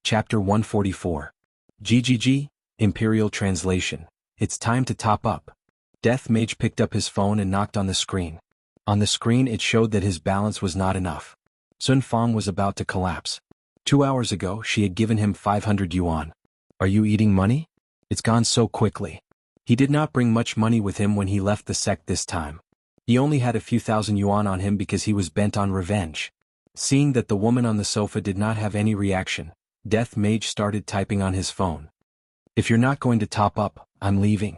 Chapter 144. GGG, Imperial Translation. It's time to top up. Death Mage picked up his phone and knocked on the screen. On the screen it showed that his balance was not enough. Sun Fang was about to collapse. 2 hours ago she had given him 500 yuan. Are you eating money? It's gone so quickly. He did not bring much money with him when he left the sect this time. He only had a few thousand yuan on him because he was bent on revenge. Seeing that the woman on the sofa did not have any reaction, Death Mage started typing on his phone. If you're not going to top up, I'm leaving.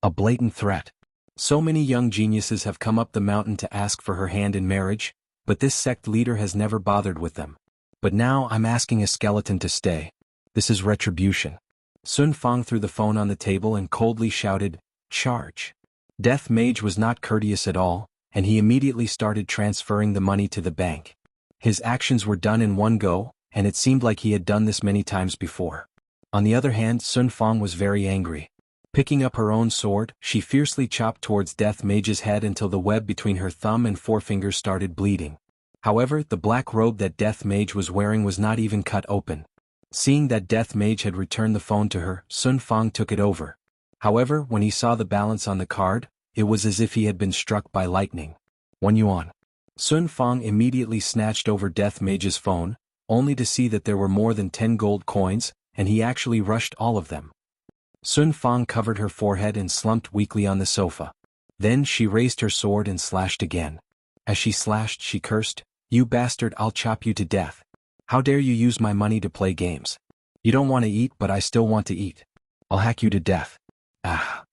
A blatant threat. So many young geniuses have come up the mountain to ask for her hand in marriage, but this sect leader has never bothered with them. But now I'm asking a skeleton to stay. This is retribution. Sun Fang threw the phone on the table and coldly shouted, "Charge." Death Mage was not courteous at all, and he immediately started transferring the money to the bank. His actions were done in one go, and it seemed like he had done this many times before. On the other hand, Sun Fang was very angry. Picking up her own sword, she fiercely chopped towards Death Mage's head until the web between her thumb and forefinger started bleeding. However, the black robe that Death Mage was wearing was not even cut open. Seeing that Death Mage had returned the phone to her, Sun Fang took it over. However, when he saw the balance on the card, it was as if he had been struck by lightning. 1 yuan. Sun Fang immediately snatched over Death Mage's phone, only to see that there were more than 10 gold coins, and he actually rushed all of them. Sun Fang covered her forehead and slumped weakly on the sofa. Then she raised her sword and slashed again. As she slashed, she cursed, "You bastard, I'll chop you to death. How dare you use my money to play games? You don't want to eat, but I still want to eat. I'll hack you to death." Ah.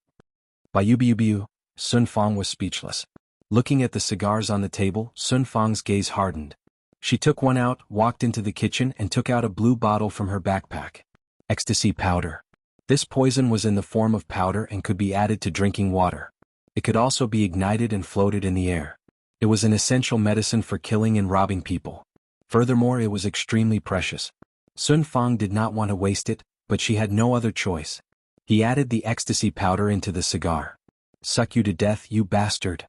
Bayubiubiu, Sun Fang was speechless. Looking at the cigars on the table, Sun Fang's gaze hardened. She took one out, walked into the kitchen and took out a blue bottle from her backpack. Ecstasy powder. This poison was in the form of powder and could be added to drinking water. It could also be ignited and floated in the air. It was an essential medicine for killing and robbing people. Furthermore, it was extremely precious. Sun Fang did not want to waste it, but she had no other choice. He added the ecstasy powder into the cigar. "Suck you to death, you bastard."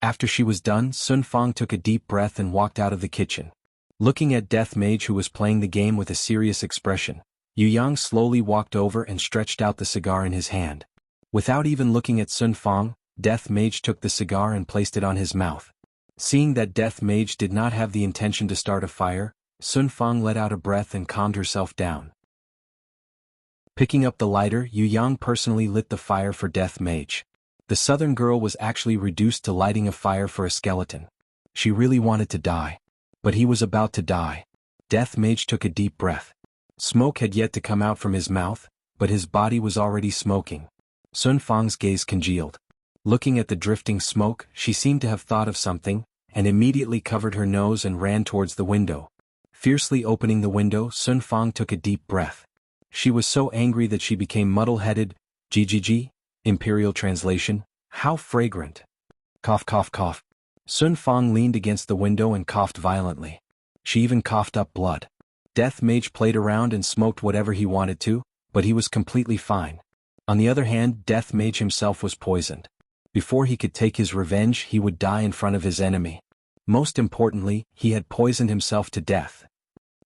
After she was done, Sun Fang took a deep breath and walked out of the kitchen. Looking at Death Mage, who was playing the game with a serious expression, Yu Yang slowly walked over and stretched out the cigar in his hand. Without even looking at Sun Fang, Death Mage took the cigar and placed it on his mouth. Seeing that Death Mage did not have the intention to start a fire, Sun Fang let out a breath and calmed herself down. Picking up the lighter, Yu Yang personally lit the fire for Death Mage. The southern girl was actually reduced to lighting a fire for a skeleton. She really wanted to die. But he was about to die. Death Mage took a deep breath. Smoke had yet to come out from his mouth, but his body was already smoking. Sun Fang's gaze congealed. Looking at the drifting smoke, she seemed to have thought of something, and immediately covered her nose and ran towards the window. Fiercely opening the window, Sun Fang took a deep breath. She was so angry that she became muddle-headed. GGG, Imperial Translation, how fragrant. Cough cough cough. Sun Fang leaned against the window and coughed violently. She even coughed up blood. Death Mage played around and smoked whatever he wanted to, but he was completely fine. On the other hand, Death Mage himself was poisoned. Before he could take his revenge, he would die in front of his enemy. Most importantly, he had poisoned himself to death.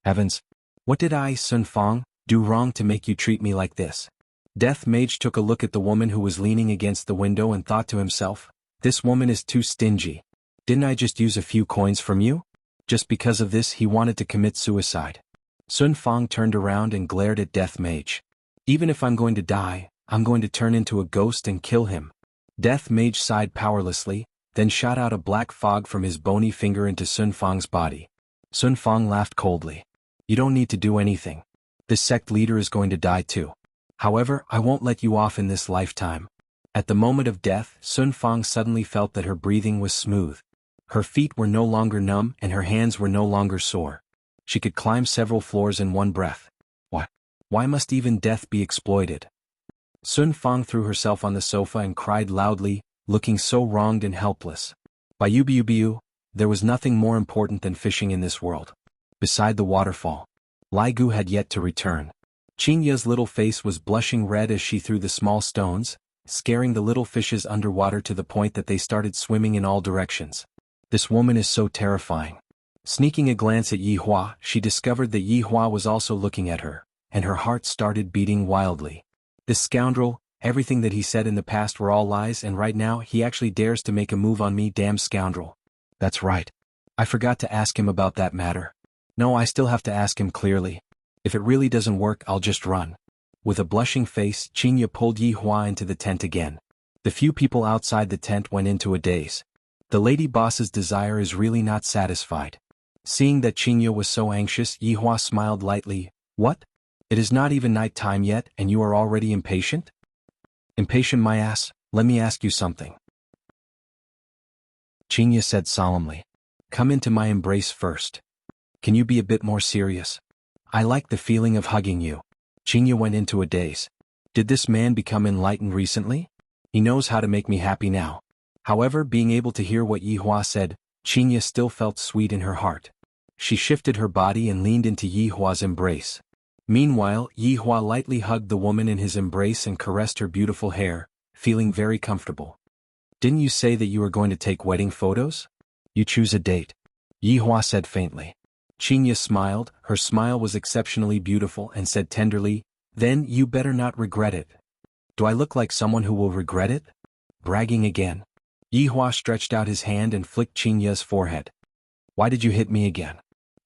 Heavens! What did I, Sun Fang, do wrong to make you treat me like this? Death Mage took a look at the woman who was leaning against the window and thought to himself, this woman is too stingy. Didn't I just use a few coins from you? Just because of this he wanted to commit suicide. Sun Fang turned around and glared at Death Mage. Even if I'm going to die, I'm going to turn into a ghost and kill him. Death Mage sighed powerlessly, then shot out a black fog from his bony finger into Sun Fang's body. Sun Fang laughed coldly. You don't need to do anything. This sect leader is going to die too. However, I won't let you off in this lifetime. At the moment of death, Sun Fang suddenly felt that her breathing was smooth. Her feet were no longer numb and her hands were no longer sore. She could climb several floors in one breath. What? Why must even death be exploited? Sun Fang threw herself on the sofa and cried loudly, looking so wronged and helpless. Bayubiubiu, there was nothing more important than fishing in this world. Beside the waterfall, Lai Gu had yet to return. Qingya's little face was blushing red as she threw the small stones, scaring the little fishes underwater to the point that they started swimming in all directions. This woman is so terrifying. Sneaking a glance at Yi Hua, she discovered that Yi Hua was also looking at her, and her heart started beating wildly. This scoundrel, everything that he said in the past were all lies, and right now he actually dares to make a move on me. Damn scoundrel. That's right. I forgot to ask him about that matter. No, I still have to ask him clearly. If it really doesn't work, I'll just run. With a blushing face, Qinya pulled Yi Hua into the tent again. The few people outside the tent went into a daze. The lady boss's desire is really not satisfied. Seeing that Qinya was so anxious, Yi Hua smiled lightly. What? It is not even night time yet, and you are already impatient? Impatient my ass, let me ask you something. Qinya said solemnly. Come into my embrace first. Can you be a bit more serious? I like the feeling of hugging you. Qinya went into a daze. Did this man become enlightened recently? He knows how to make me happy now. However, being able to hear what Yi Hua said, Qinya still felt sweet in her heart. She shifted her body and leaned into Yi Hua's embrace. Meanwhile, Yi Hua lightly hugged the woman in his embrace and caressed her beautiful hair, feeling very comfortable. Didn't you say that you were going to take wedding photos? You choose a date. Yi Hua said faintly. Qinya smiled, her smile was exceptionally beautiful, and said tenderly, Then you better not regret it. Do I look like someone who will regret it? Bragging again. Yi Hua stretched out his hand and flicked Qinya's forehead. Why did you hit me again?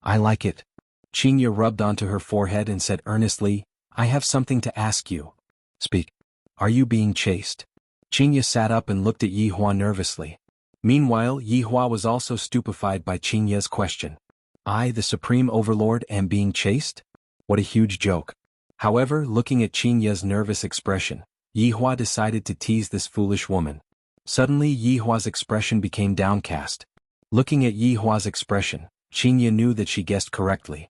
I like it. Qinya rubbed onto her forehead and said earnestly, I have something to ask you. Speak. Are you being chased? Qinya sat up and looked at Yi Hua nervously. Meanwhile, Yi Hua was also stupefied by Qinya's question. I, the Supreme Overlord, am being chased? What a huge joke. However, looking at Qinya's nervous expression, Yi Hua decided to tease this foolish woman. Suddenly Yi Hua's expression became downcast. Looking at Yi Hua's expression, Qinya knew that she guessed correctly.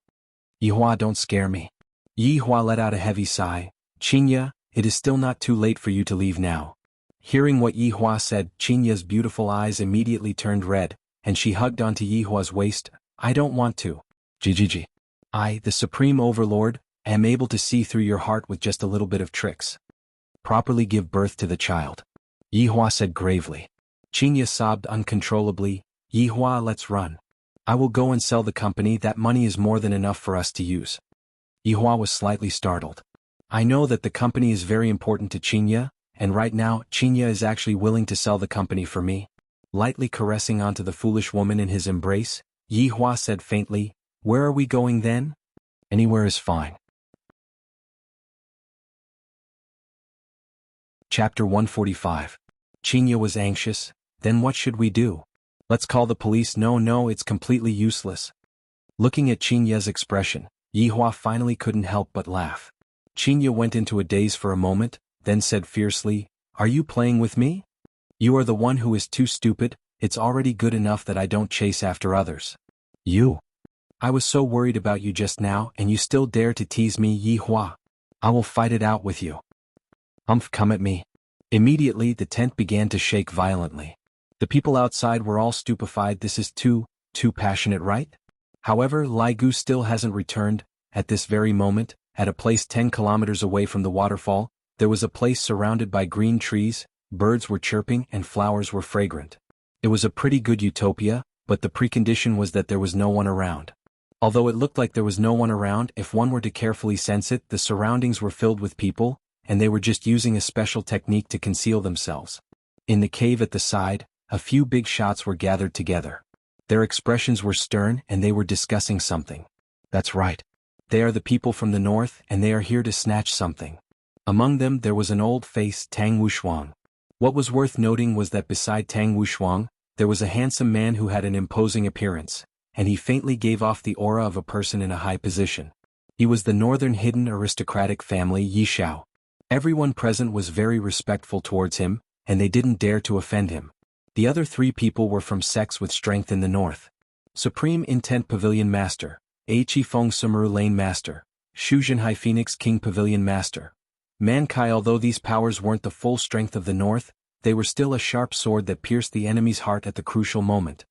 Yi Hua, don't scare me. Yi Hua let out a heavy sigh. Qinya, it is still not too late for you to leave now. Hearing what Yi Hua said, Qinya's beautiful eyes immediately turned red, and she hugged onto Yi Hua's waist. I don't want to. GGG. I, the Supreme Overlord, am able to see through your heart with just a little bit of tricks. Properly give birth to the child. Yi Hua said gravely. Qinya sobbed uncontrollably. Yi Hua, let's run. I will go and sell the company. That money is more than enough for us to use. Yi Hua was slightly startled. I know that the company is very important to Qinya, and right now, Qinya is actually willing to sell the company for me. Lightly caressing onto the foolish woman in his embrace, Yi Hua said faintly, Where are we going then? Anywhere is fine. Chapter 145. Qinya was anxious. Then what should we do? Let's call the police. No, it's completely useless. Looking at Qinya's expression, Yi Hua finally couldn't help but laugh. Qinya went into a daze for a moment, then said fiercely, Are you playing with me? You are the one who is too stupid. It's already good enough that I don't chase after others. You. I was so worried about you just now, and you still dare to tease me, Yi Hua. I will fight it out with you. Come at me. Immediately the tent began to shake violently. The people outside were all stupefied. This is too passionate, right? However, Lai Gu still hasn't returned. At this very moment, at a place 10 kilometers away from the waterfall, there was a place surrounded by green trees, birds were chirping and flowers were fragrant. It was a pretty good utopia, but the precondition was that there was no one around. Although it looked like there was no one around, if one were to carefully sense it, the surroundings were filled with people, and they were just using a special technique to conceal themselves. In the cave at the side, a few big shots were gathered together. Their expressions were stern and they were discussing something. That's right. They are the people from the north and they are here to snatch something. Among them there was an old-faced Tang Wushuang. What was worth noting was that beside Tang Wushuang, there was a handsome man who had an imposing appearance, and he faintly gave off the aura of a person in a high position. He was the northern hidden aristocratic family Yi Shao. Everyone present was very respectful towards him, and they didn't dare to offend him. The other three people were from sects with strength in the north. Supreme Intent Pavilion Master, Aichi Feng Sumuru Lane Master, Shu Zhenhai Phoenix King Pavilion Master. Mankai. Although these powers weren't the full strength of the north, they were still a sharp sword that pierced the enemy's heart at the crucial moment.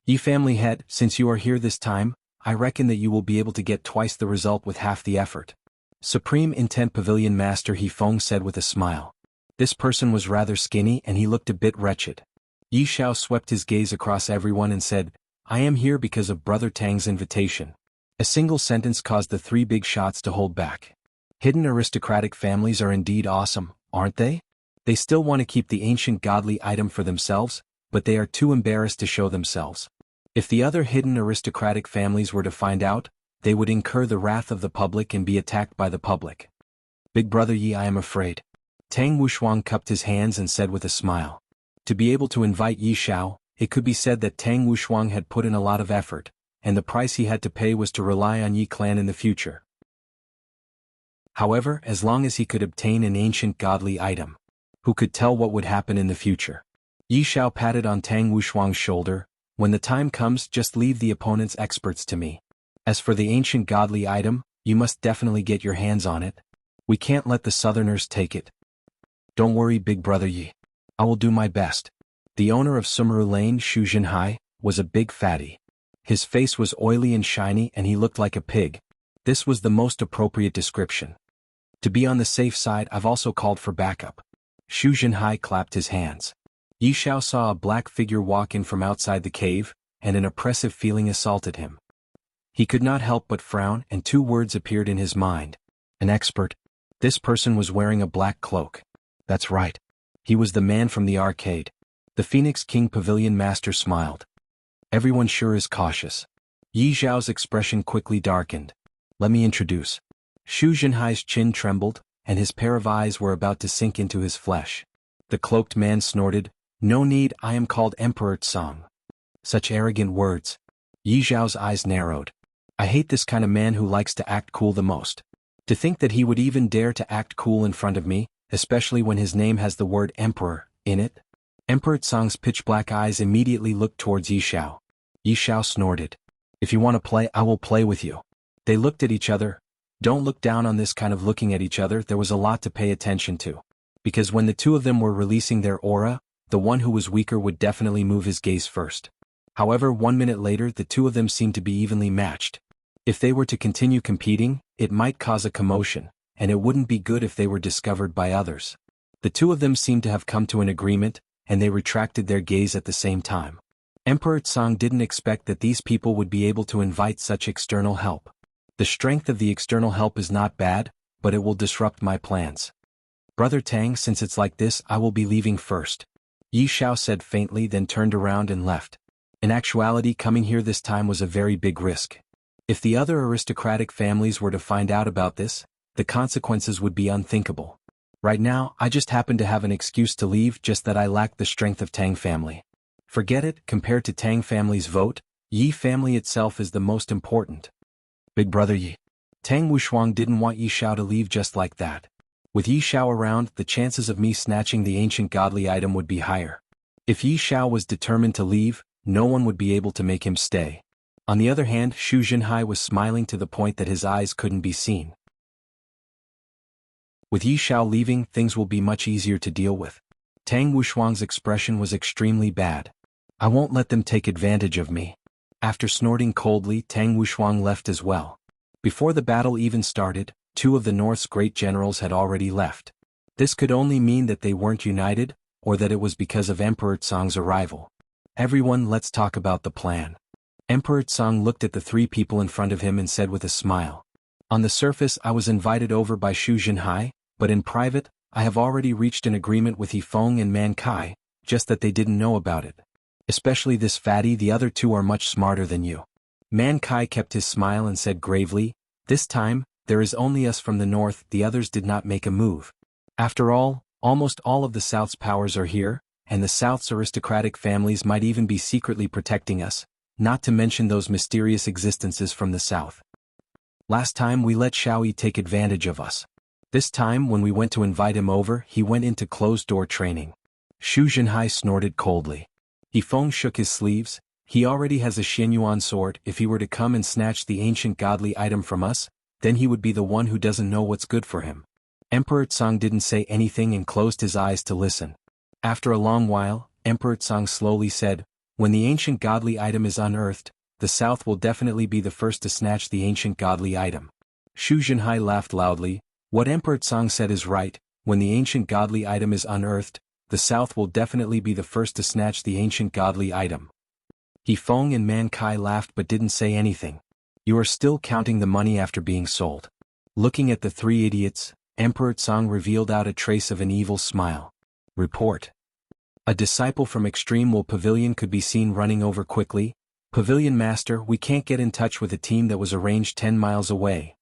Yi family head, since you are here this time, I reckon that you will be able to get twice the result with half the effort. Supreme Intent Pavilion Master He Feng said with a smile. This person was rather skinny and he looked a bit wretched. Yi Shao swept his gaze across everyone and said, I am here because of Brother Tang's invitation. A single sentence caused the three big shots to hold back. Hidden aristocratic families are indeed awesome, aren't they? They still want to keep the ancient godly item for themselves, but they are too embarrassed to show themselves. If the other hidden aristocratic families were to find out, they would incur the wrath of the public and be attacked by the public. Big Brother Yi, I am afraid. Tang Wuxuang cupped his hands and said with a smile. To be able to invite Yi Xiao, it could be said that Tang Wuxuang had put in a lot of effort, and the price he had to pay was to rely on Yi clan in the future. However, as long as he could obtain an ancient godly item, who could tell what would happen in the future? Yi Xiao patted on Tang Wuxuang's shoulder. When the time comes, just leave the opponent's experts to me. As for the ancient godly item, you must definitely get your hands on it. We can't let the Southerners take it. Don't worry, Big Brother Yi. I will do my best. The owner of Sumeru Lane, Xu Jinhai, was a big fatty. His face was oily and shiny and he looked like a pig. This was the most appropriate description. To be on the safe side, I've also called for backup. Xu Jinhai clapped his hands. Yi Xiao saw a black figure walk in from outside the cave, and an oppressive feeling assaulted him. He could not help but frown, and two words appeared in his mind. An expert. This person was wearing a black cloak. That's right. He was the man from the arcade. The Phoenix King Pavilion Master smiled. Everyone sure is cautious. Yi Xiao's expression quickly darkened. Let me introduce. Xu Jinhai's chin trembled, and his pair of eyes were about to sink into his flesh. The cloaked man snorted. No need, I am called Emperor Tsang. Such arrogant words. Yi Xiao's eyes narrowed. I hate this kind of man who likes to act cool the most. To think that he would even dare to act cool in front of me, especially when his name has the word Emperor in it. Emperor Tsang's pitch-black eyes immediately looked towards Yi Xiao. Yi Xiao snorted. If you want to play, I will play with you. They looked at each other. Don't look down on this kind of looking at each other, there was a lot to pay attention to. Because when the two of them were releasing their aura, the one who was weaker would definitely move his gaze first. However, 1 minute later the two of them seemed to be evenly matched. If they were to continue competing, it might cause a commotion, and it wouldn't be good if they were discovered by others. The two of them seemed to have come to an agreement, and they retracted their gaze at the same time. Emperor Tsang didn't expect that these people would be able to invite such external help. The strength of the external help is not bad, but it will disrupt my plans. Brother Tang, since it's like this, I will be leaving first. Yi Xiao said faintly, then turned around and left. In actuality, coming here this time was a very big risk. If the other aristocratic families were to find out about this, the consequences would be unthinkable. Right now, I just happen to have an excuse to leave, just that I lack the strength of Tang family. Forget it, compared to Tang family's vote, Yi family itself is the most important. Big Brother Yi. Tang Wuxuang didn't want Yi Xiao to leave just like that. With Yi Xiao around, the chances of me snatching the ancient godly item would be higher. If Yi Xiao was determined to leave, no one would be able to make him stay. On the other hand, Xu Jinhai was smiling to the point that his eyes couldn't be seen. With Yi Xiao leaving, things will be much easier to deal with. Tang Wuxuang's expression was extremely bad. I won't let them take advantage of me. After snorting coldly, Tang Wuxuang left as well. Before the battle even started, two of the North's great generals had already left. This could only mean that they weren't united, or that it was because of Emperor Tsang's arrival. Everyone, let's talk about the plan. Emperor Tsang looked at the three people in front of him and said with a smile. On the surface, I was invited over by Xu Jinhai, but in private, I have already reached an agreement with Yifeng and Man Kai, just that they didn't know about it. Especially this fatty, the other two are much smarter than you. Man Kai kept his smile and said gravely, this time, there is only us from the north, the others did not make a move. After all, almost all of the South's powers are here, and the South's aristocratic families might even be secretly protecting us, not to mention those mysterious existences from the South. Last time we let Xiaoyi take advantage of us. This time when we went to invite him over, he went into closed-door training. Xu Jinhai snorted coldly. Yifeng shook his sleeves. He already has a Xianyuan sword. If he were to come and snatch the ancient godly item from us, then he would be the one who doesn't know what's good for him. Emperor Tsang didn't say anything and closed his eyes to listen. After a long while, Emperor Tsang slowly said, when the ancient godly item is unearthed, the South will definitely be the first to snatch the ancient godly item. Xu Jinhai laughed loudly. What Emperor Tsang said is right, when the ancient godly item is unearthed, the South will definitely be the first to snatch the ancient godly item. He Feng and Man Kai laughed but didn't say anything. You are still counting the money after being sold. Looking at the three idiots, Emperor Tsang revealed out a trace of an evil smile. Report. A disciple from Extreme Wool Pavilion could be seen running over quickly. Pavilion Master, we can't get in touch with a team that was arranged 10 miles away.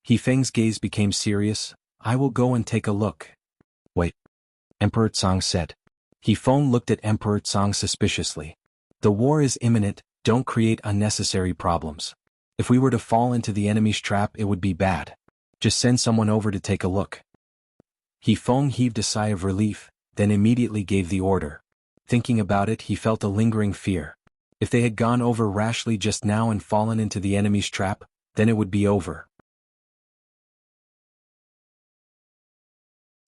He Feng's gaze became serious. I will go and take a look. Wait. Emperor Tsang said. He Feng looked at Emperor Tsang suspiciously. The war is imminent, don't create unnecessary problems. If we were to fall into the enemy's trap it would be bad. Just send someone over to take a look. He Feng heaved a sigh of relief, then immediately gave the order. Thinking about it he felt a lingering fear. If they had gone over rashly just now and fallen into the enemy's trap, then it would be over.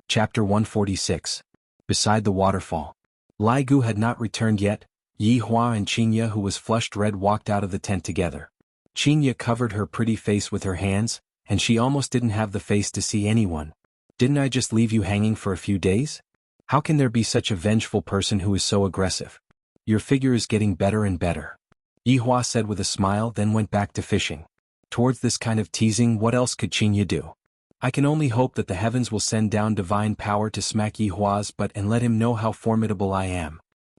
Chapter 146. Beside the waterfall. Lai Gu had not returned yet. Yi Hua and Qinya, who was flushed red, walked out of the tent together. Qinya covered her pretty face with her hands, and she almost didn't have the face to see anyone. Didn't I just leave you hanging for a few days? How can there be such a vengeful person who is so aggressive? Your figure is getting better and better. Yi Hua said with a smile, then went back to fishing. Towards this kind of teasing, what else could Qinya do? I can only hope that the heavens will send down divine power to smack Yi Hua's butt and let him know how formidable I am.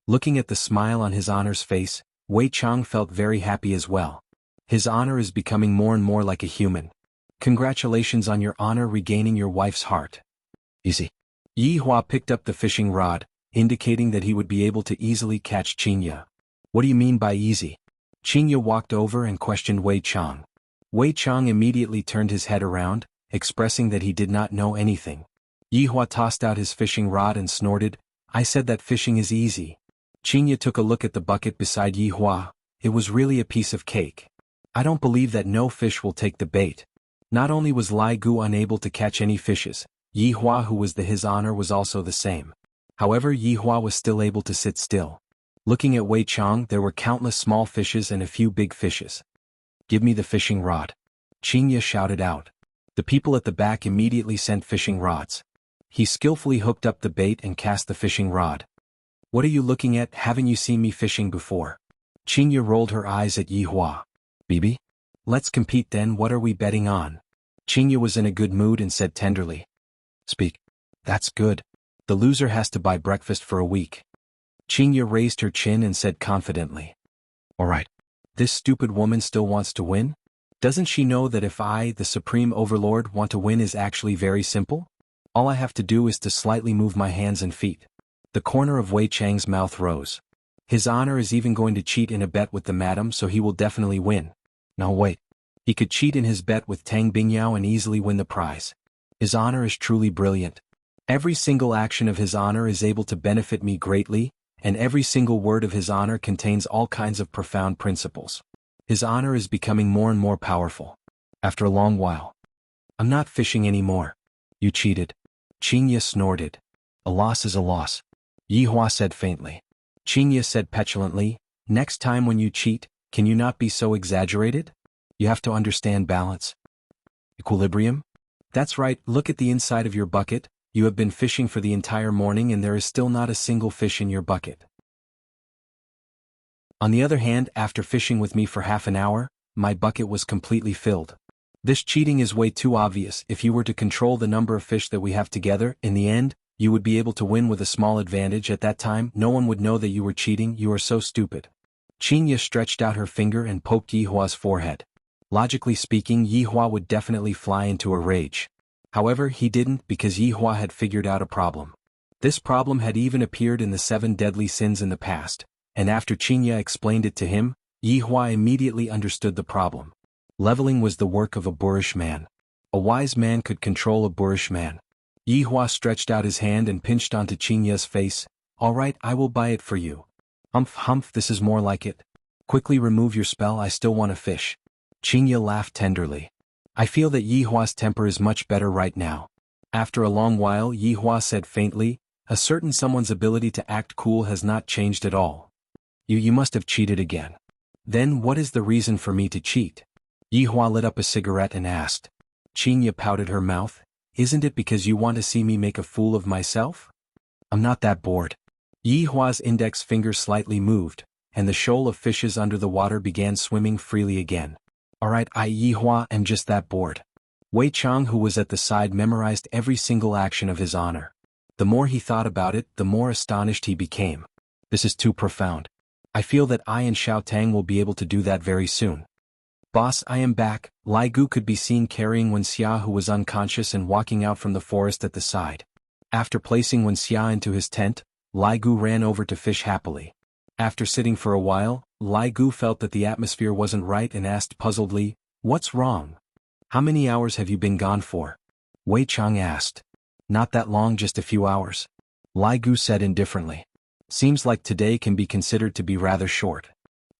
Looking at the smile on his honor's face, Wei Chang felt very happy as well. His honor is becoming more and more like a human. Congratulations on your honor regaining your wife's heart. Easy. Yi Hua picked up the fishing rod, indicating that he would be able to easily catch Qinya. What do you mean by easy? Qinya walked over and questioned Wei Chang. Wei Chang immediately turned his head around, expressing that he did not know anything. Yi Hua tossed out his fishing rod and snorted, I said that fishing is easy. Qinya took a look at the bucket beside Yi Hua. It was really a piece of cake. I don't believe that no fish will take the bait. Not only was Lai Gu unable to catch any fishes, Yi Hua, who was his honor, was also the same. However, Yi Hua was still able to sit still. Looking at Wei Chang, there were countless small fishes and a few big fishes. Give me the fishing rod. Qinya shouted out. The people at the back immediately sent fishing rods. He skillfully hooked up the bait and cast the fishing rod. What are you looking at? Haven't you seen me fishing before? Qinya rolled her eyes at Yi Hua. Bibi? Let's compete then, what are we betting on? Qinya was in a good mood and said tenderly. Speak. That's good. The loser has to buy breakfast for a week. Qinya raised her chin and said confidently. Alright. This stupid woman still wants to win? Doesn't she know that if I, the Supreme Overlord, want to win is actually very simple? All I have to do is to slightly move my hands and feet. The corner of Wei Chang's mouth rose. His honor is even going to cheat in a bet with the madam, so he will definitely win. Now wait. He could cheat in his bet with Tang Bingyao and easily win the prize. His honor is truly brilliant. Every single action of his honor is able to benefit me greatly, and every single word of his honor contains all kinds of profound principles. His honor is becoming more and more powerful. After a long while. I'm not fishing anymore. You cheated. Qinya snorted. A loss is a loss. Yi Hua said faintly. Qinya said petulantly, next time when you cheat, can you not be so exaggerated? You have to understand balance. Equilibrium? That's right, look at the inside of your bucket. You have been fishing for the entire morning and there is still not a single fish in your bucket. On the other hand, after fishing with me for half an hour, my bucket was completely filled. This cheating is way too obvious. If you were to control the number of fish that we have together, in the end, you would be able to win with a small advantage. At that time, no one would know that you were cheating. You are so stupid. Qinya stretched out her finger and poked Yi Hua's forehead. Logically speaking, Yi Hua would definitely fly into a rage. However, he didn't because Yi Hua had figured out a problem. This problem had even appeared in the 7 deadly sins in the past, and after Qinya explained it to him, Yi Hua immediately understood the problem. Leveling was the work of a boorish man. A wise man could control a boorish man. Yi Hua stretched out his hand and pinched onto Qinya's face. All right, I will buy it for you. Humph humph, this is more like it. Quickly remove your spell, I still want to fish. Qinya laughed tenderly. I feel that Yi Hua's temper is much better right now. After a long while, Yi Hua said faintly, a certain someone's ability to act cool has not changed at all. You must have cheated again. Then what is the reason for me to cheat? Yi Hua lit up a cigarette and asked. Qinya pouted her mouth. Isn't it because you want to see me make a fool of myself? I'm not that bored. Yi Hua's index finger slightly moved, and the shoal of fishes under the water began swimming freely again. Alright, Yihua, I'm just that bored. Wei Chang, who was at the side, memorized every single action of his honor. The more he thought about it, the more astonished he became. This is too profound. I feel that I and Xiao Tang will be able to do that very soon. Boss, I am back. Lai Gu could be seen carrying Wuxia, who was unconscious, and walking out from the forest at the side. After placing Wuxia into his tent, Lai Gu ran over to fish happily. After sitting for a while, Lai Gu felt that the atmosphere wasn't right and asked puzzledly, "What's wrong? How many hours have you been gone for?" Wei Chang asked. "Not that long, just a few hours." Lai Gu said indifferently. "Seems like today can be considered to be rather short."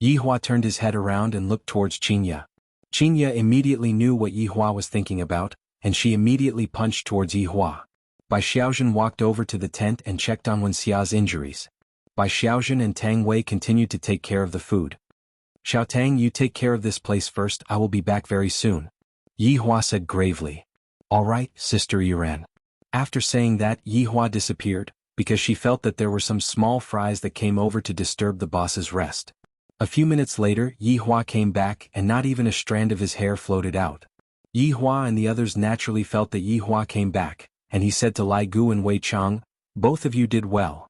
Yihua turned his head around and looked towards Qinya. Qinya immediately knew what Yihua was thinking about, and she immediately punched towards Yihua. Bai Xiaozhen walked over to the tent and checked on Wenxia's injuries. Bai Xiaozhen and Tang Wei continued to take care of the food. "Xiao Tang, you take care of this place first, I will be back very soon," Yihua said gravely. "All right, Sister Yuran." After saying that, Yihua disappeared, because she felt that there were some small fries that came over to disturb the boss's rest. A few minutes later, Yihua came back and not even a strand of his hair floated out. Yihua and the others naturally felt that Yihua came back, and he said to Lai Gu and Wei Chang, "Both of you did well.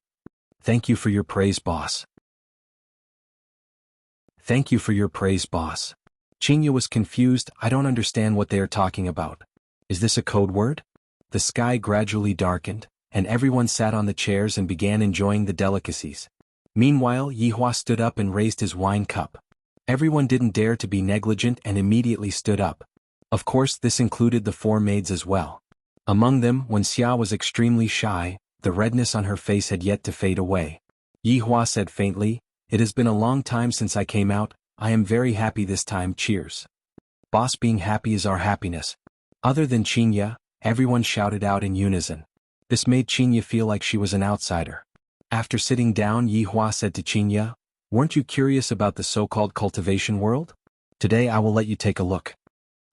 Thank you for your praise, boss." "Thank you for your praise, boss." Qinya was confused. "I don't understand what they are talking about. Is this a code word?" The sky gradually darkened, and everyone sat on the chairs and began enjoying the delicacies. Meanwhile, Yihua stood up and raised his wine cup. Everyone didn't dare to be negligent and immediately stood up. Of course, this included the four maids as well. Among them, Wenxia was extremely shy. The redness on her face had yet to fade away. Yihua said faintly, "It has been a long time since I came out. I am very happy this time, cheers." Boss, being happy is our happiness. Other than Qinya, everyone shouted out in unison. This made Qinya feel like she was an outsider. After sitting down, Yihua said to Qinya, "Weren't you curious about the so-called cultivation world? Today I will let you take a look."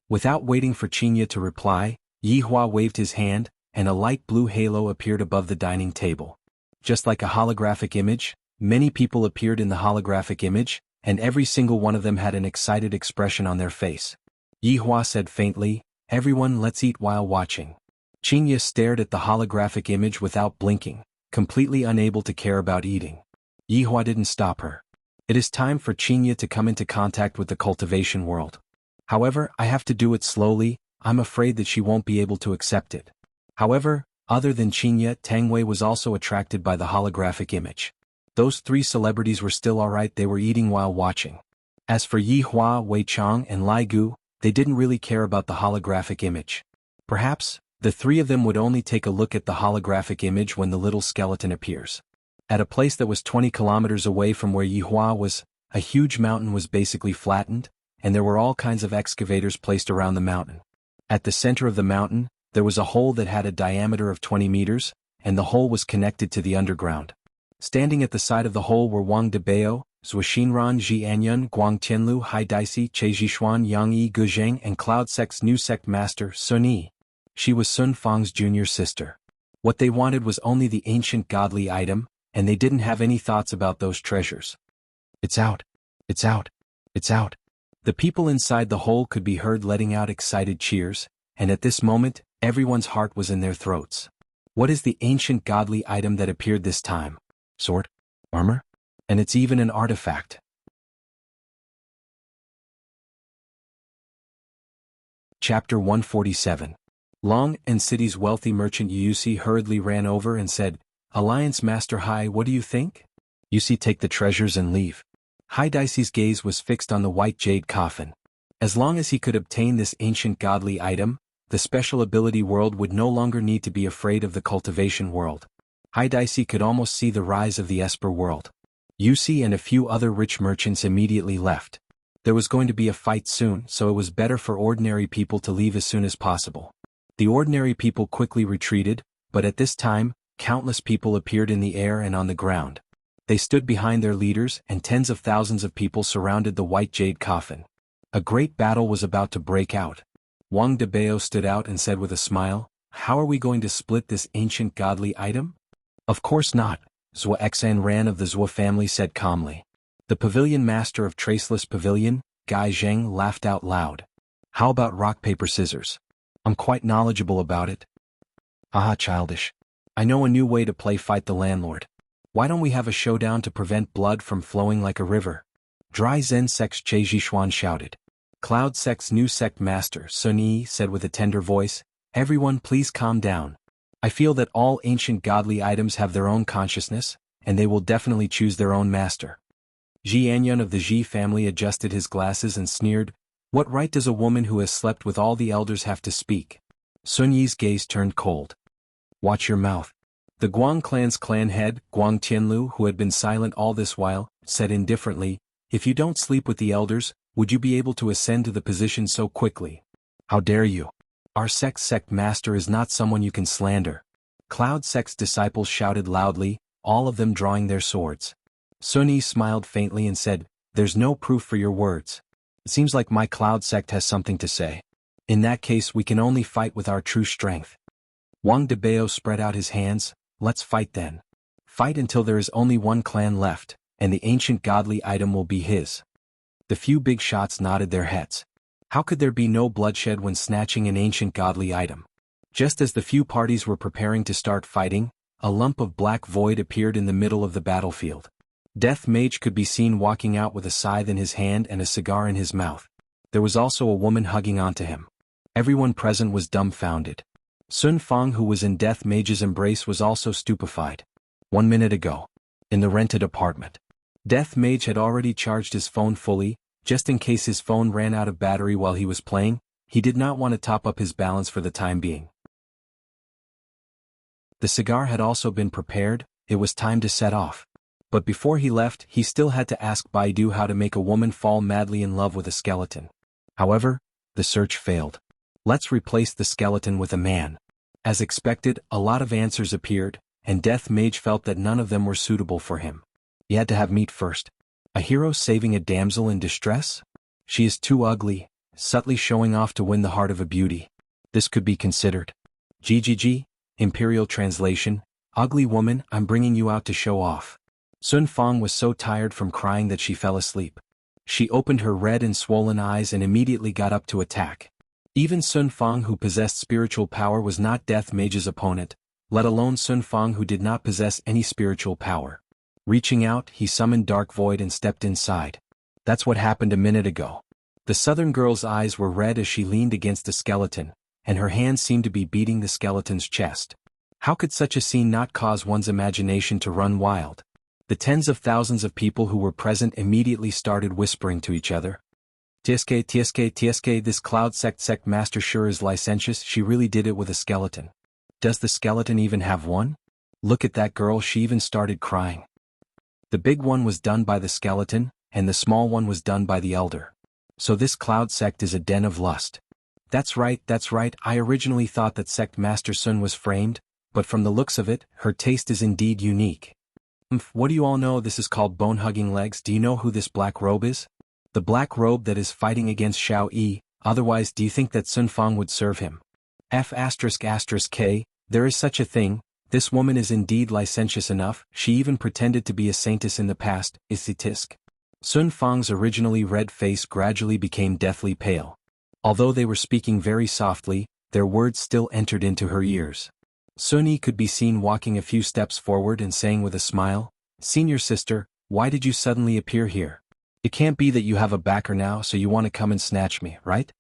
Without waiting for Qinya to reply, Yihua waved his hand, and a light blue halo appeared above the dining table. Just like a holographic image, many people appeared in the holographic image, and every single one of them had an excited expression on their face. Yihua said faintly, "Everyone, let's eat while watching." Qinya stared at the holographic image without blinking, completely unable to care about eating. Yihua didn't stop her. "It is time for Qinya to come into contact with the cultivation world. However, I have to do it slowly. I'm afraid that she won't be able to accept it." However, other than Qinya, Tang Wei was also attracted by the holographic image. Those three celebrities were still alright, they were eating while watching. As for Yihua, Wei Chang, and Lai Gu, they didn't really care about the holographic image. Perhaps, the three of them would only take a look at the holographic image when the little skeleton appears. At a place that was 20 kilometers away from where Yihua was, a huge mountain was basically flattened, and there were all kinds of excavators placed around the mountain. At the center of the mountain, there was a hole that had a diameter of 20 meters, and the hole was connected to the underground. Standing at the side of the hole were Wang Debao, Zhuoxinran Ji Anyun, Guang Tianlu, Hai Daisi, Che Jishuan, Yang Yi Guzheng, and Cloud Sect's new sect master, Sun Yi. She was Sun Fang's junior sister. What they wanted was only the ancient godly item, and they didn't have any thoughts about those treasures. "It's out! It's out! It's out!" The people inside the hole could be heard letting out excited cheers, and at this moment, everyone's heart was in their throats. What is the ancient godly item that appeared this time? Sword? Armor? And it's even an artifact. Chapter 147. Long and City's wealthy merchant Yusi hurriedly ran over and said, "Alliance Master Hai, what do you think?" Yusi, take the treasures and leave. Hai Daisi's gaze was fixed on the white jade coffin. As long as he could obtain this ancient godly item, the special ability world would no longer need to be afraid of the cultivation world. Hai Daisi could almost see the rise of the Esper world. Yusi and a few other rich merchants immediately left. There was going to be a fight soon, so it was better for ordinary people to leave as soon as possible. The ordinary people quickly retreated, but at this time, countless people appeared in the air and on the ground. They stood behind their leaders, and tens of thousands of people surrounded the white jade coffin. A great battle was about to break out. Wang Debao stood out and said with a smile, "How are we going to split this ancient godly item?" "Of course not," Zhuo Xan Ran of the Zhuo family said calmly. The pavilion master of Traceless Pavilion, Gai Zheng, laughed out loud. How about rock paper scissors? I'm quite knowledgeable about it. Aha, childish. I know a new way to play fight the landlord. Why don't we have a showdown to prevent blood from flowing like a river? Dry Zen Sect's Che Zhishuan shouted. Cloud Sect's new sect master, Sun Yi, said with a tender voice, everyone please calm down. I feel that all ancient godly items have their own consciousness, and they will definitely choose their own master. Ji Anyun of the Ji family adjusted his glasses and sneered, what right does a woman who has slept with all the elders have to speak? Sun Yi's gaze turned cold. Watch your mouth. The Guang clan's clan head, Guang Tianlu, who had been silent all this while, said indifferently, if you don't sleep with the elders, would you be able to ascend to the position so quickly? How dare you? Our sect master is not someone you can slander. Cloud Sect's disciples shouted loudly, all of them drawing their swords. Sun Yi smiled faintly and said, there's no proof for your words. It seems like my Cloud Sect has something to say. In that case we can only fight with our true strength. Wang Debao spread out his hands, let's fight then. Fight until there is only one clan left, and the ancient godly item will be his. The few big shots nodded their heads. How could there be no bloodshed when snatching an ancient godly item? Just as the few parties were preparing to start fighting, a lump of black void appeared in the middle of the battlefield. Death Mage could be seen walking out with a scythe in his hand and a cigar in his mouth. There was also a woman hugging onto him. Everyone present was dumbfounded. Sun Fang, who was in Death Mage's embrace, was also stupefied. 1 minute ago. In the rented apartment. Death Mage had already charged his phone fully, just in case his phone ran out of battery while he was playing. He did not want to top up his balance for the time being. The cigar had also been prepared, it was time to set off. But before he left, he still had to ask Baidu how to make a woman fall madly in love with a skeleton. However, the search failed. Let's replace the skeleton with a man. As expected, a lot of answers appeared, and Death Mage felt that none of them were suitable for him. He had to have meat first. A hero saving a damsel in distress? She is too ugly, subtly showing off to win the heart of a beauty. This could be considered. GGG, Imperial Translation, ugly woman, I'm bringing you out to show off. Sun Fang was so tired from crying that she fell asleep. She opened her red and swollen eyes and immediately got up to attack. Even Sun Fang, who possessed spiritual power, was not Death Mage's opponent, let alone Sun Fang, who did not possess any spiritual power. Reaching out, he summoned Dark Void and stepped inside. That's what happened a minute ago. The southern girl's eyes were red as she leaned against the skeleton, and her hands seemed to be beating the skeleton's chest. How could such a scene not cause one's imagination to run wild? The tens of thousands of people who were present immediately started whispering to each other. TSK, this Cloud Sect master sure is licentious, she really did it with a skeleton. Does the skeleton even have one? Look at that girl, she even started crying. The big one was done by the skeleton, and the small one was done by the elder. So this Cloud Sect is a den of lust. That's right, I originally thought that Sect Master Sun was framed, but from the looks of it, her taste is indeed unique. What do you all know? This is called bone-hugging legs. Do you know who this black robe is? The black robe that is fighting against Xiao Yi. Otherwise, do you think that Sun Fang would serve him? F***K, there is such a thing. This woman is indeed licentious enough. She even pretended to be a saintess in the past. Tisk. Sun Fang's originally red face gradually became deathly pale. Although they were speaking very softly, their words still entered into her ears. Sun Yi could be seen walking a few steps forward and saying with a smile, Senior sister, why did you suddenly appear here? It can't be that you have a backer now, so you want to come and snatch me, right?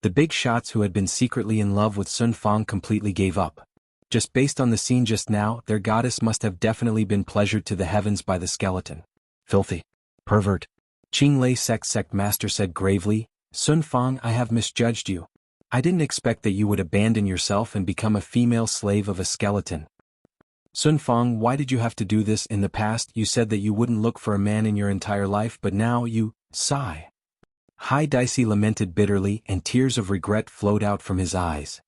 The big shots who had been secretly in love with Sun Fang completely gave up. Just based on the scene just now, their goddess must have definitely been pleasured to the heavens by the skeleton. Filthy. Pervert. Qinglei Sect Master said gravely, Sun Fang, I have misjudged you. I didn't expect that you would abandon yourself and become a female slave of a skeleton. Sun Fang, why did you have to do this? In the past you said that you wouldn't look for a man in your entire life, but now you, sigh. Hai Dicey lamented bitterly, and tears of regret flowed out from his eyes.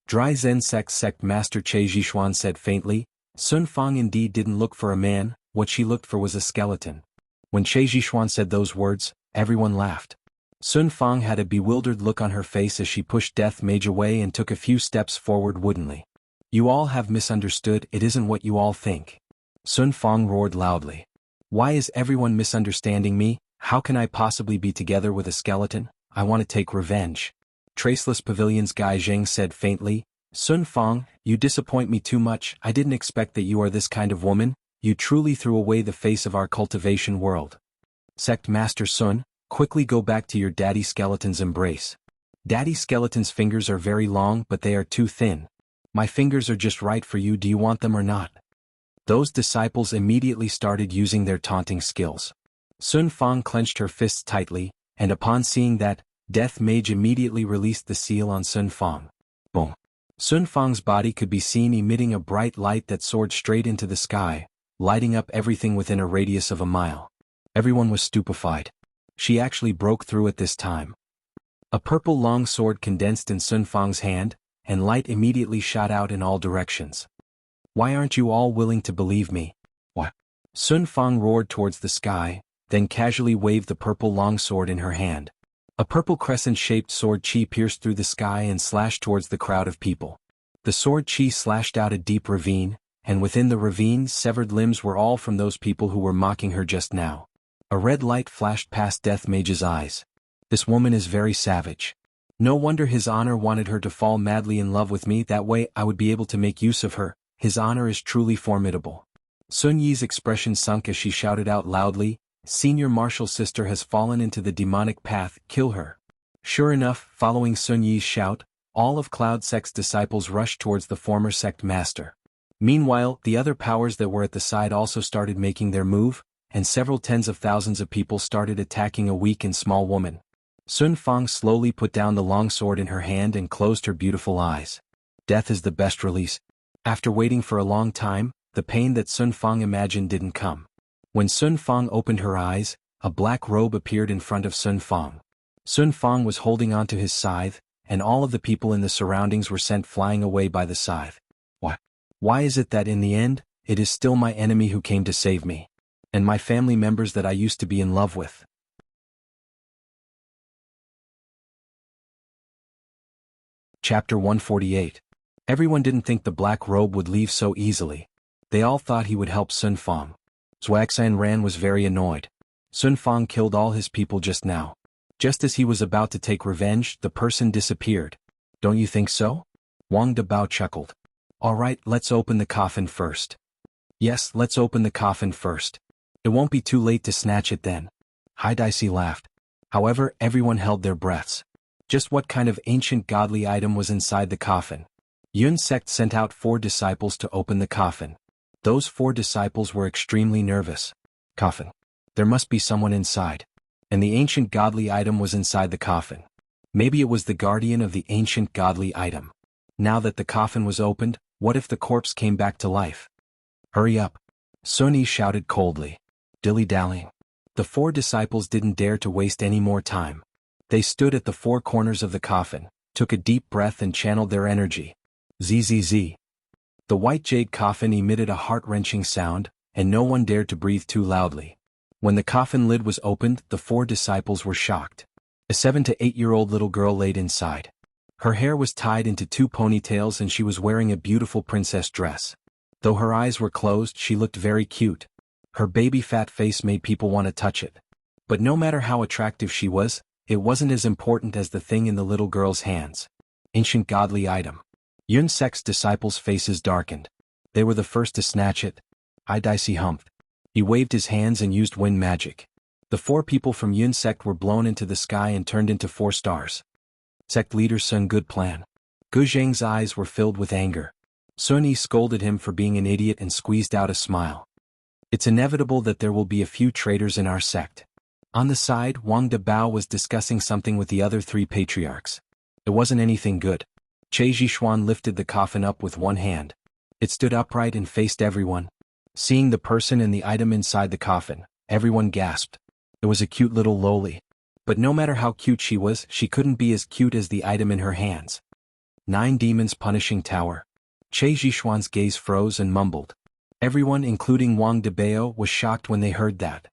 Dry Zen Sect Master Che Zhishuan said faintly, Sun Fang indeed didn't look for a man, what she looked for was a skeleton. When Che Zhishuan said those words, everyone laughed. Sun Fang had a bewildered look on her face as she pushed Death Mage away and took a few steps forward woodenly. You all have misunderstood, it isn't what you all think. Sun Fang roared loudly. Why is everyone misunderstanding me? How can I possibly be together with a skeleton? I want to take revenge. Traceless Pavilion's Gai Zheng said faintly. Sun Fang, you disappoint me too much. I didn't expect that you are this kind of woman. You truly threw away the face of our cultivation world. Sect Master Sun, quickly go back to your daddy skeleton's embrace. Daddy skeleton's fingers are very long but they are too thin. My fingers are just right for you. Do you want them or not? Those disciples immediately started using their taunting skills. Sun Fang clenched her fists tightly, and upon seeing that, Death Mage immediately released the seal on Sun Fang. Boom. Sun Fang's body could be seen emitting a bright light that soared straight into the sky, lighting up everything within a radius of a mile. Everyone was stupefied. She actually broke through at this time. A purple long sword condensed in Sun Fang's hand, and light immediately shot out in all directions. Why aren't you all willing to believe me? What? Sun Fang roared towards the sky, then casually waved the purple longsword in her hand. A purple crescent-shaped sword chi pierced through the sky and slashed towards the crowd of people. The sword chi slashed out a deep ravine, and within the ravine severed limbs were all from those people who were mocking her just now. A red light flashed past Death Mage's eyes. This woman is very savage. No wonder His Honor wanted her to fall madly in love with me. That way I would be able to make use of her. His Honor is truly formidable. Sun Yi's expression sunk as she shouted out loudly, Senior Martial Sister has fallen into the demonic path, kill her. Sure enough, following Sun Yi's shout, all of Cloud Sect's disciples rushed towards the former sect master. Meanwhile, the other powers that were at the side also started making their move, and several tens of thousands of people started attacking a weak and small woman. Sun Fang slowly put down the long sword in her hand and closed her beautiful eyes. Death is the best release. After waiting for a long time, the pain that Sun Fang imagined didn't come. When Sun Fang opened her eyes, a black robe appeared in front of Sun Fang. Sun Fang was holding onto his scythe, and all of the people in the surroundings were sent flying away by the scythe. What? Why is it that in the end, it is still my enemy who came to save me? And my family members that I used to be in love with? Chapter 148. Everyone didn't think the black robe would leave so easily. They all thought he would help Sun Fang. Zhuaxian Ran was very annoyed. Sun Fang killed all his people just now. Just as he was about to take revenge, the person disappeared. Don't you think so? Wang Dabao chuckled. All right, let's open the coffin first. Yes, let's open the coffin first. It won't be too late to snatch it then. Hai Daisy laughed. However, everyone held their breaths. Just what kind of ancient godly item was inside the coffin? Yun sect sent out 4 disciples to open the coffin. Those 4 disciples were extremely nervous. Coffin. There must be someone inside. And the ancient godly item was inside the coffin. Maybe it was the guardian of the ancient godly item. Now that the coffin was opened, what if the corpse came back to life? Hurry up. Sun Yi shouted coldly. Dilly-dallying. The 4 disciples didn't dare to waste any more time. They stood at the 4 corners of the coffin, took a deep breath and channeled their energy. Zzz. The white jade coffin emitted a heart-wrenching sound, and no one dared to breathe too loudly. When the coffin lid was opened, the 4 disciples were shocked. A 7 to 8-year-old little girl laid inside. Her hair was tied into 2 ponytails and she was wearing a beautiful princess dress. Though her eyes were closed, she looked very cute. Her baby fat face made people want to touch it. But no matter how attractive she was, it wasn't as important as the thing in the little girl's hands. Ancient godly item. Yun sect's disciples' faces darkened. They were the first to snatch it. Hai Daisy humped. He waved his hands and used wind magic. The 4 people from Yun sect were blown into the sky and turned into 4 stars. Sect leader Sun good plan. Gu Zheng's eyes were filled with anger. Sun Yi scolded him for being an idiot and squeezed out a smile. It's inevitable that there will be a few traitors in our sect. On the side, Wang Dabao was discussing something with the other 3 patriarchs. It wasn't anything good. Che Zhishuan lifted the coffin up with one hand. It stood upright and faced everyone. Seeing the person and the item inside the coffin, everyone gasped. It was a cute little loli. But no matter how cute she was, she couldn't be as cute as the item in her hands. 9 Demons Punishing Tower. Che Zhishuan's gaze froze and mumbled. Everyone, including Wang Dabao, was shocked when they heard that.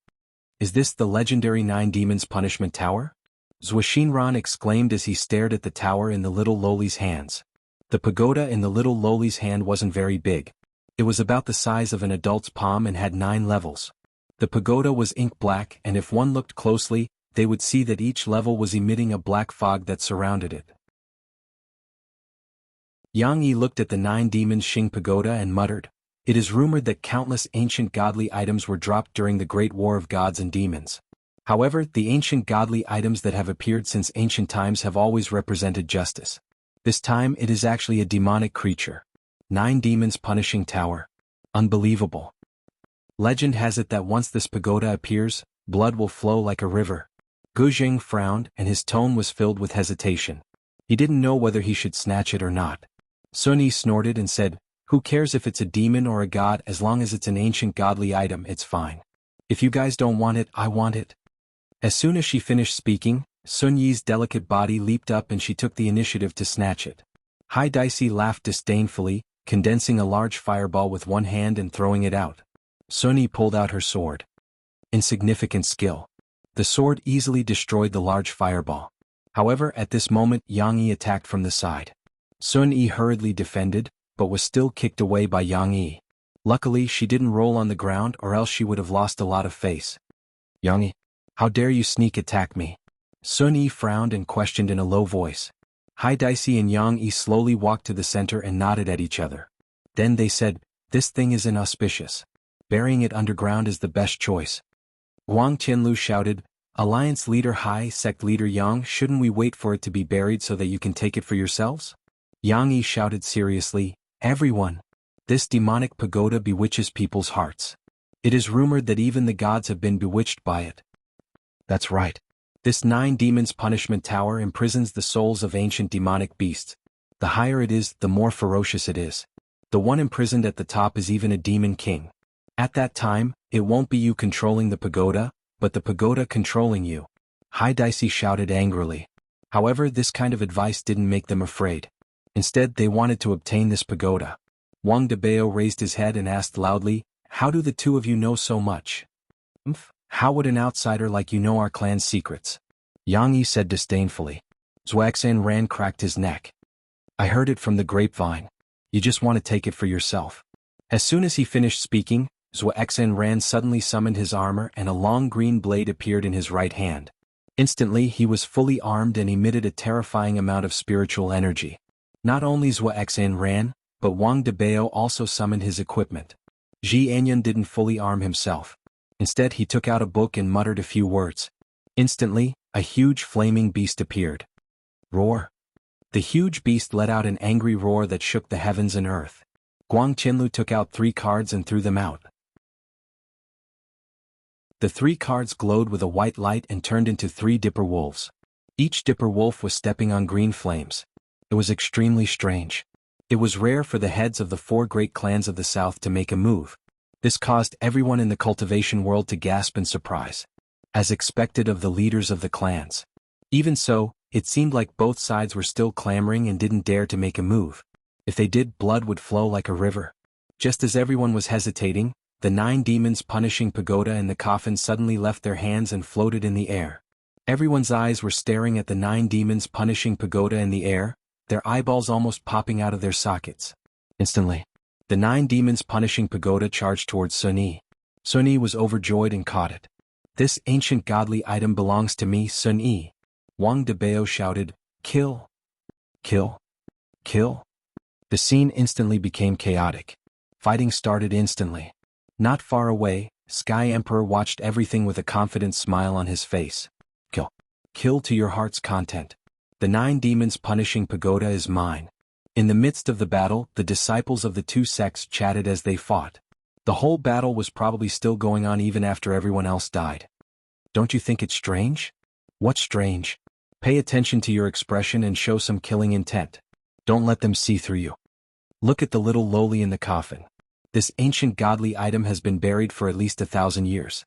Is this the legendary 9 Demons Punishment Tower? Zhuaxinran exclaimed as he stared at the tower in the little loli's hands. The pagoda in the little loli's hand wasn't very big. It was about the size of an adult's palm and had 9 levels. The pagoda was ink black, and if one looked closely, they would see that each level was emitting a black fog that surrounded it. Yang Yi looked at the 9 demons Xing pagoda and muttered, "It is rumored that countless ancient godly items were dropped during the Great War of Gods and Demons. However, the ancient godly items that have appeared since ancient times have always represented justice. This time it is actually a demonic creature. 9 demons punishing tower. Unbelievable. Legend has it that once this pagoda appears, blood will flow like a river." Gu Jing frowned, and his tone was filled with hesitation. He didn't know whether he should snatch it or not. Sun Yi snorted and said, "Who cares if it's a demon or a god, as long as it's an ancient godly item, it's fine. If you guys don't want it, I want it." As soon as she finished speaking, Sun Yi's delicate body leaped up and she took the initiative to snatch it. Hai Daisy laughed disdainfully, condensing a large fireball with one hand and throwing it out. Sun Yi pulled out her sword. Insignificant skill. The sword easily destroyed the large fireball. However, at this moment Yang Yi attacked from the side. Sun Yi hurriedly defended, but was still kicked away by Yang Yi. Luckily she didn't roll on the ground, or else she would have lost a lot of face. "Yang Yi, how dare you sneak attack me?" Sun Yi frowned and questioned in a low voice. Hai Daisy and Yang Yi slowly walked to the center and nodded at each other. Then they said, "This thing is inauspicious. Burying it underground is the best choice." Huang Qianlu shouted, "Alliance leader Hai, sect leader Yang, shouldn't we wait for it to be buried so that you can take it for yourselves?" Yang Yi shouted seriously, "Everyone! This demonic pagoda bewitches people's hearts. It is rumored that even the gods have been bewitched by it." "That's right. This 9 demons punishment tower imprisons the souls of ancient demonic beasts. The higher it is, the more ferocious it is. The one imprisoned at the top is even a demon king. At that time, it won't be you controlling the pagoda, but the pagoda controlling you." Hai Daisy shouted angrily. However, this kind of advice didn't make them afraid. Instead, they wanted to obtain this pagoda. Wang Debao raised his head and asked loudly, "How do the two of you know so much?" "How would an outsider like you know our clan's secrets?" Yang Yi said disdainfully. Zhuaxan Ran cracked his neck. "I heard it from the grapevine. You just want to take it for yourself." As soon as he finished speaking, Zhuaxan Ran suddenly summoned his armor and a long green blade appeared in his right hand. Instantly he was fully armed and emitted a terrifying amount of spiritual energy. Not only Zhuaxan Ran, but Wang Debao also summoned his equipment. Ji Anyan didn't fully arm himself. Instead he took out a book and muttered a few words. Instantly, a huge flaming beast appeared. Roar! The huge beast let out an angry roar that shook the heavens and earth. Guang Qianlu took out 3 cards and threw them out. The 3 cards glowed with a white light and turned into 3 dipper wolves. Each dipper wolf was stepping on green flames. It was extremely strange. It was rare for the heads of the 4 great clans of the south to make a move. This caused everyone in the cultivation world to gasp in surprise. As expected of the leaders of the clans. Even so, it seemed like both sides were still clamoring and didn't dare to make a move. If they did, blood would flow like a river. Just as everyone was hesitating, the 9 demons punishing pagoda and the coffin suddenly left their hands and floated in the air. Everyone's eyes were staring at the 9 demons punishing pagoda in the air, their eyeballs almost popping out of their sockets. Instantly, the 9 demons punishing pagoda charged towards Sun Yi. Sun Yi was overjoyed and caught it. "This ancient godly item belongs to me, Sun Yi." Wang Debao shouted, "Kill! Kill! Kill!" The scene instantly became chaotic. Fighting started instantly. Not far away, Sky Emperor watched everything with a confident smile on his face. "Kill! Kill to your heart's content. The 9 demons punishing pagoda is mine." In the midst of the battle, the disciples of the 2 sects chatted as they fought. The whole battle was probably still going on even after everyone else died. "Don't you think it's strange?" "What's strange?" "Pay attention to your expression and show some killing intent. Don't let them see through you. Look at the little lowly in the coffin. This ancient godly item has been buried for at least 1,000 years.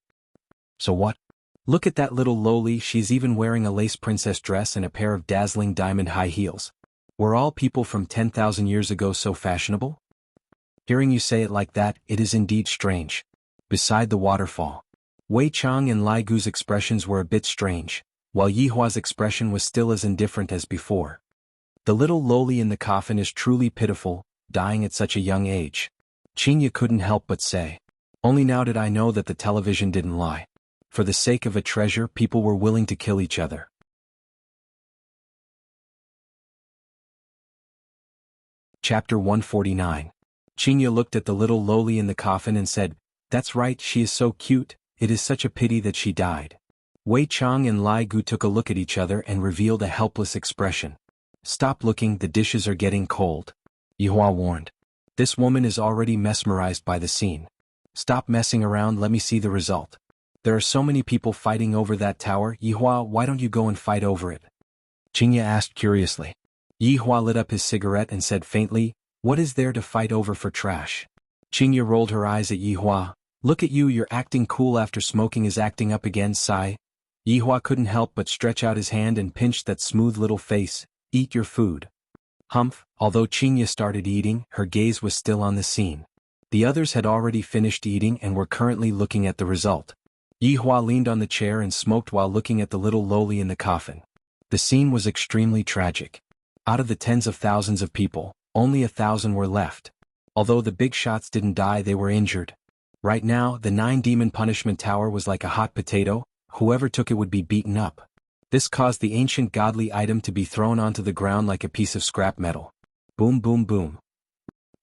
So what? Look at that little lowly, she's even wearing a lace princess dress and a pair of dazzling diamond high heels. Were all people from 10,000 years ago so fashionable?" Hearing you say it like that, it is indeed strange. Beside the waterfall, Wei Chang and Lai Gu's expressions were a bit strange, while Yihua's expression was still as indifferent as before. The little lowly in the coffin is truly pitiful, dying at such a young age. Qingya couldn't help but say. Only now did I know that the television didn't lie. For the sake of a treasure, people were willing to kill each other. Chapter 149. Qingya looked at the little lowly in the coffin and said, "That's right, she is so cute, it is such a pity that she died." Wei Chang and Lai Gu took a look at each other and revealed a helpless expression. "Stop looking, the dishes are getting cold," Yihua warned. "This woman is already mesmerized by the scene. Stop messing around, let me see the result." "There are so many people fighting over that tower, Yihua, why don't you go and fight over it?" Qingya asked curiously. Yihua lit up his cigarette and said faintly, "What is there to fight over for trash?" Qingya rolled her eyes at Yihua. "Look at you, you're acting cool after smoking is acting up again, sigh." Yihua couldn't help but stretch out his hand and pinch that smooth little face. "Eat your food." Humph, although Qingya started eating, her gaze was still on the scene. The others had already finished eating and were currently looking at the result. Yihua leaned on the chair and smoked while looking at the little lowly in the coffin. The scene was extremely tragic. Out of the tens of thousands of people, only 1,000 were left. Although the big shots didn't die, they were injured. Right now, the 9-demon punishment tower was like a hot potato, whoever took it would be beaten up. This caused the ancient godly item to be thrown onto the ground like a piece of scrap metal. Boom boom boom.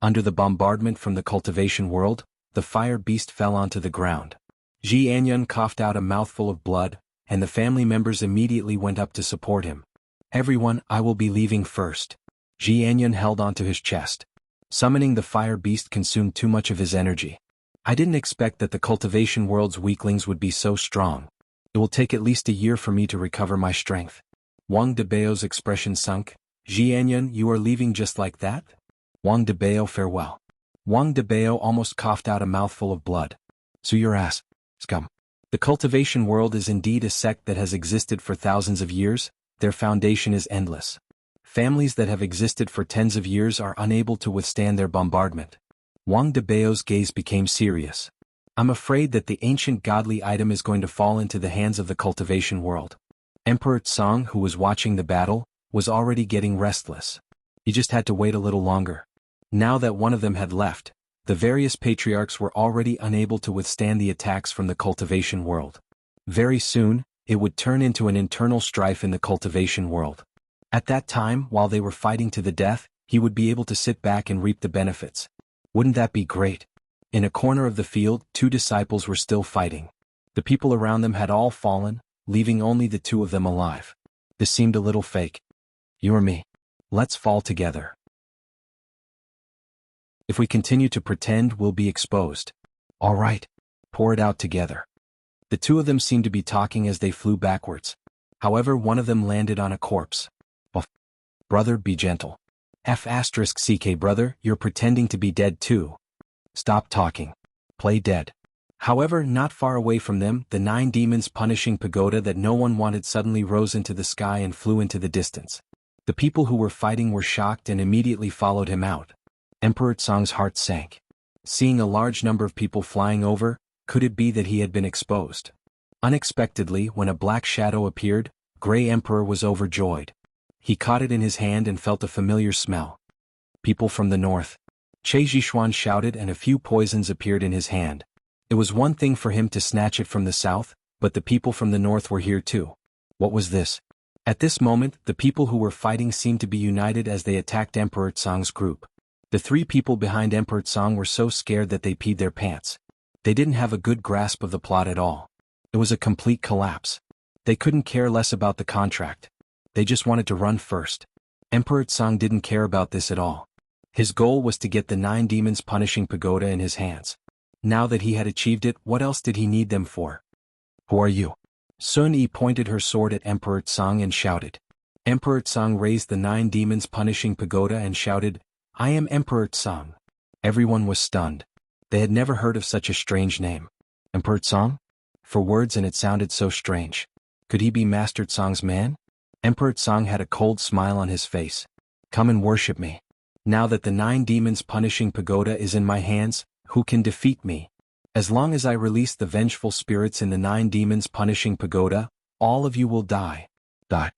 Under the bombardment from the cultivation world, the fire beast fell onto the ground. Jianghu coughed out a mouthful of blood, and the family members immediately went up to support him. "Everyone, I will be leaving first." Jianghu held onto his chest. Summoning the fire beast consumed too much of his energy. "I didn't expect that the cultivation world's weaklings would be so strong. It will take at least a year for me to recover my strength." Wang Debao's expression sunk. "Jianghu, you are leaving just like that?" "Wang Debao, farewell." Wang Debao almost coughed out a mouthful of blood. "So your ass, scum." The cultivation world is indeed a sect that has existed for thousands of years. Their foundation is endless. Families that have existed for tens of years are unable to withstand their bombardment. Wang Debao's gaze became serious. "I'm afraid that the ancient godly item is going to fall into the hands of the cultivation world." Emperor Tsang, who was watching the battle, was already getting restless. He just had to wait a little longer. Now that one of them had left, the various patriarchs were already unable to withstand the attacks from the cultivation world. Very soon, it would turn into an internal strife in the cultivation world. At that time, while they were fighting to the death, he would be able to sit back and reap the benefits. Wouldn't that be great? In a corner of the field, 2 disciples were still fighting. The people around them had all fallen, leaving only the 2 of them alive. This seemed a little fake. "You or me? Let's fall together. If we continue to pretend, we'll be exposed. All right. Pour it out together." The 2 of them seemed to be talking as they flew backwards. However, one of them landed on a corpse. "Brother, be gentle." F***CK brother, you're pretending to be dead too. Stop talking. Play dead. However, not far away from them, the 9 demons punishing pagoda that no one wanted suddenly rose into the sky and flew into the distance. The people who were fighting were shocked and immediately followed him out. Emperor Tsang's heart sank. Seeing a large number of people flying over, could it be that he had been exposed? Unexpectedly, when a black shadow appeared, Grey Emperor was overjoyed. He caught it in his hand and felt a familiar smell. "People from the north." Che Zhishuan shouted, and a few poisons appeared in his hand. It was one thing for him to snatch it from the south, but the people from the north were here too. What was this? At this moment, the people who were fighting seemed to be united as they attacked Emperor Tsang's group. The 3 people behind Emperor Tsang were so scared that they peed their pants. They didn't have a good grasp of the plot at all. It was a complete collapse. They couldn't care less about the contract. They just wanted to run first. Emperor Tsang didn't care about this at all. His goal was to get the 9 demons punishing pagoda in his hands. Now that he had achieved it, what else did he need them for? "Who are you?" Sun Yi pointed her sword at Emperor Tsang and shouted. Emperor Tsang raised the 9 demons punishing pagoda and shouted, "I am Emperor Tsang." Everyone was stunned. They had never heard of such a strange name. Emperor Tsang? For words, and it sounded so strange. Could he be Master Tsang's man? Emperor Tsang had a cold smile on his face. "Come and worship me. Now that the 9 demons punishing pagoda is in my hands, who can defeat me? As long as I release the vengeful spirits in the 9 demons punishing pagoda, all of you will die." Dot.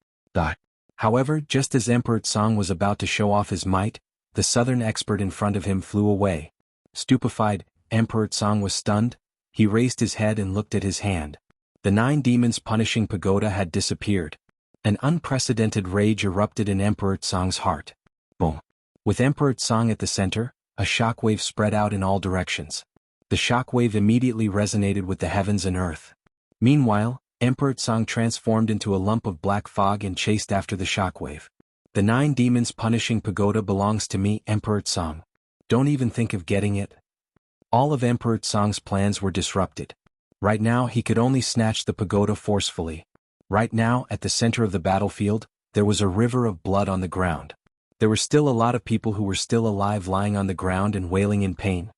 However, just as Emperor Tsang was about to show off his might, the southern expert in front of him flew away. Stupefied, Emperor Tsang was stunned. He raised his head and looked at his hand. The 9 demons punishing pagoda had disappeared. An unprecedented rage erupted in Emperor Tsang's heart. Boom. With Emperor Tsang at the center, a shockwave spread out in all directions. The shockwave immediately resonated with the heavens and earth. Meanwhile, Emperor Tsang transformed into a lump of black fog and chased after the shockwave. The 9 demons punishing pagoda belongs to me, Emperor Tsang. Don't even think of getting it. All of Emperor Tsang's plans were disrupted. Right now he could only snatch the pagoda forcefully. Right now, at the center of the battlefield, there was a river of blood on the ground. There were still a lot of people who were still alive lying on the ground and wailing in pain.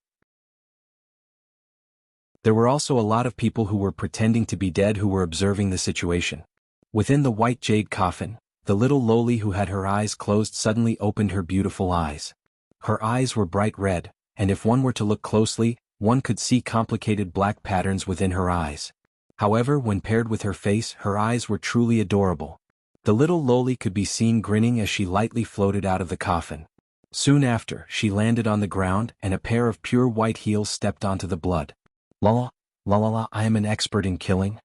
There were also a lot of people who were pretending to be dead who were observing the situation. Within the white jade coffin, the little loli who had her eyes closed suddenly opened her beautiful eyes. Her eyes were bright red, and if one were to look closely, one could see complicated black patterns within her eyes. However, when paired with her face, her eyes were truly adorable. The little loli could be seen grinning as she lightly floated out of the coffin. Soon after, she landed on the ground and a pair of pure white heels stepped onto the blood. La la la la, I am an expert in killing.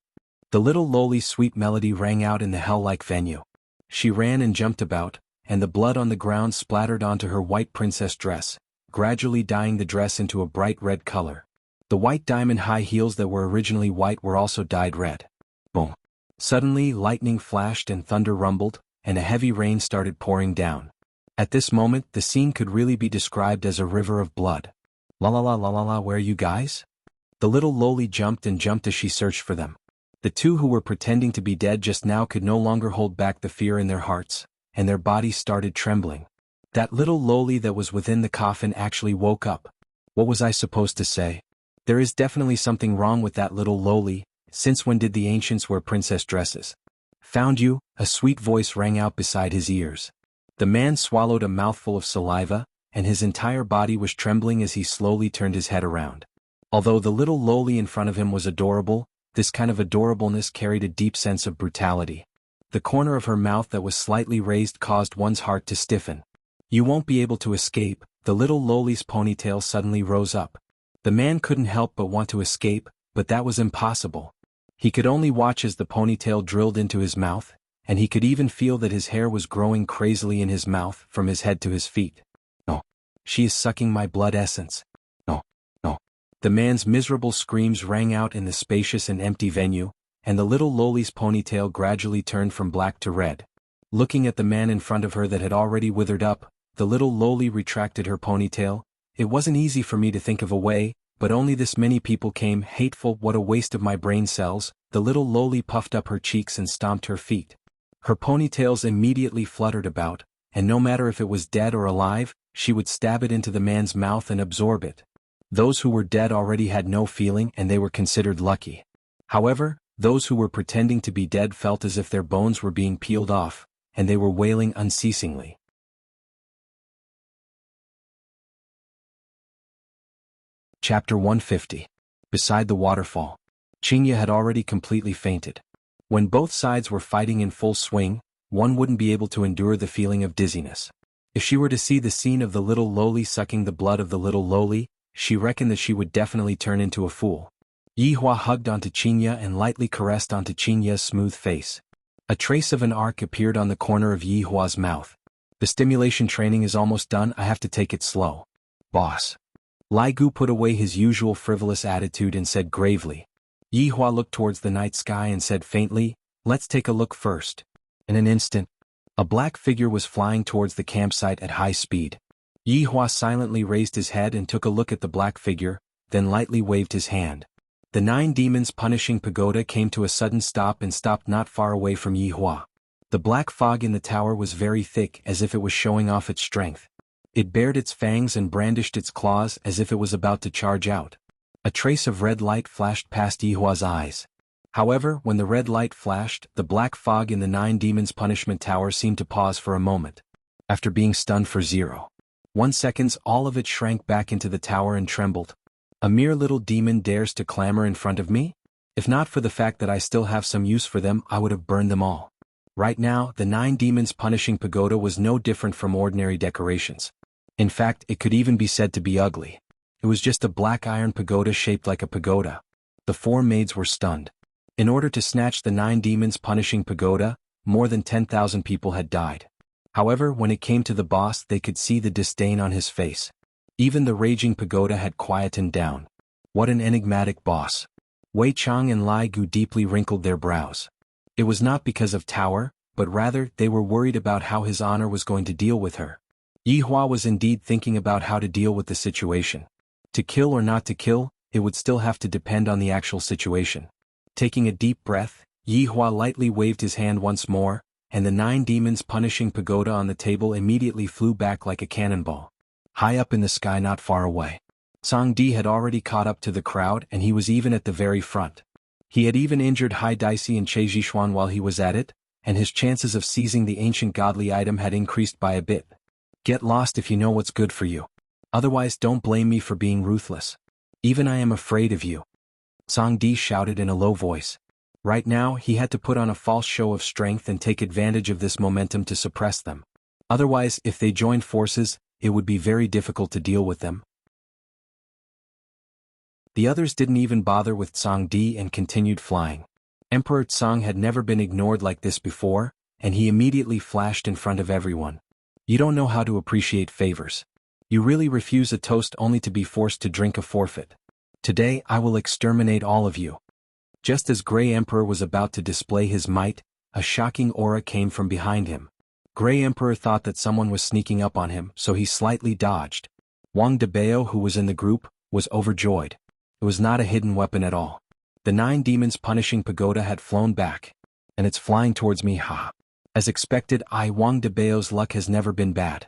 The little loli's sweet melody rang out in the hell-like venue. She ran and jumped about, and the blood on the ground splattered onto her white princess dress, gradually dyeing the dress into a bright red color. The white diamond high heels that were originally white were also dyed red. Boom. Suddenly, lightning flashed and thunder rumbled, and a heavy rain started pouring down. At this moment, the scene could really be described as a river of blood. La la la la la la, where are you guys? The little loli jumped and jumped as she searched for them. The 2 who were pretending to be dead just now could no longer hold back the fear in their hearts, and their bodies started trembling. That little loli that was within the coffin actually woke up. What was I supposed to say? There is definitely something wrong with that little loli. Since when did the ancients wear princess dresses? Found you, a sweet voice rang out beside his ears. The man swallowed a mouthful of saliva, and his entire body was trembling as he slowly turned his head around. Although the little loli in front of him was adorable, this kind of adorableness carried a deep sense of brutality. The corner of her mouth that was slightly raised caused one's heart to stiffen. You won't be able to escape. The little loli's ponytail suddenly rose up. The man couldn't help but want to escape, but that was impossible. He could only watch as the ponytail drilled into his mouth, and he could even feel that his hair was growing crazily in his mouth from his head to his feet. No. She is sucking my blood essence. No. No. The man's miserable screams rang out in the spacious and empty venue, and the little loli's ponytail gradually turned from black to red. Looking at the man in front of her that had already withered up, the little loli retracted her ponytail. It wasn't easy for me to think of a way, but only this many people came. Hateful, what a waste of my brain cells. The little loli puffed up her cheeks and stomped her feet. Her ponytails immediately fluttered about, and no matter if it was dead or alive, she would stab it into the man's mouth and absorb it. Those who were dead already had no feeling and they were considered lucky. However, those who were pretending to be dead felt as if their bones were being peeled off, and they were wailing unceasingly. Chapter 150. Beside the waterfall. Qingya had already completely fainted. When both sides were fighting in full swing, one wouldn't be able to endure the feeling of dizziness. If she were to see the scene of the little loli sucking the blood of the little loli, she reckoned that she would definitely turn into a fool. Yihua hugged onto Qingya and lightly caressed onto Qingya's smooth face. A trace of an arc appeared on the corner of Yihua's mouth. The stimulation training is almost done, I have to take it slow. Boss. Lai Gu put away his usual frivolous attitude and said gravely. Yihua looked towards the night sky and said faintly, let's take a look first. In an instant, a black figure was flying towards the campsite at high speed. Yihua silently raised his head and took a look at the black figure, then lightly waved his hand. The 9 demons punishing pagoda came to a sudden stop and stopped not far away from Yihua. The black fog in the tower was very thick as if it was showing off its strength. It bared its fangs and brandished its claws as if it was about to charge out. A trace of red light flashed past Yihua's eyes. However, when the red light flashed, the black fog in the 9 demons punishment tower seemed to pause for a moment. After being stunned for 0.1 seconds, all of it shrank back into the tower and trembled. A mere little demon dares to clamor in front of me? If not for the fact that I still have some use for them, I would have burned them all. Right now, the 9 demons punishing pagoda was no different from ordinary decorations. In fact, it could even be said to be ugly. It was just a black iron pagoda shaped like a pagoda. The four maids were stunned. In order to snatch the 9 demons punishing pagoda, more than 10,000 people had died. However, when it came to the boss, they could see the disdain on his face. Even the raging pagoda had quietened down. What an enigmatic boss. Wei Chang and Lai Gu deeply wrinkled their brows. It was not because of Tower, but rather they were worried about how his honor was going to deal with her. Yi Hua was indeed thinking about how to deal with the situation. To kill or not to kill, it would still have to depend on the actual situation. Taking a deep breath, Yi Hua lightly waved his hand once more, and the 9 demons punishing pagoda on the table immediately flew back like a cannonball. High up in the sky not far away. Song Di had already caught up to the crowd and he was even at the very front. He had even injured Hai Daisy and Che Zhishuan while he was at it, and his chances of seizing the ancient godly item had increased by a bit. Get lost if you know what's good for you. Otherwise don't blame me for being ruthless. Even I am afraid of you. Song Di shouted in a low voice. Right now he had to put on a false show of strength and take advantage of this momentum to suppress them. Otherwise, if they joined forces, it would be very difficult to deal with them. The others didn't even bother with Song Di and continued flying. Emperor Tsang had never been ignored like this before, and he immediately flashed in front of everyone. You don't know how to appreciate favors. You really refuse a toast only to be forced to drink a forfeit. Today I will exterminate all of you. Just as Grey Emperor was about to display his might, a shocking aura came from behind him. Grey Emperor thought that someone was sneaking up on him, so he slightly dodged. Wang Debao, who was in the group, was overjoyed. It was not a hidden weapon at all. The 9 demons punishing pagoda had flown back. And it's flying towards me, ha. As expected, Wang Debao's luck has never been bad.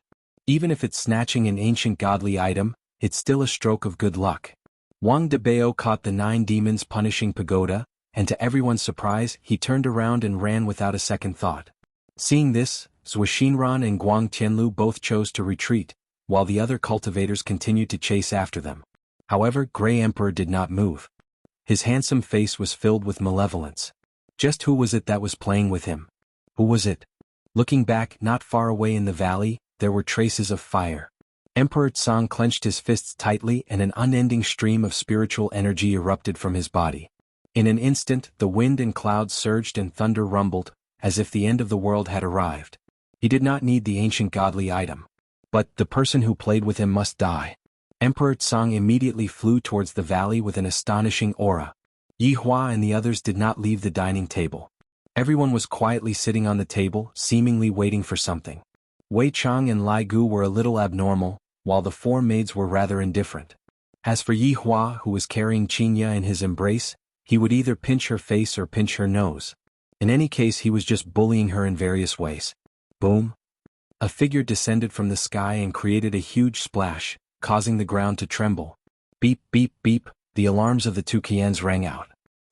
Even if it's snatching an ancient godly item, it's still a stroke of good luck. Wang Debao caught the 9 demons punishing pagoda, and to everyone's surprise, he turned around and ran without a second thought. Seeing this, Zhuxinran and Guang Tianlu both chose to retreat, while the other cultivators continued to chase after them. However, Grey Emperor did not move. His handsome face was filled with malevolence. Just who was it that was playing with him? Who was it? Looking back, not far away in the valley, there were traces of fire. Emperor Tsang clenched his fists tightly and an unending stream of spiritual energy erupted from his body. In an instant, the wind and clouds surged and thunder rumbled, as if the end of the world had arrived. He did not need the ancient godly item. But the person who played with him must die. Emperor Tsang immediately flew towards the valley with an astonishing aura. Yi Hua and the others did not leave the dining table. Everyone was quietly sitting on the table, seemingly waiting for something. Wei Chang and Lai Gu were a little abnormal, while the 4 maids were rather indifferent. As for Yi Hua, who was carrying Qinya in his embrace, he would either pinch her face or pinch her nose. In any case, he was just bullying her in various ways. Boom! A figure descended from the sky and created a huge splash, causing the ground to tremble. Beep, beep, beep, the alarms of the 2 Qians rang out.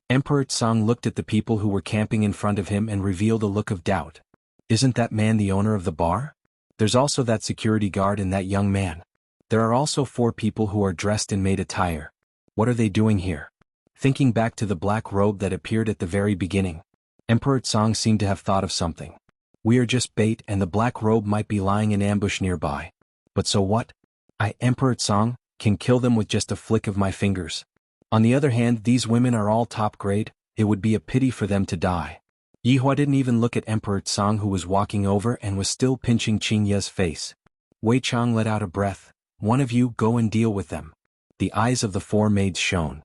Emperor Tsang looked at the people who were camping in front of him and revealed a look of doubt. Isn't that man the owner of the bar? There's also that security guard and that young man. There are also 4 people who are dressed in maid attire. What are they doing here? Thinking back to the black robe that appeared at the very beginning, Emperor Tsang seemed to have thought of something. We are just bait and the black robe might be lying in ambush nearby. But so what? Emperor Tsang, can kill them with just a flick of my fingers. On the other hand, these women are all top grade, it would be a pity for them to die. Yi Hua didn't even look at Emperor Tsang, who was walking over and was still pinching Qinya's face. Wei Chang let out a breath. One of you go and deal with them. The eyes of the 4 maids shone.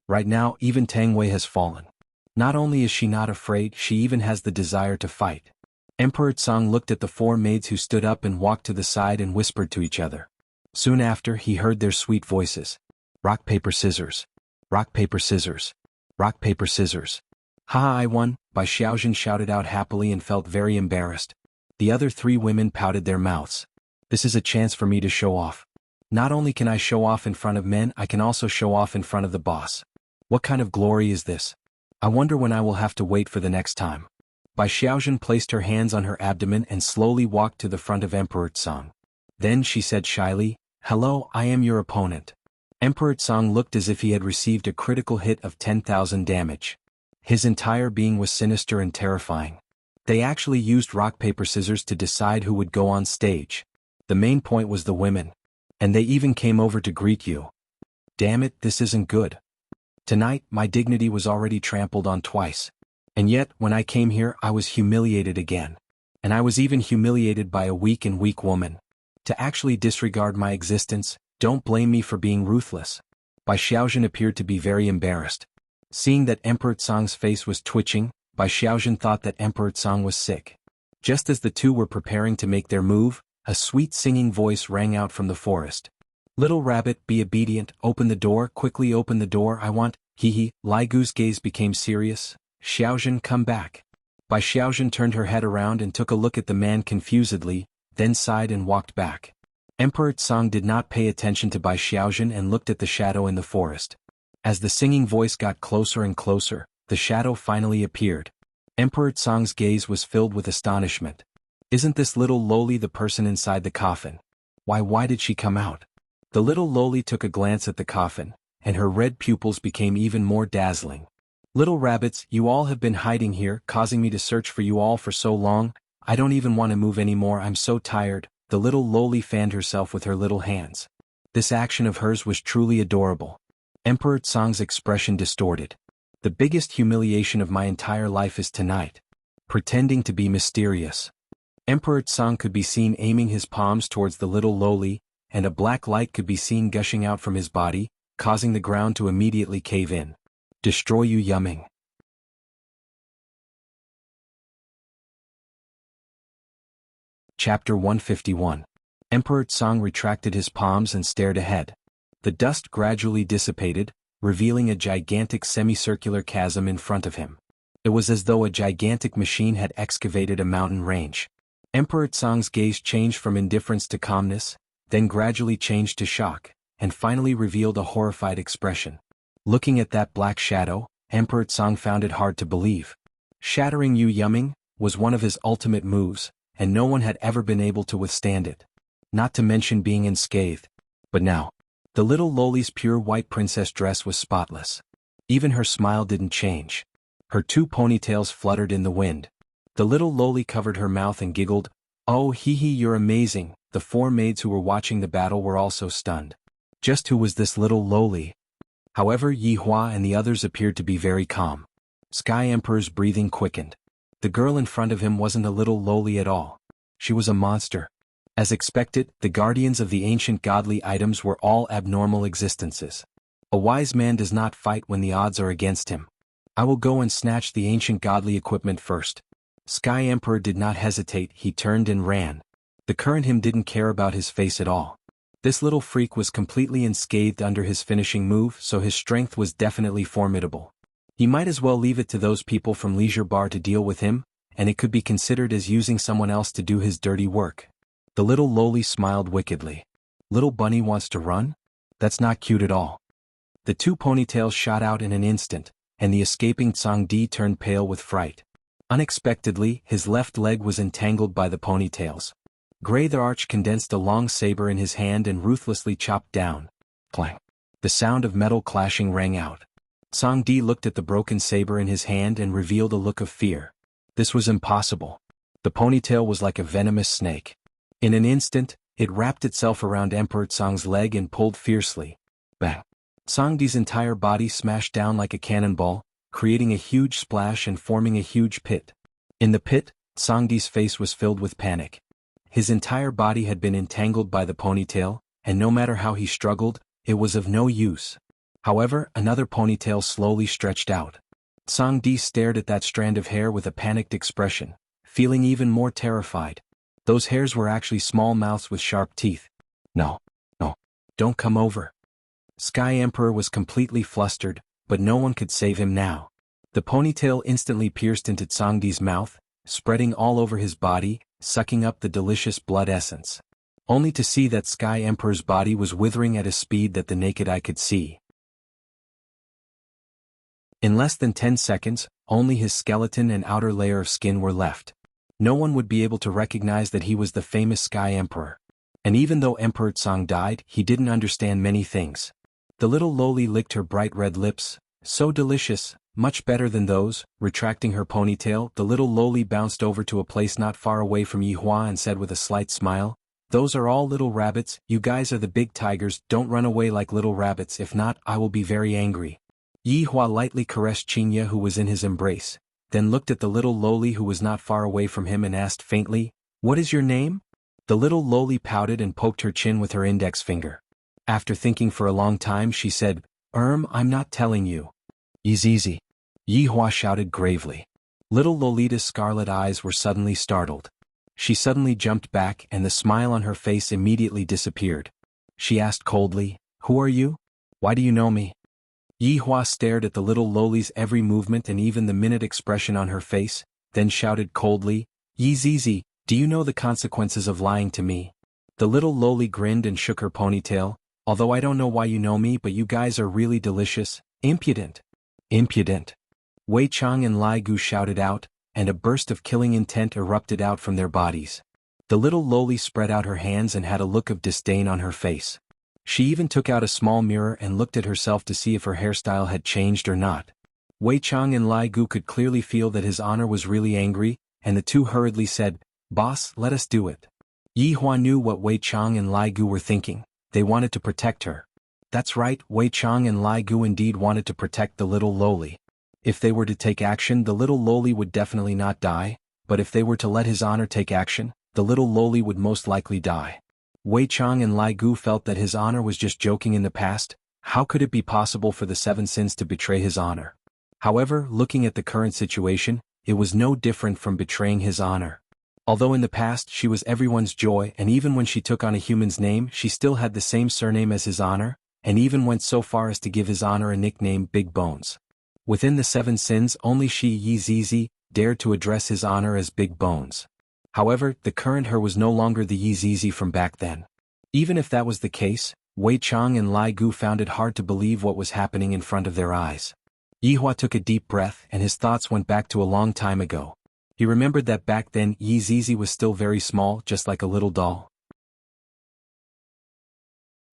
Right now, even Tang Wei has fallen. Not only is she not afraid, she even has the desire to fight. Emperor Tsang looked at the 4 maids who stood up and walked to the side and whispered to each other. Soon after, he heard their sweet voices. Rock, paper, scissors. Rock, paper, scissors. Rock, paper, scissors. Ha, I won, Bai Xiaojun shouted out happily and felt very embarrassed. The other 3 women pouted their mouths. This is a chance for me to show off. Not only can I show off in front of men, I can also show off in front of the boss. What kind of glory is this? I wonder when I will have to wait for the next time. Bai Xiaojun placed her hands on her abdomen and slowly walked to the front of Emperor Tsang. Then she said shyly, Hello, I am your opponent. Emperor Tsang looked as if he had received a critical hit of 10,000 damage. His entire being was sinister and terrifying. They actually used rock, paper, scissors to decide who would go on stage. The main point was the women. And they even came over to greet you. Damn it, this isn't good. Tonight, my dignity was already trampled on twice. And yet, when I came here, I was humiliated again. And I was even humiliated by a weak woman. To actually disregard my existence, don't blame me for being ruthless. Bai Xiaojun appeared to be very embarrassed. Seeing that Emperor Tsang's face was twitching, Bai Xiaojun thought that Emperor Tsang was sick. Just as the two were preparing to make their move, a sweet singing voice rang out from the forest. Little rabbit, be obedient, open the door, quickly open the door, I want, hee. Lai Gu's gaze became serious. Xiaojun, come back. Bai Xiaojun turned her head around and took a look at the man confusedly, then sighed and walked back. Emperor Tsang did not pay attention to Bai Xiaojun and looked at the shadow in the forest. As the singing voice got closer and closer, the shadow finally appeared. Emperor Tsang's gaze was filled with astonishment. Isn't this little loli the person inside the coffin? Why did she come out? The little loli took a glance at the coffin, and her red pupils became even more dazzling. Little rabbits, you all have been hiding here, causing me to search for you all for so long, I don't even want to move anymore, I'm so tired. The little loli fanned herself with her little hands. This action of hers was truly adorable. Emperor Tsang's expression distorted. The biggest humiliation of my entire life is tonight. Pretending to be mysterious. Emperor Tsang could be seen aiming his palms towards the little loli, and a black light could be seen gushing out from his body, causing the ground to immediately cave in. Destroy you, Yumming. Chapter 151. Emperor Tsang retracted his palms and stared ahead. The dust gradually dissipated, revealing a gigantic semicircular chasm in front of him. It was as though a gigantic machine had excavated a mountain range. Emperor Tsang's gaze changed from indifference to calmness, then gradually changed to shock, and finally revealed a horrified expression. Looking at that black shadow, Emperor Tsang found it hard to believe. Shattering Yu Yumming was one of his ultimate moves, and no one had ever been able to withstand it. Not to mention being unscathed. But now, the little loli's pure white princess dress was spotless. Even her smile didn't change. Her two ponytails fluttered in the wind. The little loli covered her mouth and giggled, oh hee, you're amazing. The four maids who were watching the battle were also stunned. Just who was this little loli? However, Yi Hua and the others appeared to be very calm. Sky Emperor's breathing quickened. The girl in front of him wasn't a little loli at all. She was a monster. As expected, the guardians of the ancient godly items were all abnormal existences. A wise man does not fight when the odds are against him. I will go and snatch the ancient godly equipment first. Sky Emperor did not hesitate, he turned and ran. The current him didn't care about his face at all. This little freak was completely unscathed under his finishing move, so his strength was definitely formidable. He might as well leave it to those people from Leisure Bar to deal with him, and it could be considered as using someone else to do his dirty work. The little loli smiled wickedly. Little bunny wants to run? That's not cute at all. The two ponytails shot out in an instant, and the escaping Tsang Di turned pale with fright. Unexpectedly, his left leg was entangled by the ponytails. Gray the Arch condensed a long saber in his hand and ruthlessly chopped down. Clang. The sound of metal clashing rang out. Tsang Di looked at the broken saber in his hand and revealed a look of fear. This was impossible. The ponytail was like a venomous snake. In an instant, it wrapped itself around Emperor Tsang's leg and pulled fiercely. Bang! Tsang Di's entire body smashed down like a cannonball, creating a huge splash and forming a huge pit. In the pit, Tsang Di's face was filled with panic. His entire body had been entangled by the ponytail, and no matter how he struggled, it was of no use. However, another ponytail slowly stretched out. Tsang Di stared at that strand of hair with a panicked expression, feeling even more terrified. Those hairs were actually small mouths with sharp teeth. No. Don't come over. Sky Emperor was completely flustered, but no one could save him now. The ponytail instantly pierced into Tsang Di's mouth, spreading all over his body, sucking up the delicious blood essence. Only to see that Sky Emperor's body was withering at a speed that the naked eye could see. In less than 10 seconds, only his skeleton and outer layer of skin were left. No one would be able to recognize that he was the famous Sky Emperor. And even though Emperor Tsang died, he didn't understand many things. The little loli licked her bright red lips, so delicious, much better than those. Retracting her ponytail, the little loli bounced over to a place not far away from Yi Hua and said with a slight smile, Those are all little rabbits, you guys are the big tigers, don't run away like little rabbits, if not, I will be very angry. Yi Hua lightly caressed Qinya, who was in his embrace, then looked at the little lowly who was not far away from him and asked faintly, "What is your name?" The little lowly pouted and poked her chin with her index finger. After thinking for a long time she said, I'm not telling you." "Easy." Yi Hua shouted gravely. Little Lolita's scarlet eyes were suddenly startled. She suddenly jumped back and the smile on her face immediately disappeared. She asked coldly, "Who are you? Why do you know me?" Yi Hua stared at the little lowly's every movement and even the minute expression on her face, then shouted coldly, "Yi Zizi, do you know the consequences of lying to me?" The little lowly grinned and shook her ponytail. "Although I don't know why you know me, but you guys are really delicious. Impudent." "Impudent." Wei Chang and Lai Gu shouted out, and a burst of killing intent erupted out from their bodies. The little lowly spread out her hands and had a look of disdain on her face. She even took out a small mirror and looked at herself to see if her hairstyle had changed or not. Wei Chang and Lai Gu could clearly feel that his honor was really angry, and the two hurriedly said, "Boss, let us do it." Yi Hua knew what Wei Chang and Lai Gu were thinking. They wanted to protect her. That's right, Wei Chang and Lai Gu indeed wanted to protect the little lowly. If they were to take action, the little lowly would definitely not die, but if they were to let his honor take action, the little lowly would most likely die. Wei Chang and Lai Gu felt that his honor was just joking in the past. How could it be possible for the seven sins to betray his honor? However, looking at the current situation, it was no different from betraying his honor. Although in the past she was everyone's joy, and even when she took on a human's name she still had the same surname as his honor, and even went so far as to give his honor a nickname, Big Bones. Within the seven sins only she, Yi Zizi, dared to address his honor as Big Bones. However, the current her was no longer the Yi Zizi from back then. Even if that was the case, Wei Chang and Lai Gu found it hard to believe what was happening in front of their eyes. Yi Hua took a deep breath and his thoughts went back to a long time ago. He remembered that back then Yi Zizi was still very small, just like a little doll.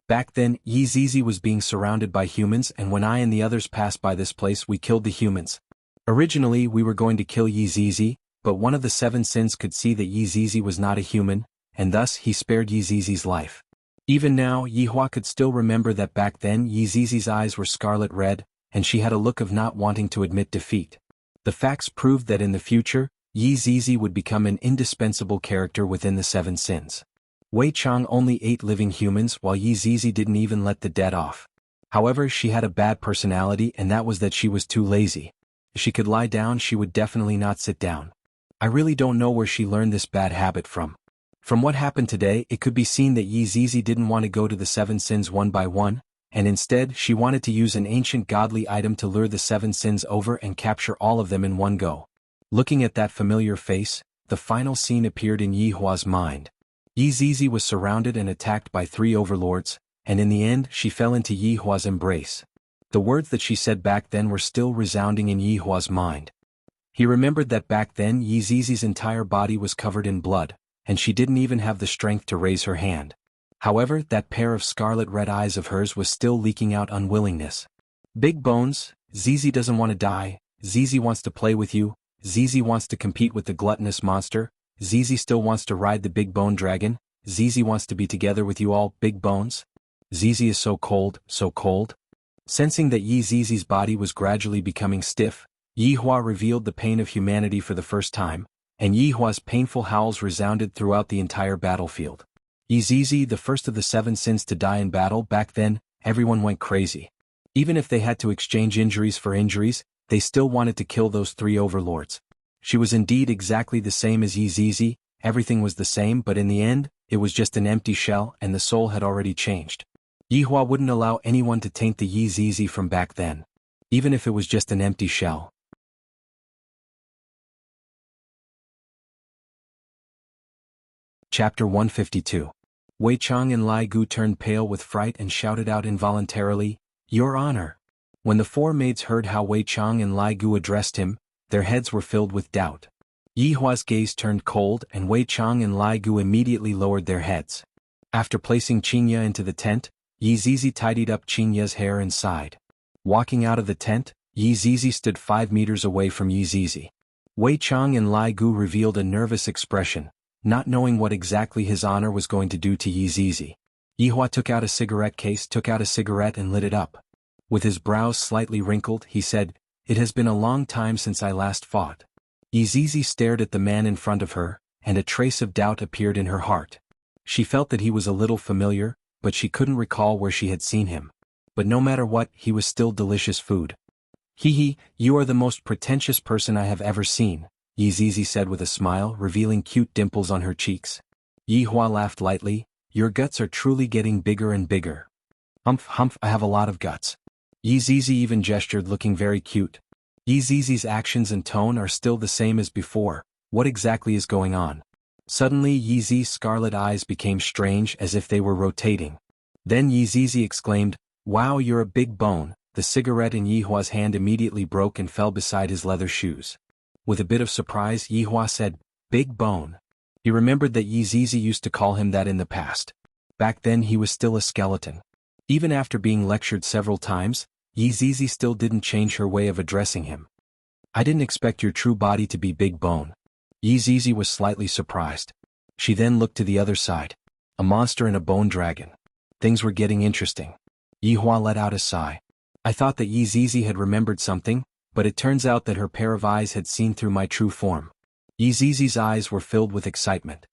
Back then, Yi Zizi was being surrounded by humans, and when I and the others passed by this place we killed the humans. Originally we were going to kill Yi Zizi, but one of the seven sins could see that Yi Zizi was not a human, and thus he spared Yi Zizi's life. Even now Yi Hua could still remember that back then Yi Zizi's eyes were scarlet red, and she had a look of not wanting to admit defeat. The facts proved that in the future, Yi Zizi would become an indispensable character within the seven sins. Wei Chang only ate living humans while Yi Zizi didn't even let the dead off. However, she had a bad personality, and that was that she was too lazy. If she could lie down she would definitely not sit down. I really don't know where she learned this bad habit from. From what happened today it could be seen that Yi Zizi didn't want to go to the seven sins one by one, and instead she wanted to use an ancient godly item to lure the seven sins over and capture all of them in one go. Looking at that familiar face, the final scene appeared in Yi Hua's mind. Yi Zizi was surrounded and attacked by three overlords, and in the end she fell into Yi Hua's embrace. The words that she said back then were still resounding in Yi Hua's mind. He remembered that back then Yi Zizi's entire body was covered in blood, and she didn't even have the strength to raise her hand. However, that pair of scarlet red eyes of hers was still leaking out unwillingness. "Big Bones, Zizi doesn't want to die, Zizi wants to play with you, Zizi wants to compete with the gluttonous monster, Zizi still wants to ride the big bone dragon, Zizi wants to be together with you all, Big Bones. Zizi is so cold, so cold." Sensing that Yi Zizi's body was gradually becoming stiff, Yi Hua revealed the pain of humanity for the first time, and Yi Hua's painful howls resounded throughout the entire battlefield. Yi Zizi, the first of the seven sins to die in battle, back then, everyone went crazy. Even if they had to exchange injuries for injuries, they still wanted to kill those three overlords. She was indeed exactly the same as Yi Zizi, everything was the same, but in the end, it was just an empty shell and the soul had already changed. Yi Hua wouldn't allow anyone to taint the Yi Zizi from back then. Even if it was just an empty shell. Chapter 152. Wei Chang and Lai Gu turned pale with fright and shouted out involuntarily, "Your Honor!" When the four maids heard how Wei Chang and Lai Gu addressed him, their heads were filled with doubt. Yi Hua's gaze turned cold and Wei Chang and Lai Gu immediately lowered their heads. After placing Qinya into the tent, Yi Zizi tidied up Qinya's hair and sighed. Walking out of the tent, Yi Zizi stood 5 meters away from Yi Zizi. Wei Chang and Lai Gu revealed a nervous expression, not knowing what exactly his honor was going to do to Yi Zizi. Yihua took out a cigarette case, took out a cigarette and lit it up. With his brows slightly wrinkled, he said, "It has been a long time since I last fought." Yi Zizi stared at the man in front of her, and a trace of doubt appeared in her heart. She felt that he was a little familiar, but she couldn't recall where she had seen him. But no matter what, he was still delicious food. "Hee, you are the most pretentious person I have ever seen," Yi Zizi said with a smile, revealing cute dimples on her cheeks. Yihua laughed lightly, "Your guts are truly getting bigger and bigger." Humph, I have a lot of guts." Yi Zizi even gestured, looking very cute. Yi Zizi's actions and tone are still the same as before. What exactly is going on? Suddenly Yi Zizi's scarlet eyes became strange, as if they were rotating. Then Yi Zizi exclaimed, "Wow, you're a big bone." The cigarette in Yihua's hand immediately broke and fell beside his leather shoes. With a bit of surprise, Yihua said, "Big bone." He remembered that Yi Zizi used to call him that in the past. Back then he was still a skeleton. Even after being lectured several times, Yi Zizi still didn't change her way of addressing him. "I didn't expect your true body to be big bone." Yi Zizi was slightly surprised. She then looked to the other side. A monster and a bone dragon. Things were getting interesting. Yihua let out a sigh. I thought that Yi Zizi had remembered something, but it turns out that her pair of eyes had seen through my true form. Yi Zizi's eyes were filled with excitement.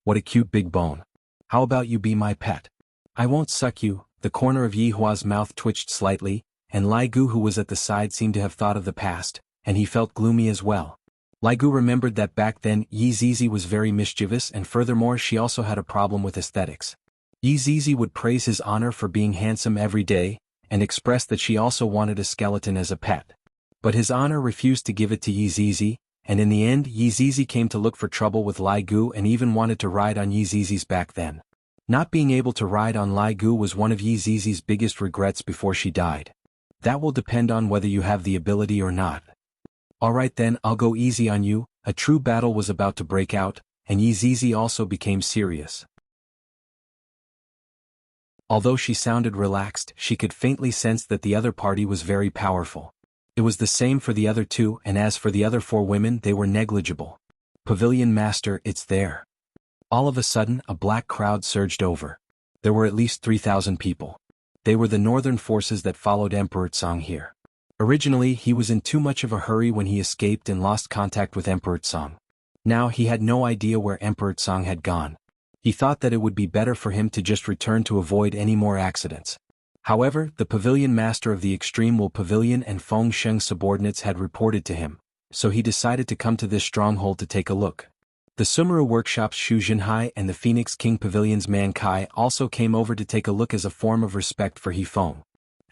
"What a cute big bone. How about you be my pet? I won't suck you." The corner of Yihua's mouth twitched slightly, and Lai Gu, who was at the side, seemed to have thought of the past, and he felt gloomy as well. Lai Gu remembered that back then Yi Zizi was very mischievous, and furthermore she also had a problem with aesthetics. Yi Zizi would praise his honor for being handsome every day, and expressed that she also wanted a skeleton as a pet. But his honor refused to give it to Yi Zizi, and in the end Yi Zizi came to look for trouble with Lai Gu and even wanted to ride on Yi Zizi's back then. Not being able to ride on Lai Gu was one of Yi Zizi's biggest regrets before she died. That will depend on whether you have the ability or not. Alright then, I'll go easy on you. A true battle was about to break out, and Yi Zizi also became serious. Although she sounded relaxed, she could faintly sense that the other party was very powerful. It was the same for the other two, and as for the other 4 women, they were negligible. "Pavilion Master, it's there." All of a sudden, a black crowd surged over. There were at least 3,000 people. They were the northern forces that followed Emperor Tsang here. Originally, he was in too much of a hurry when he escaped and lost contact with Emperor Tsang. Now he had no idea where Emperor Tsang had gone. He thought that it would be better for him to just return to avoid any more accidents. However, the pavilion master of the Extreme Will Pavilion and Feng Sheng subordinates had reported to him, so he decided to come to this stronghold to take a look. The Sumeru Workshops Xu Jinhai and the Phoenix King Pavilion's Man Kai also came over to take a look as a form of respect for He Feng.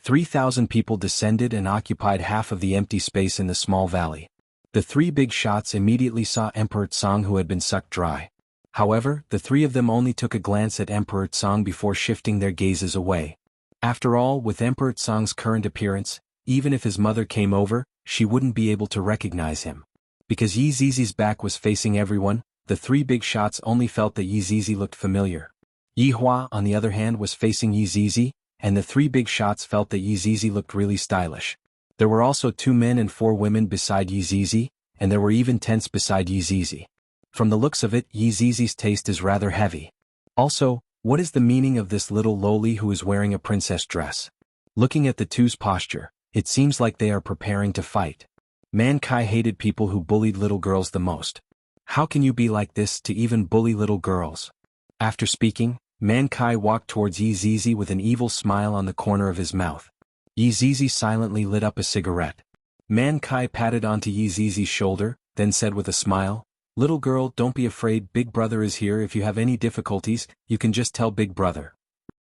3,000 people descended and occupied half of the empty space in the small valley. The 3 big shots immediately saw Emperor Tsang, who had been sucked dry. However, the 3 of them only took a glance at Emperor Tsang before shifting their gazes away. After all, with Emperor Tsang's current appearance, even if his mother came over, she wouldn't be able to recognize him. Because Yi Zizi's back was facing everyone, the 3 big shots only felt that Yi Zizi looked familiar. Yihua, on the other hand, was facing Yi Zizi, and the 3 big shots felt that Yi Zizi looked really stylish. There were also 2 men and 4 women beside Yi Zizi, and there were even tents beside Yi Zizi. From the looks of it, Yi Zizi's taste is rather heavy. Also, what is the meaning of this little loli who is wearing a princess dress? Looking at the two's posture, it seems like they are preparing to fight. Man Kai hated people who bullied little girls the most. How can you be like this to even bully little girls? After speaking, Man Kai walked towards Yi Zizi with an evil smile on the corner of his mouth. Yi Zizi silently lit up a cigarette. Man Kai patted onto Yi Zizi's shoulder, then said with a smile, "Little girl, don't be afraid, Big Brother is here. If you have any difficulties, you can just tell Big Brother."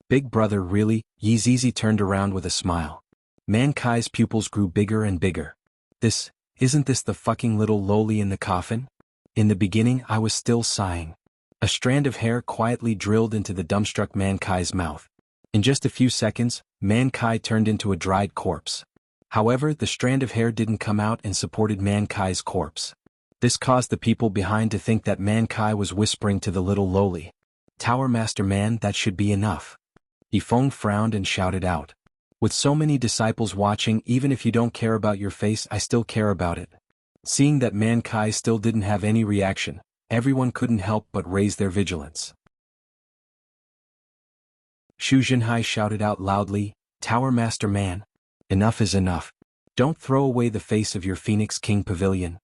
Big Brother, really? Yi Zizi turned around with a smile. Man Kai's pupils grew bigger and bigger. Isn't this the fucking little loli in the coffin? In the beginning I was still sighing. A strand of hair quietly drilled into the dumbstruck Man Kai's mouth. In just a few seconds, Man Kai turned into a dried corpse. However, the strand of hair didn't come out and supported Man Kai's corpse. This caused the people behind to think that Man Kai was whispering to the little loli. "Tower Master Man, that should be enough." He Feng frowned and shouted out. "With so many disciples watching, even if you don't care about your face, I still care about it." Seeing that Man Kai still didn't have any reaction, everyone couldn't help but raise their vigilance. Xu Zhenhai shouted out loudly, "Tower Master Man! Enough is enough. Don't throw away the face of your Phoenix King Pavilion."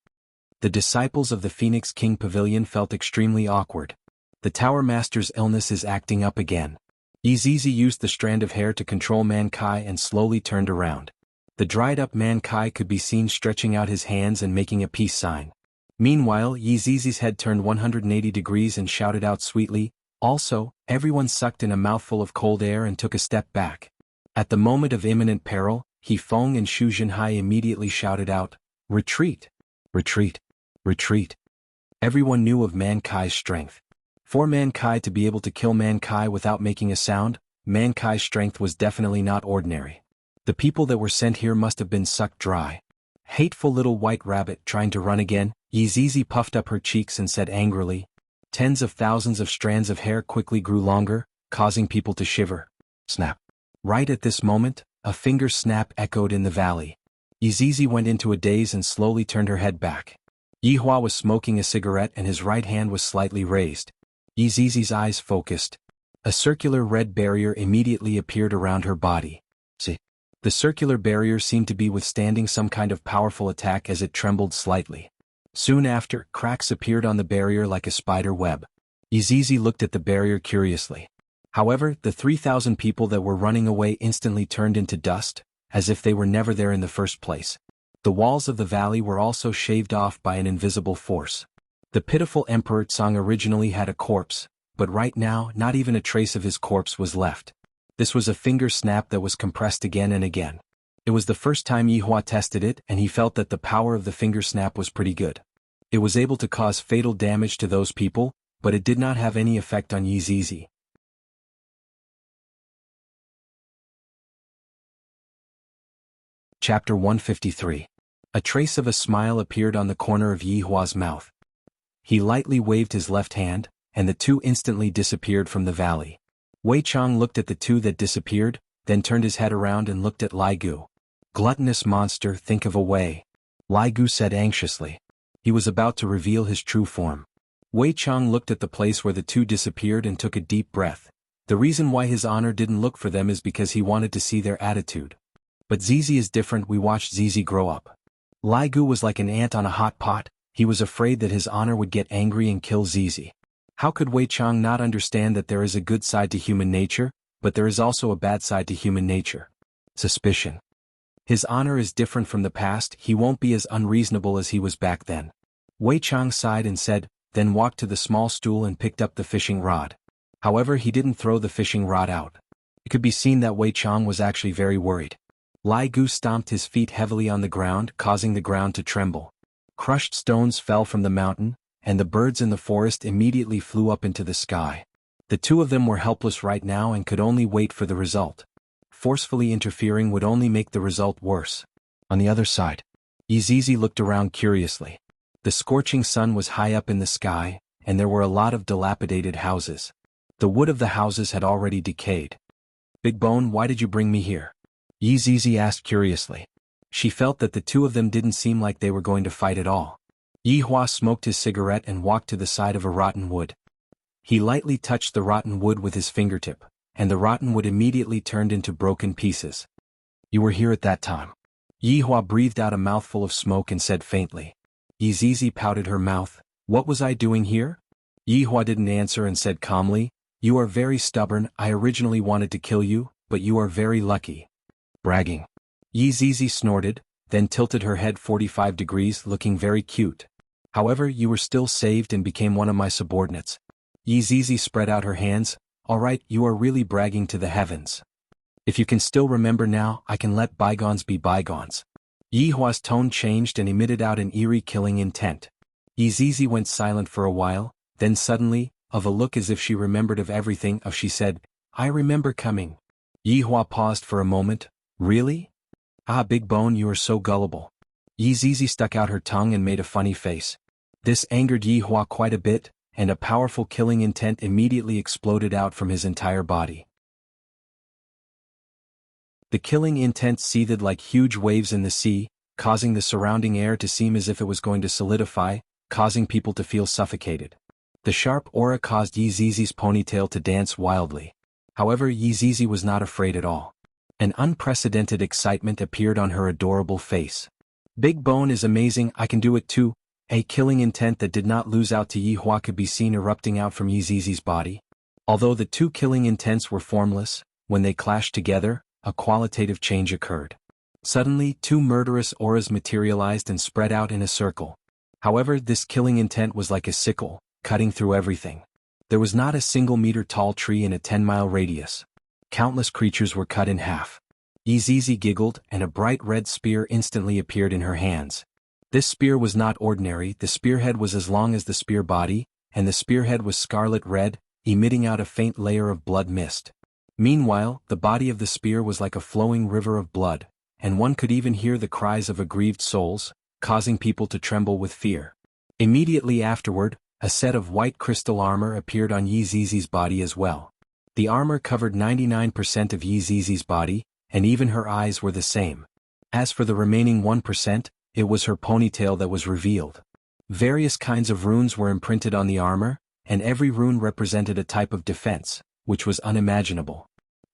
The disciples of the Phoenix King Pavilion felt extremely awkward. The Tower Master's illness is acting up again. Yizizi used the strand of hair to control Man Kai and slowly turned around. The dried-up Man Kai could be seen stretching out his hands and making a peace sign. Meanwhile, Yizizi's head turned 180 degrees and shouted out sweetly, "Also," everyone sucked in a mouthful of cold air and took a step back. At the moment of imminent peril, He Feng and Xu Zhenhai immediately shouted out, "Retreat! Retreat! Retreat!" Everyone knew of Man Kai's strength. For Man Kai to be able to kill Man Kai without making a sound, Man Kai's strength was definitely not ordinary. The people that were sent here must have been sucked dry. Hateful little white rabbit trying to run again, Yizizi puffed up her cheeks and said angrily. Tens of thousands of strands of hair quickly grew longer, causing people to shiver. Snap. Right at this moment, a finger snap echoed in the valley. Yizizi went into a daze and slowly turned her head back. Yihua was smoking a cigarette and his right hand was slightly raised. Yizizi's eyes focused. A circular red barrier immediately appeared around her body. See? The circular barrier seemed to be withstanding some kind of powerful attack as it trembled slightly. Soon after, cracks appeared on the barrier like a spider web. Yizizi looked at the barrier curiously. However, the 3,000 people that were running away instantly turned into dust, as if they were never there in the first place. The walls of the valley were also shaved off by an invisible force. The pitiful Emperor Tsang originally had a corpse, but right now not even a trace of his corpse was left. This was a finger snap that was compressed again and again. It was the first time Yihua tested it and he felt that the power of the finger snap was pretty good. It was able to cause fatal damage to those people, but it did not have any effect on Yizizi. Chapter 153. A trace of a smile appeared on the corner of Yihua's mouth. He lightly waved his left hand, and the two instantly disappeared from the valley. Wei Chang looked at the two that disappeared, then turned his head around and looked at Lai Gu. Gluttonous monster, think of a way. Lai Gu said anxiously. He was about to reveal his true form. Wei Chang looked at the place where the two disappeared and took a deep breath. The reason why his honor didn't look for them is because he wanted to see their attitude. But Zizi is different. We watched Zizi grow up. Lai Gu was like an ant on a hot pot. He was afraid that his honor would get angry and kill Zizi. How could Wei Chang not understand that there is a good side to human nature, but there is also a bad side to human nature? Suspicion. His honor is different from the past. He won't be as unreasonable as he was back then. Wei Chang sighed and said, then walked to the small stool and picked up the fishing rod. However, he didn't throw the fishing rod out. It could be seen that Wei Chang was actually very worried. Lai Gu stomped his feet heavily on the ground, causing the ground to tremble. Crushed stones fell from the mountain, and the birds in the forest immediately flew up into the sky. The two of them were helpless right now and could only wait for the result. Forcefully interfering would only make the result worse. On the other side, Yizizi looked around curiously. The scorching sun was high up in the sky, and there were a lot of dilapidated houses. The wood of the houses had already decayed. Big Bone, why did you bring me here? Yizizi asked curiously. She felt that the two of them didn't seem like they were going to fight at all. Yihua smoked his cigarette and walked to the side of a rotten wood. He lightly touched the rotten wood with his fingertip, and the rotten wood immediately turned into broken pieces. You were here at that time. Yihua breathed out a mouthful of smoke and said faintly. Yizizi pouted her mouth. What was I doing here? Yihua didn't answer and said calmly, you are very stubborn. I originally wanted to kill you, but you are very lucky. Bragging. Yizizi snorted, then tilted her head 45 degrees, looking very cute. However, you were still saved and became one of my subordinates. Yizizi spread out her hands. All right, you are really bragging to the heavens. If you can still remember now, I can let bygones be bygones. Yihua's tone changed and emitted out an eerie killing intent. Yizizi went silent for a while, then suddenly, of a look as if she remembered of everything, she said, I remember coming. Yihua paused for a moment. Really? Ah, Big Bone, you are so gullible. Yizizi stuck out her tongue and made a funny face. This angered Yihua quite a bit, and a powerful killing intent immediately exploded out from his entire body. The killing intent seethed like huge waves in the sea, causing the surrounding air to seem as if it was going to solidify, causing people to feel suffocated. The sharp aura caused Yi Zizi's ponytail to dance wildly. However, Yi Zizi was not afraid at all. An unprecedented excitement appeared on her adorable face. Big Bone is amazing, I can do it too. A killing intent that did not lose out to Yi Hua could be seen erupting out from Yi Zizi's body. Although the two killing intents were formless, when they clashed together, a qualitative change occurred. Suddenly, two murderous auras materialized and spread out in a circle. However, this killing intent was like a sickle, cutting through everything. There was not a single meter-tall tree in a 10-mile radius. Countless creatures were cut in half. Yi Zizi giggled, and a bright red spear instantly appeared in her hands. This spear was not ordinary, the spearhead was as long as the spear body, and the spearhead was scarlet red, emitting out a faint layer of blood mist. Meanwhile, the body of the spear was like a flowing river of blood, and one could even hear the cries of aggrieved souls, causing people to tremble with fear. Immediately afterward, a set of white crystal armor appeared on Yi Zizi's body as well. The armor covered 99% of Yi Zizi's body, and even her eyes were the same. As for the remaining 1%, it was her ponytail that was revealed. Various kinds of runes were imprinted on the armor, and every rune represented a type of defense, which was unimaginable.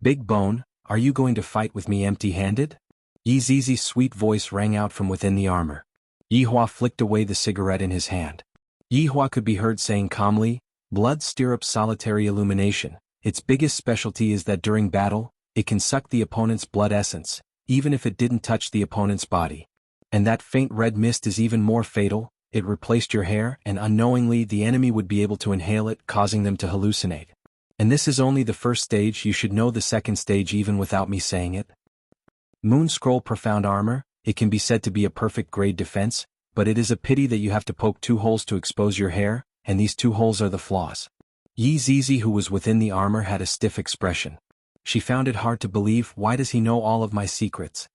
Big Bone, are you going to fight with me empty-handed? Yi Zizi's sweet voice rang out from within the armor. Yi Hua flicked away the cigarette in his hand. Yi Hua could be heard saying calmly, "Blood stirrups solitary illumination. Its biggest specialty is that during battle, it can suck the opponent's blood essence, even if it didn't touch the opponent's body. And that faint red mist is even more fatal, it replaced your hair, and unknowingly the enemy would be able to inhale it, causing them to hallucinate. And this is only the first stage, you should know the second stage even without me saying it. Moon Scroll Profound Armor, it can be said to be a perfect grade defense, but it is a pity that you have to poke 2 holes to expose your hair, and these 2 holes are the flaws." Yi Zizi, who was within the armor, had a stiff expression. She found it hard to believe. Why does he know all of my secrets?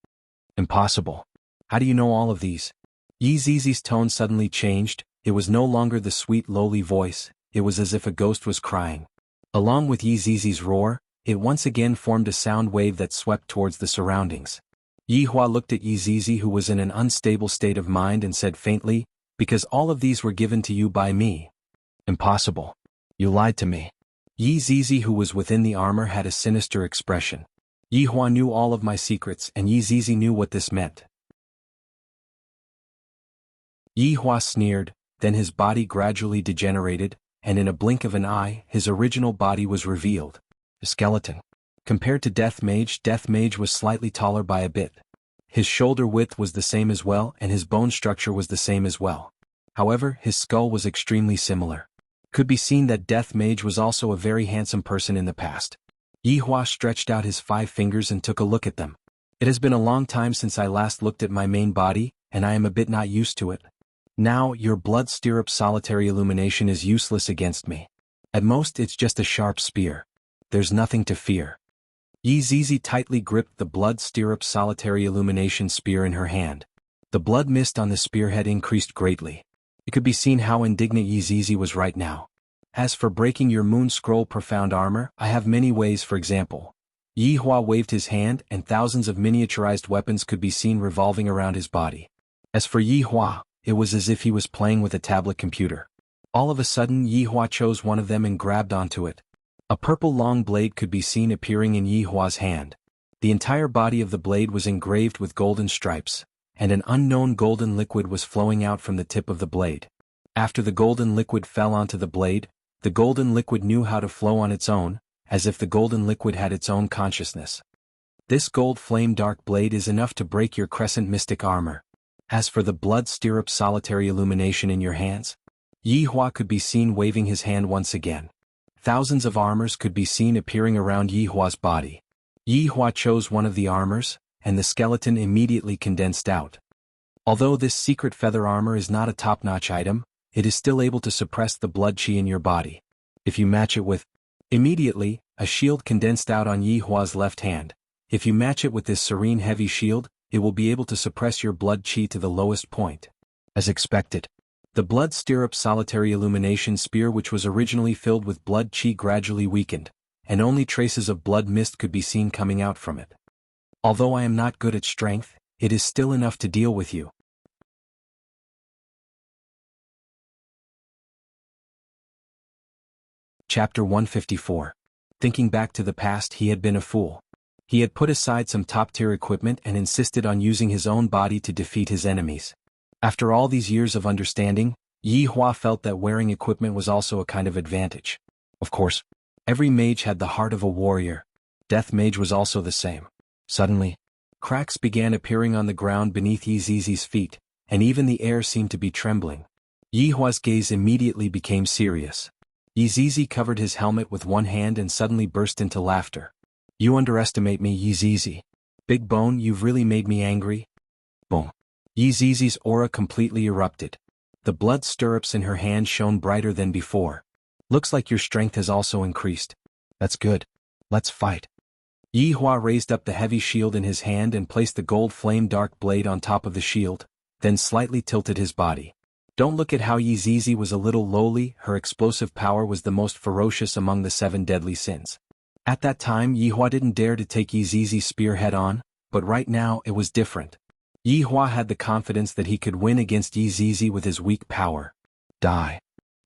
Impossible. How do you know all of these? Yi Zizi's tone suddenly changed, it was no longer the sweet lowly voice, it was as if a ghost was crying. Along with Yi Zizi's roar, it once again formed a sound wave that swept towards the surroundings. Yi Hua looked at Yi Zizi, who was in an unstable state of mind, and said faintly, "Because all of these were given to you by me." Impossible. You lied to me. Yi Zizi, who was within the armor, had a sinister expression. Yi Hua knew all of my secrets, and Yi Zizi knew what this meant. Yi Hua sneered, then his body gradually degenerated, and in a blink of an eye, his original body was revealed. A skeleton. Compared to Death Mage was slightly taller by a bit. His shoulder width was the same as well, and his bone structure was the same as well. However, his skull was extremely similar. Could be seen that Death Mage was also a very handsome person in the past. Yi Hua stretched out his 5 fingers and took a look at them. It has been a long time since I last looked at my main body, and I am a bit not used to it. Now, your blood stirrup solitary illumination is useless against me. At most, it's just a sharp spear. There's nothing to fear. Yi Zizi tightly gripped the blood stirrup solitary illumination spear in her hand. The blood mist on the spearhead increased greatly. It could be seen how indignant Yi Zizi was right now. As for breaking your Moon Scroll Profound Armor, I have many ways. For example, Yi Hua waved his hand, and thousands of miniaturized weapons could be seen revolving around his body. As for Yi Hua, it was as if he was playing with a tablet computer. All of a sudden, Yi Hua chose one of them and grabbed onto it. A purple long blade could be seen appearing in Yi Hua's hand. The entire body of the blade was engraved with golden stripes, and an unknown golden liquid was flowing out from the tip of the blade. After the golden liquid fell onto the blade, the golden liquid knew how to flow on its own, as if the golden liquid had its own consciousness. This gold flame dark blade is enough to break your crescent mystic armor. As for the blood stirrup solitary illumination in your hands, Yi Hua could be seen waving his hand once again. Thousands of armors could be seen appearing around Yi Hua's body. Yi Hua chose one of the armors, and the skeleton immediately condensed out. Although this secret feather armor is not a top-notch item, it is still able to suppress the blood chi in your body. If you match it with... Immediately, a shield condensed out on Yi Hua's left hand. If you match it with this serene heavy shield, it will be able to suppress your blood chi to the lowest point. As expected, the blood stirrup solitary illumination spear, which was originally filled with blood chi, gradually weakened, and only traces of blood mist could be seen coming out from it. Although I am not good at strength, it is still enough to deal with you. Chapter 154. Thinking back to the past, he had been a fool. He had put aside some top-tier equipment and insisted on using his own body to defeat his enemies. After all these years of understanding, Yi Hua felt that wearing equipment was also a kind of advantage. Of course, every mage had the heart of a warrior. Death Mage was also the same. Suddenly, cracks began appearing on the ground beneath Yi Zizi's feet, and even the air seemed to be trembling. Yi Hua's gaze immediately became serious. Yi Zizi covered his helmet with one hand and suddenly burst into laughter. "You underestimate me, Yi Zizi. Big Bone, you've really made me angry." Boom. Yi Zizi's aura completely erupted. The blood stirrups in her hand shone brighter than before. "Looks like your strength has also increased. That's good. Let's fight." Yi Hua raised up the heavy shield in his hand and placed the gold flame dark blade on top of the shield, then slightly tilted his body. Don't look at how Yi Zizi was a little lowly, her explosive power was the most ferocious among the 7 deadly sins. At that time Yi Hua didn't dare to take Yi Zizi's spear head on, but right now it was different. Yi Hua had the confidence that he could win against Yi Zizi with his weak power. Die.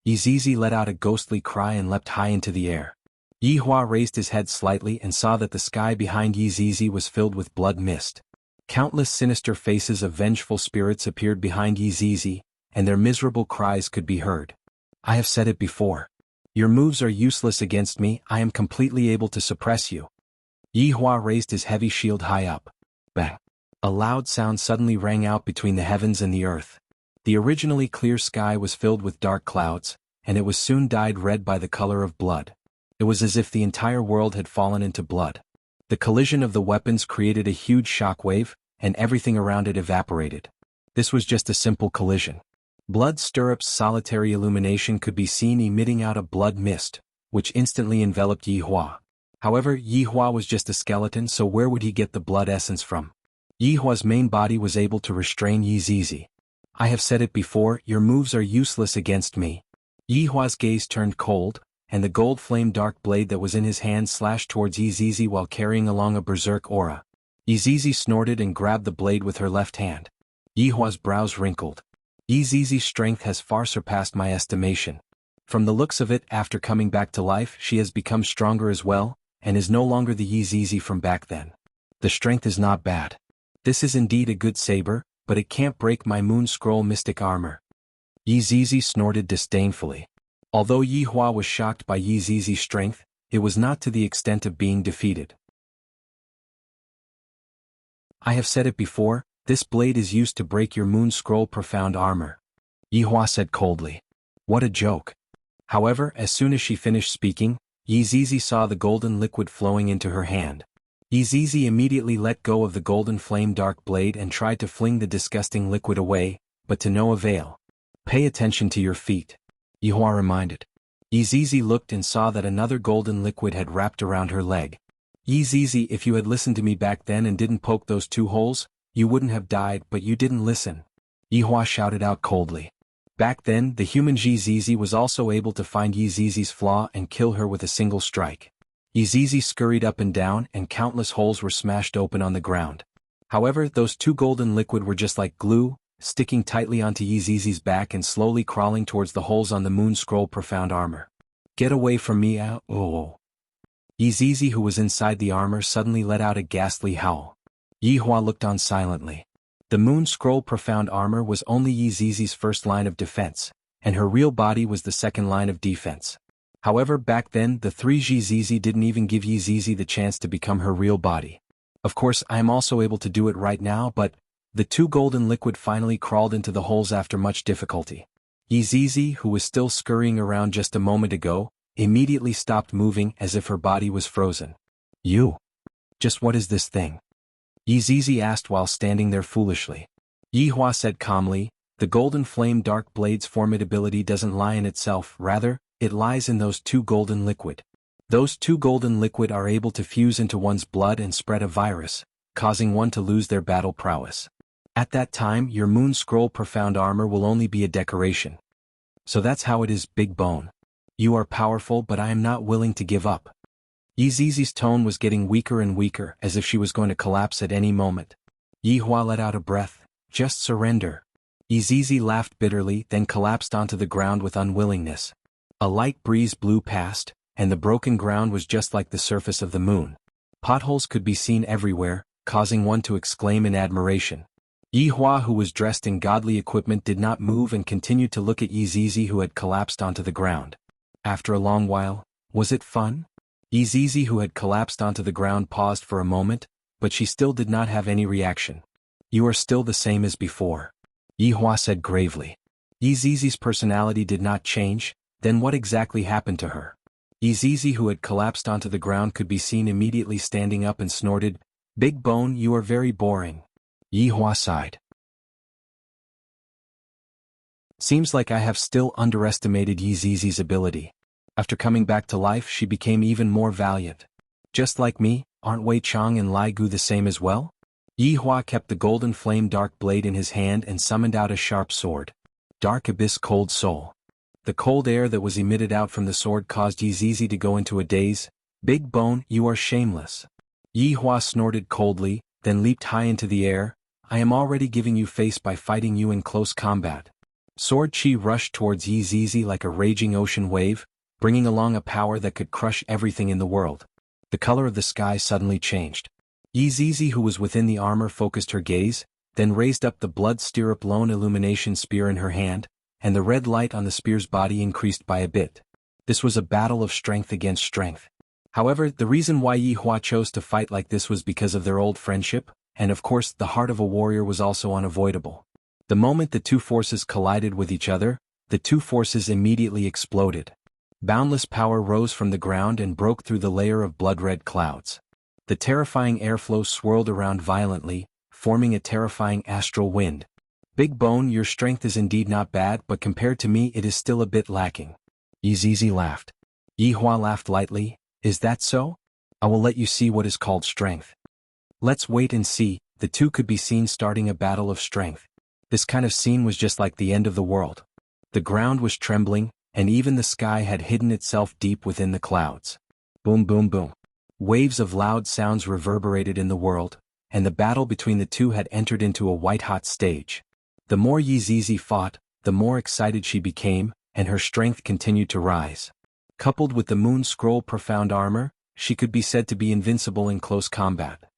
Yi Zizi let out a ghostly cry and leapt high into the air. Yi Hua raised his head slightly and saw that the sky behind Yi Zizi was filled with blood mist. Countless sinister faces of vengeful spirits appeared behind Yi Zizi, and their miserable cries could be heard. "I have said it before. Your moves are useless against me, I am completely able to suppress you." Yi Hua raised his heavy shield high up. Bang! A loud sound suddenly rang out between the heavens and the earth. The originally clear sky was filled with dark clouds, and it was soon dyed red by the color of blood. It was as if the entire world had fallen into blood. The collision of the weapons created a huge shockwave, and everything around it evaporated. This was just a simple collision. Blood Stirrup's solitary illumination could be seen emitting out a blood mist, which instantly enveloped Yi Hua. However, Yi Hua was just a skeleton, so where would he get the blood essence from? Yi Hua's main body was able to restrain Yi Zizi. "I have said it before, your moves are useless against me." Yi Hua's gaze turned cold, and the gold flame dark blade that was in his hand slashed towards Yi Zizi while carrying along a berserk aura. Yi Zizi snorted and grabbed the blade with her left hand. Yi Hua's brows wrinkled. Yi Zizi's strength has far surpassed my estimation. From the looks of it, after coming back to life, she has become stronger as well, and is no longer the Yi Zizi from back then. The strength is not bad. This is indeed a good saber, but it can't break my Moon Scroll mystic armor. Yi Zizi snorted disdainfully. Although Yi Hua was shocked by Yi Zizi's strength, it was not to the extent of being defeated. "I have said it before, this blade is used to break your Moon Scroll profound armor," Yi Hua said coldly. What a joke. However, as soon as she finished speaking, Yi Zizi saw the golden liquid flowing into her hand. Yi Zizi immediately let go of the golden flame dark blade and tried to fling the disgusting liquid away, but to no avail. "Pay attention to your feet," Yi Hua reminded. Yi Zizi looked and saw that another golden liquid had wrapped around her leg. "Yi Zizi, if you had listened to me back then and didn't poke those 2 holes, you wouldn't have died, but you didn't listen," Yi Hua shouted out coldly. Back then, the human Yi Zizi was also able to find Yi Zizi's flaw and kill her with a single strike. Yi Zizi scurried up and down, and countless holes were smashed open on the ground. However, those 2 golden liquid were just like glue, sticking tightly onto Yi Zizi's back and slowly crawling towards the holes on the Moon Scroll profound armor. "Get away from me, oh." Yi Zizi, who was inside the armor, suddenly let out a ghastly howl. Yi Hua looked on silently. The Moon Scroll profound armor was only Yi Zizi's first line of defense, and her real body was the second line of defense. However, back then, the 3 Yi Zizi didn't even give Yi Zizi the chance to become her real body. Of course, I am also able to do it right now, but the 2 golden liquid finally crawled into the holes after much difficulty. Yi Zizi, who was still scurrying around just a moment ago, immediately stopped moving as if her body was frozen. "You? Just what is this thing?" Yi Zizi asked while standing there foolishly. Yi Hua said calmly, "The golden flame dark blade's formidability doesn't lie in itself, rather, it lies in those 2 golden liquid. Those 2 golden liquid are able to fuse into one's blood and spread a virus, causing one to lose their battle prowess. At that time, your Moon Scroll profound armor will only be a decoration. So that's how it is, Big Bone. You are powerful, but I am not willing to give up." Yi Zizi's tone was getting weaker and weaker, as if she was going to collapse at any moment. Yi Hua let out a breath. "Just surrender." Yi Zizi laughed bitterly, then collapsed onto the ground with unwillingness. A light breeze blew past, and the broken ground was just like the surface of the moon. Potholes could be seen everywhere, causing one to exclaim in admiration. Yi Hua, who was dressed in godly equipment, did not move and continued to look at Yi Zizi, who had collapsed onto the ground. After a long while, was it fun? Yi Zizi, who had collapsed onto the ground, paused for a moment, but she still did not have any reaction. You are still the same as before, Yi Hua said gravely. Yi Zizi's personality did not change. Then what exactly happened to her? Yi Zizi, who had collapsed onto the ground, could be seen immediately standing up and snorted, "Big Bone, you are very boring." Yi Hua sighed. Seems like I have still underestimated Yi Zizi's ability. After coming back to life, she became even more valiant. Just like me, aren't Wei Chang and Lai Gu the same as well? Yi Hua kept the golden flame dark blade in his hand and summoned out a sharp sword. Dark Abyss Cold Soul. The cold air that was emitted out from the sword caused Yi Zizi to go into a daze. "Big Bone, you are shameless." Yi Hua snorted coldly, then leaped high into the air. "I am already giving you face by fighting you in close combat." Sword Chi rushed towards Yi Zizi like a raging ocean wave, bringing along a power that could crush everything in the world. The color of the sky suddenly changed. Yi Zizi, who was within the armor, focused her gaze, then raised up the blood stirrup lone illumination spear in her hand, and the red light on the spear's body increased by a bit. This was a battle of strength against strength. However, the reason why Yi Hua chose to fight like this was because of their old friendship, and of course the heart of a warrior was also unavoidable. The moment the two forces collided with each other, the two forces immediately exploded. Boundless power rose from the ground and broke through the layer of blood-red clouds. The terrifying airflow swirled around violently, forming a terrifying astral wind. "Big Bone, your strength is indeed not bad, but compared to me it is still a bit lacking." Yi Zizi laughed. Yi Hua laughed lightly. "Is that so? I will let you see what is called strength." "Let's wait and see." The two could be seen starting a battle of strength. This kind of scene was just like the end of the world. The ground was trembling, and even the sky had hidden itself deep within the clouds. Boom, boom, boom. Waves of loud sounds reverberated in the world, and the battle between the two had entered into a white-hot stage. The more Yi Zizi fought, the more excited she became, and her strength continued to rise. Coupled with the Moon Scroll profound armor, she could be said to be invincible in close combat.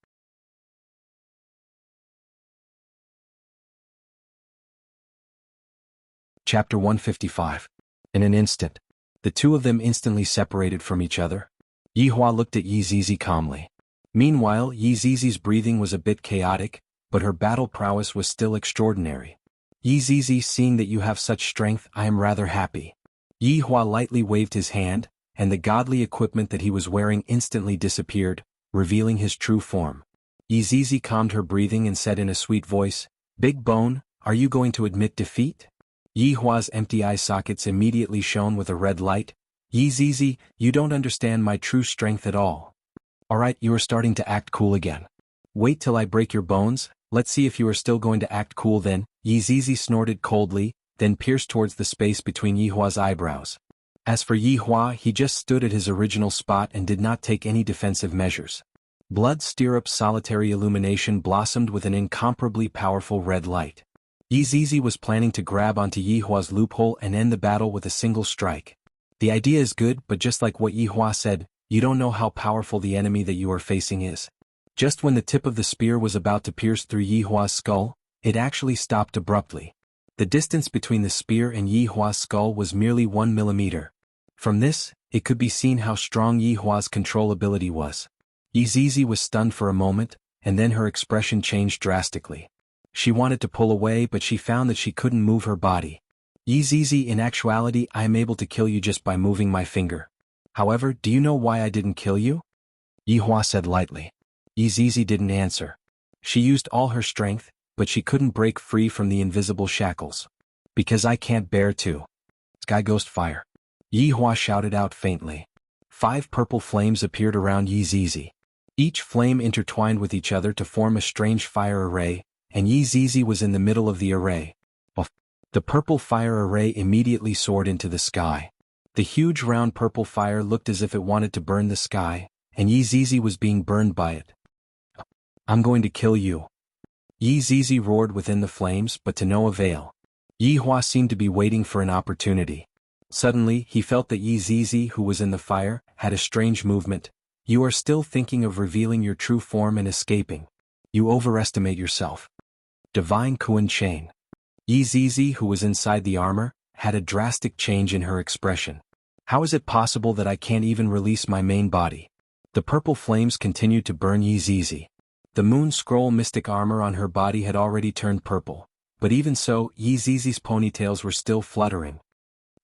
Chapter 155. In an instant, the two of them instantly separated from each other. Yi Hua looked at Yi Zizi calmly. Meanwhile, Yi Zizi's breathing was a bit chaotic, but her battle prowess was still extraordinary. "Yi Zizi, seeing that you have such strength, I am rather happy." Yi Hua lightly waved his hand, and the godly equipment that he was wearing instantly disappeared, revealing his true form. Yi Zizi calmed her breathing and said in a sweet voice, "Big Bone, are you going to admit defeat?" Yi Hua's empty eye sockets immediately shone with a red light. "Yi Zizi, you don't understand my true strength at all." "Alright, you are starting to act cool again. Wait till I break your bones, let's see if you are still going to act cool then." Yi Zizi snorted coldly, then pierced towards the space between Yi Hua's eyebrows. As for Yi Hua, he just stood at his original spot and did not take any defensive measures. Blood Stirrup's solitary illumination blossomed with an incomparably powerful red light. Yi Zizi was planning to grab onto Yi Hua's loophole and end the battle with a single strike. The idea is good, but just like what Yi Hua said, you don't know how powerful the enemy that you are facing is. Just when the tip of the spear was about to pierce through Yi Hua's skull, it actually stopped abruptly. The distance between the spear and Yi Hua's skull was merely 1 millimeter. From this, it could be seen how strong Yi Hua's control ability was. Yi Zizi was stunned for a moment, and then her expression changed drastically. She wanted to pull away, but she found that she couldn't move her body. "Yi Zizi, in actuality I am able to kill you just by moving my finger. However, do you know why I didn't kill you?" Yi Hua said lightly. Yi Zizi didn't answer. She used all her strength, but she couldn't break free from the invisible shackles. "Because I can't bear to." Sky Ghost Fire. Yi Hua shouted out faintly. 5 purple flames appeared around Yi Zizi. Each flame intertwined with each other to form a strange fire array, and Yi Zizi was in the middle of the array. The purple fire array immediately soared into the sky. The huge round purple fire looked as if it wanted to burn the sky, and Yi Zizi was being burned by it. "I'm going to kill you." Yi Zizi roared within the flames, but to no avail. Yi Hua seemed to be waiting for an opportunity. Suddenly, he felt that Yi Zizi, who was in the fire, had a strange movement. You are still thinking of revealing your true form and escaping. You overestimate yourself. Divine Kuan Chain. Yi Zizi, who was inside the armor, had a drastic change in her expression. How is it possible that I can't even release my main body? The purple flames continued to burn Yi Zizi. The moon scroll mystic armor on her body had already turned purple, but even so, Yi Zizi's ponytails were still fluttering.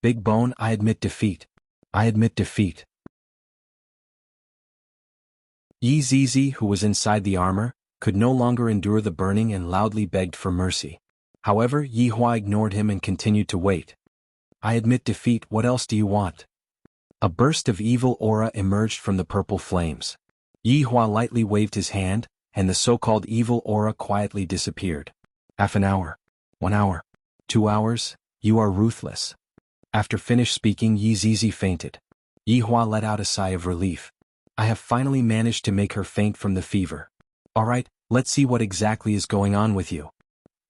Big Bone, I admit defeat. I admit defeat. Yi Zizi, who was inside the armor, could no longer endure the burning and loudly begged for mercy. However, Yi Hua ignored him and continued to wait. I admit defeat, what else do you want? A burst of evil aura emerged from the purple flames. Yi Hua lightly waved his hand, and the so-called evil aura quietly disappeared. Half an hour. 1 hour. 2 hours, you are ruthless. After finished speaking, Yi Zizi fainted. Yi Hua let out a sigh of relief. I have finally managed to make her faint from the fever. Alright, let's see what exactly is going on with you.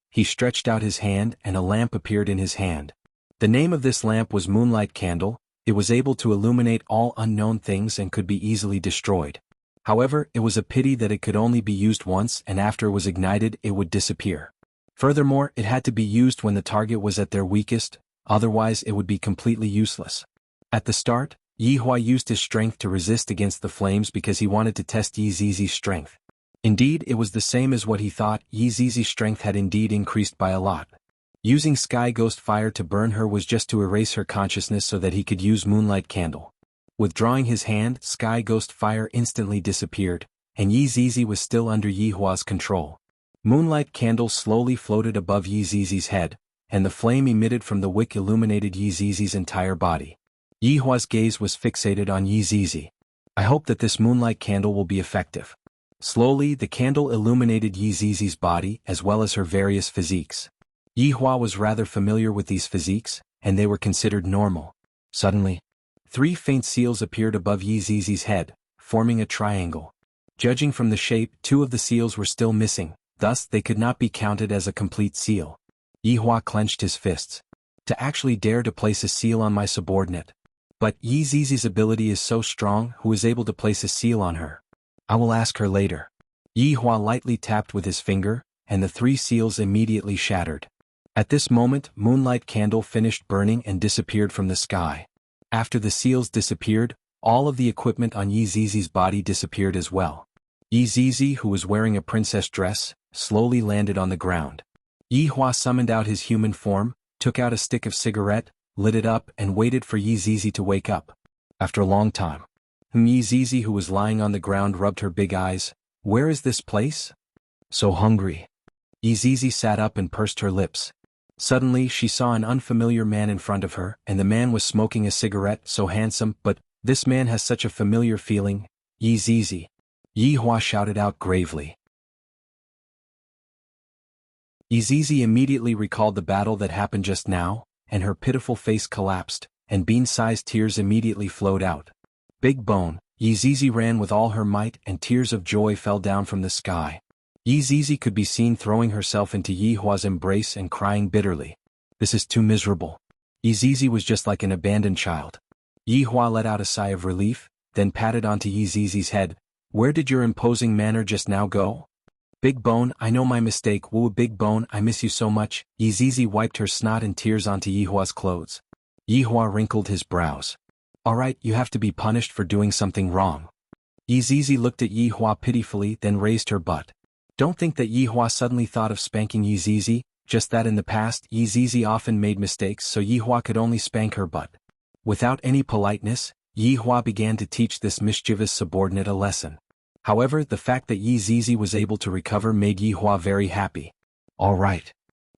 He stretched out his hand and a lamp appeared in his hand. The name of this lamp was Moonlight Candle. It was able to illuminate all unknown things and could be easily destroyed. However, it was a pity that it could only be used once and after it was ignited it would disappear. Furthermore, it had to be used when the target was at their weakest, otherwise it would be completely useless. At the start, Yi Hua used his strength to resist against the flames because he wanted to test Yi Zizi's strength. Indeed, it was the same as what he thought. Yi Zizi's strength had indeed increased by a lot. Using Sky Ghost Fire to burn her was just to erase her consciousness so that he could use Moonlight Candle. Withdrawing his hand, Sky Ghost Fire instantly disappeared, and Yi Zizi was still under Yi Hua's control. Moonlight Candle slowly floated above Yi Zizi's head, and the flame emitted from the wick illuminated Yi Zizi's entire body. Yi Hua's gaze was fixated on Yi Zizi. I hope that this Moonlight Candle will be effective. Slowly, the candle illuminated Yi Zizi's body as well as her various physiques. Yi Hua was rather familiar with these physiques, and they were considered normal. Suddenly, 3 faint seals appeared above Yi Zizi's head, forming a triangle. Judging from the shape, 2 of the seals were still missing, thus they could not be counted as a complete seal. Yi Hua clenched his fists. To actually dare to place a seal on my subordinate. But Yi Zizi's ability is so strong, who is able to place a seal on her? I will ask her later. Yi Hua lightly tapped with his finger, and the 3 seals immediately shattered. At this moment, Moonlight Candle finished burning and disappeared from the sky. After the seals disappeared, all of the equipment on Yi Zizi's body disappeared as well. Yi Zizi, who was wearing a princess dress, slowly landed on the ground. Yi Hua summoned out his human form, took out a stick of cigarette, lit it up and waited for Yi Zizi to wake up. After a long time, Yi Zizi, who was lying on the ground, rubbed her big eyes. Where is this place? So hungry. Yi Zizi sat up and pursed her lips. Suddenly she saw an unfamiliar man in front of her, and the man was smoking a cigarette, so handsome, but this man has such a familiar feeling. Yi Zizi. Yi Hua shouted out gravely. Yi Zizi immediately recalled the battle that happened just now, and her pitiful face collapsed, and bean-sized tears immediately flowed out. Big Bone, Yi Zizi ran with all her might and tears of joy fell down from the sky. Yi Zizi could be seen throwing herself into Yi Hua's embrace and crying bitterly. This is too miserable. Yi Zizi was just like an abandoned child. Yi Hua let out a sigh of relief, then patted onto Yi Zizi's head. Where did your imposing manner just now go? Big Bone, I know my mistake. Woo, Big Bone, I miss you so much. Yi Zizi wiped her snot and tears onto Yi Hua's clothes. Yi Hua wrinkled his brows. Alright, you have to be punished for doing something wrong. Yi Zizi looked at Yi Hua pitifully, then raised her butt. Don't think that Yi Hua suddenly thought of spanking Yi Zizi, just that in the past Yi Zizi often made mistakes, so Yi Hua could only spank her butt. Without any politeness, Yi Hua began to teach this mischievous subordinate a lesson. However, the fact that Yi Zizi was able to recover made Yi Hua very happy. Alright.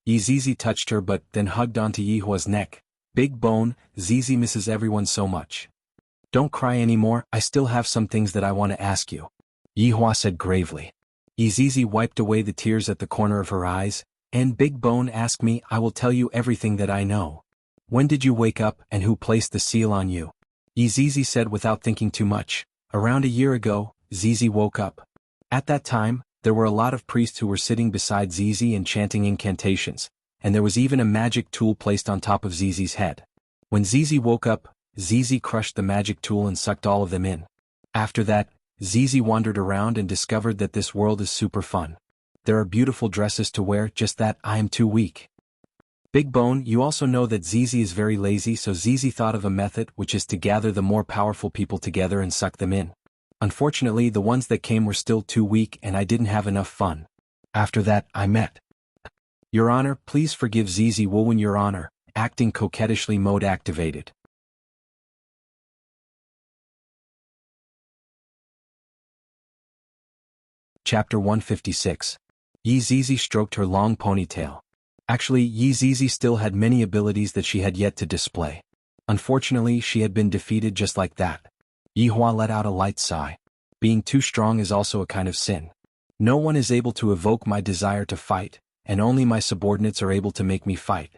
Yi Zizi touched her but then hugged onto Yi Hua's neck. Big Bone, Zizi misses everyone so much. Don't cry anymore, I still have some things that I want to ask you. Yi Hua said gravely. Yi Zizi wiped away the tears at the corner of her eyes, and Big Bone, ask me, I will tell you everything that I know. When did you wake up and who placed the seal on you? Yi Zizi said without thinking too much. Around a year ago, Zizi woke up. At that time, there were a lot of priests who were sitting beside Zizi and chanting incantations, and there was even a magic tool placed on top of Zizi's head. When Zizi woke up, Zizi crushed the magic tool and sucked all of them in. After that, Zizi wandered around and discovered that this world is super fun. There are beautiful dresses to wear, just that I am too weak. Big Bone, you also know that Zizi is very lazy, so Zizi thought of a method, which is to gather the more powerful people together and suck them in. Unfortunately, the ones that came were still too weak and I didn't have enough fun. After that, I met. Your Honor, please forgive Zizi Wowen, Your Honor. Acting coquettishly mode activated. Chapter 156. Yi Zizi stroked her long ponytail. Actually, Yi Zizi still had many abilities that she had yet to display. Unfortunately, she had been defeated just like that. Yi Hua let out a light sigh. Being too strong is also a kind of sin. No one is able to evoke my desire to fight, and only my subordinates are able to make me fight.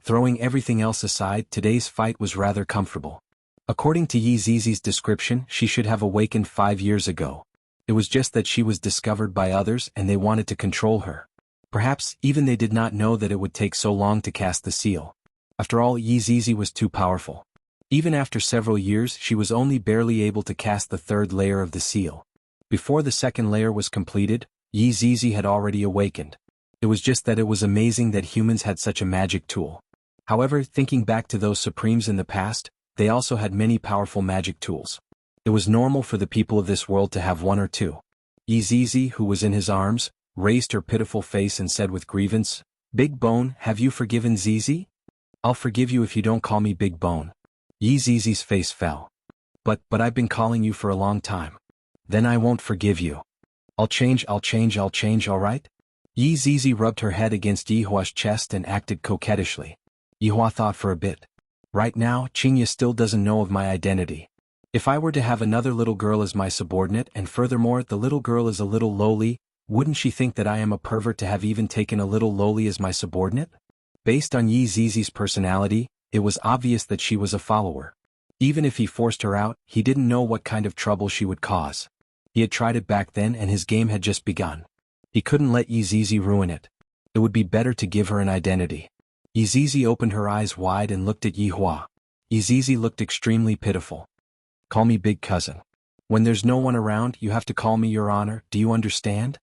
Throwing everything else aside, today's fight was rather comfortable. According to Yi Zizi's description, she should have awakened 5 years ago. It was just that she was discovered by others and they wanted to control her. Perhaps even they did not know that it would take so long to cast the seal. After all, Yi Zizi was too powerful. Even after several years, she was only barely able to cast the 3rd layer of the seal. Before the 2nd layer was completed, Yi Zizi had already awakened. It was just that it was amazing that humans had such a magic tool. However, thinking back to those Supremes in the past, they also had many powerful magic tools. It was normal for the people of this world to have one or two. Yi Zizi, who was in his arms, raised her pitiful face and said with grievance, "Big Bone, have you forgiven Zizi? I'll forgive you if you don't call me Big Bone." Yi Zizi's face fell. But I've been calling you for a long time. Then I won't forgive you. I'll change, alright? Yi Zizi rubbed her head against Yi Hua's chest and acted coquettishly. Yi Hua thought for a bit. Right now, Qingya still doesn't know of my identity. If I were to have another little girl as my subordinate, and furthermore the little girl is a little lowly, wouldn't she think that I am a pervert to have even taken a little lowly as my subordinate? Based on Yi Zizi's personality, it was obvious that she was a follower. Even if he forced her out, he didn't know what kind of trouble she would cause. He had tried it back then and his game had just begun. He couldn't let Yi Zizi ruin it. It would be better to give her an identity. Yi Zizi opened her eyes wide and looked at Yi Hua. Yi Zizi looked extremely pitiful. "Call me big cousin. When there's no one around, you have to call me Your Honor, do you understand?"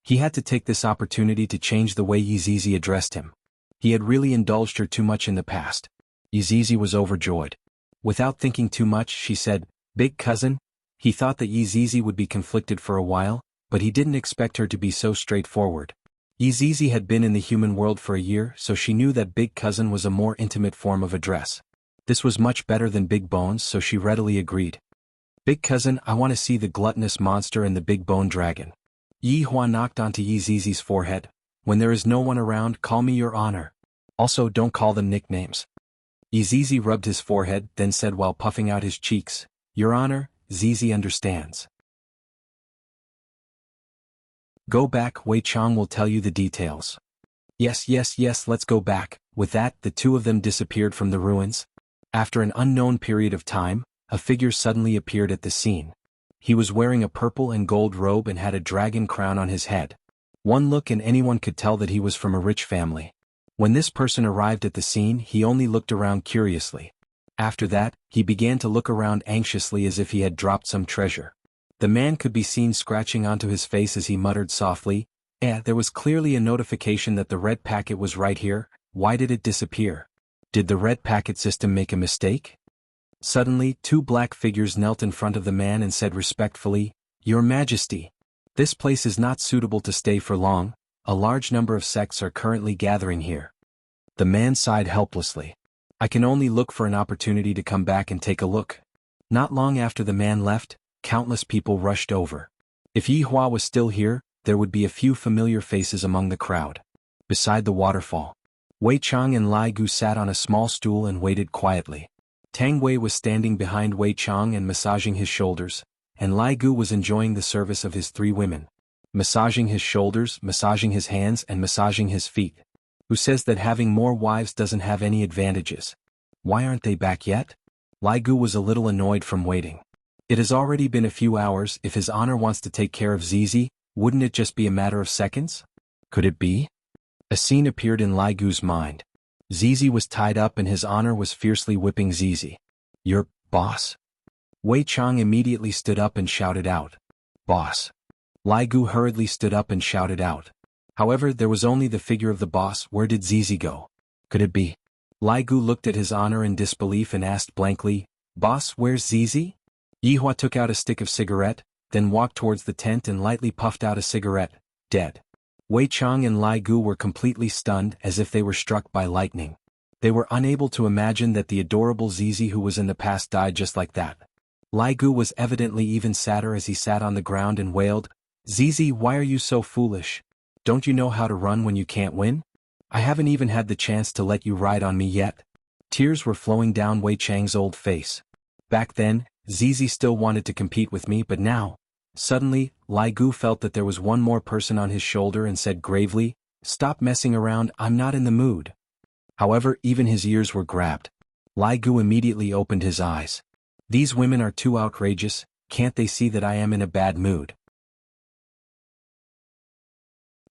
He had to take this opportunity to change the way Yi Zizi addressed him. He had really indulged her too much in the past. Yi Zizi was overjoyed. Without thinking too much, she said, "Big cousin." He thought that Yi Zizi would be conflicted for a while, but he didn't expect her to be so straightforward. Yi Zizi had been in the human world for a year, so she knew that Big Cousin was a more intimate form of address. This was much better than Big Bones, so she readily agreed. "Big Cousin, I want to see the gluttonous monster and the big bone dragon." Yi Hua knocked onto Yi Zizi's forehead. "When there is no one around, call me Your Honor. Also, don't call them nicknames." Yi Zizi rubbed his forehead, then said while puffing out his cheeks, "Your Honor, Zizi understands." "Go back, Wei Chang will tell you the details." Yes, let's go back." With that, the two of them disappeared from the ruins. After an unknown period of time, a figure suddenly appeared at the scene. He was wearing a purple and gold robe and had a dragon crown on his head. One look and anyone could tell that he was from a rich family. When this person arrived at the scene, he only looked around curiously. After that, he began to look around anxiously as if he had dropped some treasure. The man could be seen scratching onto his face as he muttered softly, there was clearly a notification that the red packet was right here. Why did it disappear? Did the red packet system make a mistake?" Suddenly, two black figures knelt in front of the man and said respectfully, "Your Majesty, this place is not suitable to stay for long. A large number of sects are currently gathering here." The man sighed helplessly. "I can only look for an opportunity to come back and take a look." Not long after the man left, countless people rushed over. If Yi Hua was still here, there would be a few familiar faces among the crowd. Beside the waterfall, Wei Chang and Lai Gu sat on a small stool and waited quietly. Tang Wei was standing behind Wei Chang and massaging his shoulders, and Lai Gu was enjoying the service of his 3 women. Massaging his shoulders, massaging his hands and massaging his feet. Who says that having more wives doesn't have any advantages? Why aren't they back yet? Lai Gu was a little annoyed from waiting. It has already been a few hours. If His Honor wants to take care of Zizi, wouldn't it just be a matter of seconds? Could it be? A scene appeared in Lai Gu's mind. Zizi was tied up and his honor was fiercely whipping Zizi. "Your boss?" Wei Chang immediately stood up and shouted out. "Boss." Lai Gu hurriedly stood up and shouted out. However, there was only the figure of the boss. Where did Zizi go? Could it be? Lai Gu looked at his honor in disbelief and asked blankly, "Boss, where's Zizi?" Yihua took out a stick of cigarette, then walked towards the tent and lightly puffed out a cigarette. Dead. Wei Chang and Lai Gu were completely stunned, as if they were struck by lightning. They were unable to imagine that the adorable Zizi who was in the past died just like that. Lai Gu was evidently even sadder as he sat on the ground and wailed, "Zizi, why are you so foolish? Don't you know how to run when you can't win? I haven't even had the chance to let you ride on me yet." Tears were flowing down Wei Chang's old face. Back then, Zizi still wanted to compete with me, but now... Suddenly, Lai Gu felt that there was one more person on his shoulder and said gravely, "Stop messing around, I'm not in the mood." However, even his ears were grabbed. Lai Gu immediately opened his eyes. "These women are too outrageous, can't they see that I am in a bad mood?"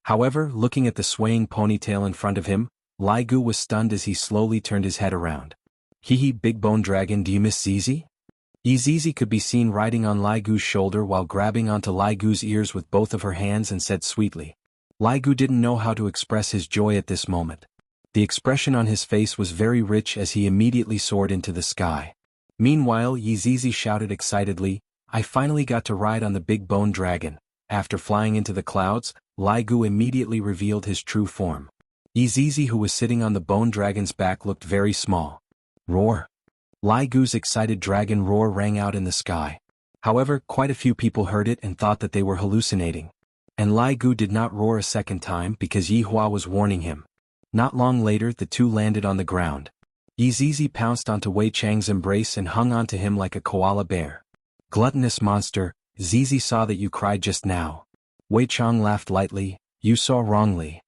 However, looking at the swaying ponytail in front of him, Lai Gu was stunned as he slowly turned his head around. "Hee big bone dragon, do you miss Zizi?" Zizi could be seen riding on Lai Gu's shoulder while grabbing onto Lai Gu's ears with both of her hands and said sweetly. Lai Gu didn't know how to express his joy at this moment. The expression on his face was very rich as he immediately soared into the sky. Meanwhile, Zizi shouted excitedly, "I finally got to ride on the big bone dragon." After flying into the clouds, Lai Gu immediately revealed his true form. Zizi, who was sitting on the bone dragon's back, looked very small. Roar! Lai Gu's excited dragon roar rang out in the sky. However, quite a few people heard it and thought that they were hallucinating. And Lai Gu did not roar a second time because Yihua was warning him. Not long later, the two landed on the ground. Zizi pounced onto Wei Chang's embrace and hung onto him like a koala bear. "Gluttonous monster, Zizi saw that you cried just now." Wei Chang laughed lightly. "You saw wrongly."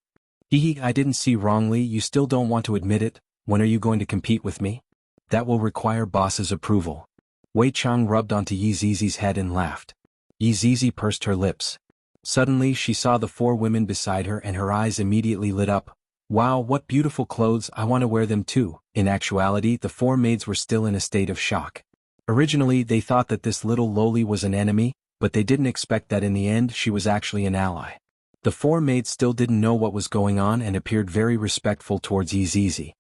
"Hee, I didn't see wrongly, you still don't want to admit it. When are you going to compete with me?" "That will require boss's approval." Wei Chang rubbed onto Zizi's head and laughed. Zizi pursed her lips. Suddenly she saw the four women beside her and her eyes immediately lit up. "Wow, what beautiful clothes, I want to wear them too." In actuality, the four maids were still in a state of shock. Originally they thought that this little loli was an enemy, but they didn't expect that in the end she was actually an ally. The four maids still didn't know what was going on and appeared very respectful towards Zizi.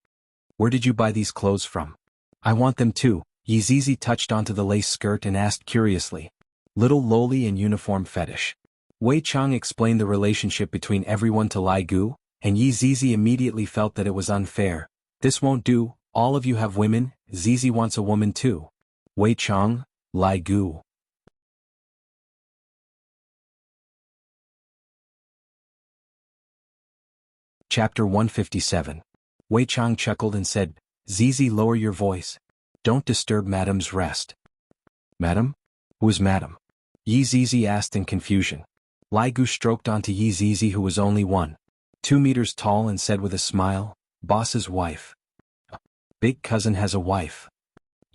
"Where did you buy these clothes from?" "I want them too." Zizi touched onto the lace skirt and asked curiously. "Little loli and uniform fetish." Wei Chang explained the relationship between everyone to Lai Gu, and Zizi immediately felt that it was unfair. "This won't do, all of you have women, Zizi wants a woman too." Wei Chang, Lai Gu. Chapter 157. Wei Chang chuckled and said, "Zizi, lower your voice. Don't disturb Madam's rest." "Madam? Who is Madam?" Zizi asked in confusion. Lai Gu stroked onto Zizi, who was only 1.2 meters tall, and said with a smile, "Boss's wife." "Big cousin has a wife?"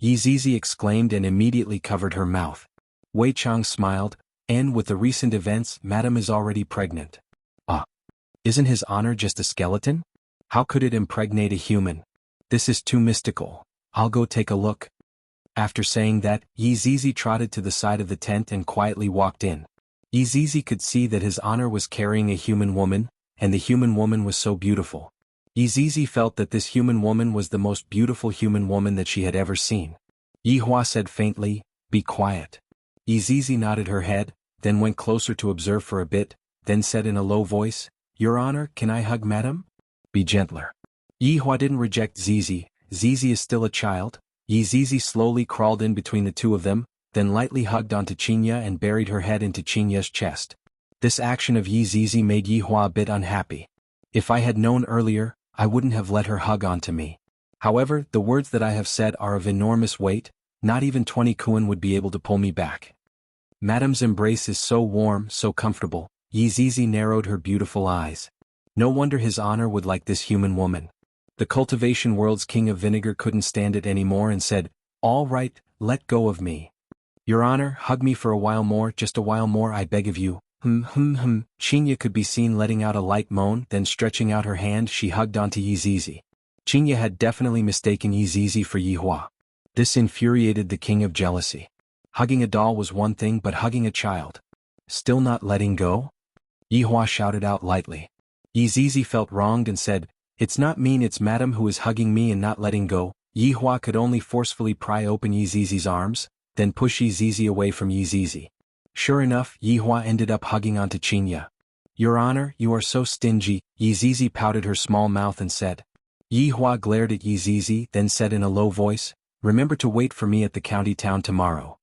Zizi exclaimed and immediately covered her mouth. Wei Chang smiled, and with the recent events, Madam is already pregnant. Isn't his honor just a skeleton? How could it impregnate a human? This is too mystical. I'll go take a look." After saying that, Zizi trotted to the side of the tent and quietly walked in. Zizi could see that his honor was carrying a human woman, and the human woman was so beautiful. Zizi felt that this human woman was the most beautiful human woman that she had ever seen. Yihua said faintly, "Be quiet." Zizi nodded her head, then went closer to observe for a bit, then said in a low voice, "Your honor, can I hug Madam?" "Be gentler." Yihua didn't reject Zizi. Zizi is still a child. Zizi slowly crawled in between the two of them, then lightly hugged onto Qinya and buried her head into Qinya's chest. This action of Zizi made Yihua a bit unhappy. "If I had known earlier, I wouldn't have let her hug onto me. However, the words that I have said are of enormous weight, not even 20 kuan would be able to pull me back." Madam's embrace is so warm, so comfortable. Zizi narrowed her beautiful eyes. No wonder his honor would like this human woman. The cultivation world's king of vinegar couldn't stand it anymore and said, "All right, let go of me. Your honor, hug me for a while more, just a while more, I beg of you." Qinya could be seen letting out a light moan, then stretching out her hand she hugged onto Zizi. Qingye had definitely mistaken Yi Zizi for Yi Hua. This infuriated the king of jealousy. Hugging a doll was one thing, but hugging a child. Still not letting go? Yi Hua shouted out lightly. Yi Zizi felt wronged and said, "It's not mean, it's madam who is hugging me and not letting go." Yi Hua could only forcefully pry open Yi Zizi's arms, then push Yi Zizi away from Yi Zizi. Sure enough, Yi Hua ended up hugging onto Qingye. "Your Honor, you are so stingy," Yi Zizi pouted her small mouth and said. Yi Hua glared at Yi Zizi, then said in a low voice, "Remember to wait for me at the county town tomorrow."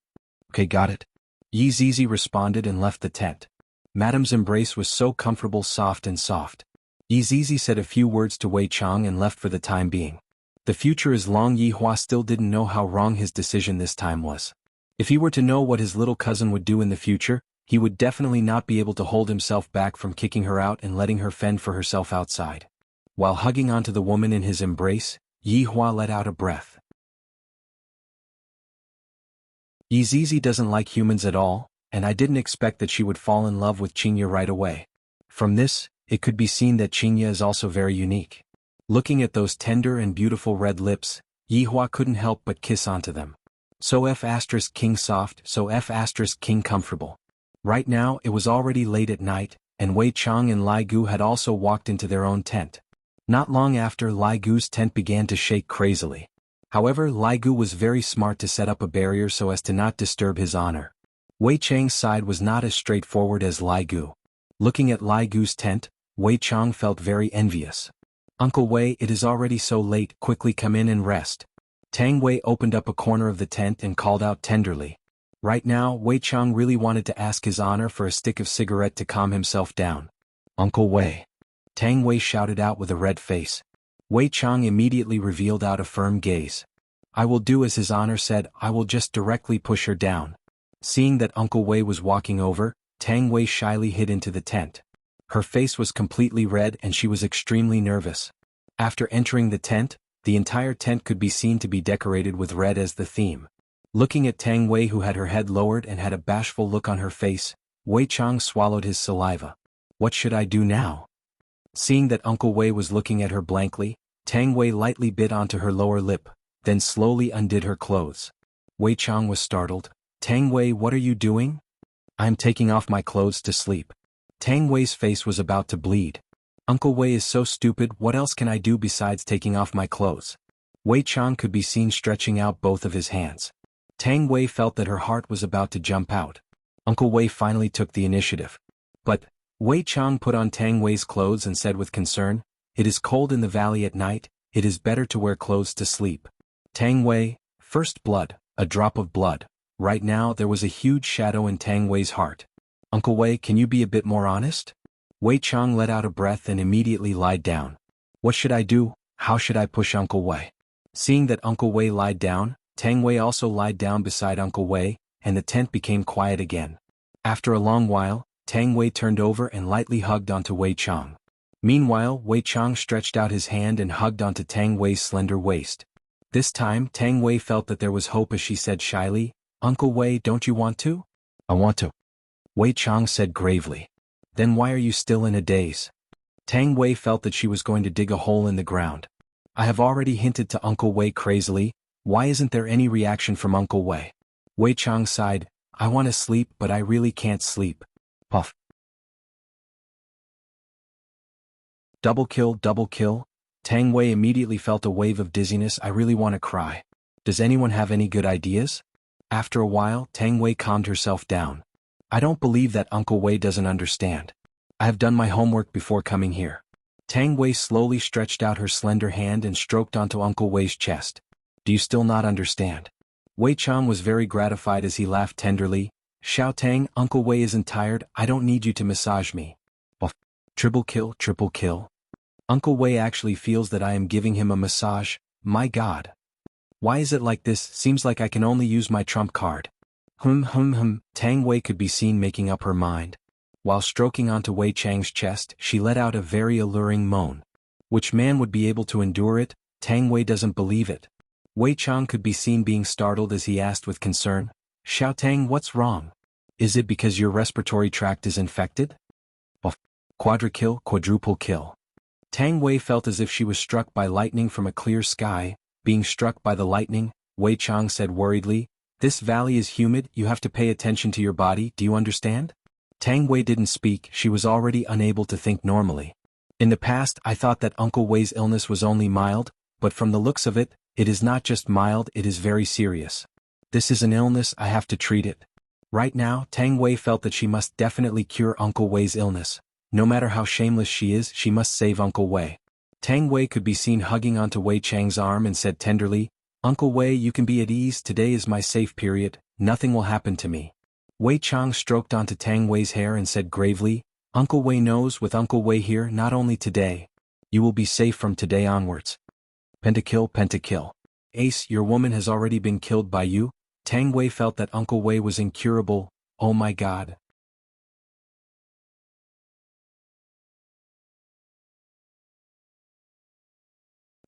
"Okay, got it." Yi Zizi responded and left the tent. Madam's embrace was so comfortable, soft and soft. Yi Zizi said a few words to Wei Chang and left for the time being. The future is long. Yi Hua still didn't know how wrong his decision this time was. If he were to know what his little cousin would do in the future, he would definitely not be able to hold himself back from kicking her out and letting her fend for herself outside. While hugging onto the woman in his embrace, Yi Hua let out a breath. Yi Zizi doesn't like humans at all, and I didn't expect that she would fall in love with Qingye right away. From this, it could be seen that Qingye is also very unique. Looking at those tender and beautiful red lips, Yi Hua couldn't help but kiss onto them. So King soft, so King comfortable. Right now it was already late at night, and Wei Chang and Lai Gu had also walked into their own tent. Not long after, Lai Gu's tent began to shake crazily. However, Lai Gu was very smart to set up a barrier so as to not disturb his honor. Wei Chang's side was not as straightforward as Lai Gu. Looking at Lai Gu's tent, Wei Chang felt very envious. "Uncle Wei, it is already so late, quickly come in and rest." Tang Wei opened up a corner of the tent and called out tenderly. Right now, Wei Chang really wanted to ask his honor for a stick of cigarette to calm himself down. "Uncle Wei." Tang Wei shouted out with a red face. Wei Chang immediately revealed out a firm gaze. "I will do as his honor said, I will just directly push her down." Seeing that Uncle Wei was walking over, Tang Wei shyly hid into the tent. Her face was completely red and she was extremely nervous. After entering the tent, the entire tent could be seen to be decorated with red as the theme. Looking at Tang Wei, who had her head lowered and had a bashful look on her face, Wei Chang swallowed his saliva. What should I do now? Seeing that Uncle Wei was looking at her blankly, Tang Wei lightly bit onto her lower lip, then slowly undid her clothes. Wei Chang was startled. "Tang Wei, what are you doing?" "I am taking off my clothes to sleep." Tang Wei's face was about to bleed. "Uncle Wei is so stupid, what else can I do besides taking off my clothes?" Wei Chang could be seen stretching out both of his hands. Tang Wei felt that her heart was about to jump out. Uncle Wei finally took the initiative. But Wei Chang put on Tang Wei's clothes and said with concern, "It is cold in the valley at night, it is better to wear clothes to sleep." Tang Wei, first blood, a drop of blood. Right now there was a huge shadow in Tang Wei's heart. "Uncle Wei, can you be a bit more honest?" Wei Chang let out a breath and immediately lied down. "What should I do? How should I push Uncle Wei?" Seeing that Uncle Wei lied down, Tang Wei also lied down beside Uncle Wei, and the tent became quiet again. After a long while, Tang Wei turned over and lightly hugged onto Wei Chang. Meanwhile, Wei Chang stretched out his hand and hugged onto Tang Wei's slender waist. This time, Tang Wei felt that there was hope as she said shyly, "Uncle Wei, don't you want to?" "I want to," Wei Chang said gravely. "Then why are you still in a daze?" Tang Wei felt that she was going to dig a hole in the ground. "I have already hinted to Uncle Wei crazily, why isn't there any reaction from Uncle Wei?" Wei Chang sighed, "I want to sleep but I really can't sleep." Puff. Double kill, double kill. Tang Wei immediately felt a wave of dizziness. "I really want to cry. Does anyone have any good ideas?" After a while, Tang Wei calmed herself down. "I don't believe that Uncle Wei doesn't understand. I have done my homework before coming here." Tang Wei slowly stretched out her slender hand and stroked onto Uncle Wei's chest. "Do you still not understand?" Wei Chang was very gratified as he laughed tenderly. "Xiao Tang, Uncle Wei isn't tired, I don't need you to massage me." Off. Triple kill, triple kill. Uncle Wei actually feels that I am giving him a massage, my god. Why is it like this? Seems like I can only use my trump card. Tang Wei could be seen making up her mind. While stroking onto Wei Chang's chest, she let out a very alluring moan. Which man would be able to endure it? Tang Wei doesn't believe it. Wei Chang could be seen being startled as he asked with concern, "Xiao Tang, what's wrong? Is it because your respiratory tract is infected?" Quadruple kill. Tang Wei felt as if she was struck by lightning from a clear sky. Being struck by the lightning, Wei Chang said worriedly, "This valley is humid, you have to pay attention to your body, do you understand?" Tang Wei didn't speak, she was already unable to think normally. "In the past I thought that Uncle Wei's illness was only mild, but from the looks of it, it is not just mild, it is very serious. This is an illness, I have to treat it." Right now, Tang Wei felt that she must definitely cure Uncle Wei's illness. No matter how shameless she is, she must save Uncle Wei. Tang Wei could be seen hugging onto Wei Chang's arm and said tenderly, "Uncle Wei, you can be at ease, today is my safe period, nothing will happen to me." Wei Chang stroked onto Tang Wei's hair and said gravely, "Uncle Wei knows, with Uncle Wei here, not only today. You will be safe from today onwards." Pentakill, pentakill. "Ace, your woman has already been killed by you." Tang Wei felt that Uncle Wei was incurable. Oh my god.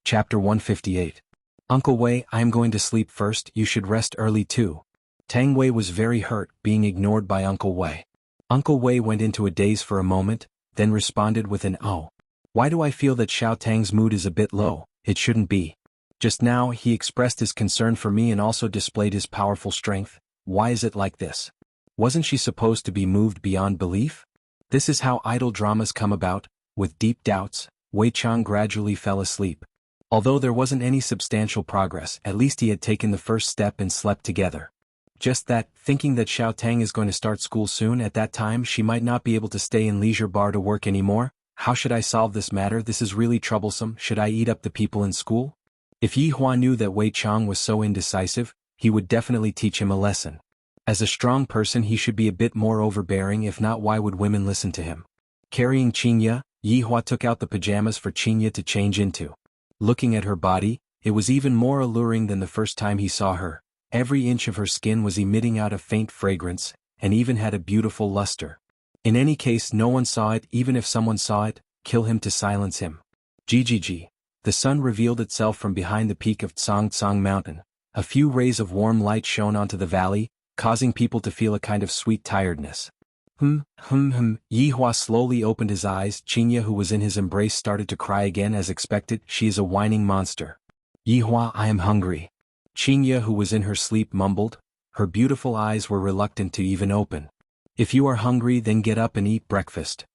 Chapter 158. "Uncle Wei, I am going to sleep first, you should rest early too." Tang Wei was very hurt, being ignored by Uncle Wei. Uncle Wei went into a daze for a moment, then responded with an "Oh. Why do I feel that Xiao Tang's mood is a bit low? It shouldn't be. Just now he expressed his concern for me and also displayed his powerful strength. Why is it like this? Wasn't she supposed to be moved beyond belief? This is how idle dramas come about." With deep doubts, Wei Chang gradually fell asleep. Although there wasn't any substantial progress, at least he had taken the first step and slept together. Just that, thinking that Xiao Tang is going to start school soon, at that time she might not be able to stay in leisure bar to work anymore. How should I solve this matter? This is really troublesome. Should I eat up the people in school? If Yi Hua knew that Wei Chang was so indecisive, he would definitely teach him a lesson. As a strong person he should be a bit more overbearing, if not why would women listen to him? Carrying Qinya, Yi Hua took out the pajamas for Qinya to change into. Looking at her body, it was even more alluring than the first time he saw her. Every inch of her skin was emitting out a faint fragrance, and even had a beautiful luster. In any case, no one saw it. Even if someone saw it, kill him to silence him. GGG. The sun revealed itself from behind the peak of Tsang Mountain. A few rays of warm light shone onto the valley, causing people to feel a kind of sweet tiredness. Yi Hua slowly opened his eyes. Qinya, who was in his embrace, started to cry again as expected. She is a whining monster. Yi Hua, I am hungry. Qinya, who was in her sleep, mumbled. Her beautiful eyes were reluctant to even open. If you are hungry, then get up and eat breakfast.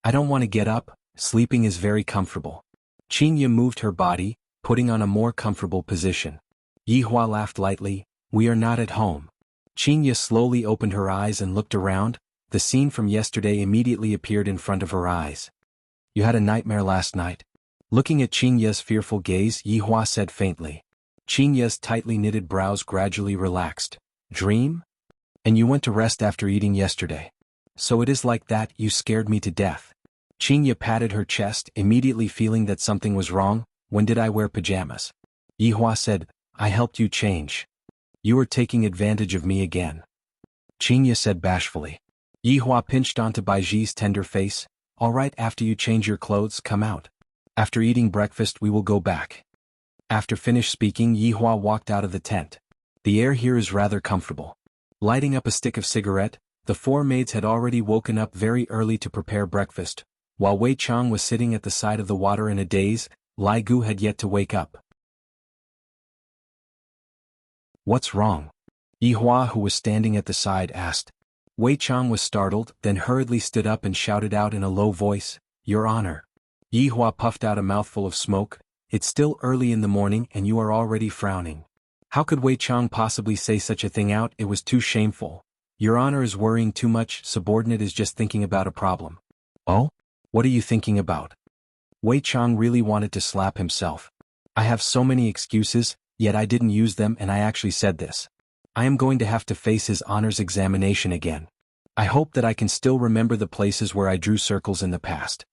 I don't want to get up, sleeping is very comfortable. Qinya moved her body, putting on a more comfortable position. Yi Hua laughed lightly. We are not at home. Qinya slowly opened her eyes and looked around. The scene from yesterday immediately appeared in front of her eyes. You had a nightmare last night. Looking at Qinya's fearful gaze, Yi Hua said faintly. Qinya's tightly knitted brows gradually relaxed. Dream? And you went to rest after eating yesterday. So it is like that, you scared me to death. Qinya patted her chest, immediately feeling that something was wrong. When did I wear pajamas? Yi Hua said, I helped you change. You are taking advantage of me again. Qinya said bashfully. Yi Hua pinched onto Baiji's tender face. All right, after you change your clothes, come out. After eating breakfast we will go back. After finished speaking, Yi Hua walked out of the tent. The air here is rather comfortable. Lighting up a stick of cigarette, the four maids had already woken up very early to prepare breakfast. While Wei Chang was sitting at the side of the water in a daze, Lai Gu had yet to wake up. What's wrong? Yi Hua, who was standing at the side, asked. Wei Chang was startled, then hurriedly stood up and shouted out in a low voice, Your Honor. Yi Hua puffed out a mouthful of smoke. It's still early in the morning and you are already frowning. How could Wei Chang possibly say such a thing out? It was too shameful. Your Honor is worrying too much, subordinate is just thinking about a problem. Oh? What are you thinking about? Wei Chang really wanted to slap himself. I have so many excuses, yet I didn't use them and I actually said this. I am going to have to face his honor's examination again. I hope that I can still remember the places where I drew circles in the past.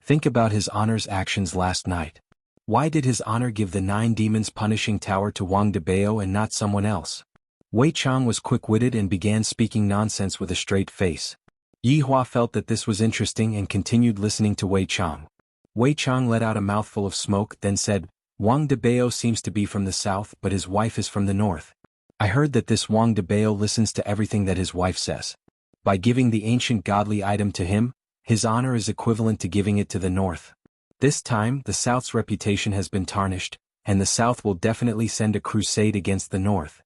Think about his honor's actions last night. Why did his honor give the 9 demons punishing tower to Wang Debao and not someone else? Wei Chang was quick-witted and began speaking nonsense with a straight face. Yi Hua felt that this was interesting and continued listening to Wei Chang. Wei Chang let out a mouthful of smoke, then said, Wang Debao seems to be from the south but his wife is from the north. I heard that this Wang Debao listens to everything that his wife says. By giving the ancient godly item to him, his honor is equivalent to giving it to the north. This time, the South's reputation has been tarnished, and the South will definitely send a crusade against the North.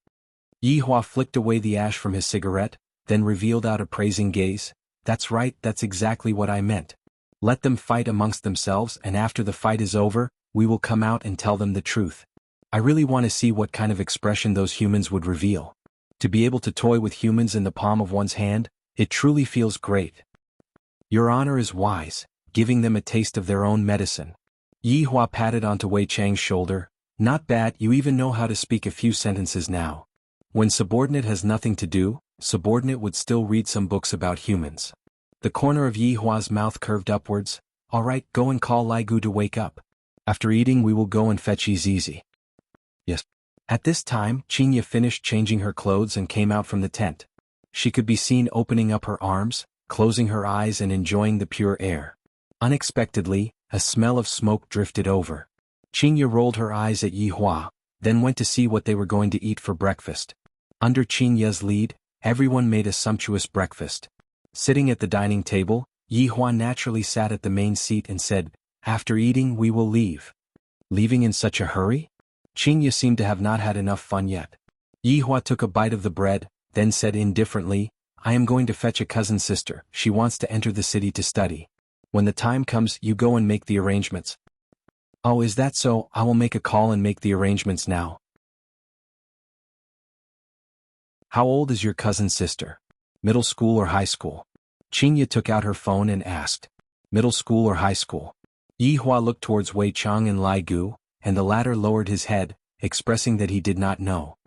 Yi Hua flicked away the ash from his cigarette, then revealed out a praising gaze. That's right, that's exactly what I meant. Let them fight amongst themselves, and after the fight is over, we will come out and tell them the truth. I really want to see what kind of expression those humans would reveal. To be able to toy with humans in the palm of one's hand, it truly feels great. Your honor is wise, giving them a taste of their own medicine. Yi Hua patted onto Wei Chang's shoulder. Not bad, you even know how to speak a few sentences now. When subordinate has nothing to do, subordinate would still read some books about humans. The corner of Yi Hua's mouth curved upwards. All right, go and call Lai Gu to wake up. After eating we will go and fetch Zizi. Yes. At this time, Qinya finished changing her clothes and came out from the tent. She could be seen opening up her arms, closing her eyes and enjoying the pure air. Unexpectedly, a smell of smoke drifted over. Qinya rolled her eyes at Yi Hua, then went to see what they were going to eat for breakfast. Under Qinya's lead, everyone made a sumptuous breakfast. Sitting at the dining table, Yi Hua naturally sat at the main seat and said, "After eating we will leave." Leaving in such a hurry? Qinya seemed to have not had enough fun yet. Yi Hua took a bite of the bread, then said indifferently, "I am going to fetch a cousin sister. She wants to enter the city to study. When the time comes, you go and make the arrangements." "Oh, is that so? I will make a call and make the arrangements now." "How old is your cousin sister? Middle school or high school?" Qinya took out her phone and asked. "Middle school or high school?" Yi Hua looked towards Wei Chang and Lai Gu, and the latter lowered his head, expressing that he did not know.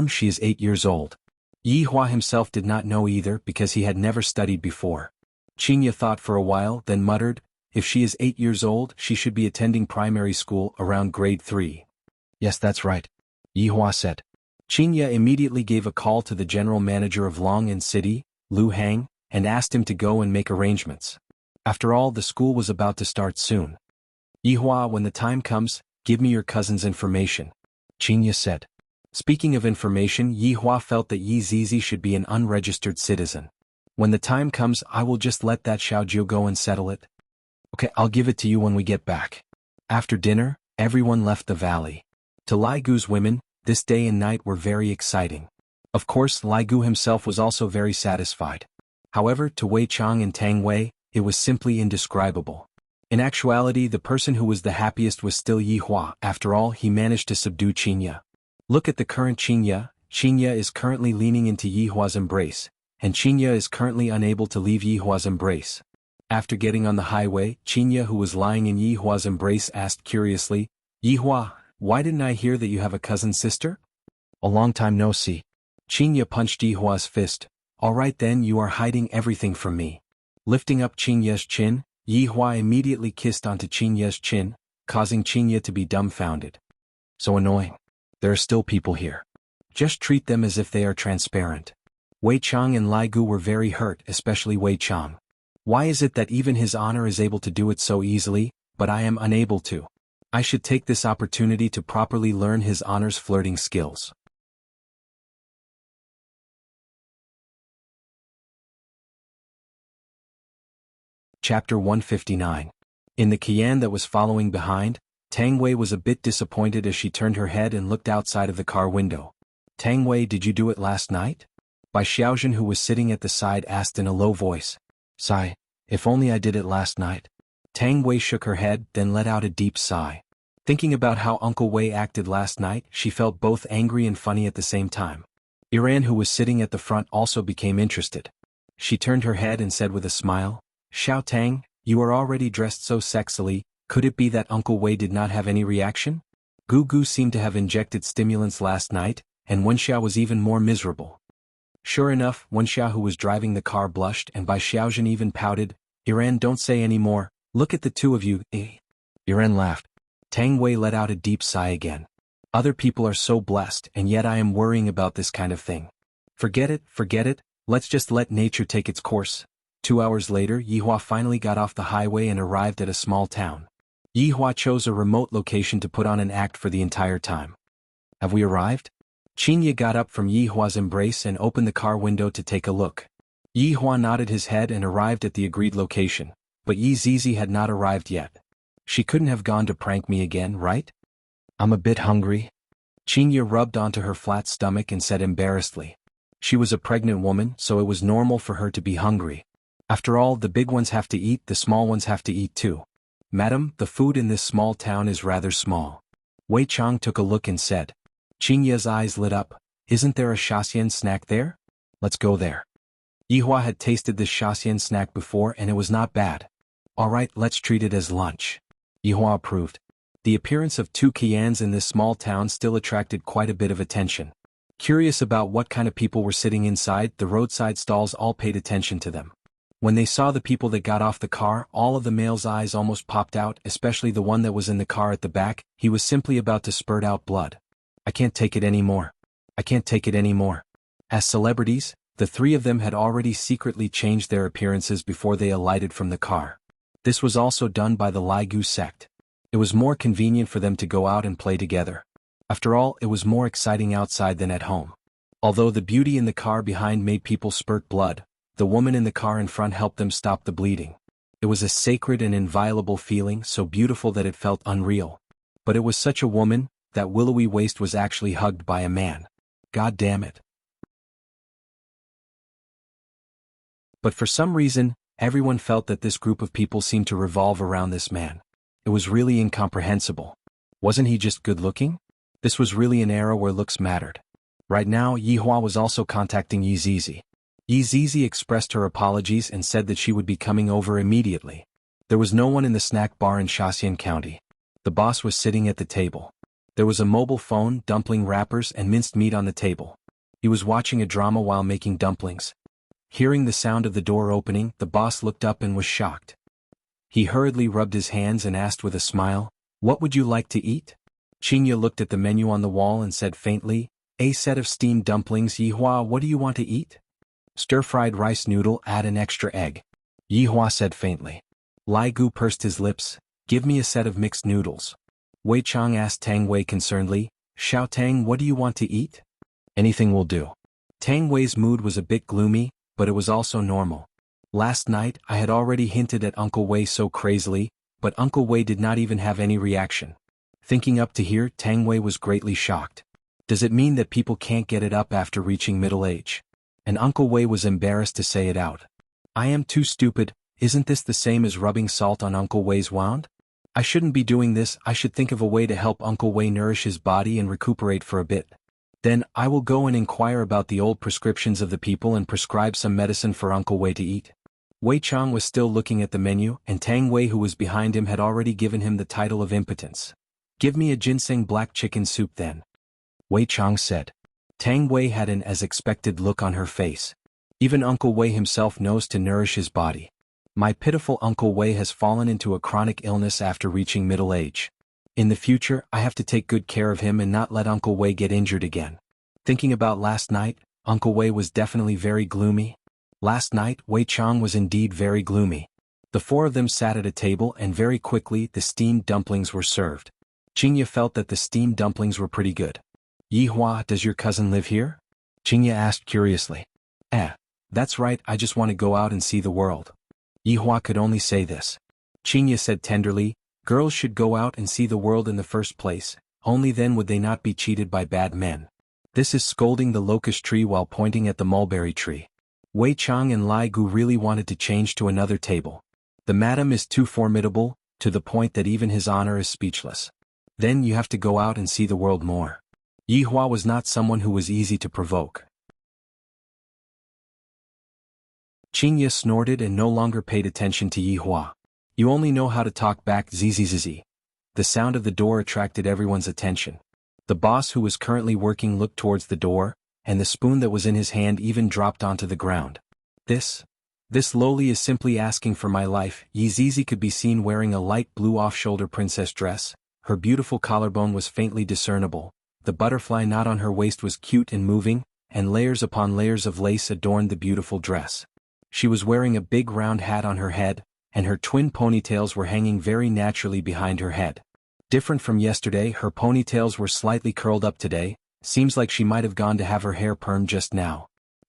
She is 8 years old. Yi Hua himself did not know either because he had never studied before. Qinya thought for a while, then muttered, "If she is 8 years old, she should be attending primary school around grade 3. "Yes, that's right," Yi Hua said. Qinya immediately gave a call to the general manager of Long City, Lu Hang, and asked him to go and make arrangements. After all, the school was about to start soon. "Yi Hua, when the time comes, give me your cousin's information," Qinya said. Speaking of information, Yi Hua felt that Yi Zizi should be an unregistered citizen. "When the time comes, I will just let that Xiaojiu go and settle it." "Okay, I'll give it to you when we get back." After dinner, everyone left the valley. To Lai Gu's women, this day and night were very exciting. Of course, Lai Gu himself was also very satisfied. However, to Wei Chang and Tang Wei, it was simply indescribable. In actuality, the person who was the happiest was still Yi Hua. After all, he managed to subdue Qinya. Look at the current Qinya. Qinya is currently leaning into Yi Hua's embrace, and Qinya is currently unable to leave Yi Hua's embrace. After getting on the highway, Qinya, who was lying in Yi Hua's embrace, asked curiously, "Yi Hua, why didn't I hear that you have a cousin sister?" "A long time no see." Qinya punched Yi Hua's fist. "All right then, you are hiding everything from me." Lifting up Qinya's chin, Yi Hua immediately kissed onto Qinya's chin, causing Qinya to be dumbfounded. So annoying. There are still people here. Just treat them as if they are transparent. Wei Chang and Lai Gu were very hurt, especially Wei Chang. Why is it that even his honor is able to do it so easily, but I am unable to? I should take this opportunity to properly learn his honor's flirting skills. Chapter 159. In the Qian that was following behind, Tang Wei was a bit disappointed as she turned her head and looked outside of the car window. "Tang Wei, did you do it last night?" Bai Xiaozhen, who was sitting at the side, asked in a low voice. "Sigh, if only I did it last night." Tang Wei shook her head, then let out a deep sigh. Thinking about how Uncle Wei acted last night, she felt both angry and funny at the same time. Iran, who was sitting at the front, also became interested. She turned her head and said with a smile, "Xiao Tang, you are already dressed so sexily, could it be that Uncle Wei did not have any reaction?" Gu Gu seemed to have injected stimulants last night, and Wenxia was even more miserable. Sure enough, Wenxia, who was driving the car, blushed, and Bai Xiaozhen even pouted. "Iran, don't say any more, look at the two of you, eh?" Iran laughed. Tang Wei let out a deep sigh again. "Other people are so blessed, and yet I am worrying about this kind of thing. Forget it, let's just let nature take its course." 2 hours later, Yi Hua finally got off the highway and arrived at a small town. Yi Hua chose a remote location to put on an act for the entire time. "Have we arrived?" Qinya got up from Yi Hua's embrace and opened the car window to take a look. Yi Hua nodded his head and arrived at the agreed location, but Yi Zizi had not arrived yet. She couldn't have gone to prank me again, right? I'm a bit hungry. Qingye rubbed onto her flat stomach and said embarrassedly. She was a pregnant woman, so it was normal for her to be hungry. After all, the big ones have to eat, the small ones have to eat too. Madam, the food in this small town is rather small. Wei Chang took a look and said. Qingye's eyes lit up. Isn't there a Shaxian snack there? Let's go there. Yihua had tasted this Shaxian snack before and it was not bad. Alright, let's treat it as lunch. Yihua approved. The appearance of two Qians in this small town still attracted quite a bit of attention. Curious about what kind of people were sitting inside, the roadside stalls all paid attention to them. When they saw the people that got off the car, all of the males' eyes almost popped out, especially the one that was in the car at the back. He was simply about to spurt out blood. I can't take it anymore. I can't take it anymore. As celebrities, the three of them had already secretly changed their appearances before they alighted from the car. This was also done by the Ligu sect. It was more convenient for them to go out and play together. After all, it was more exciting outside than at home. Although the beauty in the car behind made people spurt blood, the woman in the car in front helped them stop the bleeding. It was a sacred and inviolable feeling, so beautiful that it felt unreal. But it was such a woman, that willowy waist was actually hugged by a man. God damn it. But for some reason, everyone felt that this group of people seemed to revolve around this man. It was really incomprehensible. Wasn't he just good looking? This was really an era where looks mattered. Right now, Yihua was also contacting Yi Zizi. Yi Zizi expressed her apologies and said that she would be coming over immediately. There was no one in the snack bar in Shaxian County. The boss was sitting at the table. There was a mobile phone, dumpling wrappers and minced meat on the table. He was watching a drama while making dumplings. Hearing the sound of the door opening, the boss looked up and was shocked. He hurriedly rubbed his hands and asked with a smile, "What would you like to eat?" Qingye looked at the menu on the wall and said faintly, "A set of steamed dumplings. Yihua, what do you want to eat?" "Stir-fried rice noodle, add an extra egg." Yihua said faintly. Lai Gu pursed his lips, "Give me a set of mixed noodles." Wei Chang asked Tang Wei concernedly, "Xiao Tang, what do you want to eat?" "Anything will do." Tang Wei's mood was a bit gloomy, but it was also normal. Last night, I had already hinted at Uncle Wei so crazily, but Uncle Wei did not even have any reaction. Thinking up to here, Tang Wei was greatly shocked. Does it mean that people can't get it up after reaching middle age? And Uncle Wei was embarrassed to say it out. I am too stupid. Isn't this the same as rubbing salt on Uncle Wei's wound? I shouldn't be doing this. I should think of a way to help Uncle Wei nourish his body and recuperate for a bit. Then, I will go and inquire about the old prescriptions of the people and prescribe some medicine for Uncle Wei to eat. Wei Chang was still looking at the menu, and Tang Wei, who was behind him, had already given him the title of impotence. "Give me a ginseng black chicken soup then," Wei Chang said. Tang Wei had an as-expected look on her face. Even Uncle Wei himself knows to nourish his body. My pitiful Uncle Wei has fallen into a chronic illness after reaching middle age. In the future, I have to take good care of him and not let Uncle Wei get injured again. Thinking about last night, Uncle Wei was definitely very gloomy. Last night, Wei Chang was indeed very gloomy. The four of them sat at a table and very quickly the steamed dumplings were served. Qingye felt that the steamed dumplings were pretty good. "Yihua, does your cousin live here?" Qingye asked curiously. That's right, I just want to go out and see the world." Yihua could only say this. Qingye said tenderly, "Girls should go out and see the world in the first place, only then would they not be cheated by bad men." This is scolding the locust tree while pointing at the mulberry tree. Wei Chang and Lai Gu really wanted to change to another table. The madam is too formidable, to the point that even his honor is speechless. Then you have to go out and see the world more. Yihua was not someone who was easy to provoke. Qingye snorted and no longer paid attention to Yihua. "You only know how to talk back, zzz." The sound of the door attracted everyone's attention. The boss, who was currently working, looked towards the door, and the spoon that was in his hand even dropped onto the ground. This lowly is simply asking for my life." Yi Zizi could be seen wearing a light blue off-shoulder princess dress. Her beautiful collarbone was faintly discernible. The butterfly knot on her waist was cute and moving, and layers upon layers of lace adorned the beautiful dress. She was wearing a big round hat on her head, and her twin ponytails were hanging very naturally behind her head. Different from yesterday, her ponytails were slightly curled up today. Seems like she might have gone to have her hair permed just now.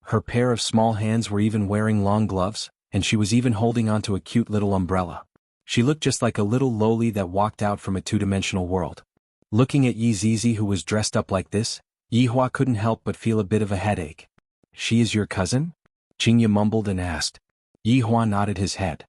Her pair of small hands were even wearing long gloves, and she was even holding onto a cute little umbrella. She looked just like a little loli that walked out from a two-dimensional world. Looking at Yi Zizi who was dressed up like this, Yi Hua couldn't help but feel a bit of a headache. "She is your cousin?" Qingye mumbled and asked. Yi Hua nodded his head.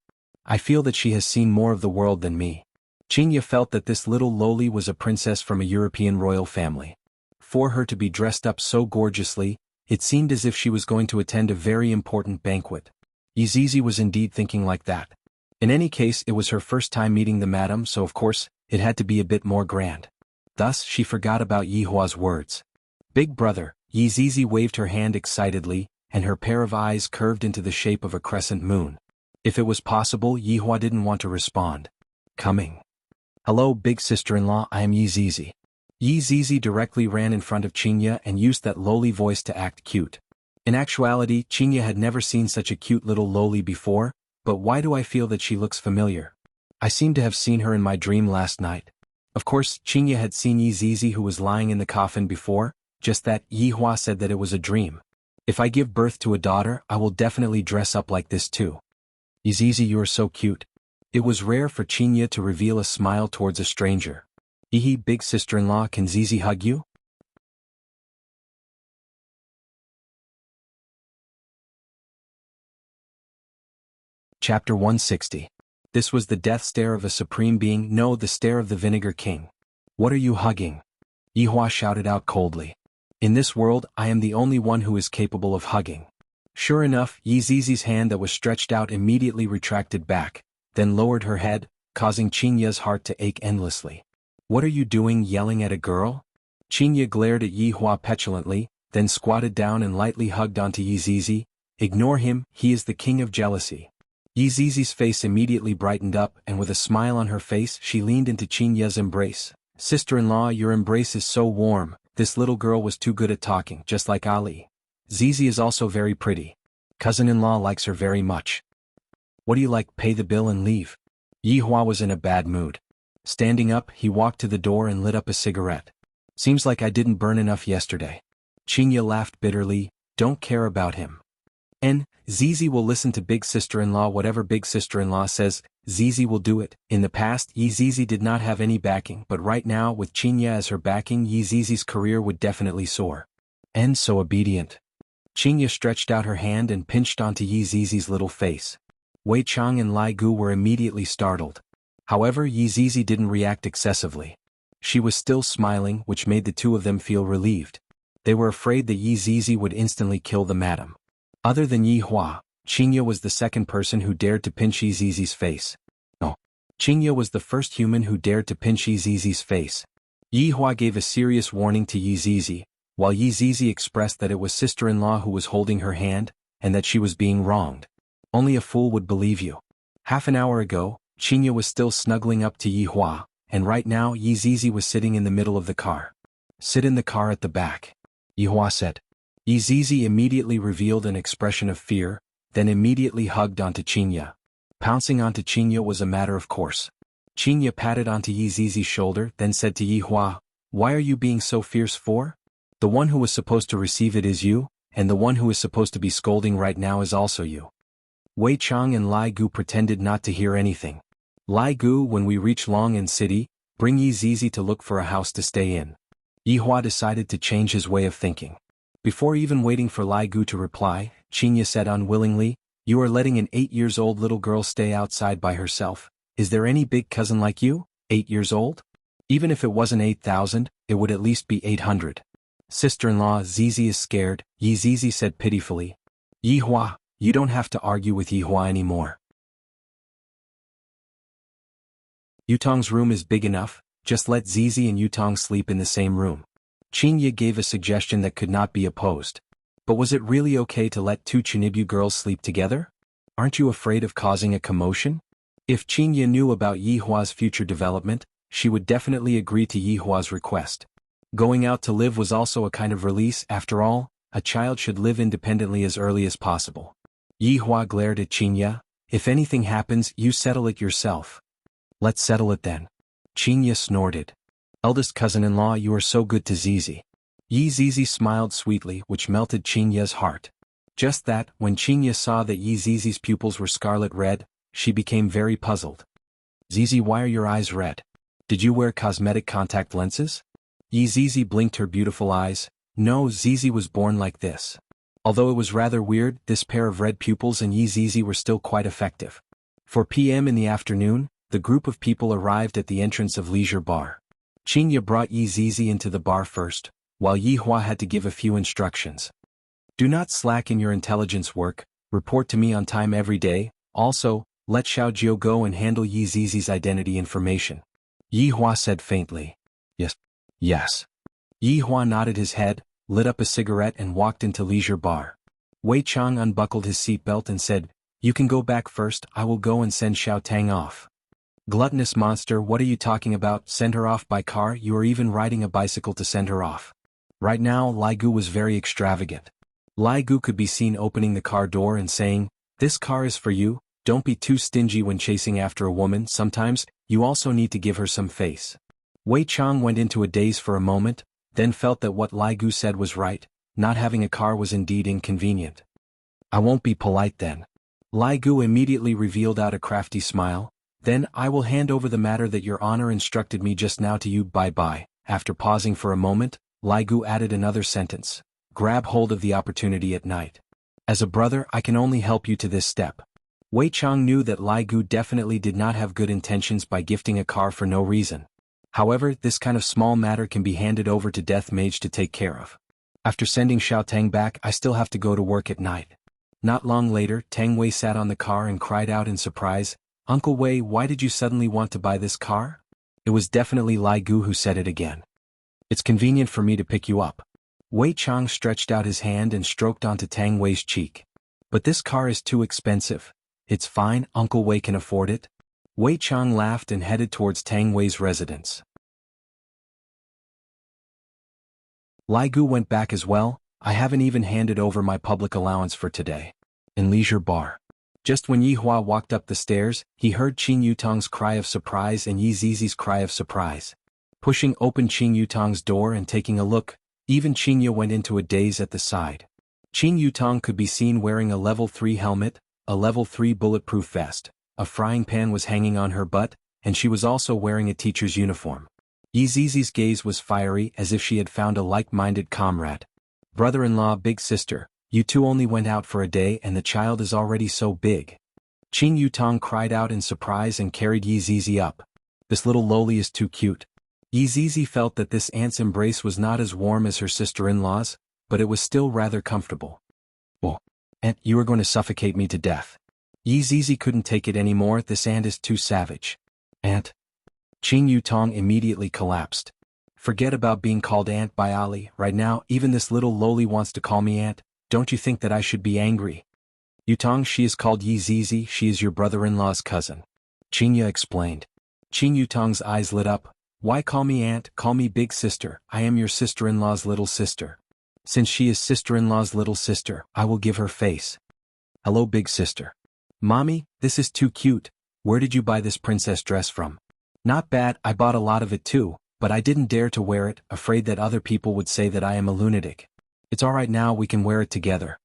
"I feel that she has seen more of the world than me." Qingye felt that this little loli was a princess from a European royal family. For her to be dressed up so gorgeously, it seemed as if she was going to attend a very important banquet. Yi Zizi was indeed thinking like that. In any case, it was her first time meeting the madam, so of course, it had to be a bit more grand. Thus, she forgot about Yi Hua's words. "Big brother," Yi Zizi waved her hand excitedly, and her pair of eyes curved into the shape of a crescent moon. If it was possible, Yi Hua didn't want to respond. "Coming." "Hello, big sister-in-law, I am Yi Zizi." Yi Zizi directly ran in front of Qingye and used that lowly voice to act cute. In actuality, Qingye had never seen such a cute little lowly before, but why do I feel that she looks familiar? I seem to have seen her in my dream last night. Of course, Qingye had seen Yi Zizi who was lying in the coffin before, just that Yi Hua said that it was a dream. If I give birth to a daughter, I will definitely dress up like this too. Yi Zizi, you are so cute. It was rare for Qingye to reveal a smile towards a stranger. "Hee big sister-in-law, can Zizi hug you?" Chapter 160. This was the death stare of a supreme being, no, the stare of the Vinegar King. "What are you hugging?" Yi Hua shouted out coldly. "In this world, I am the only one who is capable of hugging." Sure enough, Yi Zizi's hand that was stretched out immediately retracted back, then lowered her head, causing Qingye's heart to ache endlessly. "What are you doing, yelling at a girl?" Qingye glared at Yi Hua petulantly, then squatted down and lightly hugged onto Yi Zizi. "Ignore him, he is the king of jealousy." Yi Zizi's face immediately brightened up, and with a smile on her face she leaned into Qingye's embrace. "Sister-in-law, your embrace is so warm." This little girl was too good at talking, just like Ali. "Zizi is also very pretty. Cousin-in-law likes her very much." "What do you like, pay the bill and leave." Yi Hua was in a bad mood. Standing up, he walked to the door and lit up a cigarette. "Seems like I didn't burn enough yesterday." Qingye laughed bitterly. "Don't care about him. And Zizi will listen to big sister-in-law. Whatever big sister-in-law says, Zizi will do it." In the past, Yi Zizi did not have any backing, but right now, with Qingye as her backing, Yi Zizi's career would definitely soar. And so obedient. Qingye stretched out her hand and pinched onto Yi Zizi's little face. Wei Chang and Lai Gu were immediately startled. However, Yi Zizi didn't react excessively. She was still smiling, which made the two of them feel relieved. They were afraid that Yi Zizi would instantly kill the madam. Other than Yi Hua, Qingye was the second person who dared to pinch Yi Zizi's face. No. Qingye was the first human who dared to pinch Yi Zizi's face. Yi Hua gave a serious warning to Yi Zizi, while Yi Zizi expressed that it was sister-in-law who was holding her hand, and that she was being wronged. Only a fool would believe you. Half an hour ago, Qingye was still snuggling up to Yi Hua, and right now Yi Zizi was sitting in the middle of the car. "Sit in the car at the back," Yi Hua said. Yi Zizi immediately revealed an expression of fear, then immediately hugged onto Qingye. Pouncing onto Qingye was a matter of course. Qingye patted onto Yi Zizi's shoulder, then said to Yi Hua, "Why are you being so fierce for? The one who was supposed to receive it is you, and the one who is supposed to be scolding right now is also you." Wei Chang and Lai Gu pretended not to hear anything. "Lai Gu, when we reach Long'an City, bring Yi Zizi to look for a house to stay in." Yi Hua decided to change his way of thinking. Before even waiting for Lai Gu to reply, Qingye said unwillingly, "You are letting an 8-year-old little girl stay outside by herself. Is there any big cousin like you, 8 years old? Even if it wasn't 8,000, it would at least be 800. "Sister-in-law, Zizi is scared," Yi Zizi said pitifully. "Yi Hua, you don't have to argue with Yi Hua anymore. Yutong's room is big enough, just let Zizi and Yutong sleep in the same room." Qingye gave a suggestion that could not be opposed. But was it really okay to let two Chinibyu girls sleep together? Aren't you afraid of causing a commotion? If Qingye knew about Yi Hua's future development, she would definitely agree to Yi Hua's request. Going out to live was also a kind of release. After all, a child should live independently as early as possible. Yi Hua glared at Qingye. "If anything happens, you settle it yourself." "Let's settle it then." Qingye snorted. "Eldest cousin-in-law, you are so good to Zizi." Yi Zizi smiled sweetly, which melted Qingye's heart. Just that, when Qingye saw that Yi Zizi's pupils were scarlet red, she became very puzzled. Zizi, why are your eyes red? Did you wear cosmetic contact lenses? Zizi blinked her beautiful eyes. No, Zizi was born like this. Although it was rather weird, this pair of red pupils and Zizi were still quite effective. 4 p.m. in the afternoon, the group of people arrived at the entrance of Leisure Bar. Qinya brought Zizi into the bar first, while Yihua had to give a few instructions. Do not slack in your intelligence work, report to me on time every day, also, let Xiaojiu go and handle Zizi's identity information. Yihua said faintly. Yes. Yes. Yihua nodded his head, lit up a cigarette and walked into Leisure Bar. Wei Chang unbuckled his seatbelt and said, You can go back first, I will go and send Xiao Tang off. Gluttonous monster, what are you talking about? Send her off by car? You are even riding a bicycle to send her off. Right now, Lai Gu was very extravagant. Lai Gu could be seen opening the car door and saying, This car is for you, don't be too stingy when chasing after a woman, sometimes, you also need to give her some face. Wei Chang went into a daze for a moment, then felt that what Lai Gu said was right, not having a car was indeed inconvenient. I won't be polite then. Lai Gu immediately revealed out a crafty smile, then I will hand over the matter that your honor instructed me just now to you, bye-bye. After pausing for a moment, Lai Gu added another sentence, grab hold of the opportunity at night. As a brother, I can only help you to this step. Wei Chang knew that Lai Gu definitely did not have good intentions by gifting a car for no reason. However, this kind of small matter can be handed over to Death Mage to take care of. After sending Xiao Tang back, I still have to go to work at night. Not long later, Tang Wei sat on the car and cried out in surprise, Uncle Wei, why did you suddenly want to buy this car? It was definitely Lai Gu who said it again. It's convenient for me to pick you up. Wei Chang stretched out his hand and stroked onto Tang Wei's cheek. But this car is too expensive. It's fine, Uncle Wei can afford it. Wei Chang laughed and headed towards Tang Wei's residence. Lai Gu went back as well. I haven't even handed over my public allowance for today. In Leisure Bar. Just when Yihua walked up the stairs, he heard Qin Yutong's cry of surprise and Zizi's cry of surprise. Pushing open Qin Yutong's door and taking a look, even Qinya went into a daze at the side. Qin Yutong could be seen wearing a level 3 helmet, a level 3 bulletproof vest, a frying pan was hanging on her butt, and she was also wearing a teacher's uniform. Zizi's gaze was fiery as if she had found a like-minded comrade. Brother-in-law, big sister, you two only went out for a day and the child is already so big. Qin Yutong cried out in surprise and carried Zizi up. This little loli is too cute. Zizi felt that this aunt's embrace was not as warm as her sister-in-law's, but it was still rather comfortable. Oh, Aunt, you are going to suffocate me to death. Zizi couldn't take it anymore, this aunt is too savage. Aunt. Qin Yutong immediately collapsed. Forget about being called aunt by Ali, right now even this little loli wants to call me aunt, don't you think that I should be angry? Yutong, she is called Zizi, she is your brother-in-law's cousin. Qinya explained. Qin Yutong's eyes lit up. Why call me aunt, call me big sister, I am your sister-in-law's little sister. Since she is sister-in-law's little sister, I will give her face. Hello big sister. Mommy, this is too cute, where did you buy this princess dress from? Not bad, I bought a lot of it too, but I didn't dare to wear it, afraid that other people would say that I am a lunatic. It's alright now, we can wear it together.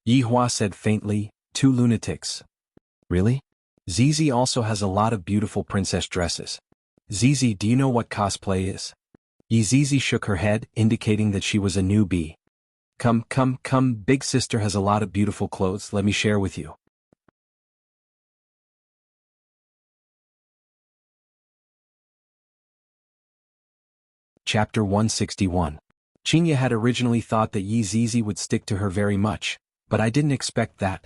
Yihua said faintly, 2 lunatics. Really? Zizi also has a lot of beautiful princess dresses. Zizi, do you know what cosplay is? Zizi shook her head, indicating that she was a newbie. Come, big sister has a lot of beautiful clothes, let me share with you. Chapter 161. Qinya had originally thought that Zizi would stick to her very much, but I didn't expect that.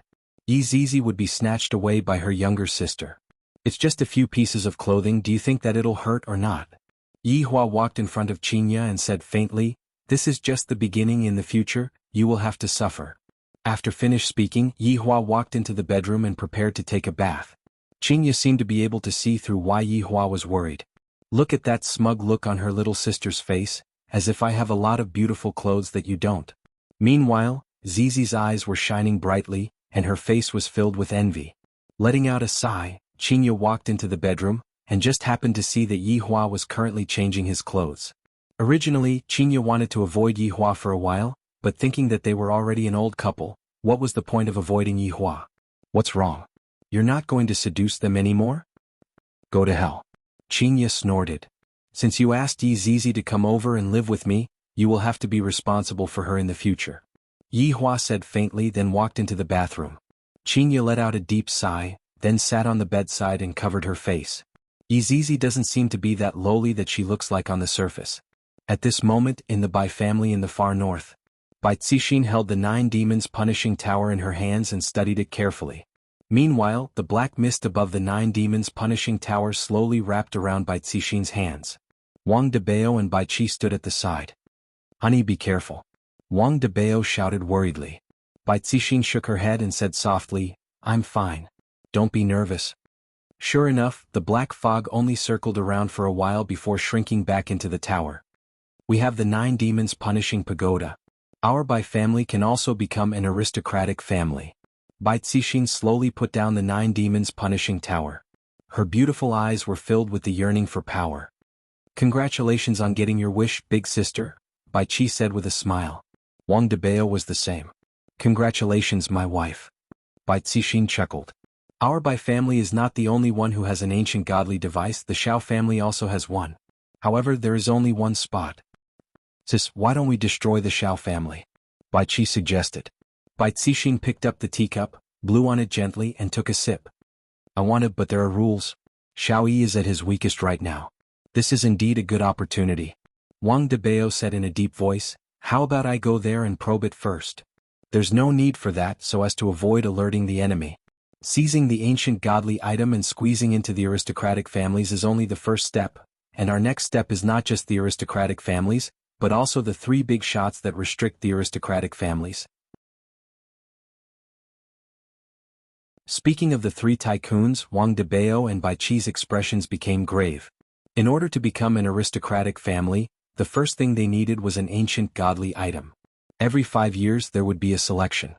Zizi would be snatched away by her younger sister. It's just a few pieces of clothing, do you think that it'll hurt or not? Yihua walked in front of Qinya and said faintly, this is just the beginning, in the future, you will have to suffer. After finished speaking, Yihua walked into the bedroom and prepared to take a bath. Qinya seemed to be able to see through why Yihua was worried. Look at that smug look on her little sister's face, as if I have a lot of beautiful clothes that you don't. Meanwhile, Zizi's eyes were shining brightly, and her face was filled with envy. Letting out a sigh, Qinya walked into the bedroom, and just happened to see that Yihua was currently changing his clothes. Originally, Qinya wanted to avoid Yihua for a while, but thinking that they were already an old couple, what was the point of avoiding Yihua? What's wrong? You're not going to seduce them anymore? Go to hell. Qinya snorted. Since you asked Yi Zizi to come over and live with me, you will have to be responsible for her in the future. Yi Hua said faintly, then walked into the bathroom. Qinya let out a deep sigh, then sat on the bedside and covered her face. Yi Zizi doesn't seem to be that lowly that she looks like on the surface. At this moment, in the Bai family in the far north, Bai Cixin held the 9 demons punishing tower in her hands and studied it carefully. Meanwhile, the black mist above the 9 demons punishing tower slowly wrapped around Bai Cixin's hands. Wang Debao and Bai Qi stood at the side. Honey, be careful. Wang Debao shouted worriedly. Bai Cixin shook her head and said softly, I'm fine. Don't be nervous. Sure enough, the black fog only circled around for a while before shrinking back into the tower. We have the 9 demons punishing pagoda. Our Bai family can also become an aristocratic family. Bai Cixin slowly put down the 9 demons punishing tower. Her beautiful eyes were filled with the yearning for power. Congratulations on getting your wish, big sister, Bai Qi said with a smile. Wang Debao was the same. Congratulations, my wife. Bai Cixin chuckled. Our Bai family is not the only one who has an ancient godly device. The Xiao family also has one. However, there is only one spot. Sis, why don't we destroy the Xiao family? Bai Qi suggested. Bai Cixin picked up the teacup, blew on it gently and took a sip. I want to, but there are rules. Xiao Yi is at his weakest right now. This is indeed a good opportunity. Wang Debao said in a deep voice, how about I go there and probe it first? There's no need for that so as to avoid alerting the enemy. Seizing the ancient godly item and squeezing into the aristocratic families is only the first step, and our next step is not just the aristocratic families, but also the 3 big shots that restrict the aristocratic families. Speaking of the 3 tycoons, Wang Debao and Bai Qi's expressions became grave. In order to become an aristocratic family, the first thing they needed was an ancient godly item. Every 5 years there would be a selection.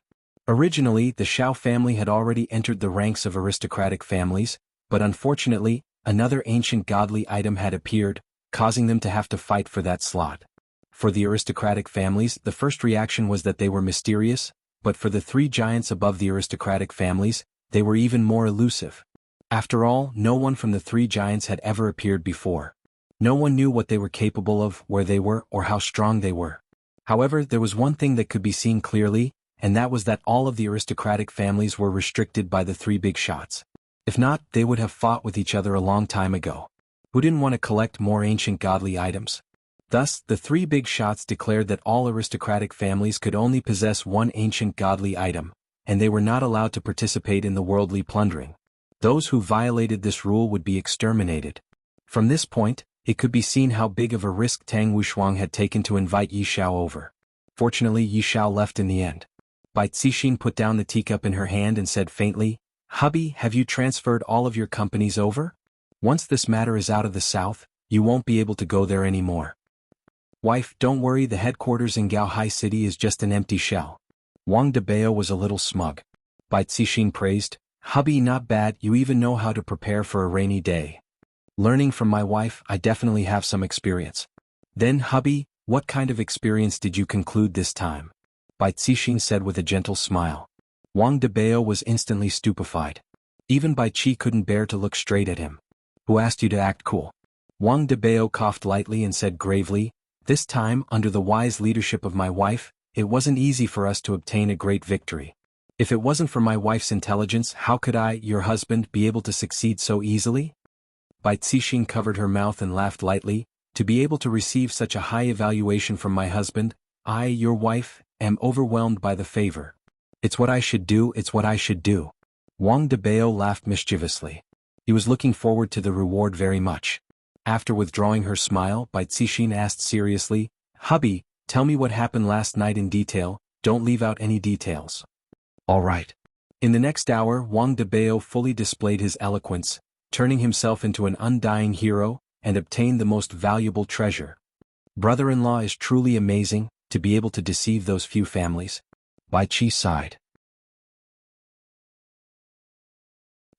Originally, the Xiao family had already entered the ranks of aristocratic families, but unfortunately, another ancient godly item had appeared, causing them to have to fight for that slot. For the aristocratic families, the first reaction was that they were mysterious, but for the 3 giants above the aristocratic families, they were even more elusive. After all, no one from the 3 giants had ever appeared before. No one knew what they were capable of, where they were, or how strong they were. However, there was one thing that could be seen clearly, and that was that all of the aristocratic families were restricted by the 3 big shots. If not, they would have fought with each other a long time ago. Who didn't want to collect more ancient godly items? Thus, the 3 big shots declared that all aristocratic families could only possess one ancient godly item, and they were not allowed to participate in the worldly plundering. Those who violated this rule would be exterminated. From this point, it could be seen how big of a risk Tang Wushuang had taken to invite Yi Xiao over. Fortunately, Yi Xiao left in the end. Bai Cixin put down the teacup in her hand and said faintly, hubby, have you transferred all of your companies over? Once this matter is out of the south, you won't be able to go there anymore. Wife, don't worry, the headquarters in Gaohai City is just an empty shell. Wang Debao was a little smug. Bai Cixin praised, hubby, not bad, you even know how to prepare for a rainy day. Learning from my wife, I definitely have some experience. Then, hubby, what kind of experience did you conclude this time? Bai Cixin said with a gentle smile. Wang Debao was instantly stupefied. Even Bai Qi couldn't bear to look straight at him. Who asked you to act cool? Wang Debao coughed lightly and said gravely, this time, under the wise leadership of my wife, it wasn't easy for us to obtain a great victory. If it wasn't for my wife's intelligence, how could I, your husband, be able to succeed so easily? Bai Cixin covered her mouth and laughed lightly. To be able to receive such a high evaluation from my husband, I, your wife, am overwhelmed by the favor. It's what I should do, it's what I should do. Wang Debao laughed mischievously. He was looking forward to the reward very much. After withdrawing her smile, Bai Cixin asked seriously, hubby, tell me what happened last night in detail, don't leave out any details. All right. In the next hour, Wang Debao fully displayed his eloquence, turning himself into an undying hero, and obtained the most valuable treasure. Brother-in-law is truly amazing, to be able to deceive those few families. Bai Qi sighed.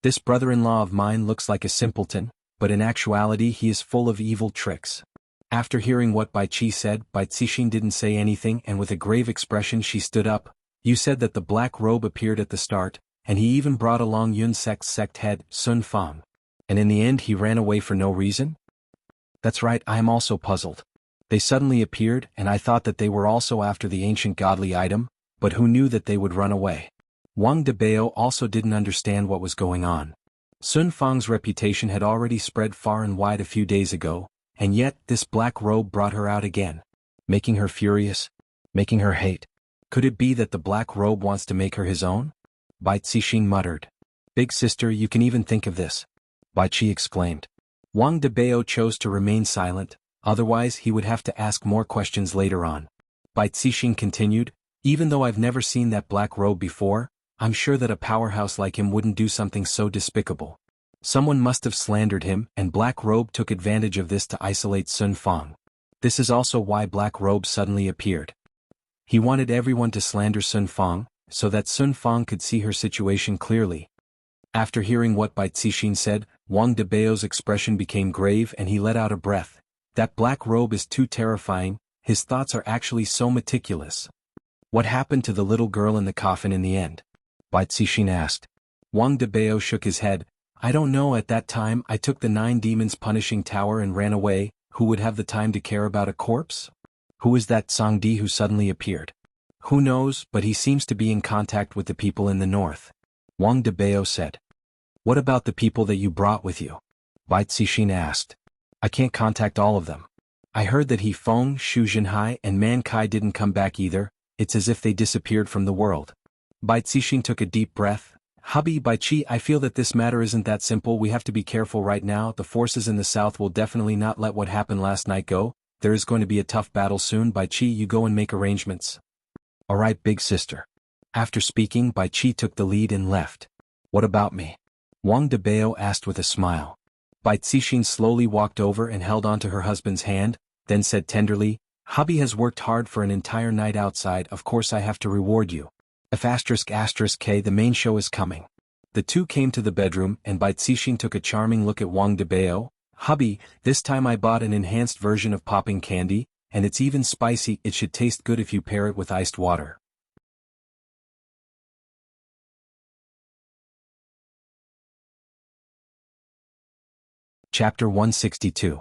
This brother-in-law of mine looks like a simpleton, but in actuality he is full of evil tricks. After hearing what Bai Qi said, Bai Cixin didn't say anything, and with a grave expression she stood up. You said that the black robe appeared at the start, and he even brought along Yun Sect's sect head, Sun Fang. And in the end he ran away for no reason? That's right, I am also puzzled. They suddenly appeared, and I thought that they were also after the ancient godly item, but who knew that they would run away? Wang Debao also didn't understand what was going on. Sun Fang's reputation had already spread far and wide a few days ago, and yet this black robe brought her out again. Making her furious? Making her hate? Could it be that the black robe wants to make her his own? Bai Cixin muttered. Big sister, you can even think of this. Bai Qi exclaimed. Wang Debao chose to remain silent, otherwise he would have to ask more questions later on. Bai Cixin continued, even though I've never seen that black robe before, I'm sure that a powerhouse like him wouldn't do something so despicable. Someone must have slandered him, and Black Robe took advantage of this to isolate Sun Fang. This is also why Black Robe suddenly appeared. He wanted everyone to slander Sun Fang, so that Sun Fang could see her situation clearly. After hearing what Bai Cixin said, Wang Debao's expression became grave and he let out a breath. That Black Robe is too terrifying, his thoughts are actually so meticulous. What happened to the little girl in the coffin in the end? Bai Cixin asked. Wang Debao shook his head. I don't know, at that time I took the 9 demons punishing tower and ran away. Who would have the time to care about a corpse? Who is that Songdi who suddenly appeared? Who knows, but he seems to be in contact with the people in the north. Wang Debao said. What about the people that you brought with you? Bai Cixin asked. I can't contact all of them. I heard that He Feng, Xu Jinhai and Man Kai didn't come back either. It's as if they disappeared from the world. Bai Cixin took a deep breath. Hubby Bai Qi, I feel that this matter isn't that simple. We have to be careful right now. The forces in the south will definitely not let what happened last night go. There is going to be a tough battle soon. Bai Qi, you go and make arrangements. Alright, big sister. After speaking, Bai Qi took the lead and left. What about me? Wang Debao asked with a smile. Bai Cixin slowly walked over and held onto her husband's hand, then said tenderly, Hubby has worked hard for an entire night outside. Of course I have to reward you. If K, the main show is coming. The two came to the bedroom and Bai Cixin took a charming look at Wang Debao. Hubby, this time I bought an enhanced version of popping candy, and it's even spicy. It should taste good if you pair it with iced water. Chapter 162.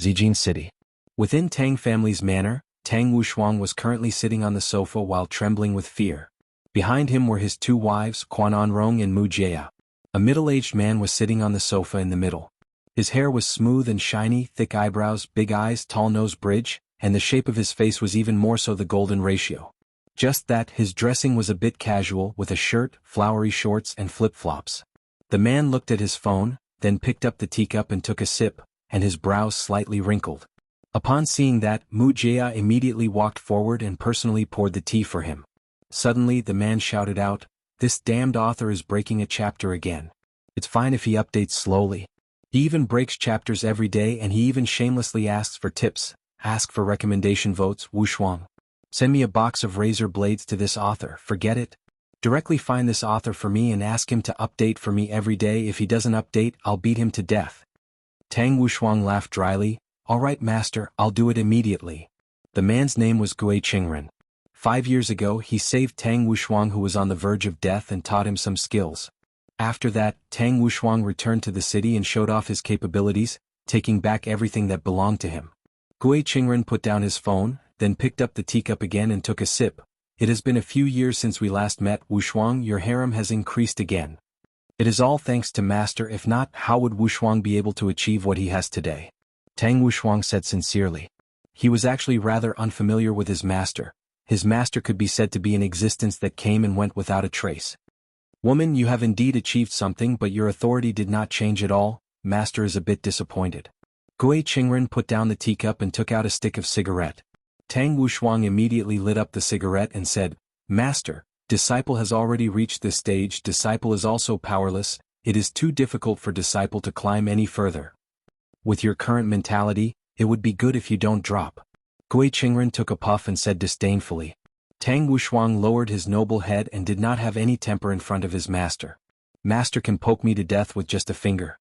Zijin City. Within Tang family's manor, Tang Wushuang was currently sitting on the sofa while trembling with fear. Behind him were his 2 wives, Quan Anrong and Mu Jia. A middle-aged man was sitting on the sofa in the middle. His hair was smooth and shiny, thick eyebrows, big eyes, tall nose bridge, and the shape of his face was even more so the golden ratio. Just that, his dressing was a bit casual, with a shirt, flowery shorts and flip-flops. The man looked at his phone, then picked up the teacup and took a sip, and his brows slightly wrinkled. Upon seeing that, Mu Jia immediately walked forward and personally poured the tea for him. Suddenly the man shouted out, this damned author is breaking a chapter again. It's fine if he updates slowly. He even breaks chapters every day and he even shamelessly asks for tips, ask for recommendation votes. Wushuang. Send me a box of razor blades to this author, forget it. Directly find this author for me and ask him to update for me every day. If he doesn't update, I'll beat him to death. Tang Wushuang laughed dryly. Alright master, I'll do it immediately. The man's name was Gui Qingren. 5 years ago he saved Tang Wushuang who was on the verge of death and taught him some skills. After that, Tang Wushuang returned to the city and showed off his capabilities, taking back everything that belonged to him. Gui Qingren put down his phone, then picked up the teacup again and took a sip. It has been a few years since we last met. Wushuang, your harem has increased again. It is all thanks to master. If not, how would Wushuang be able to achieve what he has today? Tang Wushuang said sincerely. He was actually rather unfamiliar with his master. His master could be said to be an existence that came and went without a trace. Woman, you have indeed achieved something, but your authority did not change at all. Master is a bit disappointed. Gui Qingren put down the teacup and took out a stick of cigarette. Tang Wushuang immediately lit up the cigarette and said, Master, disciple has already reached this stage. Disciple is also powerless. It is too difficult for disciple to climb any further. With your current mentality, it would be good if you don't drop. Gui Qingren took a puff and said disdainfully. Tang Wushuang lowered his noble head and did not have any temper in front of his master. Master can poke me to death with just a finger.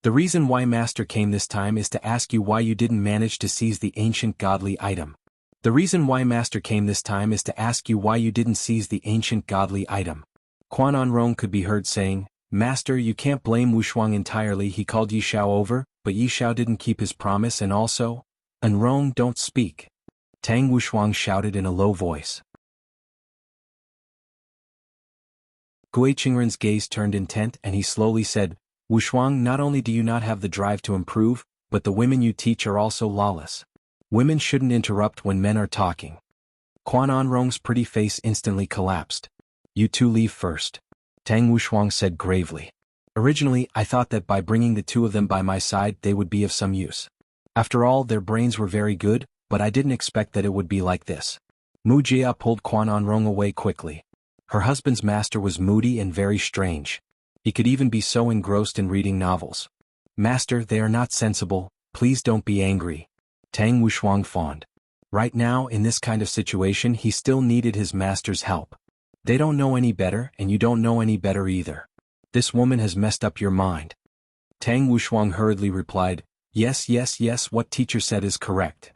The reason why master came this time is to ask you why you didn't manage to seize the ancient godly item. The reason why master came this time is to ask you why you didn't seize the ancient godly item. Quan Anrong could be heard saying, Master, you can't blame Wuxia entirely. He called Yishao over, but Yishao didn't keep his promise and also, Enrong, don't speak. Tang Wuxia shouted in a low voice. Gui Qingren's gaze turned intent and he slowly said, Wuxia, not only do you not have the drive to improve, but the women you teach are also lawless. Women shouldn't interrupt when men are talking. Quan Enrong's pretty face instantly collapsed. You two leave first. Tang Wuxia said gravely. Originally, I thought that by bringing the two of them by my side they would be of some use. After all, their brains were very good, but I didn't expect that it would be like this. Wuxia pulled Quan Enrong away quickly. Her husband's master was moody and very strange. He could even be so engrossed in reading novels. Master, they are not sensible, please don't be angry. Tang Wuxia fawned. Right now, in this kind of situation, he still needed his master's help. They don't know any better, and you don't know any better either. This woman has messed up your mind. Tang Wuxia hurriedly replied, Yes, what teacher said is correct.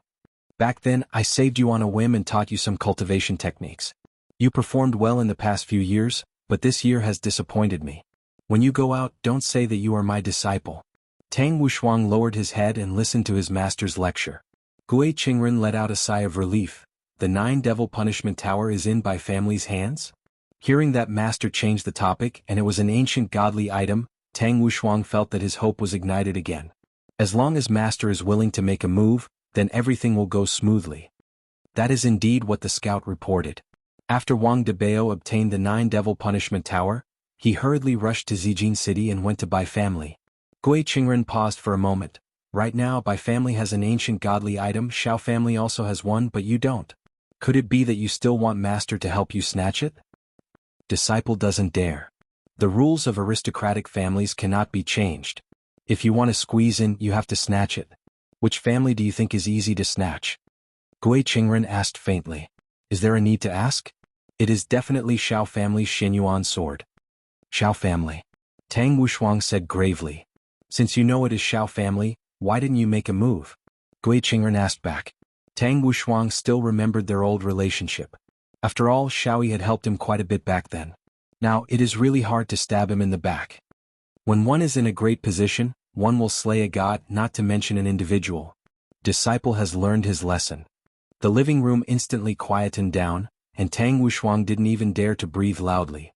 Back then, I saved you on a whim and taught you some cultivation techniques. You performed well in the past few years, but this year has disappointed me. When you go out, don't say that you are my disciple. Tang Wuxia lowered his head and listened to his master's lecture. Gui Qingren let out a sigh of relief. The 9-devil punishment tower is in Bai family's hands? Hearing that master changed the topic and it was an ancient godly item, Tang Wuxia felt that his hope was ignited again. As long as master is willing to make a move, then everything will go smoothly. That is indeed what the scout reported. After Wang Debao obtained the 9-devil punishment tower, he hurriedly rushed to Zijin City and went to Bai family. Gui Qingren paused for a moment. Right now, Bai family has an ancient godly item, Shao family also has one, but you don't. Could it be that you still want master to help you snatch it? Disciple doesn't dare. The rules of aristocratic families cannot be changed. If you want to squeeze in, you have to snatch it. Which family do you think is easy to snatch? Gui Qingren asked faintly. Is there a need to ask? It is definitely Shao family's Xinyuan sword. Shao family. Tang Wuxia said gravely. Since you know it is Shao family, why didn't you make a move? Gui Qingren asked back. Tang Wuxia still remembered their old relationship. After all, Shaoyi had helped him quite a bit back then. Now, it is really hard to stab him in the back. When one is in a great position, one will slay a god, not to mention an individual. Disciple has learned his lesson. The living room instantly quietened down, and Tang Wuxia didn't even dare to breathe loudly.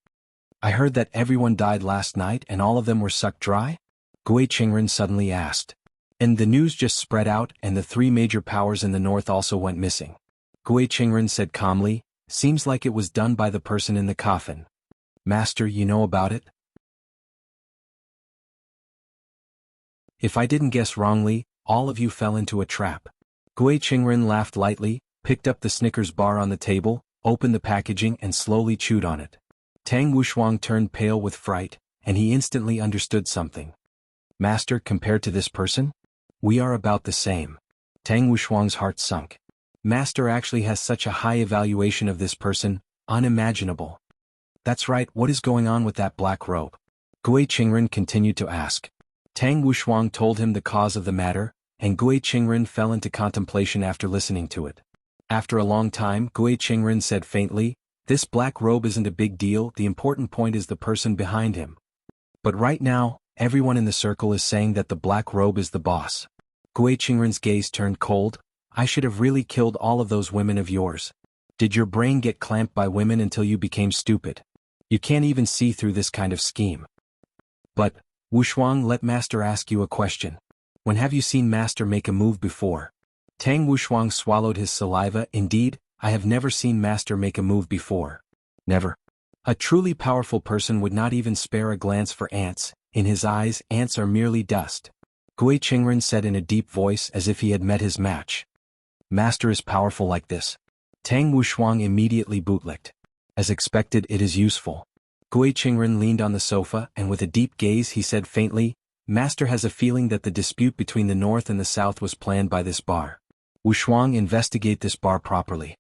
I heard that everyone died last night and all of them were sucked dry? Gui Qingren suddenly asked. And the news just spread out and the 3 major powers in the north also went missing. Gui Qingren said calmly, Seems like it was done by the person in the coffin. Master, you know about it? If I didn't guess wrongly, all of you fell into a trap. Gui Qingren laughed lightly, picked up the Snickers bar on the table, opened the packaging and slowly chewed on it. Tang Wuxia turned pale with fright, and he instantly understood something. Master, compared to this person? We are about the same. Tang Wuxia's heart sunk. Master actually has such a high evaluation of this person, unimaginable. That's right, what is going on with that black robe? Gui Qingren continued to ask. Tang Wuxia told him the cause of the matter, and Gui Qingren fell into contemplation after listening to it. After a long time, Gui Qingren said faintly, This black robe isn't a big deal, the important point is the person behind him. But right now, everyone in the circle is saying that the black robe is the boss. Gui Qingren's gaze turned cold. I should have really killed all of those women of yours. Did your brain get clamped by women until you became stupid? You can't even see through this kind of scheme. But, Wuxia, let Master ask you a question. When have you seen Master make a move before? Tang Wuxia swallowed his saliva. Indeed, I have never seen Master make a move before. Never. A truly powerful person would not even spare a glance for ants. In his eyes, ants are merely dust. Gui Qingren said in a deep voice as if he had met his match. Master is powerful like this. Tang Wuxia immediately bootlicked. As expected, it is useful. Gui Qingren leaned on the sofa and with a deep gaze he said faintly, Master has a feeling that the dispute between the north and the south was planned by this bar. Wuxia, investigate this bar properly.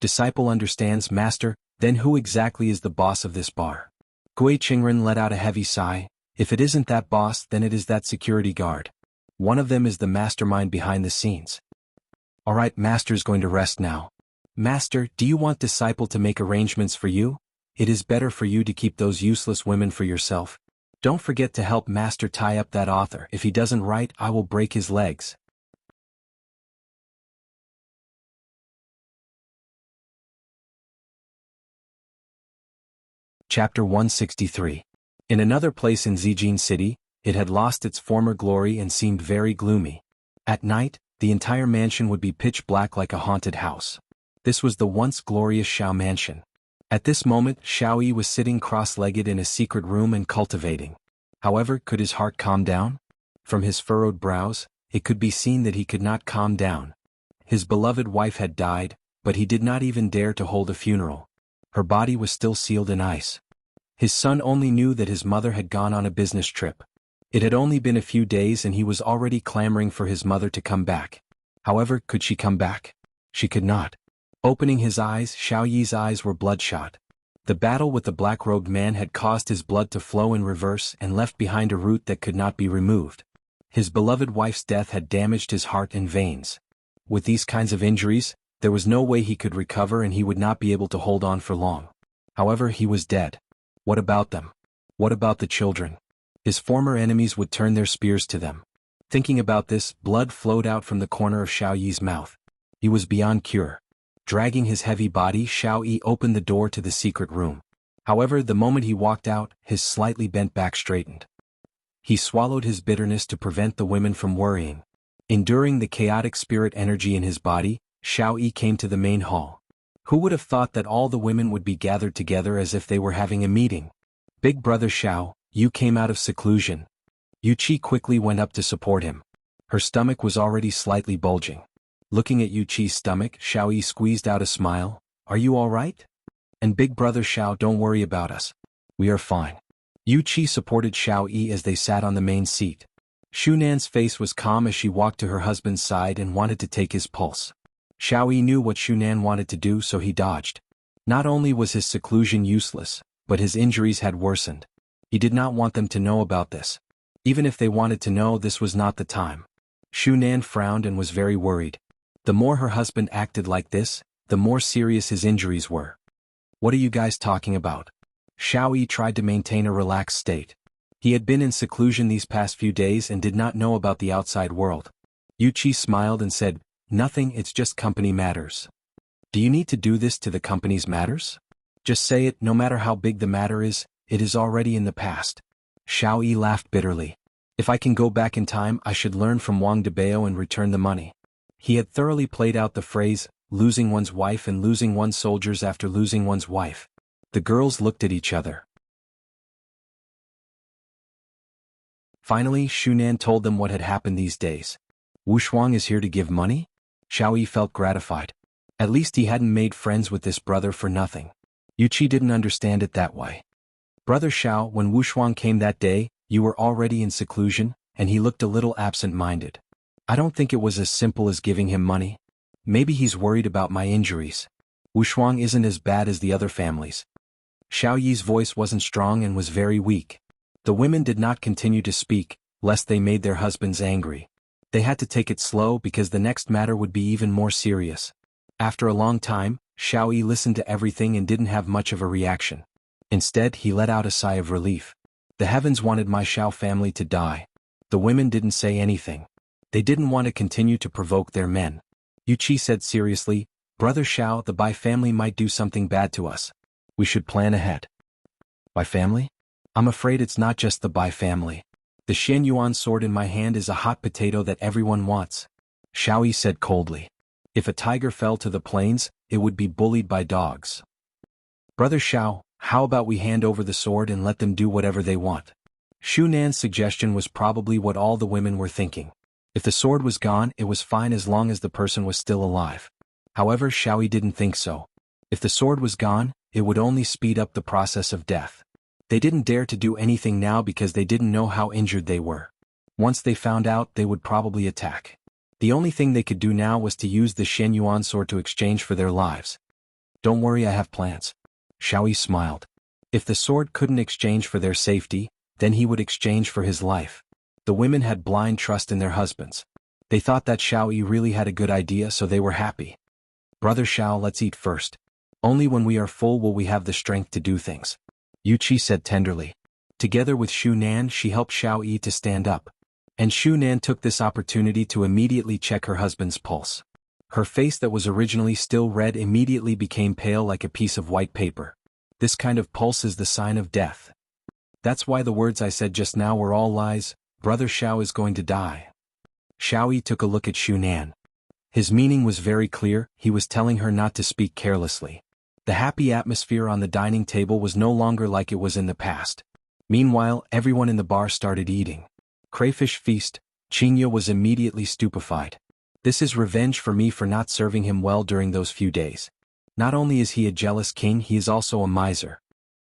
Disciple understands, Master, then who exactly is the boss of this bar? Gui Qingren let out a heavy sigh. If it isn't that boss, then it is that security guard. One of them is the mastermind behind the scenes. Alright, Master's going to rest now. Master, do you want Disciple to make arrangements for you? It is better for you to keep those useless women for yourself. Don't forget to help Master tie up that author. If he doesn't write, I will break his legs. Chapter 163. In another place in Zijin City, it had lost its former glory and seemed very gloomy. At night, the entire mansion would be pitch black like a haunted house. This was the once glorious Xiao mansion. At this moment, Xiao Yi was sitting cross-legged in a secret room and cultivating. However, could his heart calm down? From his furrowed brows, it could be seen that he could not calm down. His beloved wife had died, but he did not even dare to hold a funeral. Her body was still sealed in ice. His son only knew that his mother had gone on a business trip. It had only been a few days and he was already clamoring for his mother to come back. However, could she come back? She could not. Opening his eyes, Xiao Yi's eyes were bloodshot. The battle with the black-robed man had caused his blood to flow in reverse and left behind a root that could not be removed. His beloved wife's death had damaged his heart and veins. With these kinds of injuries, there was no way he could recover and he would not be able to hold on for long. However, he was dead. What about them? What about the children? His former enemies would turn their spears to them. Thinking about this, blood flowed out from the corner of Xiao Yi's mouth. He was beyond cure. Dragging his heavy body, Xiao Yi opened the door to the secret room. However, the moment he walked out, his slightly bent back straightened. He swallowed his bitterness to prevent the women from worrying. Enduring the chaotic spirit energy in his body, Xiao Yi came to the main hall. Who would have thought that all the women would be gathered together as if they were having a meeting? Big brother Xiao, you came out of seclusion. Yu Qi quickly went up to support him. Her stomach was already slightly bulging. Looking at Yu Qi's stomach, Xiao Yi squeezed out a smile. Are you all right? And big brother Xiao, don't worry about us. We are fine. Yu Qi supported Xiao Yi as they sat on the main seat. Shu Nan's face was calm as she walked to her husband's side and wanted to take his pulse. Xiao Yi knew what Shu Nan wanted to do, so he dodged. Not only was his seclusion useless, but his injuries had worsened. He did not want them to know about this. Even if they wanted to know, this was not the time. Shu Nan frowned and was very worried. The more her husband acted like this, the more serious his injuries were. What are you guys talking about? Xiao Yi tried to maintain a relaxed state. He had been in seclusion these past few days and did not know about the outside world. Yu Qi smiled and said, Nothing, it's just company matters. Do you need to do this to the company's matters? Just say it, no matter how big the matter is, it is already in the past. Xiao Yi laughed bitterly. If I can go back in time, I should learn from Wang Debao and return the money. He had thoroughly played out the phrase, losing one's wife and losing one's soldiers after losing one's wife. The girls looked at each other. Finally, Shu Nan told them what had happened these days. Wuxia is here to give money? Xiao Yi felt gratified. At least he hadn't made friends with this brother for nothing. Yu Qi didn't understand it that way. Brother Xiao, when Wuxia came that day, you were already in seclusion, and he looked a little absent-minded. I don't think it was as simple as giving him money. Maybe he's worried about my injuries. Wuxia isn't as bad as the other families. Xiao Yi's voice wasn't strong and was very weak. The women did not continue to speak, lest they made their husbands angry. They had to take it slow because the next matter would be even more serious. After a long time, Xiao Yi listened to everything and didn't have much of a reaction. Instead, he let out a sigh of relief. The heavens wanted my Xiao family to die. The women didn't say anything. They didn't want to continue to provoke their men. Yu Qi said seriously, Brother Xiao, the Bai family might do something bad to us. We should plan ahead. Bai family? I'm afraid it's not just the Bai family. The Xian Yuan sword in my hand is a hot potato that everyone wants. Xiao Yi said coldly. If a tiger fell to the plains, it would be bullied by dogs. Brother Xiao, how about we hand over the sword and let them do whatever they want? Shu Nan's suggestion was probably what all the women were thinking. If the sword was gone, it was fine as long as the person was still alive. However, Xiao Yi didn't think so. If the sword was gone, it would only speed up the process of death. They didn't dare to do anything now because they didn't know how injured they were. Once they found out, they would probably attack. The only thing they could do now was to use the Shen Yuan sword to exchange for their lives. Don't worry, I have plans. Xiao Yi smiled. If the sword couldn't exchange for their safety, then he would exchange for his life. The women had blind trust in their husbands. They thought that Xiao Yi really had a good idea, so they were happy. Brother Xiao, let's eat first. Only when we are full will we have the strength to do things. Yu Qi said tenderly. Together with Shu Nan, she helped Xiao Yi to stand up. And Shu Nan took this opportunity to immediately check her husband's pulse. Her face that was originally still red immediately became pale like a piece of white paper. This kind of pulse is the sign of death. That's why the words I said just now were all lies. Brother Xiao is going to die. Xiao Yi took a look at Shu Nan. His meaning was very clear, he was telling her not to speak carelessly. The happy atmosphere on the dining table was no longer like it was in the past. Meanwhile, everyone in the bar started eating. Crayfish feast. Qingye was immediately stupefied. This is revenge for me for not serving him well during those few days. Not only is he a jealous king, he is also a miser.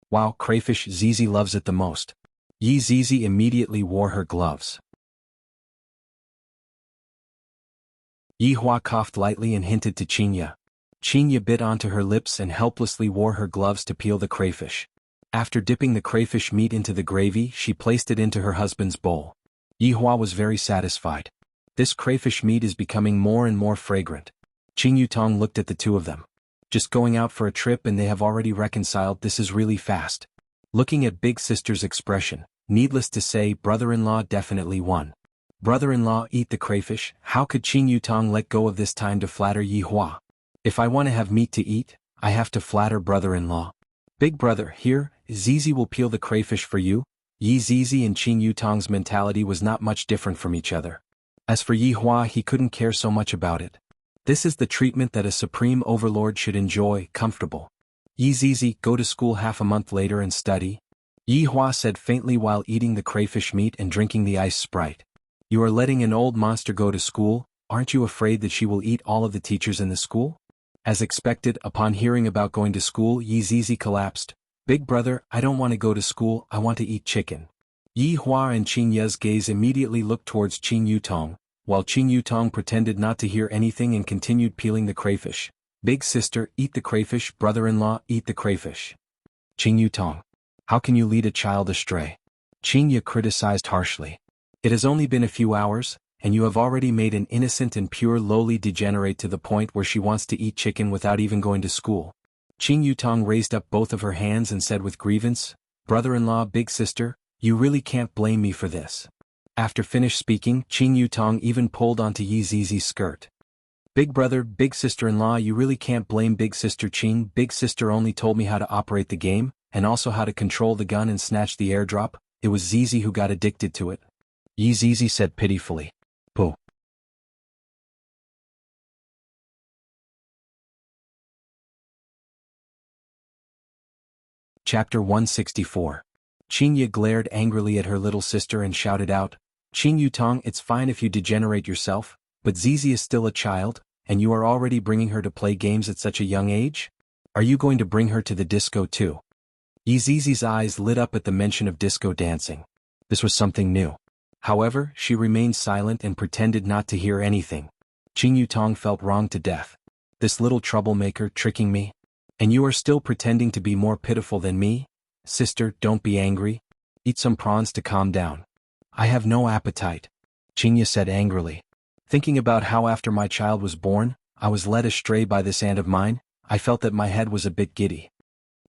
Wow, crayfish, Zizi loves it the most. Yi Zizi immediately wore her gloves. Yi Hua coughed lightly and hinted to Qingye. Qingye bit onto her lips and helplessly wore her gloves to peel the crayfish. After dipping the crayfish meat into the gravy, she placed it into her husband's bowl. Yi Hua was very satisfied. This crayfish meat is becoming more and more fragrant. Qing Yutong looked at the two of them. Just going out for a trip and they have already reconciled, this is really fast. Looking at big sister's expression, needless to say, brother-in-law definitely won. Brother-in-law, eat the crayfish. How could Qing Yutong let go of this time to flatter Yi Hua? If I want to have meat to eat, I have to flatter brother-in-law. Big brother, here, Zizi will peel the crayfish for you. Yi Zizi and Qing Yutong's mentality was not much different from each other. As for Yi Hua, he couldn't care so much about it. This is the treatment that a supreme overlord should enjoy, comfortable. Yi Zizi, go to school half a month later and study. Yi Hua said faintly while eating the crayfish meat and drinking the ice Sprite. You are letting an old monster go to school, aren't you afraid that she will eat all of the teachers in the school? As expected, upon hearing about going to school, Yi Zizi collapsed. Big brother, I don't want to go to school, I want to eat chicken. Yi Hua and Qing Ye's gaze immediately looked towards Qing Yutong, while Qing Yutong pretended not to hear anything and continued peeling the crayfish. Big sister, eat the crayfish, brother-in-law, eat the crayfish. Qing Yutong. How can you lead a child astray? Qing Ye criticized harshly. It has only been a few hours, and you have already made an innocent and pure lowly degenerate to the point where she wants to eat chicken without even going to school. Qing Yutong raised up both of her hands and said with grievance, brother-in-law, big sister, you really can't blame me for this. After finished speaking, Qing Yutong even pulled onto Yi Zizi's skirt. Big brother, big sister-in-law, you really can't blame big sister Qing. Big sister only told me how to operate the game, and also how to control the gun and snatch the airdrop. It was Zizi who got addicted to it. Yi Zizi said pitifully. Pooh. Chapter 164. Qing Ye glared angrily at her little sister and shouted out, Qing Yutong, it's fine if you degenerate yourself, but Zizi is still a child, and you are already bringing her to play games at such a young age? Are you going to bring her to the disco too? Yi Zizi's eyes lit up at the mention of disco dancing. This was something new. However, she remained silent and pretended not to hear anything. Qing Yutong felt wronged to death. This little troublemaker tricking me? And you are still pretending to be more pitiful than me? Sister, don't be angry. Eat some prawns to calm down. I have no appetite. Qing Ye said angrily. Thinking about how after my child was born, I was led astray by this aunt of mine, I felt that my head was a bit giddy.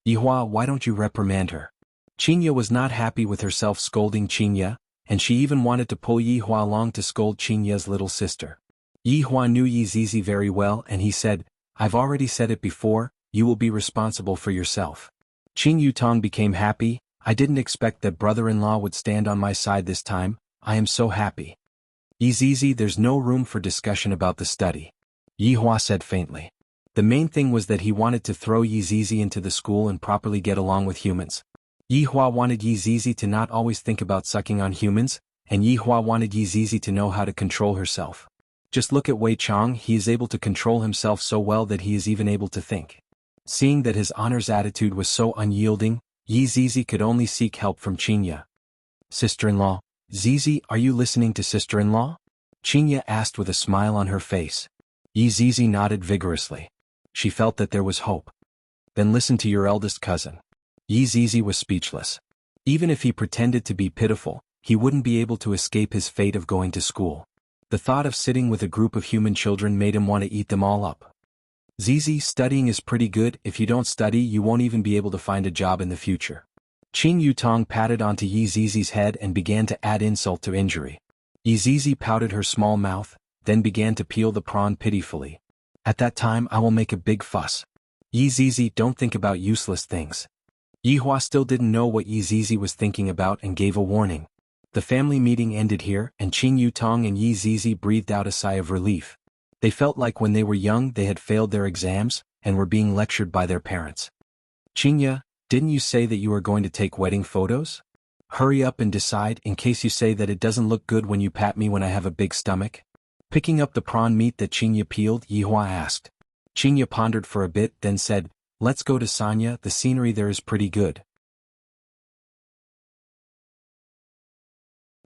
Yi Hua, why don't you reprimand her? Qing Ye was not happy with herself scolding Qing Ye, and she even wanted to pull Yi Hua along to scold Qing Ye's little sister. Yi Hua knew Yi Zizi very well and he said, I've already said it before, you will be responsible for yourself. Qing Yutong became happy. I didn't expect that brother-in-law would stand on my side this time. I am so happy. Yi Zizi, there's no room for discussion about the study. Yi Hua said faintly. The main thing was that he wanted to throw Yi Zizi into the school and properly get along with humans. Yi Hua wanted Yi Zizi to not always think about sucking on humans, and Yi Hua wanted Yi Zizi to know how to control herself. Just look at Wei Chong, he is able to control himself so well that he is even able to think. Seeing that his honor's attitude was so unyielding, Yi Zizi could only seek help from Qing Ye. Sister-in-law, Zizi, are you listening to sister-in-law? Qing Ye asked with a smile on her face. Yi Zizi nodded vigorously. She felt that there was hope. Then listen to your eldest cousin. Yi Zizi was speechless. Even if he pretended to be pitiful, he wouldn't be able to escape his fate of going to school. The thought of sitting with a group of human children made him want to eat them all up. Zizi, studying is pretty good, if you don't study you won't even be able to find a job in the future. Qing Yutong patted onto Yi Zizi's head and began to add insult to injury. Yi Zizi pouted her small mouth, then began to peel the prawn pitifully. At that time I will make a big fuss. Yi Zizi, don't think about useless things. Yi Hua still didn't know what Yi Zizi was thinking about and gave a warning. The family meeting ended here, and Qing Yutong and Yi Zizi breathed out a sigh of relief. They felt like when they were young they had failed their exams, and were being lectured by their parents. Qingya, didn't you say that you are going to take wedding photos? Hurry up and decide, in case you say that it doesn't look good when you pat me when I have a big stomach. Picking up the prawn meat that Qingya peeled, Yi Hua asked. Qingya pondered for a bit, then said, let's go to Sanya, the scenery there is pretty good.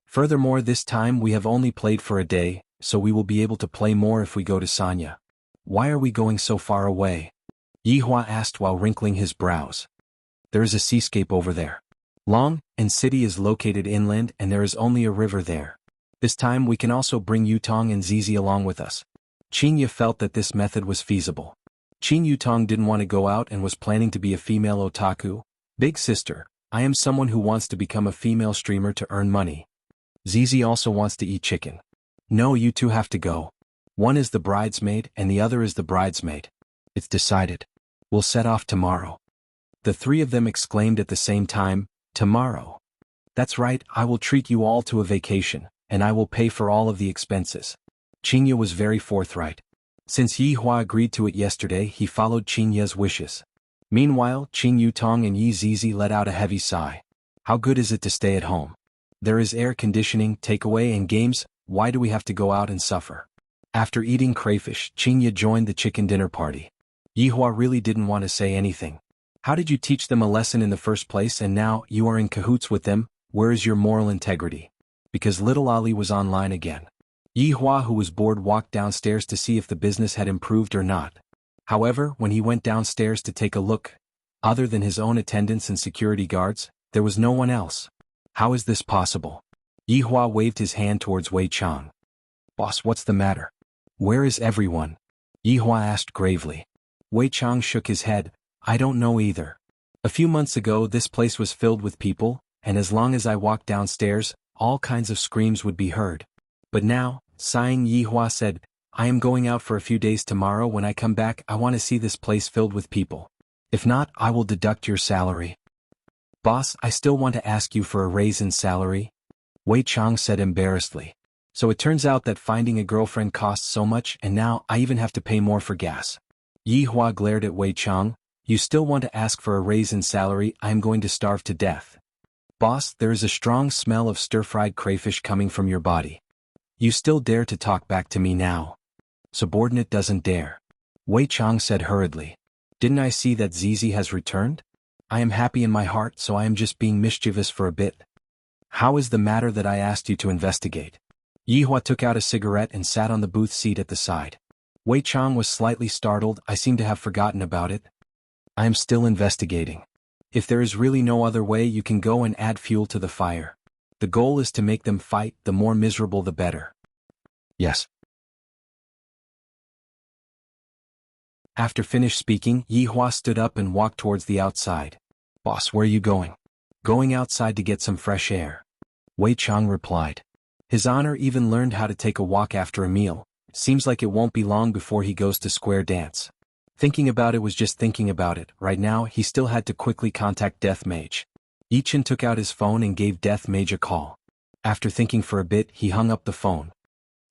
Furthermore, this time we have only played for a day, so we will be able to play more if we go to Sanya. Why are we going so far away? Yi Hua asked while wrinkling his brows. There is a seascape over there. Long and city is located inland and there is only a river there. This time we can also bring Yutong and Zizi along with us. Qingya felt that this method was feasible. Qing Yutong didn't want to go out and was planning to be a female otaku. Big sister, I am someone who wants to become a female streamer to earn money. Zizi also wants to eat chicken. No, you two have to go. One is the bridesmaid and the other is the bridesmaid. It's decided. We'll set off tomorrow. The three of them exclaimed at the same time, tomorrow. That's right, I will treat you all to a vacation, and I will pay for all of the expenses. Qingya was very forthright. Since Yi Hua agreed to it yesterday, he followed Qingya's wishes. Meanwhile, Qing Yutong and Yi Zizi let out a heavy sigh. How good is it to stay at home? There is air conditioning, takeaway and games, why do we have to go out and suffer? After eating crayfish, Qingya joined the chicken dinner party. Yi Hua really didn't want to say anything. How did you teach them a lesson in the first place and now you are in cahoots with them? Where is your moral integrity? Because little Ali was online again. Yi Hua, who was bored, walked downstairs to see if the business had improved or not. However, when he went downstairs to take a look, other than his own attendants and security guards, there was no one else. How is this possible? Yi Hua waved his hand towards Wei Chang. Boss, what's the matter? Where is everyone? Yi Hua asked gravely. Wei Chang shook his head. I don't know either. A few months ago this place was filled with people, and as long as I walked downstairs, all kinds of screams would be heard. But now, sighing, Yi Hua said, I am going out for a few days tomorrow. When I come back I want to see this place filled with people. If not, I will deduct your salary. Boss, I still want to ask you for a raise in salary. Wei Chang said embarrassedly. So it turns out that finding a girlfriend costs so much and now I even have to pay more for gas. Yi Hua glared at Wei Chang. You still want to ask for a raise in salary? I am going to starve to death. Boss, there is a strong smell of stir-fried crayfish coming from your body. You still dare to talk back to me now? Subordinate doesn't dare. Wei Chang said hurriedly. Didn't I see that Zizi has returned? I am happy in my heart, so I am just being mischievous for a bit. How is the matter that I asked you to investigate? Yi Hua took out a cigarette and sat on the booth seat at the side. Wei Chang was slightly startled. I seem to have forgotten about it. I am still investigating. If there is really no other way, you can go and add fuel to the fire. The goal is to make them fight, the more miserable the better. Yes. After finished speaking, Yi Hua stood up and walked towards the outside. Boss, where are you going? Going outside to get some fresh air. Wei Chang replied. His Honor even learned how to take a walk after a meal. Seems like it won't be long before he goes to square dance. Thinking about it was just thinking about it. Right now, he still had to quickly contact Death Mage. Ichin took out his phone and gave Death Mage a call. After thinking for a bit, he hung up the phone.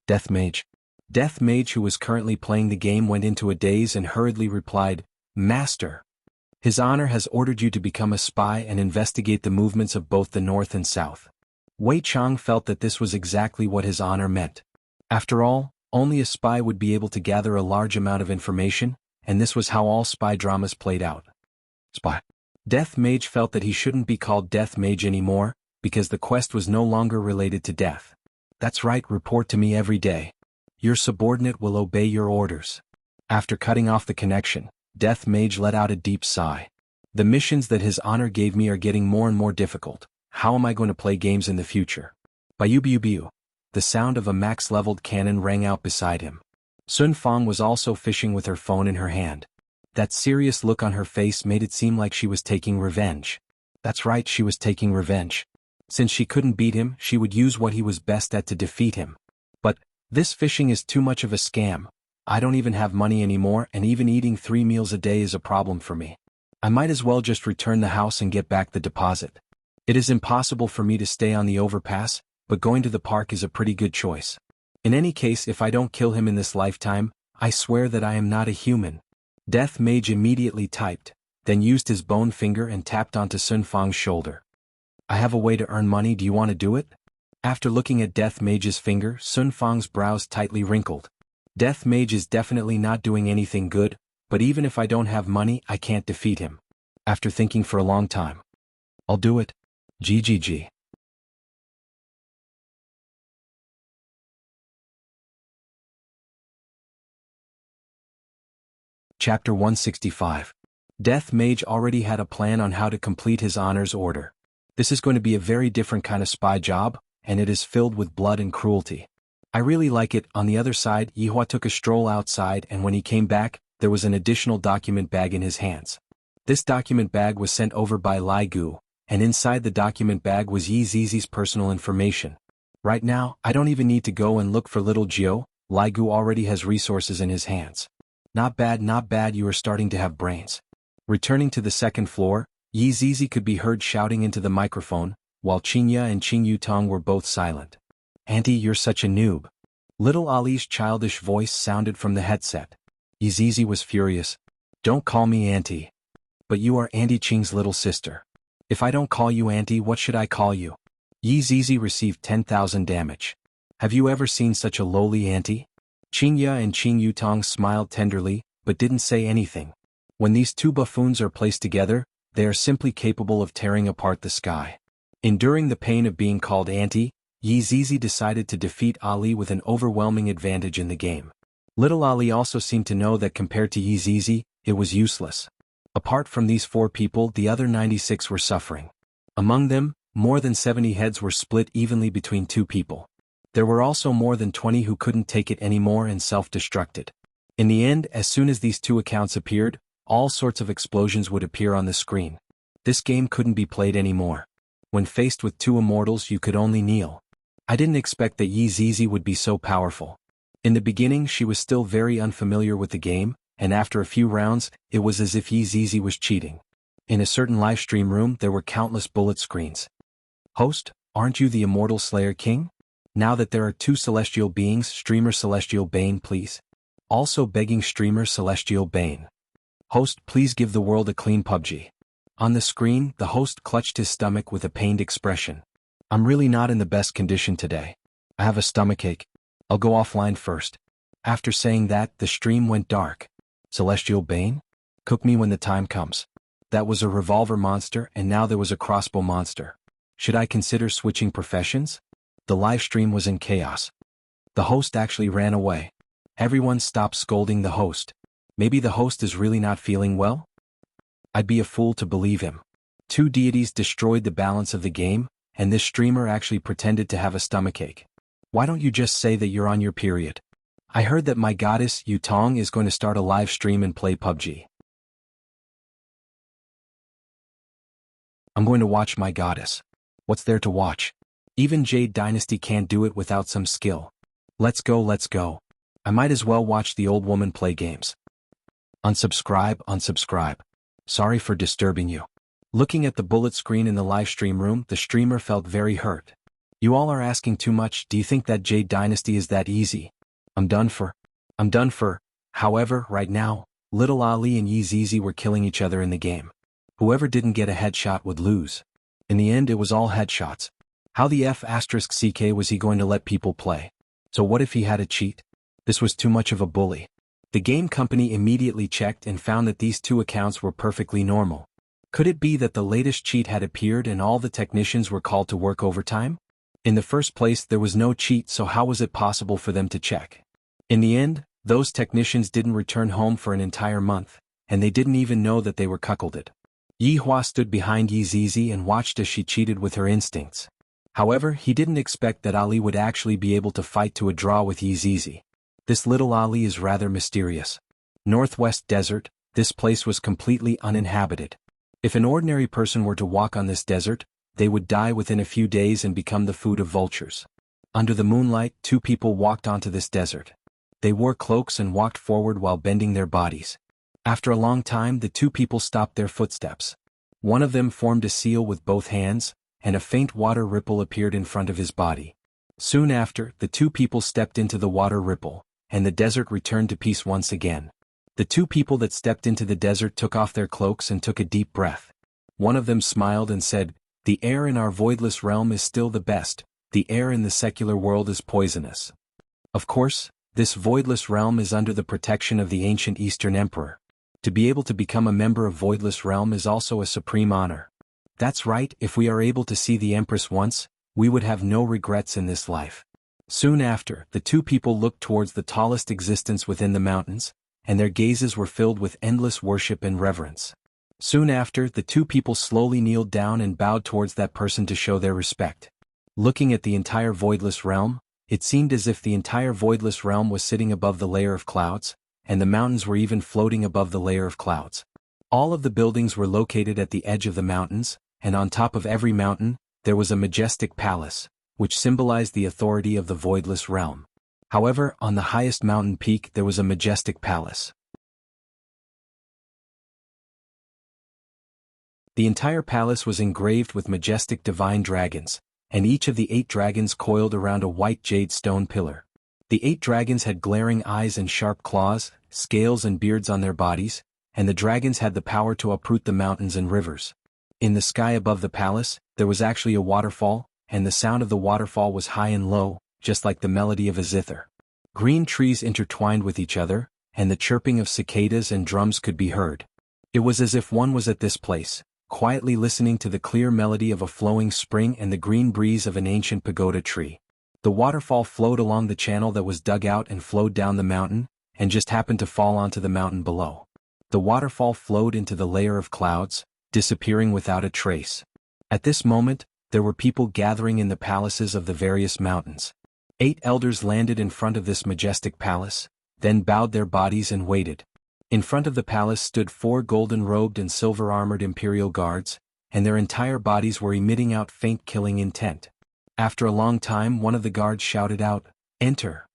Death Mage. Death Mage, who was currently playing the game, went into a daze and hurriedly replied, Master. His Honor has ordered you to become a spy and investigate the movements of both the North and South. Wei Chang felt that this was exactly what His Honor meant. After all, only a spy would be able to gather a large amount of information, and this was how all spy dramas played out. Spy. Death Mage felt that he shouldn't be called Death Mage anymore, because the quest was no longer related to death. That's right, report to me every day. Your subordinate will obey your orders. After cutting off the connection, Death Mage let out a deep sigh. The missions that His Honor gave me are getting more and more difficult. How am I going to play games in the future? Biu. The sound of a max-leveled cannon rang out beside him. Sun Fong was also fishing with her phone in her hand. That serious look on her face made it seem like she was taking revenge. That's right, she was taking revenge. Since she couldn't beat him, she would use what he was best at to defeat him. But this fishing is too much of a scam. I don't even have money anymore, and even eating 3 meals a day is a problem for me. I might as well just return the house and get back the deposit. It is impossible for me to stay on the overpass, but going to the park is a pretty good choice. In any case, if I don't kill him in this lifetime, I swear that I am not a human. Death Mage immediately typed, then used his bone finger and tapped onto Sun Fang's shoulder. I have a way to earn money, do you want to do it? After looking at Death Mage's finger, Sun Fang's brows tightly wrinkled. Death Mage is definitely not doing anything good, but even if I don't have money, I can't defeat him. After thinking for a long time. I'll do it. GGG. Chapter 165. Death Mage already had a plan on how to complete his honors order. This is going to be a very different kind of spy job, and it is filled with blood and cruelty. I really like it. On the other side, Yihua took a stroll outside, and when he came back, there was an additional document bag in his hands. This document bag was sent over by Lai Gu, and inside the document bag was Yi Zizi's personal information. Right now, I don't even need to go and look for little Jiao. Lai Gu already has resources in his hands. Not bad, you are starting to have brains. Returning to the second floor, Yi Zizi could be heard shouting into the microphone, while Qingya and Qing Yutong were both silent. Auntie, you're such a noob. Little Ali's childish voice sounded from the headset. Yi Zizi was furious. Don't call me Auntie. But you are Auntie Qing's little sister. If I don't call you Auntie, what should I call you? Yi Zizi received 10,000 damage. Have you ever seen such a lowly Auntie? Qingya and Qing Yutong smiled tenderly, but didn't say anything. When these two buffoons are placed together, they are simply capable of tearing apart the sky. Enduring the pain of being called Auntie, Yi Zizi decided to defeat Ali with an overwhelming advantage in the game. Little Ali also seemed to know that compared to Yi Zizi, it was useless. Apart from these 4 people, the other 96 were suffering. Among them, more than 70 heads were split evenly between 2 people. There were also more than 20 who couldn't take it anymore and self-destructed. In the end, as soon as these 2 accounts appeared, all sorts of explosions would appear on the screen. This game couldn't be played anymore. When faced with 2 immortals, you could only kneel. I didn't expect that Yi Zizi would be so powerful. In the beginning, she was still very unfamiliar with the game, and after a few rounds, it was as if Yi Zizi was cheating. In a certain livestream room, there were countless bullet screens. Host, aren't you the Immortal Slayer King? Now that there are 2 celestial beings, streamer Celestial Bane please. Also begging streamer Celestial Bane. Host, please give the world a clean PUBG. On the screen, the host clutched his stomach with a pained expression. I'm really not in the best condition today. I have a stomachache. I'll go offline first. After saying that, the stream went dark. Celestial Bane? Cook me when the time comes. That was a revolver monster, and now there was a crossbow monster. Should I consider switching professions? The live stream was in chaos. The host actually ran away. Everyone stopped scolding the host. Maybe the host is really not feeling well? I'd be a fool to believe him. 2 deities destroyed the balance of the game, and this streamer actually pretended to have a stomachache. Why don't you just say that you're on your period? I heard that my goddess, Yutong, is going to start a live stream and play PUBG. I'm going to watch my goddess. What's there to watch? Even Jade Dynasty can't do it without some skill. Let's go. I might as well watch the old woman play games. Unsubscribe. Sorry for disturbing you. Looking at the bullet screen in the live stream room, the streamer felt very hurt. You all are asking too much. Do you think that Jade Dynasty is that easy? I'm done for. However, right now, Little Ali and Yi Zizi were killing each other in the game. Whoever didn't get a headshot would lose. In the end, it was all headshots. How the F***ck was he going to let people play? So what if he had a cheat? This was too much of a bully. The game company immediately checked and found that these 2 accounts were perfectly normal. Could it be that the latest cheat had appeared and all the technicians were called to work overtime? In the first place, there was no cheat, so how was it possible for them to check? In the end, those technicians didn't return home for an entire month, and they didn't even know that they were cuckolded. Yihua stood behind Yi Zizi and watched as she cheated with her instincts. However, he didn't expect that Ali would actually be able to fight to a draw with Yi Zizi. This little Ali is rather mysterious. Northwest Desert, this place was completely uninhabited. If an ordinary person were to walk on this desert, they would die within a few days and become the food of vultures. Under the moonlight, two people walked onto this desert. They wore cloaks and walked forward while bending their bodies. After a long time, the two people stopped their footsteps. One of them formed a seal with both hands, and a faint water ripple appeared in front of his body. Soon after, the two people stepped into the water ripple, and the desert returned to peace once again. The two people that stepped into the desert took off their cloaks and took a deep breath. One of them smiled and said, "The air in our voidless realm is still the best, the air in the secular world is poisonous." Of course, this voidless realm is under the protection of the ancient Eastern Emperor. To be able to become a member of Voidless Realm is also a supreme honor. That's right, if we are able to see the Empress once, we would have no regrets in this life. Soon after, the two people looked towards the tallest existence within the mountains, and their gazes were filled with endless worship and reverence. Soon after, the two people slowly kneeled down and bowed towards that person to show their respect. Looking at the entire Voidless Realm, it seemed as if the entire Voidless Realm was sitting above the layer of clouds, and the mountains were even floating above the layer of clouds. All of the buildings were located at the edge of the mountains, and on top of every mountain, there was a majestic palace, which symbolized the authority of the Voidless Realm. However, on the highest mountain peak there was a majestic palace. The entire palace was engraved with majestic divine dragons, and each of the 8 dragons coiled around a white jade stone pillar. The 8 dragons had glaring eyes and sharp claws, scales and beards on their bodies, and the dragons had the power to uproot the mountains and rivers. In the sky above the palace, there was actually a waterfall, and the sound of the waterfall was high and low, just like the melody of a zither. Green trees intertwined with each other, and the chirping of cicadas and drums could be heard. It was as if one was at this place, quietly listening to the clear melody of a flowing spring and the green breeze of an ancient pagoda tree. The waterfall flowed along the channel that was dug out and flowed down the mountain, and just happened to fall onto the mountain below. The waterfall flowed into the layer of clouds, disappearing without a trace. At this moment, there were people gathering in the palaces of the various mountains. 8 elders landed in front of this majestic palace, then bowed their bodies and waited. In front of the palace stood 4 golden-robed and silver-armored imperial guards, and their entire bodies were emitting out faint killing intent. After a long time, one of the guards shouted out, "Enter."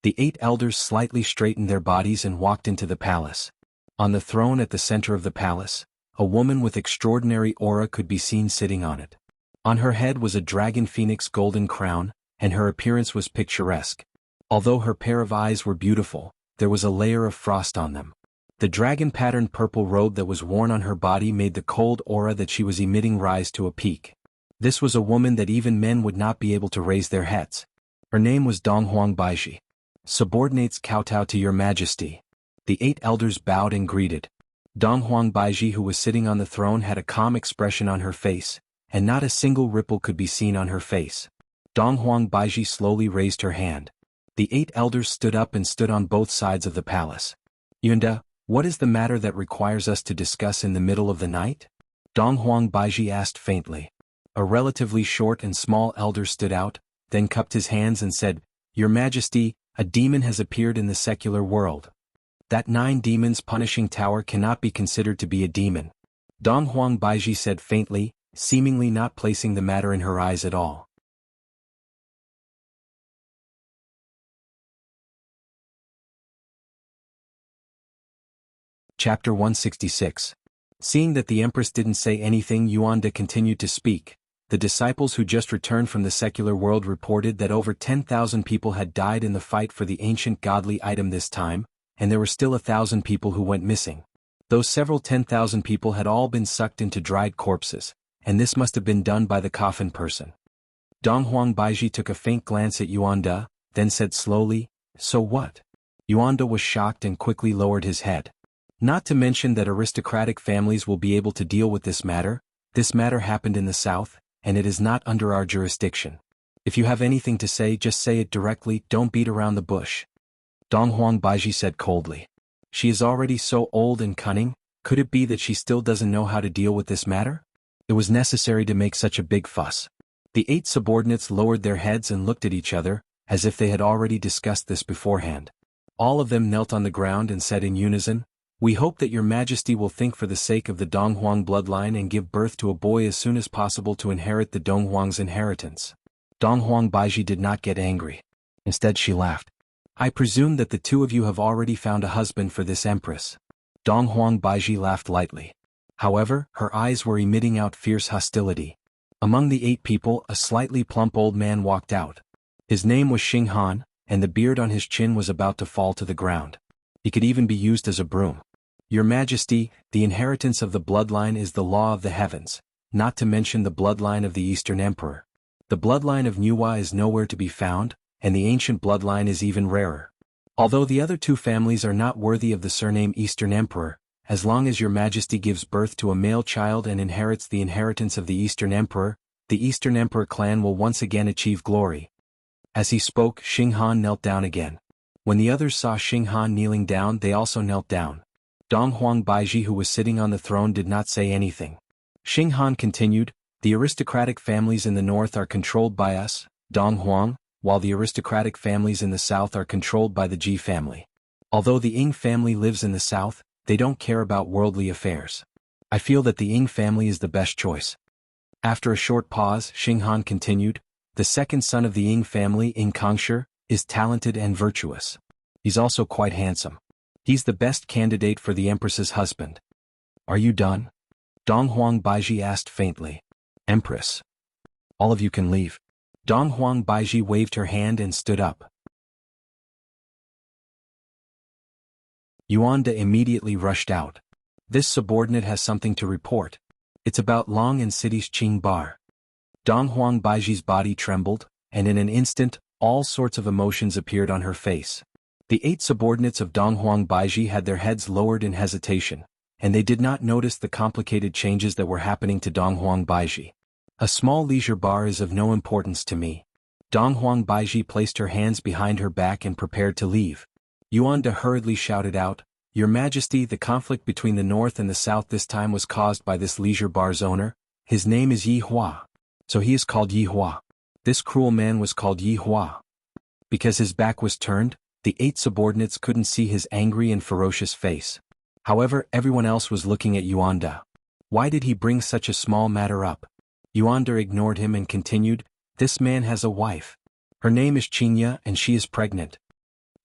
The 8 elders slightly straightened their bodies and walked into the palace. On the throne at the center of the palace, a woman with extraordinary aura could be seen sitting on it. On her head was a dragon phoenix golden crown, and her appearance was picturesque. Although her pair of eyes were beautiful, there was a layer of frost on them. The dragon-patterned purple robe that was worn on her body made the cold aura that she was emitting rise to a peak. This was a woman that even men would not be able to raise their heads. Her name was Donghuang Baiji. "Subordinates kowtow to your majesty." The 8 elders bowed and greeted. Donghuang Baiji, who was sitting on the throne, had a calm expression on her face, and not a single ripple could be seen on her face. Donghuang Baiji slowly raised her hand. The 8 elders stood up and stood on both sides of the palace. "Yunda, what is the matter that requires us to discuss in the middle of the night?" Donghuang Baiji asked faintly. A relatively short and small elder stood out, then cupped his hands and said, "Your Majesty, a demon has appeared in the secular world. That 9 demons punishing tower cannot be considered to be a demon." Donghuang Baiji said faintly, seemingly not placing the matter in her eyes at all. Chapter 166. Seeing that the Empress didn't say anything, Yuanda continued to speak. The disciples who just returned from the secular world reported that over 10,000 people had died in the fight for the ancient godly item this time, and there were still 1,000 people who went missing. Those several 10,000 people had all been sucked into dried corpses, and this must have been done by the coffin person. Donghuang Baiji took a faint glance at Yuanda, then said slowly, "So what?" Yuanda was shocked and quickly lowered his head. Not to mention that aristocratic families will be able to deal with this matter. This matter happened in the south, and it is not under our jurisdiction. If you have anything to say, just say it directly, don't beat around the bush. Donghuang Baiji said coldly. She is already so old and cunning, could it be that she still doesn't know how to deal with this matter? It was necessary to make such a big fuss. The 8 subordinates lowered their heads and looked at each other, as if they had already discussed this beforehand. All of them knelt on the ground and said in unison, We hope that your majesty will think for the sake of the Donghuang bloodline and give birth to a boy as soon as possible to inherit the Donghuang's inheritance. Donghuang Baiji did not get angry. Instead she laughed. I presume that the two of you have already found a husband for this empress. Donghuang Baiji laughed lightly. However, her eyes were emitting out fierce hostility. Among the 8 people, a slightly plump old man walked out. His name was Xing Han, and the beard on his chin was about to fall to the ground. He could even be used as a broom. Your Majesty, the inheritance of the bloodline is the law of the heavens, not to mention the bloodline of the Eastern Emperor. The bloodline of Nuwa is nowhere to be found, and the ancient bloodline is even rarer. Although the other 2 families are not worthy of the surname Eastern Emperor, as long as your Majesty gives birth to a male child and inherits the inheritance of the Eastern Emperor, the Eastern Emperor clan will once again achieve glory. As he spoke, Xing Han knelt down again. When the others saw Xing Han kneeling down, they also knelt down. Donghuang Baiji, who was sitting on the throne, did not say anything. Xing Han continued, the aristocratic families in the north are controlled by us, Donghuang, while the aristocratic families in the south are controlled by the Ji family. Although the Ying family lives in the south, they don't care about worldly affairs. I feel that the Ying family is the best choice. After a short pause, Xing Han continued, the second son of the Ying family, Ying Kongshi, is talented and virtuous. He's also quite handsome. He's the best candidate for the Empress's husband. Are you done? Donghuang Baiji asked faintly. Empress. All of you can leave. Donghuang Baiji waved her hand and stood up. Yuanda immediately rushed out. This subordinate has something to report. It's about Long and City's Qing Bar. Donghuang Baiji's body trembled, and in an instant, all sorts of emotions appeared on her face. The 8 subordinates of Donghuang Baiji had their heads lowered in hesitation, and they did not notice the complicated changes that were happening to Donghuang Baiji. A small leisure bar is of no importance to me. Donghuang Baiji placed her hands behind her back and prepared to leave. Yuanda hurriedly shouted out, Your Majesty, the conflict between the north and the south this time was caused by this leisure bar's owner. His name is Yi Hua. So he is called Yi Hua. This cruel man was called Yi Hua. Because his back was turned, the 8 subordinates couldn't see his angry and ferocious face. However, everyone else was looking at Yuanda. Why did he bring such a small matter up? Yuanda ignored him and continued, This man has a wife. Her name is Qinya and she is pregnant.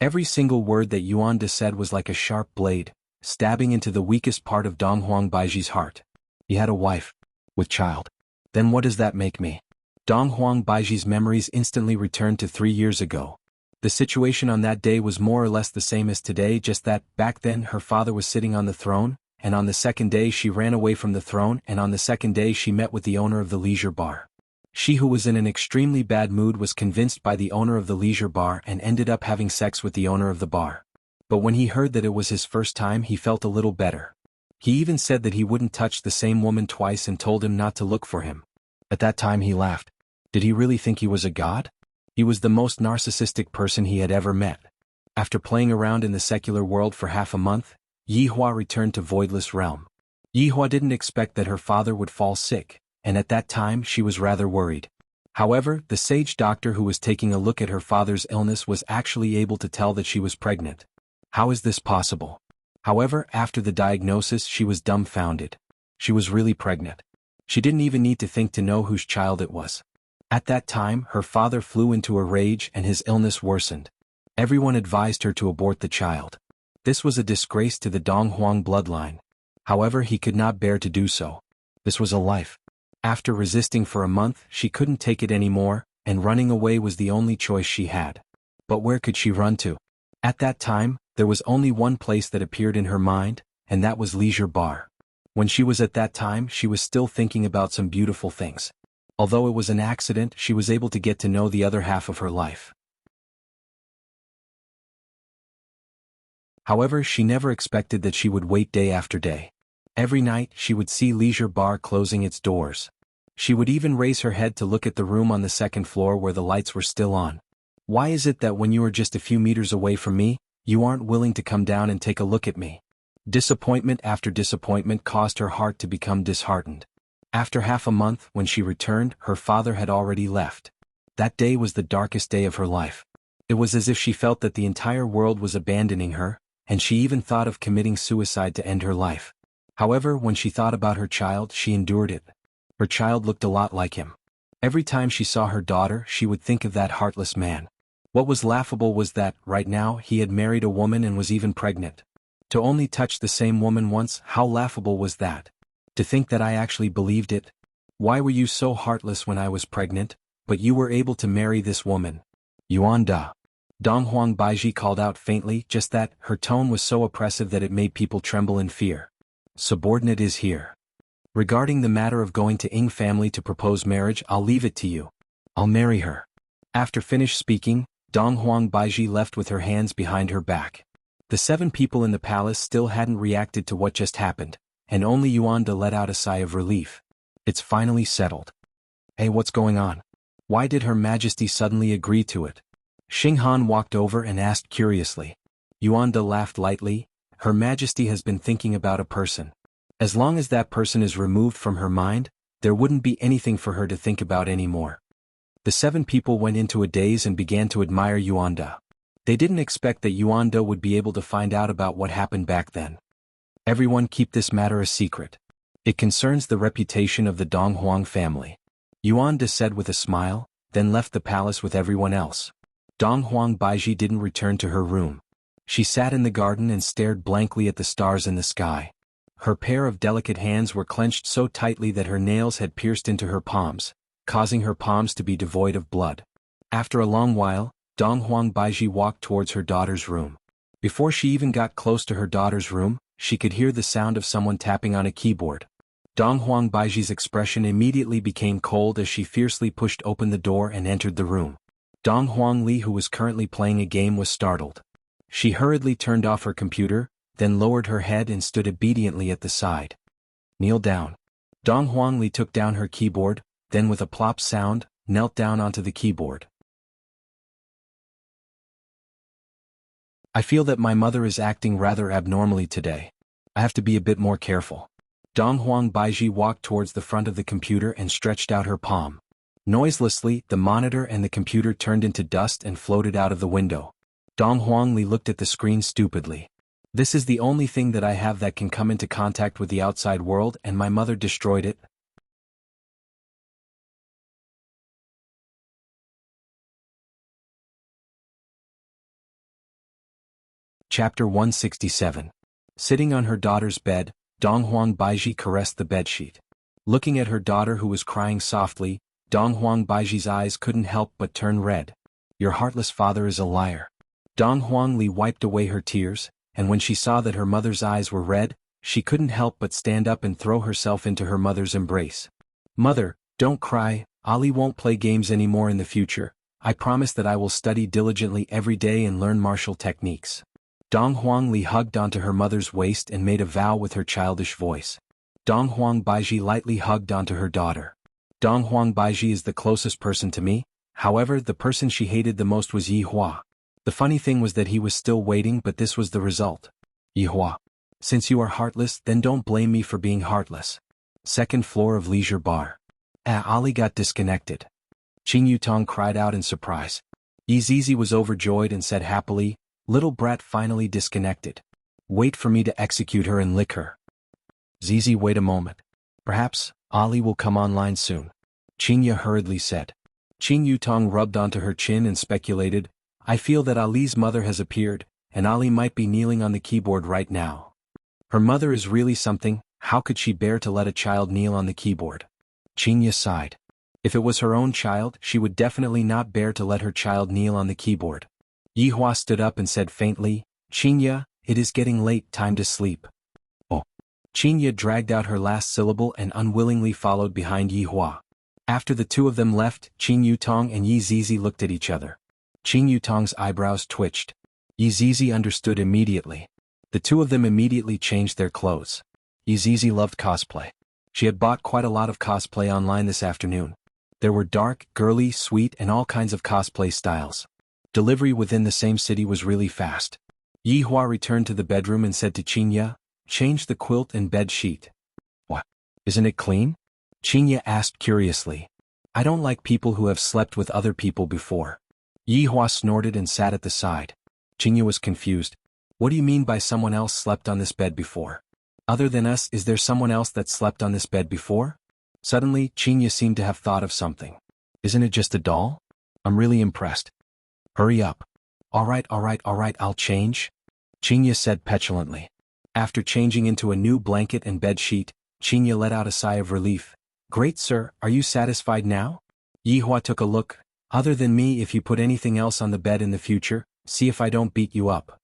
Every single word that Yuanda said was like a sharp blade, stabbing into the weakest part of Donghuang Baiji's heart. He had a wife. With child. Then what does that make me? Donghuang Baiji's memories instantly returned to 3 years ago. The situation on that day was more or less the same as today, just that, back then her father was sitting on the throne, and on the second day she ran away from the throne, and on the second day she met with the owner of the leisure bar. She, who was in an extremely bad mood, was convinced by the owner of the leisure bar and ended up having sex with the owner of the bar. But when he heard that it was his first time, he felt a little better. He even said that he wouldn't touch the same woman twice and told him not to look for him. At that time he laughed. Did he really think he was a god? He was the most narcissistic person he had ever met. After playing around in the secular world for half a month, Yi Hua returned to Voidless Realm. Yi Hua didn't expect that her father would fall sick, and at that time she was rather worried. However, the sage doctor who was taking a look at her father's illness was actually able to tell that she was pregnant. How is this possible? However, after the diagnosis she was dumbfounded. She was really pregnant. She didn't even need to think to know whose child it was. At that time, her father flew into a rage and his illness worsened. Everyone advised her to abort the child. This was a disgrace to the Donghuang bloodline. However, he could not bear to do so. This was a life. After resisting for a month, she couldn't take it anymore, and running away was the only choice she had. But where could she run to? At that time, there was only one place that appeared in her mind, and that was Leisure Bar. When she was at that time, she was still thinking about some beautiful things. Although it was an accident, she was able to get to know the other half of her life. However, she never expected that she would wait day after day. Every night, she would see Leisure Bar closing its doors. She would even raise her head to look at the room on the second floor where the lights were still on. Why is it that when you are just a few meters away from me, you aren't willing to come down and take a look at me? Disappointment after disappointment caused her heart to become disheartened. After half a month, when she returned, her father had already left. That day was the darkest day of her life. It was as if she felt that the entire world was abandoning her, and she even thought of committing suicide to end her life. However, when she thought about her child, she endured it. Her child looked a lot like him. Every time she saw her daughter, she would think of that heartless man. What was laughable was that, right now, he had married a woman and was even pregnant. To only touch the same woman once, how laughable was that? To think that I actually believed it. Why were you so heartless when I was pregnant, but you were able to marry this woman? Yuan Da. Dong Huang Baiji called out faintly, just that, her tone was so oppressive that it made people tremble in fear. Subordinate is here. Regarding the matter of going to Ying family to propose marriage, I'll leave it to you. I'll marry her. After finished speaking, Dong Huang Baiji left with her hands behind her back. The 7 people in the palace still hadn't reacted to what just happened, and only Yuan Da let out a sigh of relief. It's finally settled. Hey, what's going on? Why did Her Majesty suddenly agree to it? Xing Han walked over and asked curiously. Yuan Da laughed lightly. Her Majesty has been thinking about a person. As long as that person is removed from her mind, there wouldn't be anything for her to think about anymore. The 7 people went into a daze and began to admire Yuan Da. They didn't expect that Yuan Da would be able to find out about what happened back then. Everyone keep this matter a secret. It concerns the reputation of the Dong Huang family. Yuan Da said with a smile, then left the palace with everyone else. Dong Huang Baiji didn't return to her room. She sat in the garden and stared blankly at the stars in the sky. Her pair of delicate hands were clenched so tightly that her nails had pierced into her palms, causing her palms to be devoid of blood. After a long while, Dong Huang Baiji walked towards her daughter's room. Before she even got close to her daughter's room, she could hear the sound of someone tapping on a keyboard. Dong Huang Baiji's expression immediately became cold as she fiercely pushed open the door and entered the room. Dong Huang Li, who was currently playing a game, was startled. She hurriedly turned off her computer, then lowered her head and stood obediently at the side. Kneel down. Dong Huang Li took down her keyboard, then with a plop sound, knelt down onto the keyboard. I feel that my mother is acting rather abnormally today. I have to be a bit more careful. Dong Huang Baiji walked towards the front of the computer and stretched out her palm. Noiselessly, the monitor and the computer turned into dust and floated out of the window. Dong Huang Li looked at the screen stupidly. This is the only thing that I have that can come into contact with the outside world, and my mother destroyed it. Chapter 167. Sitting on her daughter's bed, Dong Huang Baiji caressed the bedsheet. Looking at her daughter who was crying softly, Dong Huang Baiji's eyes couldn't help but turn red. Your heartless father is a liar. Dong Huang Li wiped away her tears, and when she saw that her mother's eyes were red, she couldn't help but stand up and throw herself into her mother's embrace. Mother, don't cry. Ali won't play games anymore in the future. I promise that I will study diligently every day and learn martial techniques. Dong Huang Li hugged onto her mother's waist and made a vow with her childish voice. Dong Huang Baiji lightly hugged onto her daughter. Dong Huang Baiji is the closest person to me, however, the person she hated the most was Yi Hua. The funny thing was that he was still waiting, but this was the result. Yi Hua. Since you are heartless, then don't blame me for being heartless. Second floor of Leisure Bar. Ali got disconnected. Qing Yutong cried out in surprise. Yi Zizi was overjoyed and said happily, little brat finally disconnected. Wait for me to execute her and lick her. Zizi, wait a moment. Perhaps, Ali will come online soon. Qingya hurriedly said. Qing Yutong rubbed onto her chin and speculated, I feel that Ali's mother has appeared, and Ali might be kneeling on the keyboard right now. Her mother is really something, how could she bear to let a child kneel on the keyboard? Qingya sighed. If it was her own child, she would definitely not bear to let her child kneel on the keyboard. Yi Hua stood up and said faintly, Qingya, it is getting late, time to sleep. Oh. Qingya dragged out her last syllable and unwillingly followed behind Yi Hua. After the two of them left, Qing Yutong and Yi Zizi looked at each other. Qing Yutong's eyebrows twitched. Yi Zizi understood immediately. The two of them immediately changed their clothes. Yi Zizi loved cosplay. She had bought quite a lot of cosplay online this afternoon. There were dark, girly, sweet, and all kinds of cosplay styles. Delivery within the same city was really fast. Yi Hua returned to the bedroom and said to Qingya, change the quilt and bed sheet. What? Isn't it clean? Qingya asked curiously. I don't like people who have slept with other people before. Yi Hua snorted and sat at the side. Qingya was confused. What do you mean by someone else slept on this bed before? Other than us, is there someone else that slept on this bed before? Suddenly, Chinya seemed to have thought of something. Isn't it just a doll? I'm really impressed. Hurry up. Alright, I'll change. Chinya said petulantly. After changing into a new blanket and bed sheet, Chinya let out a sigh of relief. Great sir, are you satisfied now? Yihua took a look. Other than me, if you put anything else on the bed in the future, see if I don't beat you up.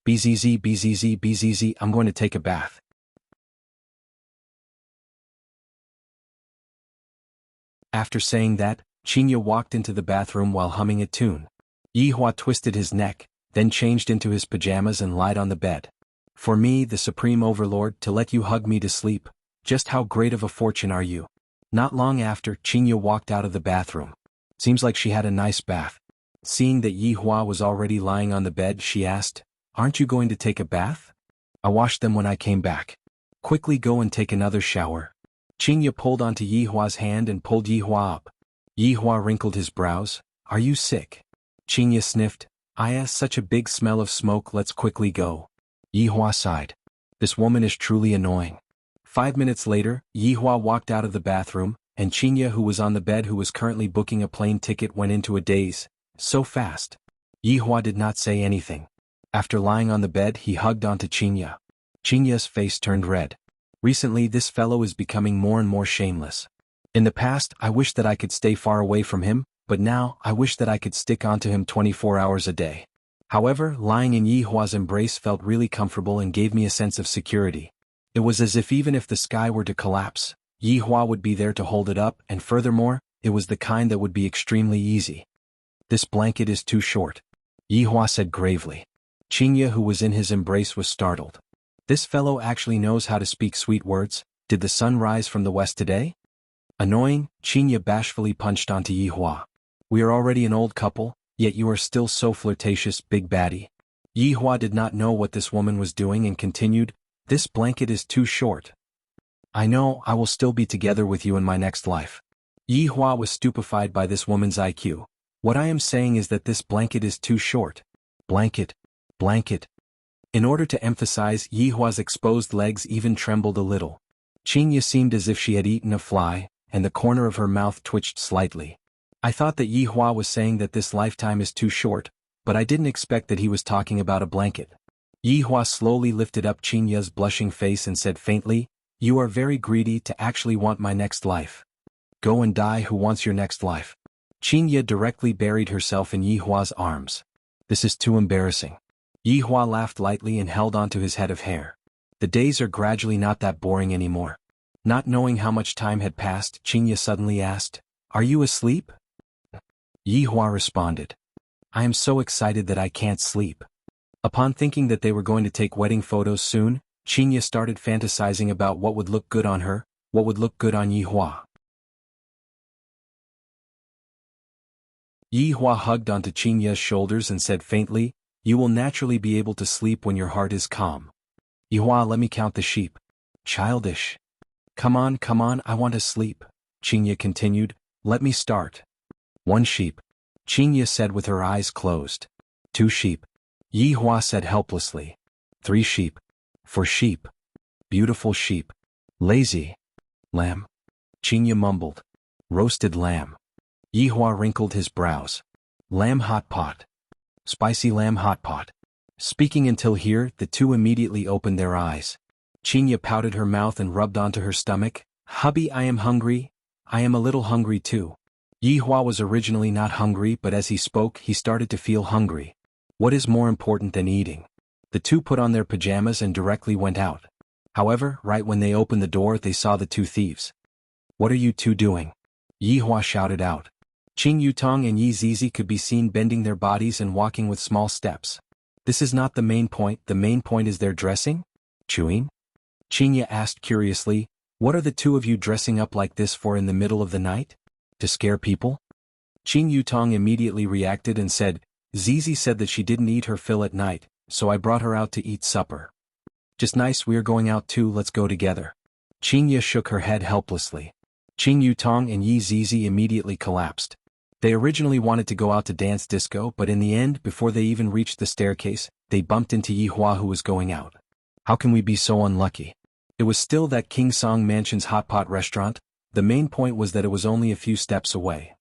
BZZ, I'm going to take a bath. After saying that, Chinya walked into the bathroom while humming a tune. Yihua twisted his neck, then changed into his pajamas and lied on the bed. For me, the Supreme Overlord, to let you hug me to sleep. Just how great of a fortune are you? Not long after, Chinya walked out of the bathroom. Seems like she had a nice bath. Seeing that Yihua was already lying on the bed, she asked, Aren't you going to take a bath? I washed them when I came back. Quickly go and take another shower. Chinya pulled onto Yihua's hand and pulled Yihua up. Yihua wrinkled his brows. Are you sick? Chinya sniffed. Such a big smell of smoke, let's quickly go. Yihua sighed. This woman is truly annoying. 5 minutes later, Yihua walked out of the bathroom, and Chinya, who was on the bed who was currently booking a plane ticket, went into a daze. So fast. Yihua did not say anything. After lying on the bed, he hugged onto Chinya. Chinya's face turned red. Recently, this fellow is becoming more and more shameless. In the past, I wished that I could stay far away from him, but now, I wish that I could stick onto him 24 hours a day. However, lying in Yihua's embrace felt really comfortable and gave me a sense of security. It was as if even if the sky were to collapse, Yihua would be there to hold it up, and furthermore, it was the kind that would be extremely easy. This blanket is too short, Yihua said gravely. Chinya, who was in his embrace, was startled. This fellow actually knows how to speak sweet words. Did the sun rise from the west today? Annoying, Chinya bashfully punched onto Yihua. We are already an old couple, yet you are still so flirtatious, big baddie. Yihua did not know what this woman was doing and continued, This blanket is too short. I know, I will still be together with you in my next life. Yihua was stupefied by this woman's IQ. What I am saying is that this blanket is too short. Blanket. In order to emphasize, Yihua's exposed legs even trembled a little. Chinya seemed as if she had eaten a fly, and the corner of her mouth twitched slightly. I thought that Yihua was saying that this lifetime is too short, but I didn't expect that he was talking about a blanket. Yihua slowly lifted up Chinya's blushing face and said faintly, You are very greedy to actually want my next life. Go and die, who wants your next life? Chinya directly buried herself in Yihua's arms. This is too embarrassing. Yihua laughed lightly and held onto his head of hair. The days are gradually not that boring anymore. Not knowing how much time had passed, Chinya suddenly asked, Are you asleep? Yihua responded, I am so excited that I can't sleep. Upon thinking that they were going to take wedding photos soon, Chinya started fantasizing about what would look good on her, what would look good on Yihua. Yihua hugged onto Chinya's shoulders and said faintly, You will naturally be able to sleep when your heart is calm. Yihua, let me count the sheep. Childish. Come on, I want to sleep. Chinya continued, Let me start. 1 sheep. Chinya said with her eyes closed. 2 sheep. Yihua said helplessly. 3 sheep. 4 sheep. Beautiful sheep. Lazy. Lamb. Chinya mumbled. Roasted lamb. Yihua wrinkled his brows. Lamb hot pot. Spicy lamb hot pot. Speaking until here, the two immediately opened their eyes. Chinya pouted her mouth and rubbed onto her stomach. Hubby, I am hungry. I am a little hungry too. Yihua was originally not hungry, but as he spoke, he started to feel hungry. What is more important than eating? The two put on their pajamas and directly went out. However, right when they opened the door, they saw the 2 thieves. What are you two doing? Yihua shouted out. Qing Yutong and Yi Zizi could be seen bending their bodies and walking with small steps. This is not the main point is their dressing? Chewing? Chinya asked curiously, What are the 2 of you dressing up like this for in the middle of the night? To scare people? Qing Yutong immediately reacted and said, Zizi said that she didn't eat her fill at night, so I brought her out to eat supper. Just nice, we're going out too, let's go together. Chinya shook her head helplessly. Qing Yutong and Yi Zizi immediately collapsed. They originally wanted to go out to dance disco, but in the end, before they even reached the staircase, they bumped into Yi Hua, who was going out. How can we be so unlucky? It was still that King Song Mansion's hot pot restaurant. The main point was that it was only a few steps away.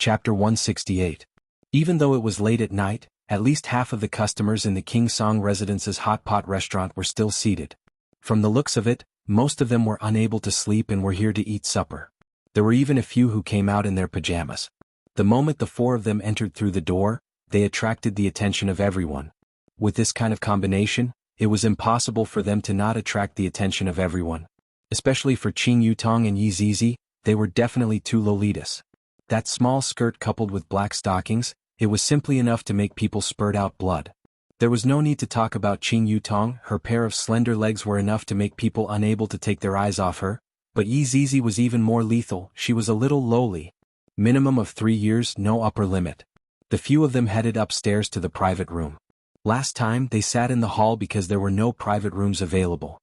Chapter 168. Even though it was late at night, at least half of the customers in the King Song Residence's hot pot restaurant were still seated. From the looks of it, most of them were unable to sleep and were here to eat supper. There were even a few who came out in their pajamas. The moment the four of them entered through the door, they attracted the attention of everyone. With this kind of combination, it was impossible for them to not attract the attention of everyone. Especially for Qing Yutong and Yi Zizi, they were definitely two Lolitas. That small skirt coupled with black stockings, it was simply enough to make people spurt out blood. There was no need to talk about Qing Yutong. Her pair of slender legs were enough to make people unable to take their eyes off her, but Yi Zizi was even more lethal. She was a little lowly. Minimum of 3 years, no upper limit. The few of them headed upstairs to the private room. Last time, they sat in the hall because there were no private rooms available.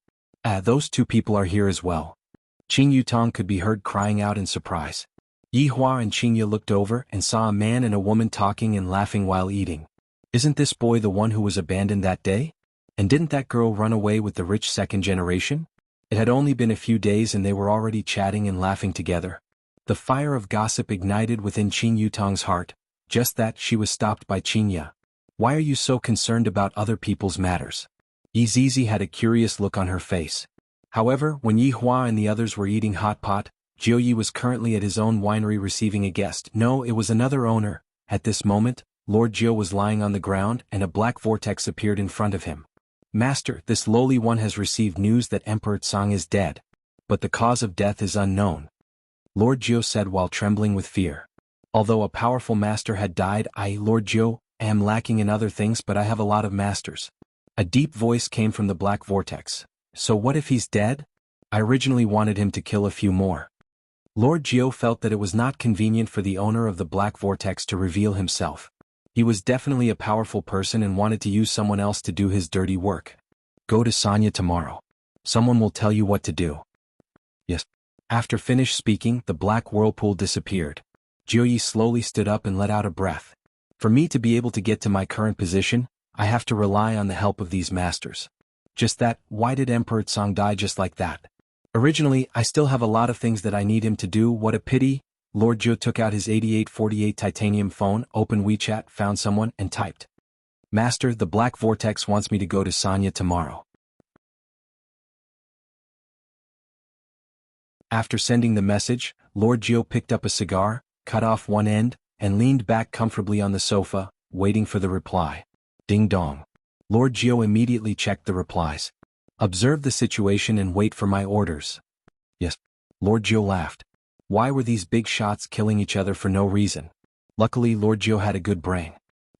Those two people are here as well. Qing Yutong could be heard crying out in surprise. Yi Hua and Qingya looked over and saw a man and a woman talking and laughing while eating. Isn't this boy the one who was abandoned that day? And didn't that girl run away with the rich second generation? It had only been a few days and they were already chatting and laughing together. The fire of gossip ignited within Qing Yutong's heart. Just that, she was stopped by Qingya. Why are you so concerned about other people's matters? Yi Zizi had a curious look on her face. However, when Yi Hua and the others were eating hot pot, Jiu Yi was currently at his own winery receiving a guest. No, it was another owner. At this moment, Lord Jiu was lying on the ground and a black vortex appeared in front of him. Master, this lowly one has received news that Emperor Tsang is dead. But the cause of death is unknown. Lord Jiu said while trembling with fear. Although a powerful master had died, I, Lord Jiu, am lacking in other things, but I have a lot of masters. A deep voice came from the black vortex. So what if he's dead? I originally wanted him to kill a few more. Lord Jiu felt that it was not convenient for the owner of the black vortex to reveal himself. He was definitely a powerful person and wanted to use someone else to do his dirty work. Go to Sanya tomorrow. Someone will tell you what to do. Yes. After finished speaking, the black whirlpool disappeared. Jiu Yi slowly stood up and let out a breath. For me to be able to get to my current position, I have to rely on the help of these masters. Just that, why did Emperor Tsang die just like that? Originally, I still have a lot of things that I need him to do. What a pity. Lord Jiu took out his 8848 titanium phone, opened WeChat, found someone, and typed. Master, the black vortex wants me to go to Sanya tomorrow. After sending the message, Lord Jiu picked up a cigar, cut off one end, and leaned back comfortably on the sofa, waiting for the reply. Ding dong. Lord Jiu immediately checked the replies. Observe the situation and wait for my orders. Yes. Lord Jiu laughed. Why were these big shots killing each other for no reason? Luckily Lord Jiu had a good brain.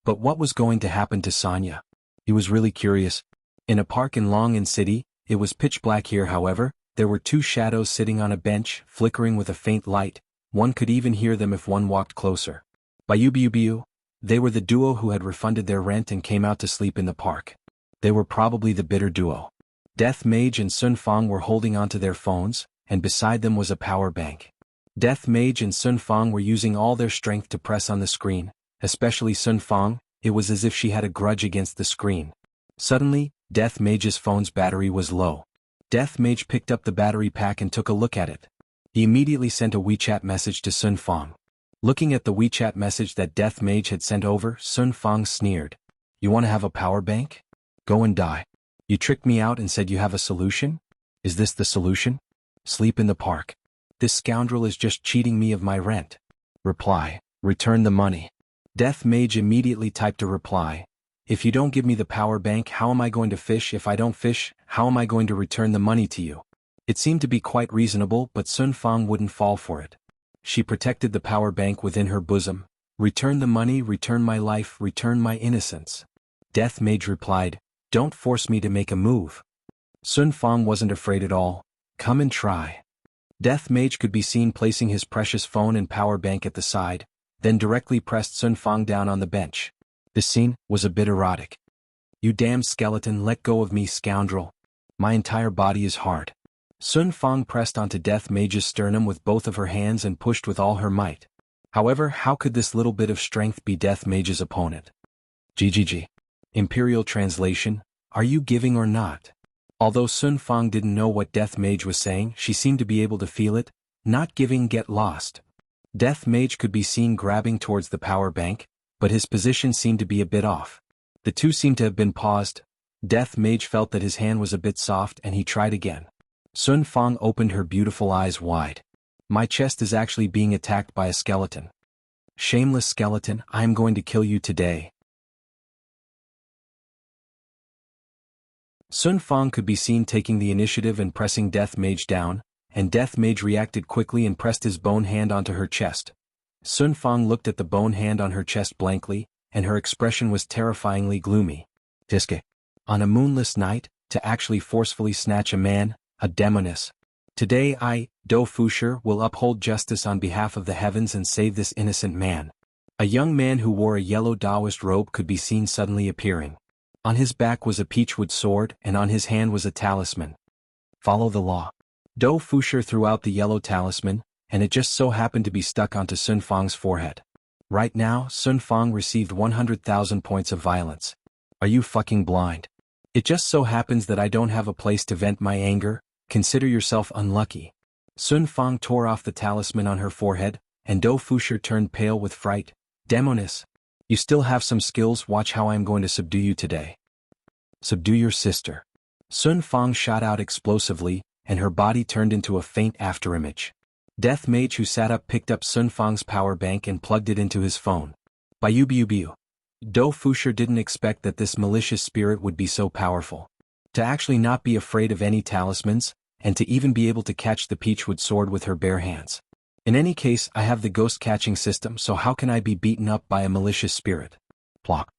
But what was going to happen to Sanya? He was really curious. In a park in Long'an City, it was pitch black here. However, there were two shadows sitting on a bench, flickering with a faint light. One could even hear them if one walked closer. Biu. They were the duo who had refunded their rent and came out to sleep in the park. They were probably the bitter duo. Death Mage and Sun Fang were holding onto their phones, and beside them was a power bank. Death Mage and Sun Fang were using all their strength to press on the screen, especially Sun Fang. It was as if she had a grudge against the screen. Suddenly, Death Mage's phone's battery was low. Death Mage picked up the battery pack and took a look at it. He immediately sent a WeChat message to Sun Fang. Looking at the WeChat message that Death Mage had sent over, Sun Fang sneered. You want to have a power bank? Go and die. You tricked me out and said you have a solution? Is this the solution? Sleep in the park. This scoundrel is just cheating me of my rent. Reply. Return the money. Death Mage immediately typed a reply. If you don't give me the power bank, how am I going to fish? If I don't fish, how am I going to return the money to you? It seemed to be quite reasonable, but Sun Fang wouldn't fall for it. She protected the power bank within her bosom. Return the money, return my life, return my innocence. Death Mage replied, don't force me to make a move. Sun Fang wasn't afraid at all. Come and try. Death Mage could be seen placing his precious phone and power bank at the side, then directly pressed Sun Fang down on the bench. The scene was a bit erotic. You damned skeleton, let go of me, scoundrel. My entire body is hard. Sun Fang pressed onto Death Mage's sternum with both of her hands and pushed with all her might. However, how could this little bit of strength be Death Mage's opponent? GGG. Imperial translation, are you giving or not? Although Sun Fang didn't know what Death Mage was saying, she seemed to be able to feel it. Not giving, get lost. Death Mage could be seen grabbing towards the power bank, but his position seemed to be a bit off. The two seemed to have been paused. Death Mage felt that his hand was a bit soft and he tried again. Sun Fang opened her beautiful eyes wide. My chest is actually being attacked by a skeleton. Shameless skeleton, I am going to kill you today. Sun Fang could be seen taking the initiative and pressing Death Mage down, and Death Mage reacted quickly and pressed his bone hand onto her chest. Sun Fang looked at the bone hand on her chest blankly, and her expression was terrifyingly gloomy. Diske. On a moonless night, to actually forcefully snatch a man, a demoness. Today I, Do Fushi, will uphold justice on behalf of the heavens and save this innocent man. A young man who wore a yellow Taoist robe could be seen suddenly appearing. On his back was a peachwood sword and on his hand was a talisman. Follow the law. Do Fushi threw out the yellow talisman, and it just so happened to be stuck onto Sun Fang's forehead. Right now, Sun Fang received 100,000 points of violence. Are you fucking blind? It just so happens that I don't have a place to vent my anger. Consider yourself unlucky. Sun Fang tore off the talisman on her forehead, and Do Fushi turned pale with fright. Demoness. You still have some skills, watch how I am going to subdue you today. Subdue your sister. Sun Fang shot out explosively, and her body turned into a faint afterimage. Death Mage who sat up picked up Sun Fang's power bank and plugged it into his phone. Biu. Do Fushi didn't expect that this malicious spirit would be so powerful. To actually not be afraid of any talismans, and to even be able to catch the peachwood sword with her bare hands. In any case, I have the ghost catching system, so how can I be beaten up by a malicious spirit? Plop.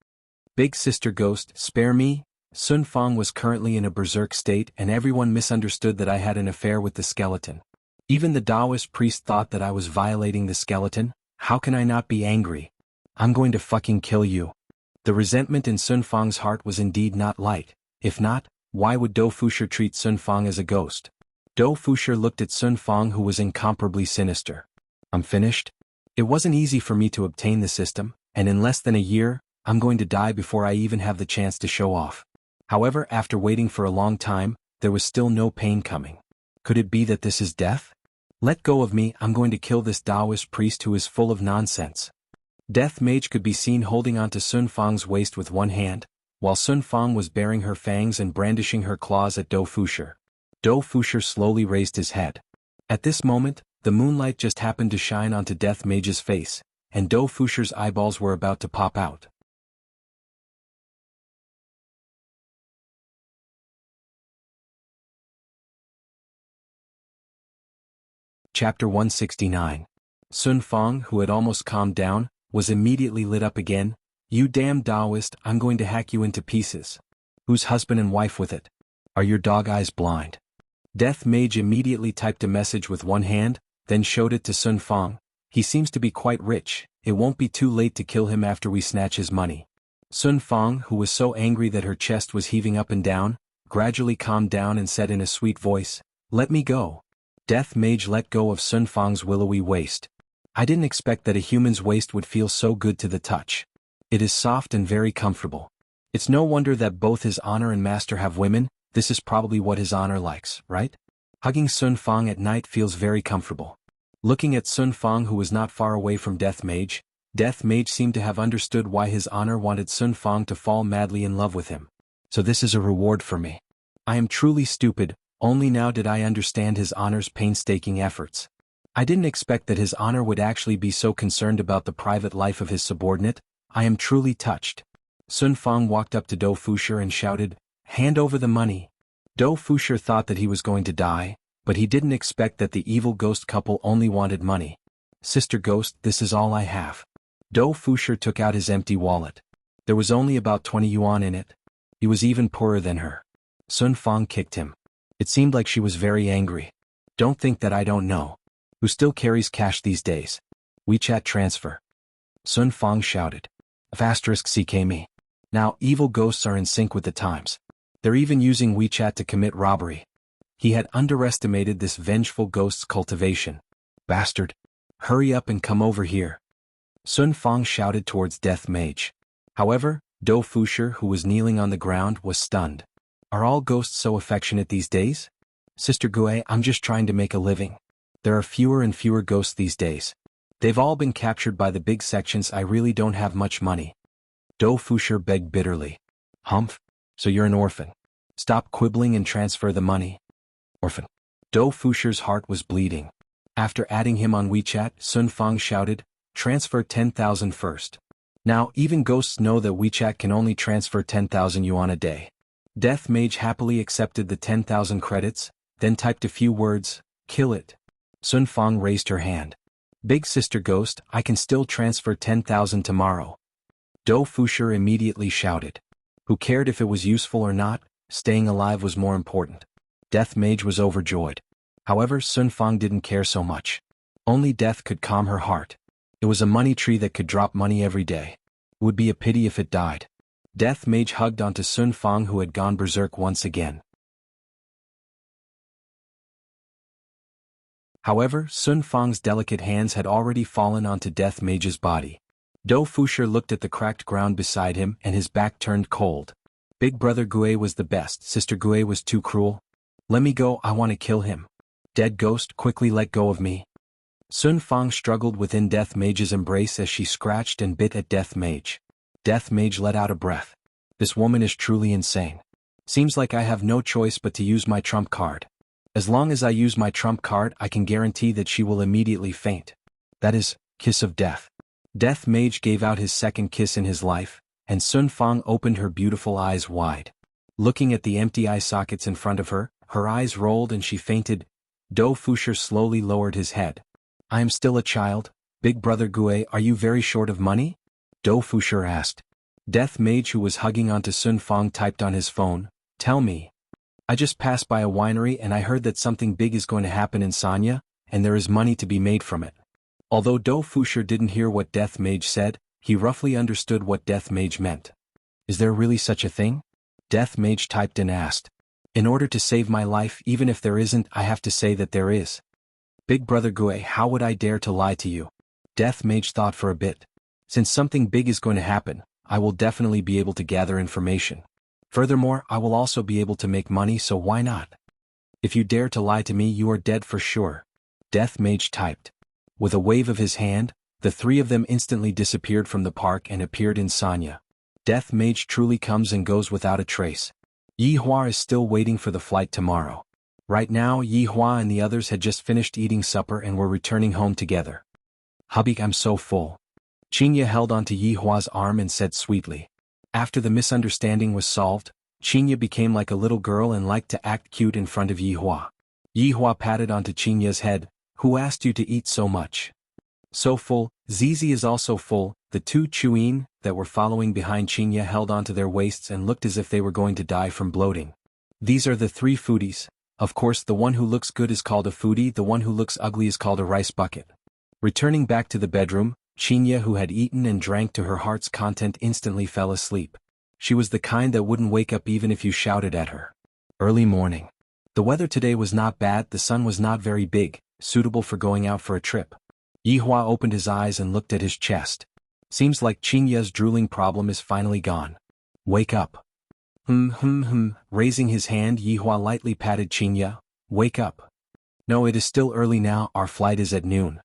Big sister ghost, spare me? Sun Fang was currently in a berserk state and everyone misunderstood that I had an affair with the skeleton. Even the Taoist priest thought that I was violating the skeleton. How can I not be angry? I'm going to fucking kill you. The resentment in Sun Fang's heart was indeed not light. If not, why would Do Fushi treat Sun Fang as a ghost? Do Fushi looked at Sun Fang who was incomparably sinister. I'm finished? It wasn't easy for me to obtain the system, and in less than a year, I'm going to die before I even have the chance to show off. However, after waiting for a long time, there was still no pain coming. Could it be that this is death? Let go of me, I'm going to kill this Taoist priest who is full of nonsense. Death Mage could be seen holding onto Sun Fang's waist with one hand, while Sun Fang was baring her fangs and brandishing her claws at Do Fushi. Do Fushi slowly raised his head. At this moment, the moonlight just happened to shine onto Death Mage's face, and Do Fushi's eyeballs were about to pop out. Chapter 169. Sun Fang, who had almost calmed down, was immediately lit up again. You damn Taoist, I'm going to hack you into pieces. Who's husband and wife with it? Are your dog eyes blind? Death Mage immediately typed a message with one hand, then showed it to Sun Fang. He seems to be quite rich, it won't be too late to kill him after we snatch his money. Sun Fang, who was so angry that her chest was heaving up and down, gradually calmed down and said in a sweet voice, "Let me go." Death Mage let go of Sun Fang's willowy waist. I didn't expect that a human's waist would feel so good to the touch. It is soft and very comfortable. It's no wonder that both his honor and master have women, this is probably what his honor likes, right? Hugging Sun Fang at night feels very comfortable. Looking at Sun Fang who was not far away from Death Mage seemed to have understood why his honor wanted Sun Fang to fall madly in love with him. So this is a reward for me. I am truly stupid, only now did I understand his honor's painstaking efforts. I didn't expect that his honor would actually be so concerned about the private life of his subordinate. I am truly touched. Sun Fang walked up to Do Fushi and shouted, "Hand over the money." Do Fushi thought that he was going to die, but he didn't expect that the evil ghost couple only wanted money. Sister Ghost, this is all I have. Do Fushi took out his empty wallet. There was only about 20 yuan in it. He was even poorer than her. Sun Fang kicked him. It seemed like she was very angry. Don't think that I don't know. Who still carries cash these days? WeChat transfer. Sun Fang shouted. *CK me. Now evil ghosts are in sync with the times. They're even using WeChat to commit robbery. He had underestimated this vengeful ghost's cultivation. Bastard! Hurry up and come over here. Sun Fang shouted towards Death Mage. However, Do Fusher, who was kneeling on the ground, was stunned. Are all ghosts so affectionate these days? Sister Gue, I'm just trying to make a living. There are fewer and fewer ghosts these days. They've all been captured by the big sections. I really don't have much money. Do Fusher begged bitterly. Humph. So you're an orphan. Stop quibbling and transfer the money. Orphan. Do Fusher's heart was bleeding. After adding him on WeChat, Sun Fang shouted, transfer 10,000 first. Now, even ghosts know that WeChat can only transfer 10,000 yuan a day. Death Mage happily accepted the 10,000 credits, then typed a few words, kill it. Sun Fang raised her hand. Big Sister Ghost, I can still transfer 10,000 tomorrow. Do Fusher immediately shouted. Who cared if it was useful or not? Staying alive was more important. Death Mage was overjoyed. However, Sun Fang didn't care so much. Only death could calm her heart. It was a money tree that could drop money every day. It would be a pity if it died. Death Mage hugged onto Sun Fang, who had gone berserk once again. However, Sun Fang's delicate hands had already fallen onto Death Mage's body. Do Fusher looked at the cracked ground beside him and his back turned cold. Big Brother Gue was the best. Sister Gue was too cruel. Let me go, I want to kill him. Dead ghost, quickly let go of me. Sun Fang struggled within Death Mage's embrace as she scratched and bit at Death Mage. Death Mage let out a breath. This woman is truly insane. Seems like I have no choice but to use my trump card. As long as I use my trump card, I can guarantee that she will immediately faint. That is, kiss of death. Death Mage gave out his second kiss in his life, and Sun Fang opened her beautiful eyes wide. Looking at the empty eye sockets in front of her, her eyes rolled and she fainted. Do Fusher slowly lowered his head. I am still a child. Big Brother Gue, are you very short of money? Do Fusher asked. Death Mage, who was hugging onto Sun Fang, typed on his phone, tell me. I just passed by a winery and I heard that something big is going to happen in Sanya, and there is money to be made from it. Although Do Fusher didn't hear what Death Mage said, he roughly understood what Death Mage meant. Is there really such a thing? Death Mage typed and asked. In order to save my life, even if there isn't, I have to say that there is. Big Brother Gue, how would I dare to lie to you? Death Mage thought for a bit. Since something big is going to happen, I will definitely be able to gather information. Furthermore, I will also be able to make money, so why not? If you dare to lie to me, you are dead for sure. Death Mage typed. With a wave of his hand, the three of them instantly disappeared from the park and appeared in Sanya. Death Mage truly comes and goes without a trace. Yi Hua is still waiting for the flight tomorrow. Right now, Yi Hua and the others had just finished eating supper and were returning home together. Hubby, I'm so full. Qinya held onto Yi Hua's arm and said sweetly. After the misunderstanding was solved, Qinya became like a little girl and liked to act cute in front of Yi Hua. Yi Hua patted onto Qinya's head. Who asked you to eat so much? So full. Zizi is also full. The two Chuin that were following behind Qinya held onto their waists and looked as if they were going to die from bloating. These are the three foodies. Of course, the one who looks good is called a foodie, the one who looks ugly is called a rice bucket. Returning back to the bedroom, Qinya, who had eaten and drank to her heart's content, instantly fell asleep. She was the kind that wouldn't wake up even if you shouted at her. Early morning. The weather today was not bad, the sun was not very big, suitable for going out for a trip. Yi Hua opened his eyes and looked at his chest. Seems like Qinya's drooling problem is finally gone. Wake up. Raising his hand, Yi Hua lightly patted Qinya. Wake up. No, it is still early now, our flight is at noon.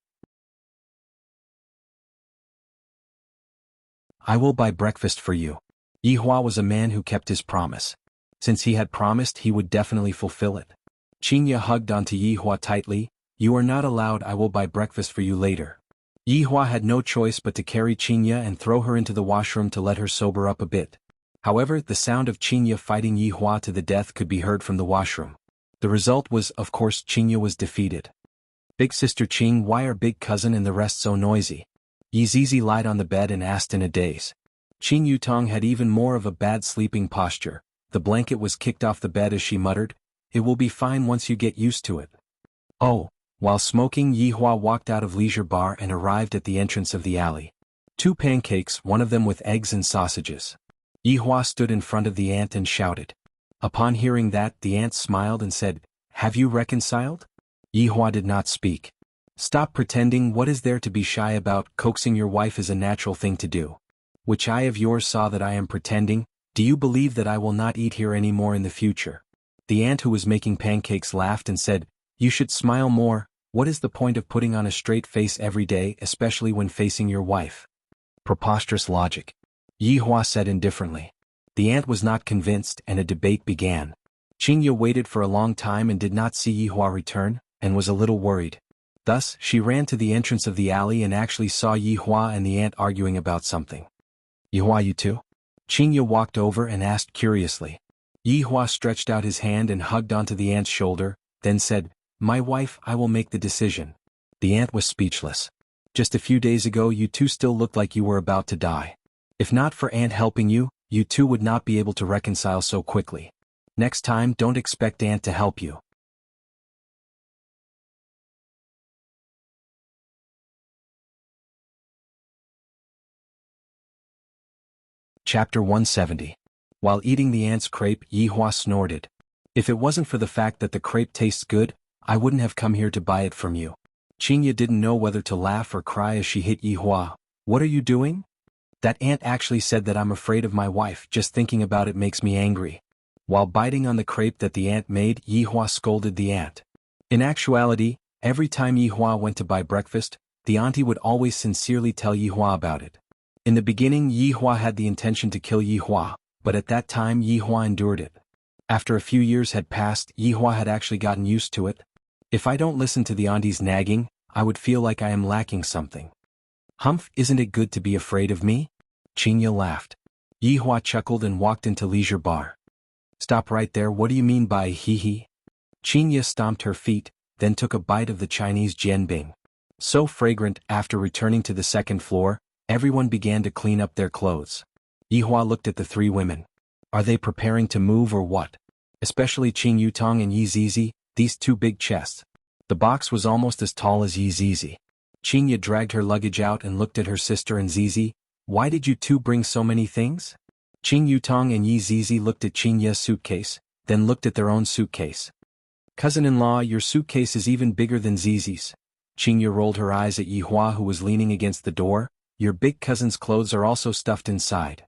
I will buy breakfast for you. Yi Hua was a man who kept his promise. Since he had promised, he would definitely fulfill it. Qinya hugged onto Yi Hua tightly. You are not allowed, I will buy breakfast for you later. Yi Hua had no choice but to carry Qinya and throw her into the washroom to let her sober up a bit. However, the sound of Qinya fighting Yi Hua to the death could be heard from the washroom. The result was, of course, Qinya was defeated. Big Sister Qing, why are Big Cousin and the rest so noisy? Yi Zizi lied on the bed and asked in a daze. Qing Yutong had even more of a bad sleeping posture. The blanket was kicked off the bed as she muttered, "It will be fine once you get used to it." Oh. While smoking, Yi Hua walked out of Leisure Bar and arrived at the entrance of the alley. 2 pancakes, one of them with eggs and sausages. Yi Hua stood in front of the ant and shouted. Upon hearing that, the aunt smiled and said, "Have you reconciled?" Yihua did not speak. "Stop pretending. What is there to be shy about? Coaxing your wife is a natural thing to do. Which eye of yours saw that I am pretending? Do you believe that I will not eat here any more in the future?" The aunt who was making pancakes laughed and said, "You should smile more. What is the point of putting on a straight face every day, especially when facing your wife?" "Preposterous logic," Yihua said indifferently. The aunt was not convinced, and a debate began. Qingye waited for a long time and did not see Yihua return, and was a little worried. Thus, she ran to the entrance of the alley and actually saw Yihua and the aunt arguing about something. "Yihua, you too?" Qingye walked over and asked curiously. Yihua stretched out his hand and hugged onto the aunt's shoulder, then said, "My wife, I will make the decision." The aunt was speechless. "Just a few days ago you two still looked like you were about to die. If not for aunt helping you, you two would not be able to reconcile so quickly. Next time don't expect aunt to help you." Chapter 170. While eating the aunt's crepe, Yihua snorted. "If it wasn't for the fact that the crepe tastes good, I wouldn't have come here to buy it from you." Qingye didn't know whether to laugh or cry as she hit Yihua. "What are you doing? That aunt actually said that I'm afraid of my wife. Just thinking about it makes me angry." While biting on the crepe that the aunt made, Yihua scolded the aunt. In actuality, every time Yihua went to buy breakfast, the auntie would always sincerely tell Yihua about it. In the beginning, Yihua had the intention to kill Yihua, but at that time Yihua endured it. After a few years had passed, Yihua had actually gotten used to it. "If I don't listen to the auntie's nagging, I would feel like I am lacking something. Humph, isn't it good to be afraid of me?" Qingye laughed. Yihua chuckled and walked into leisure bar. "Stop right there, what do you mean by hee-hee?" Qingye stomped her feet, then took a bite of the Chinese jianbing. So fragrant. After returning to the second floor, everyone began to clean up their clothes. Yihua looked at the three women. Are they preparing to move or what? Especially Qing Yutong and Yi Zizi, these two big chests. The box was almost as tall as Yi Zizi. Qingye dragged her luggage out and looked at her sister and Zizi. "Why did you two bring so many things?" Qing Yutong and Yi Zizi looked at Qingye's suitcase, then looked at their own suitcase. "Cousin-in-law, your suitcase is even bigger than Zizi's." Qingye rolled her eyes at Yihua, who was leaning against the door. "Your big cousin's clothes are also stuffed inside.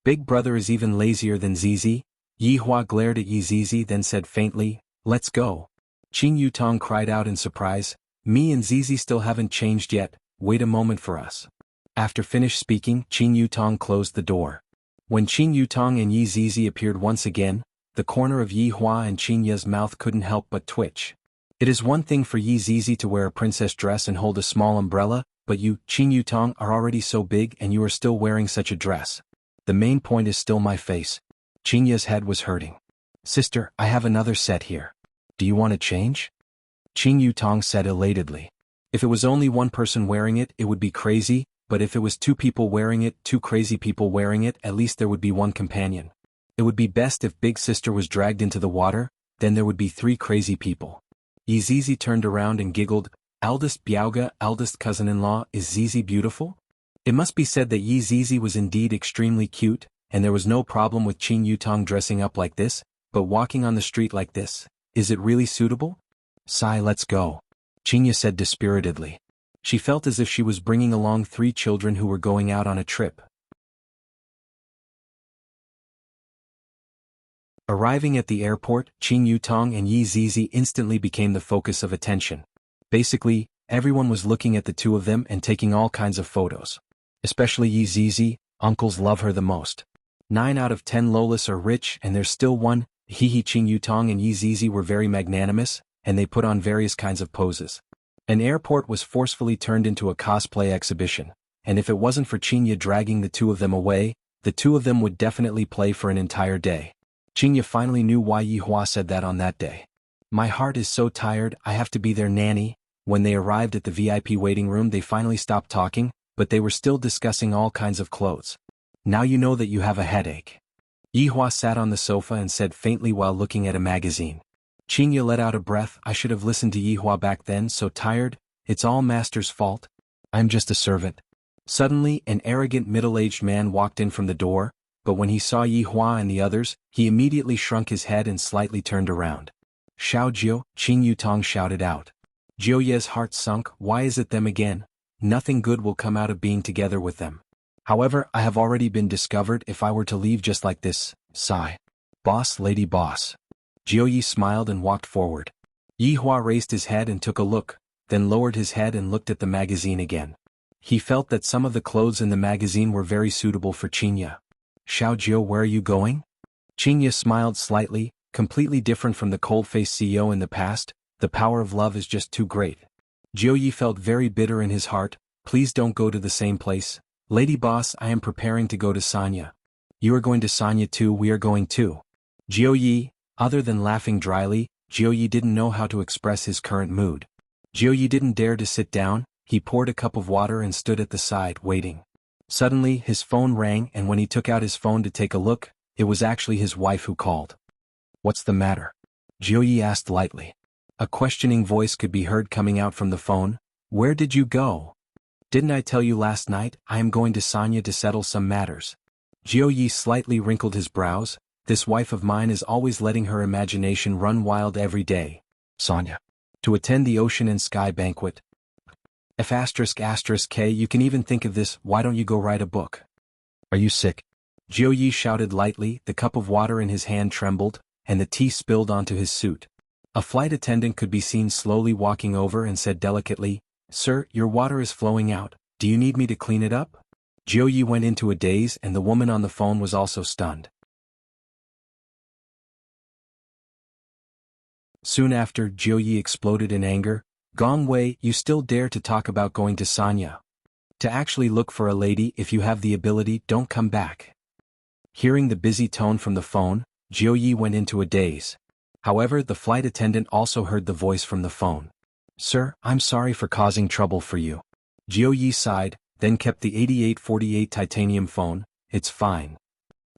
Big brother is even lazier than Zizi." Yihua glared at Yi Zizi, then said faintly, "Let's go." Qing Yutong cried out in surprise, "Me and Zizi still haven't changed yet, wait a moment for us." After finished speaking, Qing Yutong closed the door. When Qing Yutong and Yi Zizi appeared once again, the corner of Yihua and Qingye's mouth couldn't help but twitch. It is one thing for Yi Zizi to wear a princess dress and hold a small umbrella, but you, Qing Yutong, are already so big and you are still wearing such a dress. The main point is still my face. Qingye's head was hurting. "Sister, I have another set here. Do you want to change?" Qing Yutong said elatedly. If it was only one person wearing it, it would be crazy, but if it was two people wearing it, two crazy people wearing it, at least there would be one companion. It would be best if big sister was dragged into the water, then there would be three crazy people. Yi Zizi turned around and giggled. "Eldest Biaoga, eldest cousin-in-law, is Zizi beautiful?" It must be said that Yi Zizi was indeed extremely cute, and there was no problem with Qing Yutong dressing up like this, but walking on the street like this, is it really suitable? "Sai, let's go," Qingye said dispiritedly. She felt as if she was bringing along three children who were going out on a trip. Arriving at the airport, Qing Yutong and Yi Zizi instantly became the focus of attention. Basically, everyone was looking at the two of them and taking all kinds of photos. Especially Yi Zizi, uncles love her the most. 9 out of 10 Lolas are rich and there's still one. Qing Yutong and Yi Zizi were very magnanimous, and they put on various kinds of poses. An airport was forcefully turned into a cosplay exhibition, and if it wasn't for Qingye dragging the two of them away, the two of them would definitely play for an entire day. Qingye finally knew why Yihua said that on that day. "My heart is so tired, I have to be their nanny." When they arrived at the VIP waiting room, they finally stopped talking, but they were still discussing all kinds of clothes. "Now you know that you have a headache." Yihua sat on the sofa and said faintly while looking at a magazine. Qingye let out a breath. "I should have listened to Yihua back then, so tired. It's all master's fault. I'm just a servant." Suddenly, an arrogant middle-aged man walked in from the door. but when he saw Yi Hua and the others, he immediately shrunk his head and slightly turned around. Xiao Jiu, Qing Yutong shouted out. Jiu Ye's heart sunk. Why is it them again? Nothing good will come out of being together with them. However, I have already been discovered if I were to leave just like this. Sigh. Boss, lady boss. Jiu Yi smiled and walked forward. Yi Hua raised his head and took a look, then lowered his head and looked at the magazine again. He felt that some of the clothes in the magazine were very suitable for Qingya. Xiao Jiu, where are you going? Qingya smiled slightly, completely different from the cold-faced CEO in the past. The power of love is just too great. Jiu Yi felt very bitter in his heart. Please don't go to the same place. Lady boss, I am preparing to go to Sanya. You are going to Sanya too. We are going too. Jiu Yi, other than laughing dryly, Jiu Yi didn't know how to express his current mood. Jiu Yi didn't dare to sit down. He poured a cup of water and stood at the side, waiting. Suddenly, his phone rang, and when he took out his phone to take a look, it was actually his wife who called. What's the matter? Jiu Yi asked lightly. A questioning voice could be heard coming out from the phone. Where did you go? Didn't I tell you last night? I am going to Sanya to settle some matters. Jiu Yi slightly wrinkled his brows. This wife of mine is always letting her imagination run wild every day. Sanya. To attend the Ocean and Sky banquet. F***K, you can even think of this. Why don't you go write a book? Are you sick? Jiu Yi shouted lightly. The cup of water in his hand trembled, and the tea spilled onto his suit. A flight attendant could be seen slowly walking over and said delicately, Sir, your water is flowing out. Do you need me to clean it up? Jiu Yi went into a daze, and the woman on the phone was also stunned. Soon after, Jiu Yi exploded in anger. Gong Wei, you still dare to talk about going to Sanya? To actually look for a lady, if you have the ability, don't come back. Hearing the busy tone from the phone, Jiu Yi went into a daze. However, the flight attendant also heard the voice from the phone. Sir, I'm sorry for causing trouble for you. Jiu Yi sighed, then kept the 8848 titanium phone. It's fine.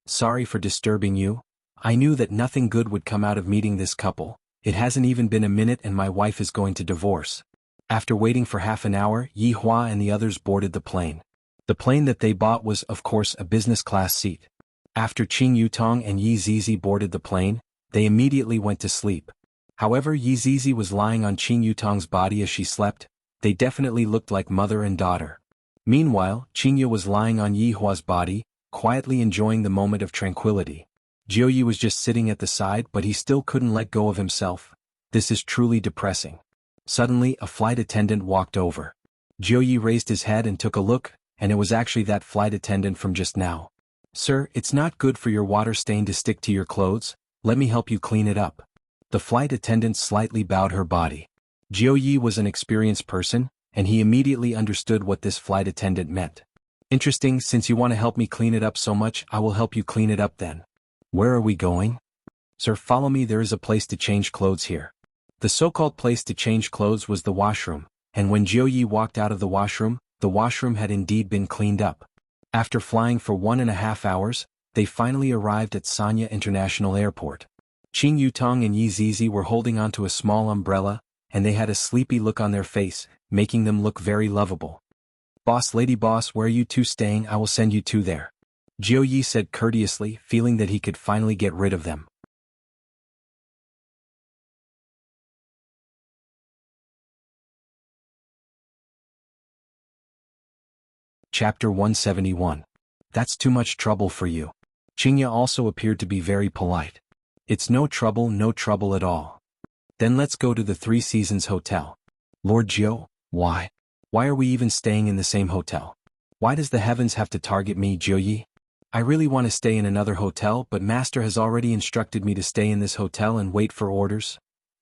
Sorry for disturbing you. I knew that nothing good would come out of meeting this couple. It hasn't even been a minute and my wife is going to divorce. After waiting for half an hour, Yi Hua and the others boarded the plane. The plane that they bought was, of course, a business class seat. After Qing Yutong and Yi Zizi boarded the plane, they immediately went to sleep. However, Yi Zizi was lying on Qing Yutong's body as she slept. They definitely looked like mother and daughter. Meanwhile, Qingya was lying on Yi Hua's body, quietly enjoying the moment of tranquility. Jiu Yi was just sitting at the side, but he still couldn't let go of himself. This is truly depressing. Suddenly, a flight attendant walked over. Jiu Yi raised his head and took a look, and it was actually that flight attendant from just now. Sir, it's not good for your water stain to stick to your clothes. Let me help you clean it up. The flight attendant slightly bowed her body. Jiu Yi was an experienced person, and he immediately understood what this flight attendant meant. Interesting, since you want to help me clean it up so much, I will help you clean it up then. Where are we going? Sir, follow me, there is a place to change clothes here. The so-called place to change clothes was the washroom, and when Jiu Yi walked out of the washroom had indeed been cleaned up. After flying for 1.5 hours, they finally arrived at Sanya International Airport. Qing Yutong and Yi Zizi were holding onto a small umbrella, and they had a sleepy look on their face, making them look very lovable. Boss, lady boss, where are you two staying? I will send you two there. Jiu Yi said courteously, feeling that he could finally get rid of them. Chapter 171. That's too much trouble for you. Qingya also appeared to be very polite. It's no trouble at all. Then let's go to the Three Seasons Hotel. Lord Jiu, why? Why are we even staying in the same hotel? Why does the heavens have to target me, Jiu Yi? I really want to stay in another hotel, but Master has already instructed me to stay in this hotel and wait for orders.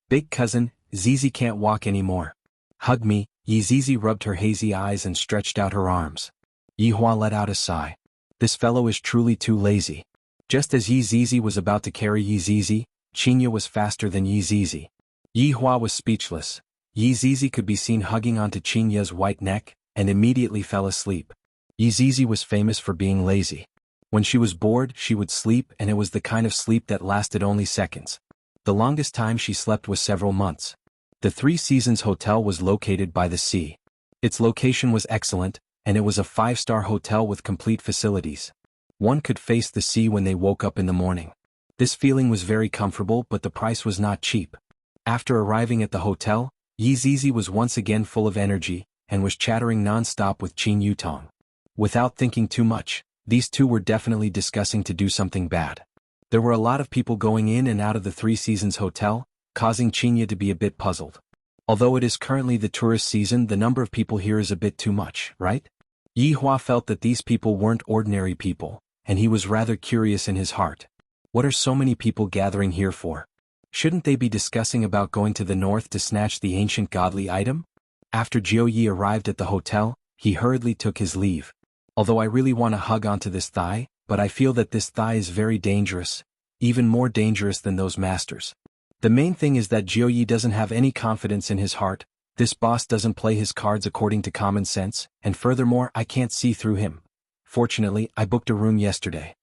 Big cousin, Zizi can't walk anymore. Hug me. Yi Zizi rubbed her hazy eyes and stretched out her arms. Yi Hua let out a sigh. This fellow is truly too lazy. Just as Yi Zizi was about to carry Yi Zizi, Qingya was faster than Yi Zizi. Yi Hua was speechless. Yi Zizi could be seen hugging onto Qingya's white neck, and immediately fell asleep. Yi Zizi was famous for being lazy. When she was bored, she would sleep, and it was the kind of sleep that lasted only seconds. The longest time she slept was several months. The Three Seasons Hotel was located by the sea. Its location was excellent, and it was a 5-star hotel with complete facilities. One could face the sea when they woke up in the morning. This feeling was very comfortable, but the price was not cheap. After arriving at the hotel, Yi Zizi was once again full of energy, and was chattering non-stop with Qin Yutong. Without thinking too much, these two were definitely discussing to do something bad. There were a lot of people going in and out of the Three Seasons Hotel, causing Qinya to be a bit puzzled. Although it is currently the tourist season, the number of people here is a bit too much, right? Yi Hua felt that these people weren't ordinary people, and he was rather curious in his heart. What are so many people gathering here for? Shouldn't they be discussing about going to the north to snatch the ancient godly item? After Jiao Yi arrived at the hotel, he hurriedly took his leave. Although I really want to hug onto this thigh, but I feel that this thigh is very dangerous, even more dangerous than those masters. The main thing is that Jiao Yi doesn't have any confidence in his heart, this boss doesn't play his cards according to common sense, and furthermore I can't see through him. Fortunately, I booked a room yesterday.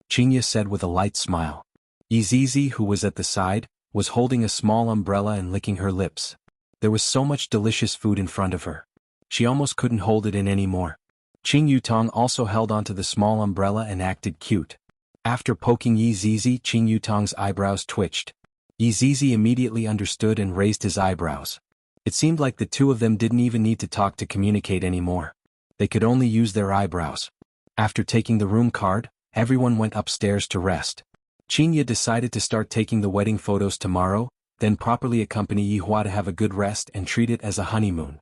Qinya said with a light smile. Izizi, who was at the side, was holding a small umbrella and licking her lips. There was so much delicious food in front of her. She almost couldn't hold it in anymore. Qin Yutong also held onto the small umbrella and acted cute. After poking Yi Zizi, Qin Yutong's eyebrows twitched. Yi Zizi immediately understood and raised his eyebrows. It seemed like the two of them didn't even need to talk to communicate anymore. They could only use their eyebrows. After taking the room card, everyone went upstairs to rest. Qinya decided to start taking the wedding photos tomorrow, then properly accompany Yi Hua to have a good rest and treat it as a honeymoon.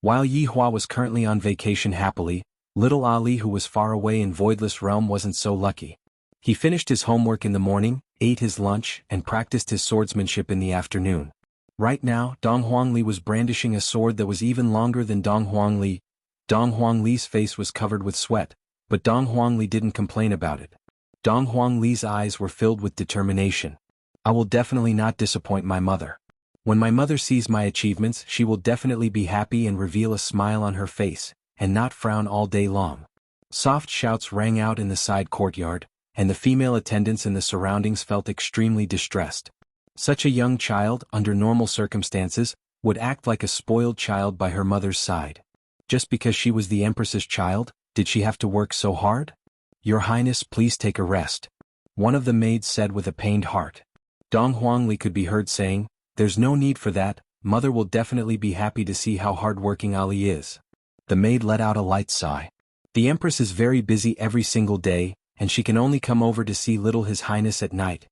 While Yi Hua was currently on vacation happily, little Ali, who was far away in Voidless Realm, wasn't so lucky. He finished his homework in the morning, ate his lunch, and practiced his swordsmanship in the afternoon. Right now, Dong Huangli was brandishing a sword that was even longer than Dong Huangli. Dong Huangli's face was covered with sweat, but Dong Huangli didn't complain about it. Dong Huangli's eyes were filled with determination. I will definitely not disappoint my mother. When my mother sees my achievements, she will definitely be happy and reveal a smile on her face, and not frown all day long. Soft shouts rang out in the side courtyard, and the female attendants in the surroundings felt extremely distressed. Such a young child, under normal circumstances, would act like a spoiled child by her mother's side. Just because she was the Empress's child, did she have to work so hard? Your Highness, please take a rest. One of the maids said with a pained heart. Dong Huangli could be heard saying, "There's no need for that, mother will definitely be happy to see how hard-working Ali is." The maid let out a light sigh. The Empress is very busy every single day, and she can only come over to see little His Highness at night.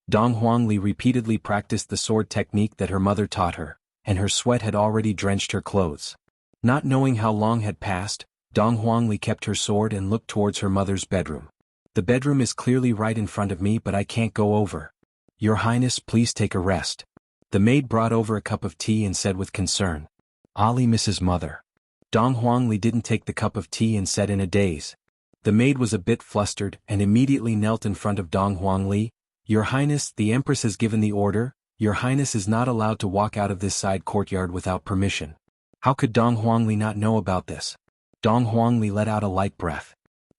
Dong Huangli repeatedly practiced the sword technique that her mother taught her, and her sweat had already drenched her clothes. Not knowing how long had passed, Dong Huangli kept her sword and looked towards her mother's bedroom. The bedroom is clearly right in front of me, but I can't go over. Your Highness, please take a rest. The maid brought over a cup of tea and said with concern. Ali, Mrs. Mother. Dong Huangli didn't take the cup of tea and said in a daze. The maid was a bit flustered and immediately knelt in front of Dong Huangli. Your Highness, the Empress has given the order, Your Highness is not allowed to walk out of this side courtyard without permission. How could Dong Huangli not know about this? Dong Huangli let out a light breath.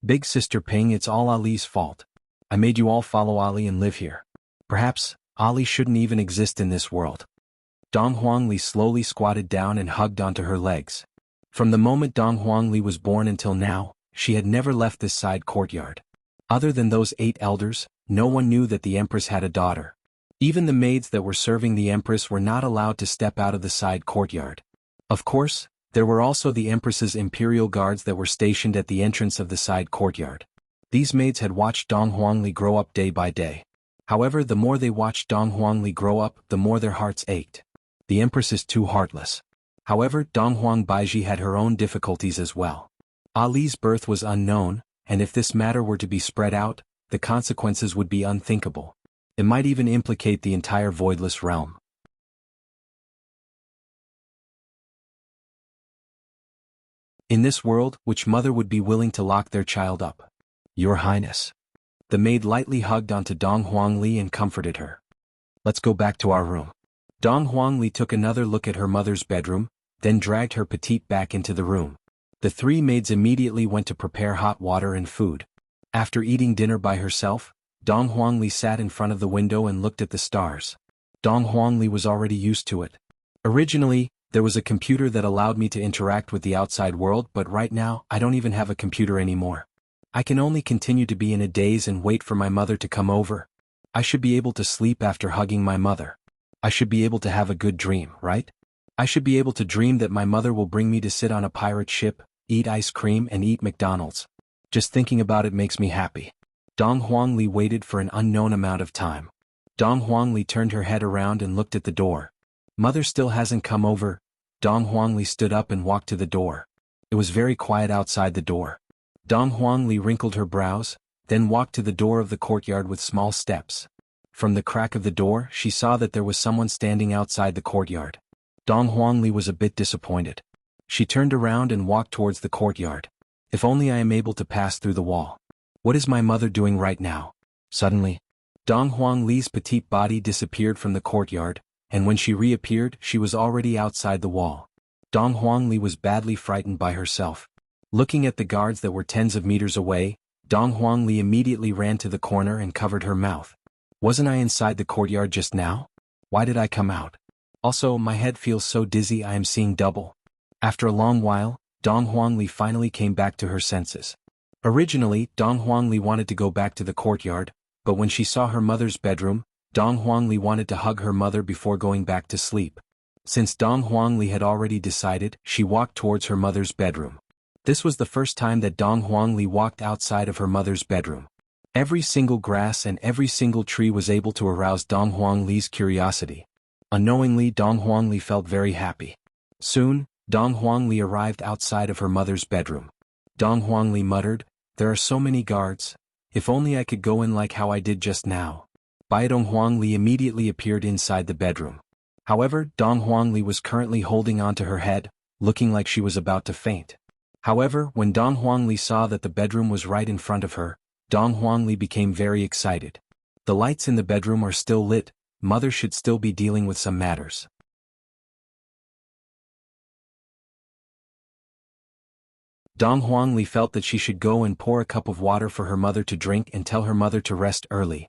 Big Sister Ping, it's all Ali's fault. I made you all follow Ali and live here. Perhaps, Ali shouldn't even exist in this world. Dong Huangli slowly squatted down and hugged onto her legs. From the moment Dong Huangli was born until now, she had never left this side courtyard. Other than those 8 elders, no one knew that the Empress had a daughter. Even the maids that were serving the Empress were not allowed to step out of the side courtyard. Of course, there were also the Empress's imperial guards that were stationed at the entrance of the side courtyard. These maids had watched Dong Huangli grow up day by day. However, the more they watched Dong Huangli grow up, the more their hearts ached. The Empress is too heartless. However, Dong Huang Baiji had her own difficulties as well. Ali's birth was unknown, and if this matter were to be spread out, the consequences would be unthinkable. It might even implicate the entire voidless realm. In this world, which mother would be willing to lock their child up? Your Highness. The maid lightly hugged onto Dong Huangli and comforted her. Let's go back to our room. Dong Huangli took another look at her mother's bedroom, then dragged her petite back into the room. The 3 maids immediately went to prepare hot water and food. After eating dinner by herself, Dong Huangli sat in front of the window and looked at the stars. Dong Huangli was already used to it. Originally, There was a computer that allowed me to interact with the outside world, but right now, I don't even have a computer anymore. I can only continue to be in a daze and wait for my mother to come over. I should be able to sleep after hugging my mother. I should be able to have a good dream, right? I should be able to dream that my mother will bring me to sit on a pirate ship, eat ice cream and eat McDonald's. Just thinking about it makes me happy. Dong Huangli waited for an unknown amount of time. Dong Huangli turned her head around and looked at the door. Mother still hasn't come over. Dong Huangli stood up and walked to the door. It was very quiet outside the door. Dong Huangli wrinkled her brows, then walked to the door of the courtyard with small steps. From the crack of the door, she saw that there was someone standing outside the courtyard. Dong Huangli was a bit disappointed. She turned around and walked towards the courtyard. If only I am able to pass through the wall. What is my mother doing right now? Suddenly, Dong Huangli's petite body disappeared from the courtyard, and when she reappeared, she was already outside the wall. Dong Huangli was badly frightened by herself. Looking at the guards that were tens of meters away, Dong Huangli immediately ran to the corner and covered her mouth. Wasn't I inside the courtyard just now? Why did I come out? Also, my head feels so dizzy I am seeing double. After a long while, Dong Huangli finally came back to her senses. Originally, Dong Huangli wanted to go back to the courtyard, but when she saw her mother's bedroom, Dong Huangli wanted to hug her mother before going back to sleep. Since Dong Huangli had already decided, she walked towards her mother's bedroom. This was the first time that Dong Huangli walked outside of her mother's bedroom. Every single grass and every single tree was able to arouse Dong Huangli's curiosity. Unknowingly, Dong Huangli felt very happy. Soon, Dong Huangli arrived outside of her mother's bedroom. Dong Huangli muttered, "There are so many guards. If only I could go in like how I did just now." Dong Huangli immediately appeared inside the bedroom. However, Dong Huangli was currently holding onto her head, looking like she was about to faint. However, when Dong Huangli saw that the bedroom was right in front of her, Dong Huangli became very excited. The lights in the bedroom are still lit, mother should still be dealing with some matters. Dong Huangli felt that she should go and pour a cup of water for her mother to drink and tell her mother to rest early.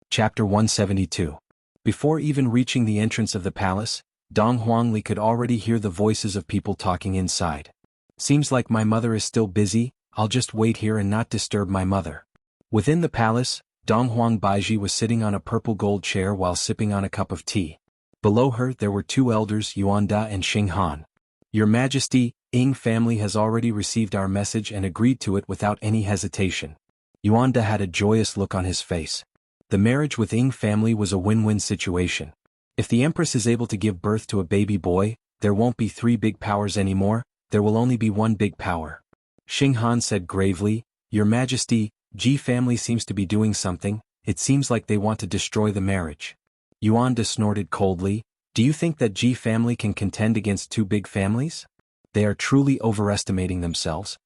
Chapter 172. Before even reaching the entrance of the palace, Dong Huangli could already hear the voices of people talking inside. Seems like my mother is still busy, I'll just wait here and not disturb my mother. Within the palace, Dong Huang Baiji was sitting on a purple gold chair while sipping on a cup of tea. Below her there were two elders, Yuan Da and Xing Han. Your Majesty, Ying family has already received our message and agreed to it without any hesitation. Yuan Da had a joyous look on his face. The marriage with Ying family was a win-win situation. If the Empress is able to give birth to a baby boy, there won't be three big powers anymore, there will only be one big power. Xing Han said gravely, Your Majesty, Ji family seems to be doing something, it seems like they want to destroy the marriage. Yuan Da snorted coldly, do you think that Ji family can contend against two big families? They are truly overestimating themselves.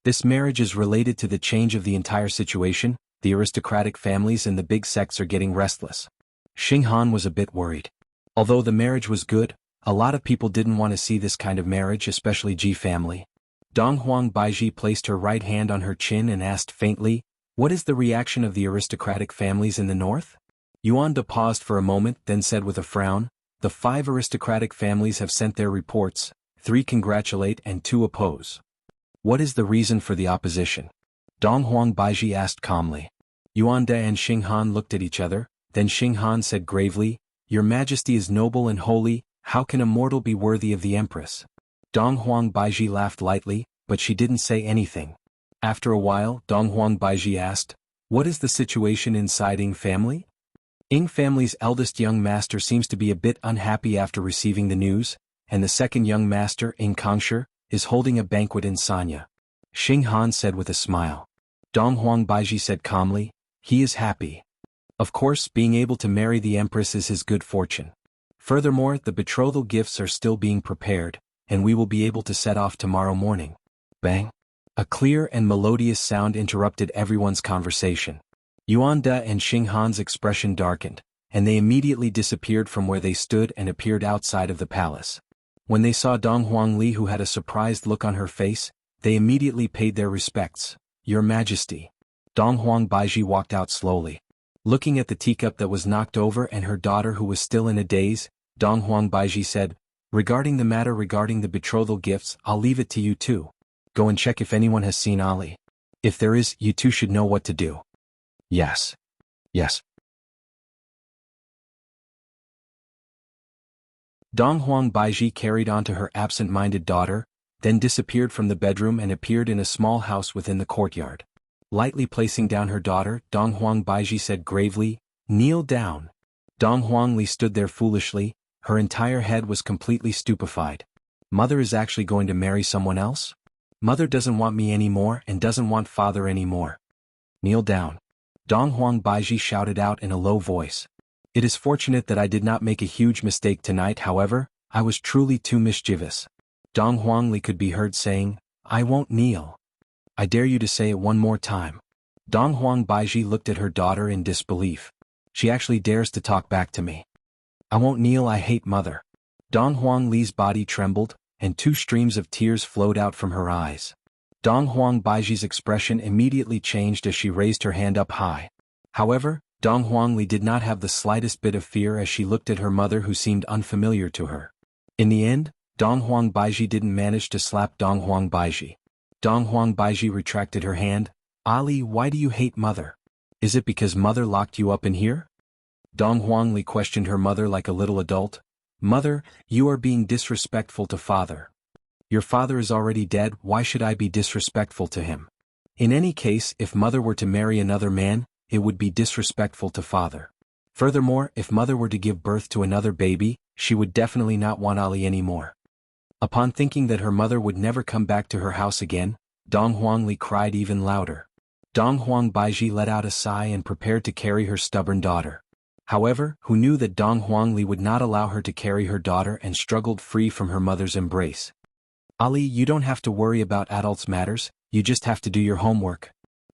This marriage is related to the change of the entire situation. The aristocratic families and the big sects are getting restless. Xing Han was a bit worried. Although the marriage was good, a lot of people didn't want to see this kind of marriage, especially Ji family. Dong Huang Baiji placed her right hand on her chin and asked faintly, what is the reaction of the aristocratic families in the north? Yuan Da paused for a moment, then said with a frown, the 5 aristocratic families have sent their reports, 3 congratulate and 2 oppose. What is the reason for the opposition? Dong Huang Baiji asked calmly. Yuan Da and Xing Han looked at each other, then Xing Han said gravely, Your Majesty is noble and holy, how can a mortal be worthy of the Empress? Dong Huang Baiji laughed lightly, but she didn't say anything. After a while, Dong Huang Baiji asked, what is the situation inside Ying family? Ying family's eldest young master seems to be a bit unhappy after receiving the news, and the second young master, Ying Kangshi, is holding a banquet in Sanya. Xing Han said with a smile. Dong Huang Baiji said calmly, he is happy. Of course, being able to marry the Empress is his good fortune. Furthermore, the betrothal gifts are still being prepared, and we will be able to set off tomorrow morning. Bang! A clear and melodious sound interrupted everyone's conversation. Yuan Da and Xing Han's expression darkened, and they immediately disappeared from where they stood and appeared outside of the palace. When they saw Dong Huangli, who had a surprised look on her face, they immediately paid their respects. Your Majesty. Dong Huang Baiji walked out slowly. Looking at the teacup that was knocked over and her daughter who was still in a daze, Dong Huang Baiji said, regarding the matter regarding the betrothal gifts, I'll leave it to you two. Go and check if anyone has seen Ali. If there is, you two should know what to do. Yes. Yes. Dong Huang Baiji carried on to her absent-minded daughter, then disappeared from the bedroom and appeared in a small house within the courtyard. Lightly placing down her daughter, Dong Huang Baiji said gravely, kneel down. Dong Huang Li stood there foolishly, her entire head was completely stupefied. Mother is actually going to marry someone else? Mother doesn't want me anymore and doesn't want father anymore. Kneel down. Dong Huang Baiji shouted out in a low voice. It is fortunate that I did not make a huge mistake tonight, however, I was truly too mischievous. Dong Huang Li could be heard saying, I won't kneel. I dare you to say it one more time. Dong Huang Baiji looked at her daughter in disbelief. She actually dares to talk back to me. I won't kneel, I hate mother. Dong Huang Li's body trembled, and 2 streams of tears flowed out from her eyes. Dong Huang Baiji's expression immediately changed as she raised her hand up high. However, Dong Huang Li did not have the slightest bit of fear as she looked at her mother who seemed unfamiliar to her. In the end, Dong Huang Baiji didn't manage to slap Dong Huang Baiji. Dong Huang Baiji retracted her hand. Ali, why do you hate mother? Is it because mother locked you up in here? Dong Huang Li questioned her mother like a little adult. Mother, you are being disrespectful to father. Your father is already dead, why should I be disrespectful to him? In any case, if mother were to marry another man, it would be disrespectful to father. Furthermore, if mother were to give birth to another baby, she would definitely not want Ali anymore. Upon thinking that her mother would never come back to her house again, Dong Huang Li cried even louder. Dong Huang Baiji let out a sigh and prepared to carry her stubborn daughter. However, who knew that Dong Huang Li would not allow her to carry her daughter and struggled free from her mother's embrace. Ali, you don't have to worry about adults' matters, you just have to do your homework.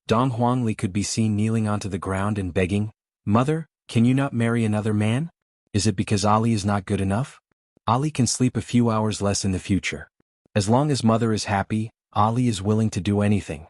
Dong Huang Li could be seen kneeling onto the ground and begging, Mother, can you not marry another man? Is it because Ali is not good enough? Ali can sleep a few hours less in the future. As long as mother is happy, Ali is willing to do anything.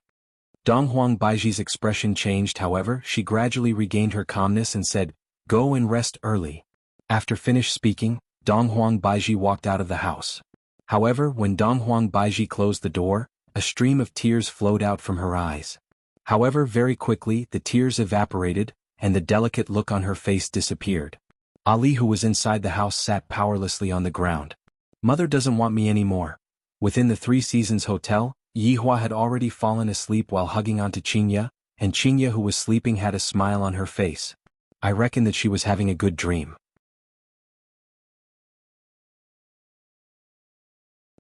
Dong Huang Baiji's expression changed, however, she gradually regained her calmness and said, Go and rest early. After finished speaking, Dong Huang Baiji walked out of the house. However, when Dong Huang Baiji closed the door, a stream of tears flowed out from her eyes. However, very quickly, the tears evaporated, and the delicate look on her face disappeared. Ali, who was inside the house, sat powerlessly on the ground. Mother doesn't want me anymore. Within the 3 Seasons Hotel, Yihua had already fallen asleep while hugging onto Qinya, and Qinya, who was sleeping, had a smile on her face. I reckon that she was having a good dream.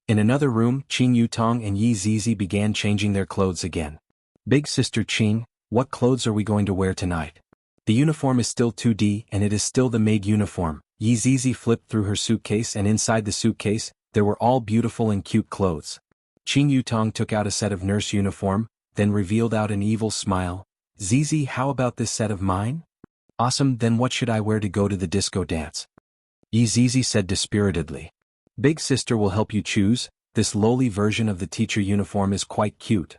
In another room, Qin Yutong and Yi Zizi began changing their clothes again. Big sister Qin, what clothes are we going to wear tonight? The uniform is still 2D and it is still the maid uniform. Yi Zizi flipped through her suitcase and inside the suitcase, there were all beautiful and cute clothes. Qin Yutong took out a set of nurse uniform, then revealed out an evil smile. Zizi, how about this set of mine? Awesome, then what should I wear to go to the disco dance? Yi Zizi said dispiritedly. Big sister will help you choose, this lowly version of the teacher uniform is quite cute.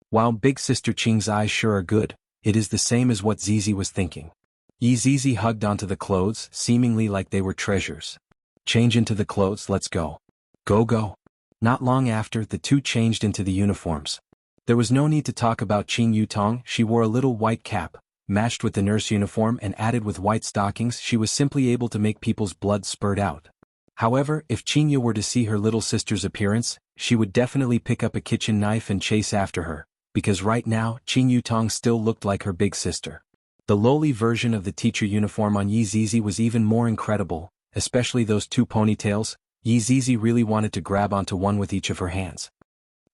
While Big sister Qing's eyes sure are good, it is the same as what Zizi was thinking. Yi Zizi hugged onto the clothes, seemingly like they were treasures. Change into the clothes, let's go. Go go. Not long after, the two changed into the uniforms. There was no need to talk about Qin Yutong, she wore a little white cap, matched with the nurse uniform and added with white stockings, she was simply able to make people's blood spurt out. However, if Qinya were to see her little sister's appearance, she would definitely pick up a kitchen knife and chase after her, because right now, Qin Yutong still looked like her big sister. The lowly version of the teacher uniform on Yi Zizi was even more incredible, especially those 2 ponytails. Yi Zizi really wanted to grab onto one with each of her hands.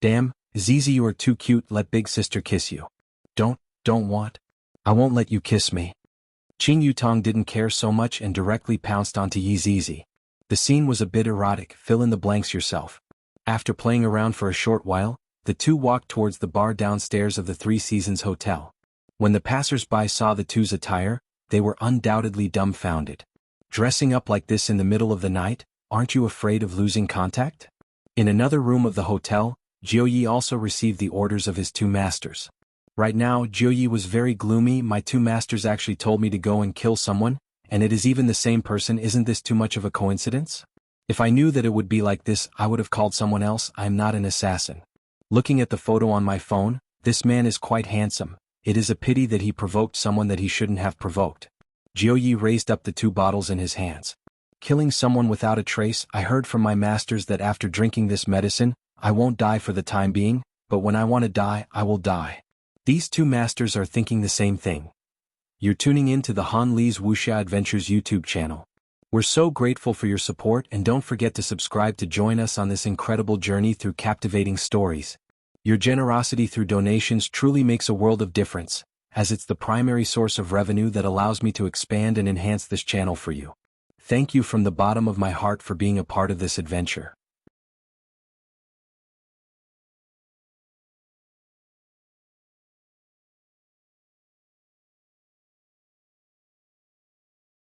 Damn, Zizi, you are too cute, let big sister kiss you. Don't want. I won't let you kiss me. Qin Yutong didn't care so much and directly pounced onto Yi Zizi. The scene was a bit erotic, fill in the blanks yourself. After playing around for a short while, the two walked towards the bar downstairs of the 3 Seasons Hotel. When the passers-by saw the two's attire, they were undoubtedly dumbfounded. Dressing up like this in the middle of the night, aren't you afraid of losing contact? In another room of the hotel, Jiu Yi also received the orders of his 2 masters. Right now, Jiuyi was very gloomy. My two masters actually told me to go and kill someone, and it is even the same person. Isn't this too much of a coincidence? If I knew that it would be like this, I would have called someone else. I am not an assassin. Looking at the photo on my phone, this man is quite handsome. It is a pity that he provoked someone that he shouldn't have provoked. Jiuyi raised up the two bottles in his hands. Killing someone without a trace. I heard from my masters that after drinking this medicine, I won't die for the time being, but when I want to die, I will die. These two masters are thinking the same thing. You're tuning in to the Han Li's Wuxia Adventures YouTube channel. We're so grateful for your support, and don't forget to subscribe to join us on this incredible journey through captivating stories. Your generosity through donations truly makes a world of difference, as it's the primary source of revenue that allows me to expand and enhance this channel for you. Thank you from the bottom of my heart for being a part of this adventure.